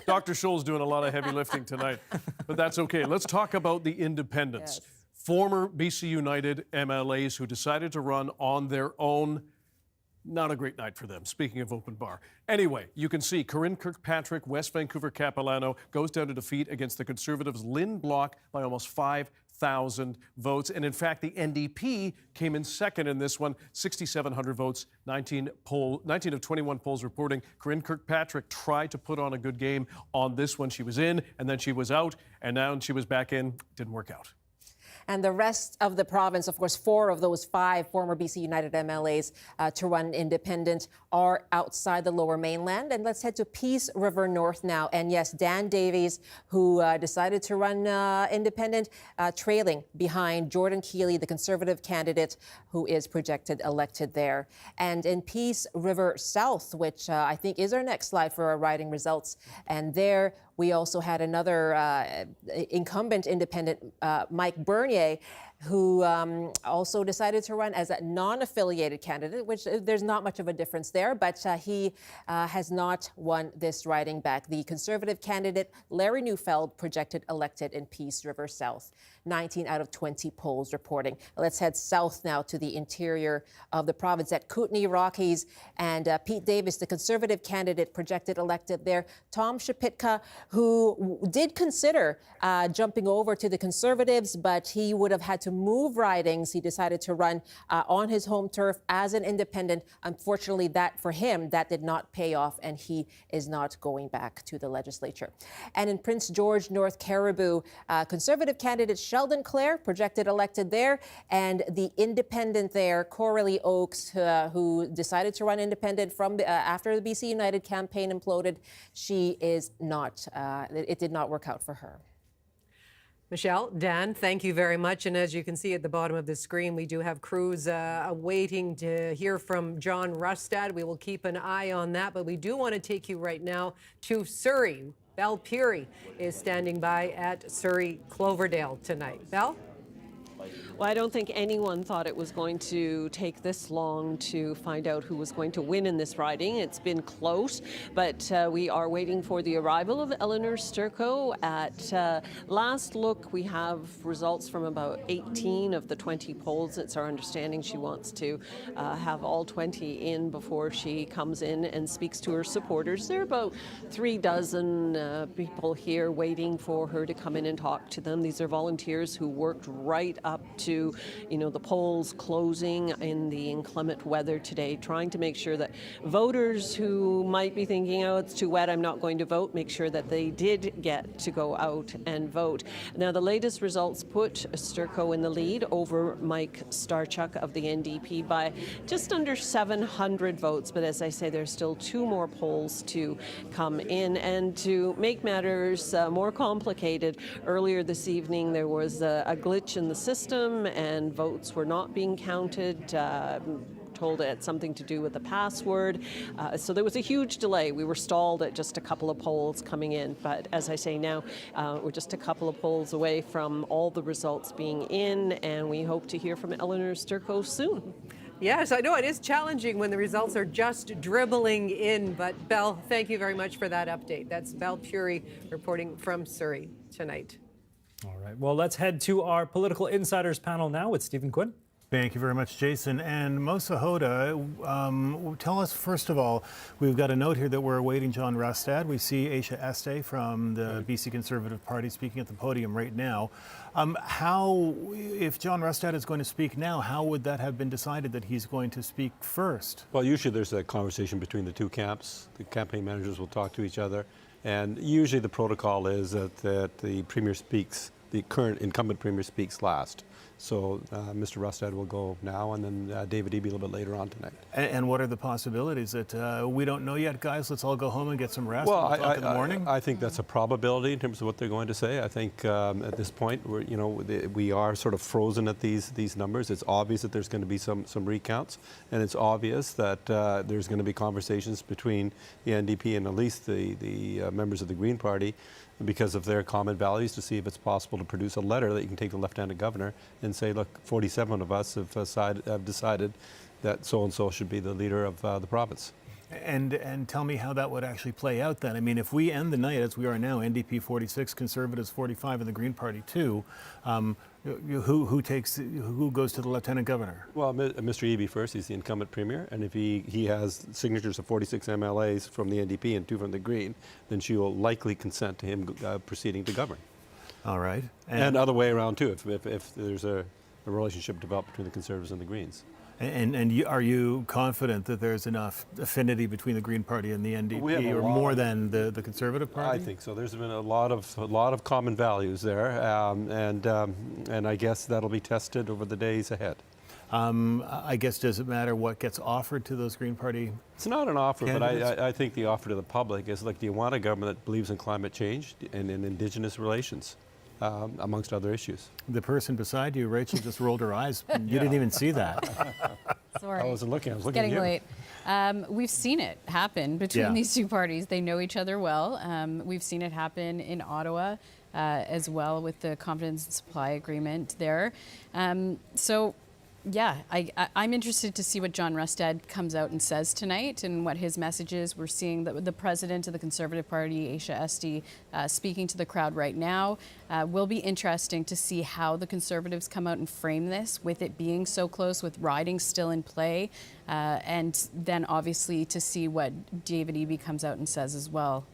Dr. Scholl's doing a lot of heavy lifting tonight, but that's okay. Let's talk about the independents. Yes. Former BC United MLAs who decided to run on their own. Not a great night for them, speaking of open bar. Anyway, you can see Corinne Kirkpatrick, West Vancouver Capilano, goes down to defeat against the Conservatives' Lynn Block by almost 5,000 votes. And in fact, the NDP came in second in this one, 6,700 votes, 19 of 21 polls reporting. Corinne Kirkpatrick tried to put on a good game on this one. She was in, and then she was out, and now she was back in. Didn't work out. And the rest of the province, of course, 4 of those 5 former BC United MLAs to run independent are outside the Lower Mainland. And let's head to Peace River North now. And yes, Dan Davies, who decided to run independent, trailing behind Jordan Keeley, the Conservative candidate who is projected elected there. And in Peace River South, which I think is our next slide for our riding results, and there we also had another incumbent independent, Mike Bernier, who also decided to run as a non-affiliated candidate, which there's not much of a difference there, but he has not won this riding back. The Conservative candidate, Larry Neufeld, projected elected in Peace River South. 19 out of 20 polls reporting. Let's head south now to the interior of the province at Kootenay Rockies. And Pete Davis, the Conservative candidate, projected elected there. Tom Shapitka, who did consider jumping over to the Conservatives, but he would have had to move ridings. He decided to run on his home turf as an independent. Unfortunately, for him, that did not pay off, and he is not going back to the legislature. And in Prince George, North Caribou, Conservative candidate Sheldon Clare projected elected there, and the independent there, Coralie Oakes, who decided to run independent from after the BC United campaign imploded, she is not. It did not work out for her. Michelle, Dan, thank you very much. And as you can see at the bottom of the screen, we do have crews waiting to hear from John Rustad. We will keep an eye on that, but we do want to take you right now to Surrey. Belle Puri is standing by at Surrey Cloverdale tonight. Belle? Well, I don't think anyone thought it was going to take this long to find out who was going to win in this riding. It's been close, but we are waiting for the arrival of Eleanor Sturko. At last look, we have results from about 18 of the 20 polls. It's our understanding she wants to have all 20 in before she comes in and speaks to her supporters. There are about 3 dozen people here waiting for her to come in and talk to them. These are volunteers who worked right up to the polls closing in the inclement weather today, trying to make sure that voters who might be thinking, oh, it's too wet, I'm not going to vote, make sure that they did get to go out and vote. Now, the latest results put Sturko in the lead over Mike Starchuk of the NDP by just under 700 votes. But as I say, there's still 2 more polls to come in. And to make matters more complicated, earlier this evening there was a glitch in the system and votes were not being counted. Told it had something to do with the password. So there was a huge delay. We were stalled at just a couple of polls coming in. But as I say now, we're just a couple of polls away from all the results being in, and we hope to hear from Eleanor Sturko soon. Yes, I know it is challenging when the results are just dribbling in, but Belle, thank you very much for that update. That's Belle Puri reporting from Surrey tonight. All right, well, let's head to our Political Insiders panel now with Stephen Quinn. Thank you very much, Jason. And Mosa Hoda, tell us, first of all, we've got a note here that we're awaiting John Rustad. We see Aisha Este from the BC Conservative Party speaking at the podium right now. If John Rustad is going to speak now, how would that have been decided that he's going to speak first? Well, usually there's a conversation between the two camps. The campaign managers will talk to each other. And usually the protocol is that the Premier speaks, the current incumbent Premier speaks last. So Mr. Rustad will go now, and then David Eby a little bit later on tonight. And what are the possibilities that we don't know yet, guys? Let's all go home and get some rest. Well, we'll talk in the morning. I think that's a probability in terms of what they're going to say. I think at this point, we are sort of frozen at these numbers. It's obvious that there's going to be some recounts, and it's obvious that there's going to be conversations between the NDP and at least the members of the Green Party, because of their common values, to see if it's possible to produce a letter that you can take to the Lieutenant Governor and say, look, 47 of us have decided that so-and-so should be the leader of the province. And tell me how that would actually play out then. I mean, if we end the night as we are now, NDP 46, Conservatives 45, and the Green Party 2, who goes to the Lieutenant Governor? Well, Mr. Eby first. He's the incumbent Premier, and if he has signatures of 46 MLAs from the NDP and 2 from the Green, then she will likely consent to him proceeding to govern. All right. And other way around too, if there's a relationship developed between the Conservatives and the Greens. And are you confident that there's enough affinity between the Green Party and the NDP, or more than the Conservative Party? I think so. There's been a lot of common values there, and I guess that'll be tested over the days ahead. I guess, does it matter what gets offered to those Green Party? It's not an offer, candidates? but I think the offer to the public is, like, do you want a government that believes in climate change and in Indigenous relations? Amongst other issues. The person beside you, Rachel, just rolled her eyes. You didn't even see that. Sorry. I wasn't looking. I was looking Getting at you. late. We've seen it happen between these two parties. They know each other well. We've seen it happen in Ottawa as well with the confidence and supply agreement there. Yeah, I'm interested to see what John Rustad comes out and says tonight and what his message is. We're seeing the president of the Conservative Party, Aisha Este, speaking to the crowd right now. Will be interesting to see how the Conservatives come out and frame this, with it being so close, with ridings still in play, and then obviously to see what David Eby comes out and says as well.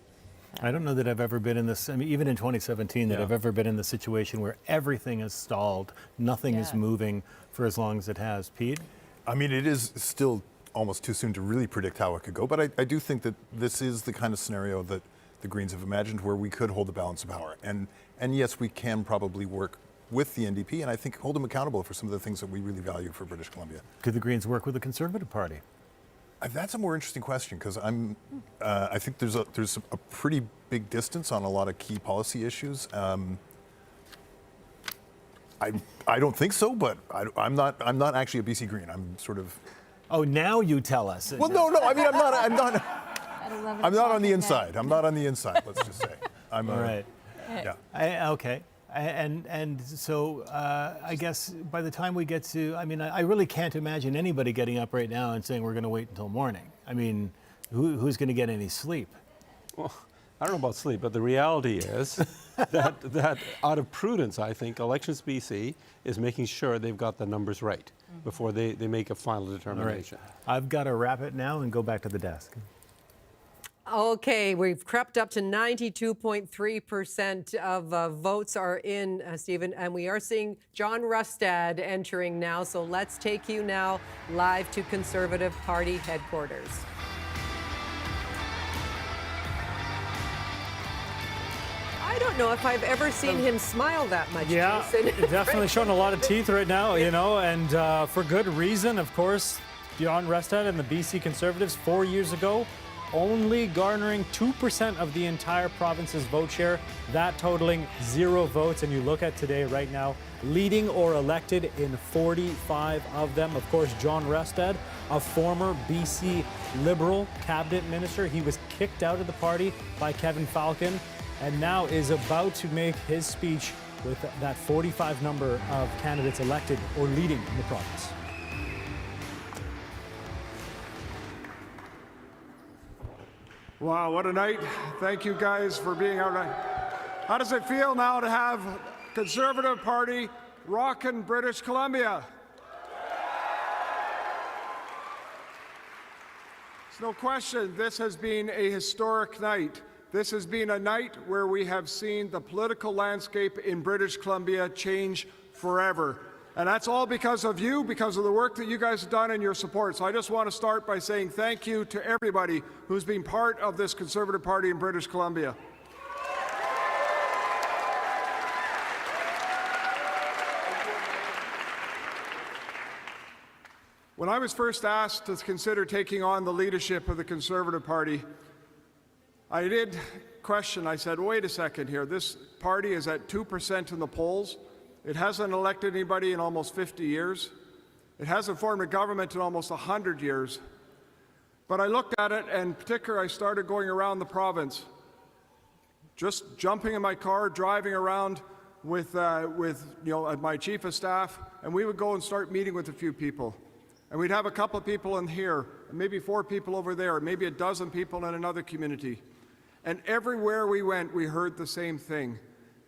I don't know that I've ever been in this, I mean, even in 2017, that I've ever been in the situation where everything is stalled, nothing is moving for as long as it has. Pete? I mean, it is still almost too soon to really predict how it could go, but I do think that this is the kind of scenario that the Greens have imagined, where we could hold the balance of power. And yes, we can probably work with the NDP, and I think hold them accountable for some of the things that we really value for British Columbia. Could the Greens work with the Conservative Party? That's a more interesting question, because I think there's a pretty big distance on a lot of key policy issues. I don't think so, but I'm not actually a BC Green. I'm sort of. Oh, now you tell us. Well, no. I mean, I'm not on the inside. I'm not on the inside. Let's just say. All right. Yeah. Okay. And so I guess by the time we get to, I mean, I really can't imagine anybody getting up right now and saying we're going to wait until morning. I mean, who's going to get any sleep? Well, I don't know about sleep, but the reality is that out of prudence, I think Elections BC is making sure they've got the numbers right before they make a final determination. All right. I've got to wrap it now and go back to the desk. Okay, we've crept up to 92.3% of votes are in, Stephen, and we are seeing John Rustad entering now. So let's take you now live to Conservative Party headquarters. I don't know if I've ever seen him smile that much. Yeah, Jason. definitely showing a lot of teeth right now, you know, and for good reason, of course. John Rustad and the BC Conservatives 4 years ago only garnering 2% of the entire province's vote share, that totaling 0 votes. And you look at today right now, leading or elected in 45 of them. Of course, John Rustad, a former BC Liberal cabinet minister. He was kicked out of the party by Kevin Falcon and now is about to make his speech with that 45 number of candidates elected or leading in the province. Wow, what a night. Thank you guys for being out tonight. How does it feel now to have Conservative Party rocking British Columbia? There's no question this has been a historic night. This has been a night where we have seen the political landscape in British Columbia change forever. And that's all because of you, because of the work that you guys have done and your support. So I just want to start by saying thank you to everybody who's been part of this Conservative Party in British Columbia. When I was first asked to consider taking on the leadership of the Conservative Party, I did question. I said, wait a second here. This party is at 2% in the polls. It hasn't elected anybody in almost 50 years. It hasn't formed a government in almost 100 years. But I looked at it, and in particular, I started going around the province, just jumping in my car, driving around with my chief of staff, and we would go and start meeting with a few people. And we'd have a couple of people in here, maybe 4 people over there, maybe a dozen people in another community. And everywhere we went, we heard the same thing.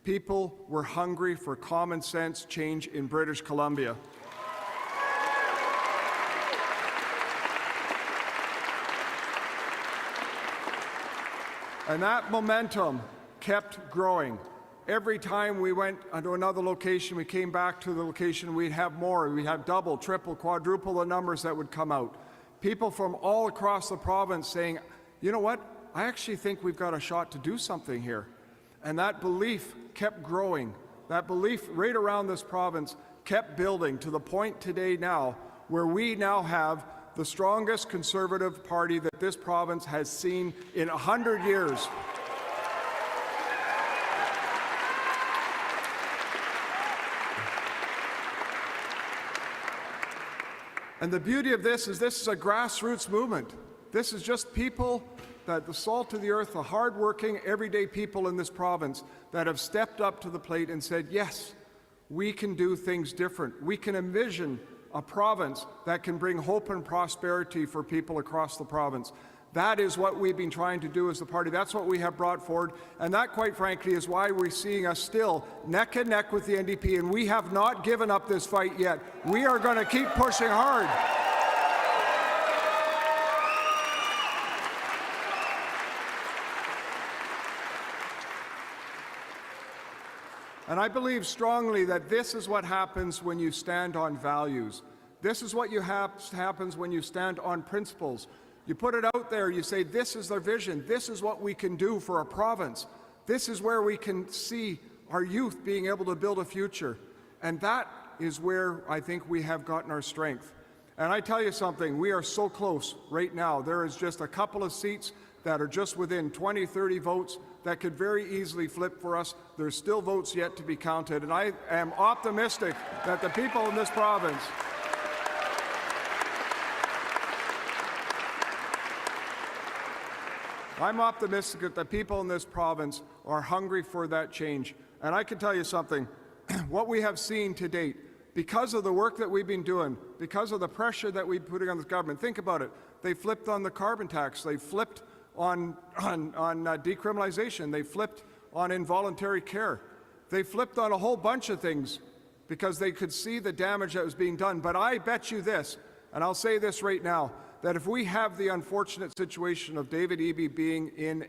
People were hungry for common sense change in British Columbia. And that momentum kept growing. Every time we went to another location, we came back to the location, we'd have more. We'd have double, triple, quadruple the numbers that would come out. People from all across the province saying, you know what, I actually think we've got a shot to do something here. And that belief kept growing. That belief right around this province kept building to the point today now where we now have the strongest Conservative Party that this province has seen in 100 years. And the beauty of this is a grassroots movement. This is just people, that the salt of the earth, the hardworking, everyday people in this province that have stepped up to the plate and said, yes, we can do things different. We can envision a province that can bring hope and prosperity for people across the province. That is what we've been trying to do as the party. That's what we have brought forward. And that, quite frankly, is why we're seeing us still neck and neck with the NDP. And we have not given up this fight yet. We are going to keep pushing hard. And I believe strongly that this is what happens when you stand on values. This is what happens when you stand on principles. You put it out there, you say, this is our vision, this is what we can do for a province. This is where we can see our youth being able to build a future. And that is where I think we have gotten our strength. And I tell you something, we are so close right now. There is just a couple of seats that are just within 20, 30 votes that could very easily flip for us. There's still votes yet to be counted. And I am optimistic that the people in this province I'm optimistic that the people in this province are hungry for that change. And I can tell you something, what we have seen to date, because of the work that we've been doing, because of the pressure that we're putting on this government, think about it. They flipped on the carbon tax. They flipped on decriminalization. They flipped on involuntary care. They flipped on a whole bunch of things because they could see the damage that was being done. But I bet you this, and I'll say this right now, that if we have the unfortunate situation of David Eby being in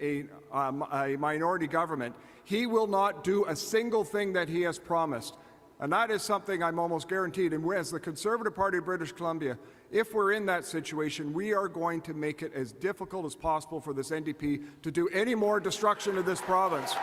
a minority government, he will not do a single thing that he has promised. And that is something I'm almost guaranteed. And as the Conservative Party of British Columbia, if we're in that situation, we are going to make it as difficult as possible for this NDP to do any more destruction of this province.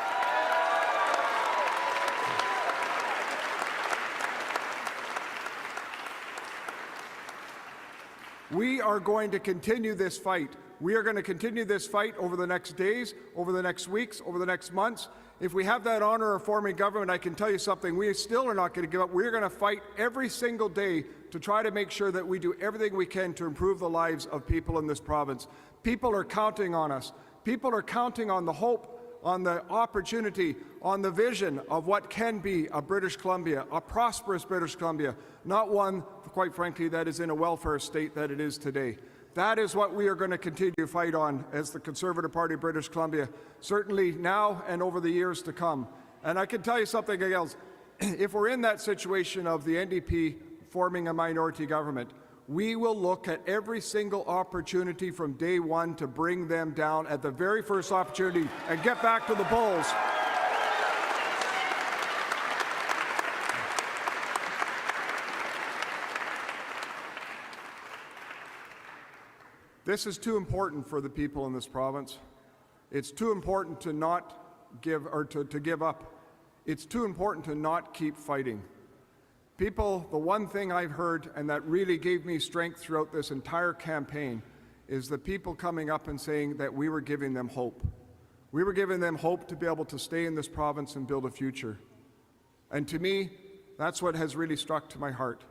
We are going to continue this fight. We are going to continue this fight over the next days, over the next weeks, over the next months. If we have that honor of forming government, I can tell you something, we still are not going to give up. We're going to fight every single day to try to make sure that we do everything we can to improve the lives of people in this province. People are counting on us. People are counting on the hope, on the opportunity, on the vision of what can be a British Columbia, a prosperous British Columbia, not one, quite frankly, that is in a welfare state that it is today. That is what we are going to continue to fight on as the Conservative Party of British Columbia, certainly now and over the years to come. And I can tell you something else. If we're in that situation of the NDP forming a minority government, We will look at every single opportunity from day one to bring them down at the very first opportunity and get back to the polls. This is too important for the people in this province. It's too important to not give or to give up. It's too important to not keep fighting. People, the one thing I've heard and that really gave me strength throughout this entire campaign is the people coming up and saying that we were giving them hope. We were giving them hope to be able to stay in this province and build a future. And to me, that's what has really struck to my heart.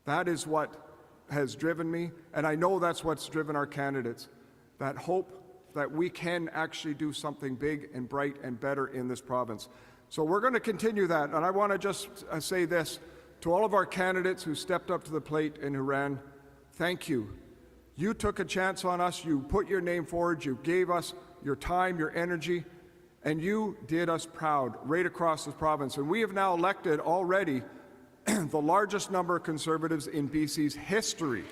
That is what has driven me, and I know that's what's driven our candidates. That hope that we can actually do something big and bright and better in this province. So we're going to continue that, and I want to just say this to all of our candidates who stepped up to the plate and who ran. Thank you. You took a chance on us, you put your name forward, you gave us your time, your energy, and you did us proud right across this province. And we have now elected already the largest number of Conservatives in BC's history.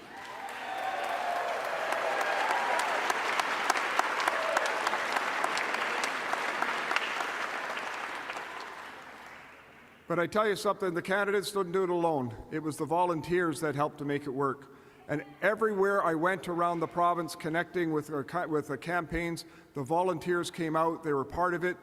But I tell you something, the candidates didn't do it alone. It was the volunteers that helped to make it work. And everywhere I went around the province connecting with the campaigns, the volunteers came out, they were part of it,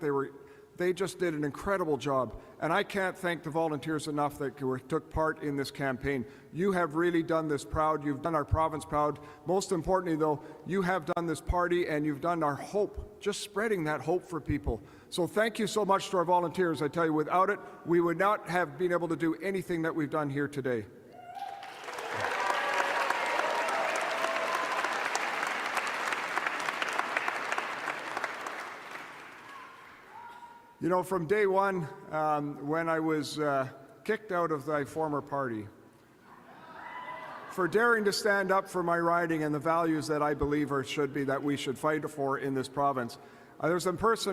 they just did an incredible job. And I can't thank the volunteers enough that took part in this campaign. You have really done this proud. You've done our province proud. Most importantly, though, you have done this party and you've done our hope, just spreading that hope for people. So thank you so much to our volunteers. I tell you, without it, we would not have been able to do anything that we've done here today. You know, from day one, when I was kicked out of my former party, for daring to stand up for my riding and the values that I believe should be that we should fight for in this province, there was a person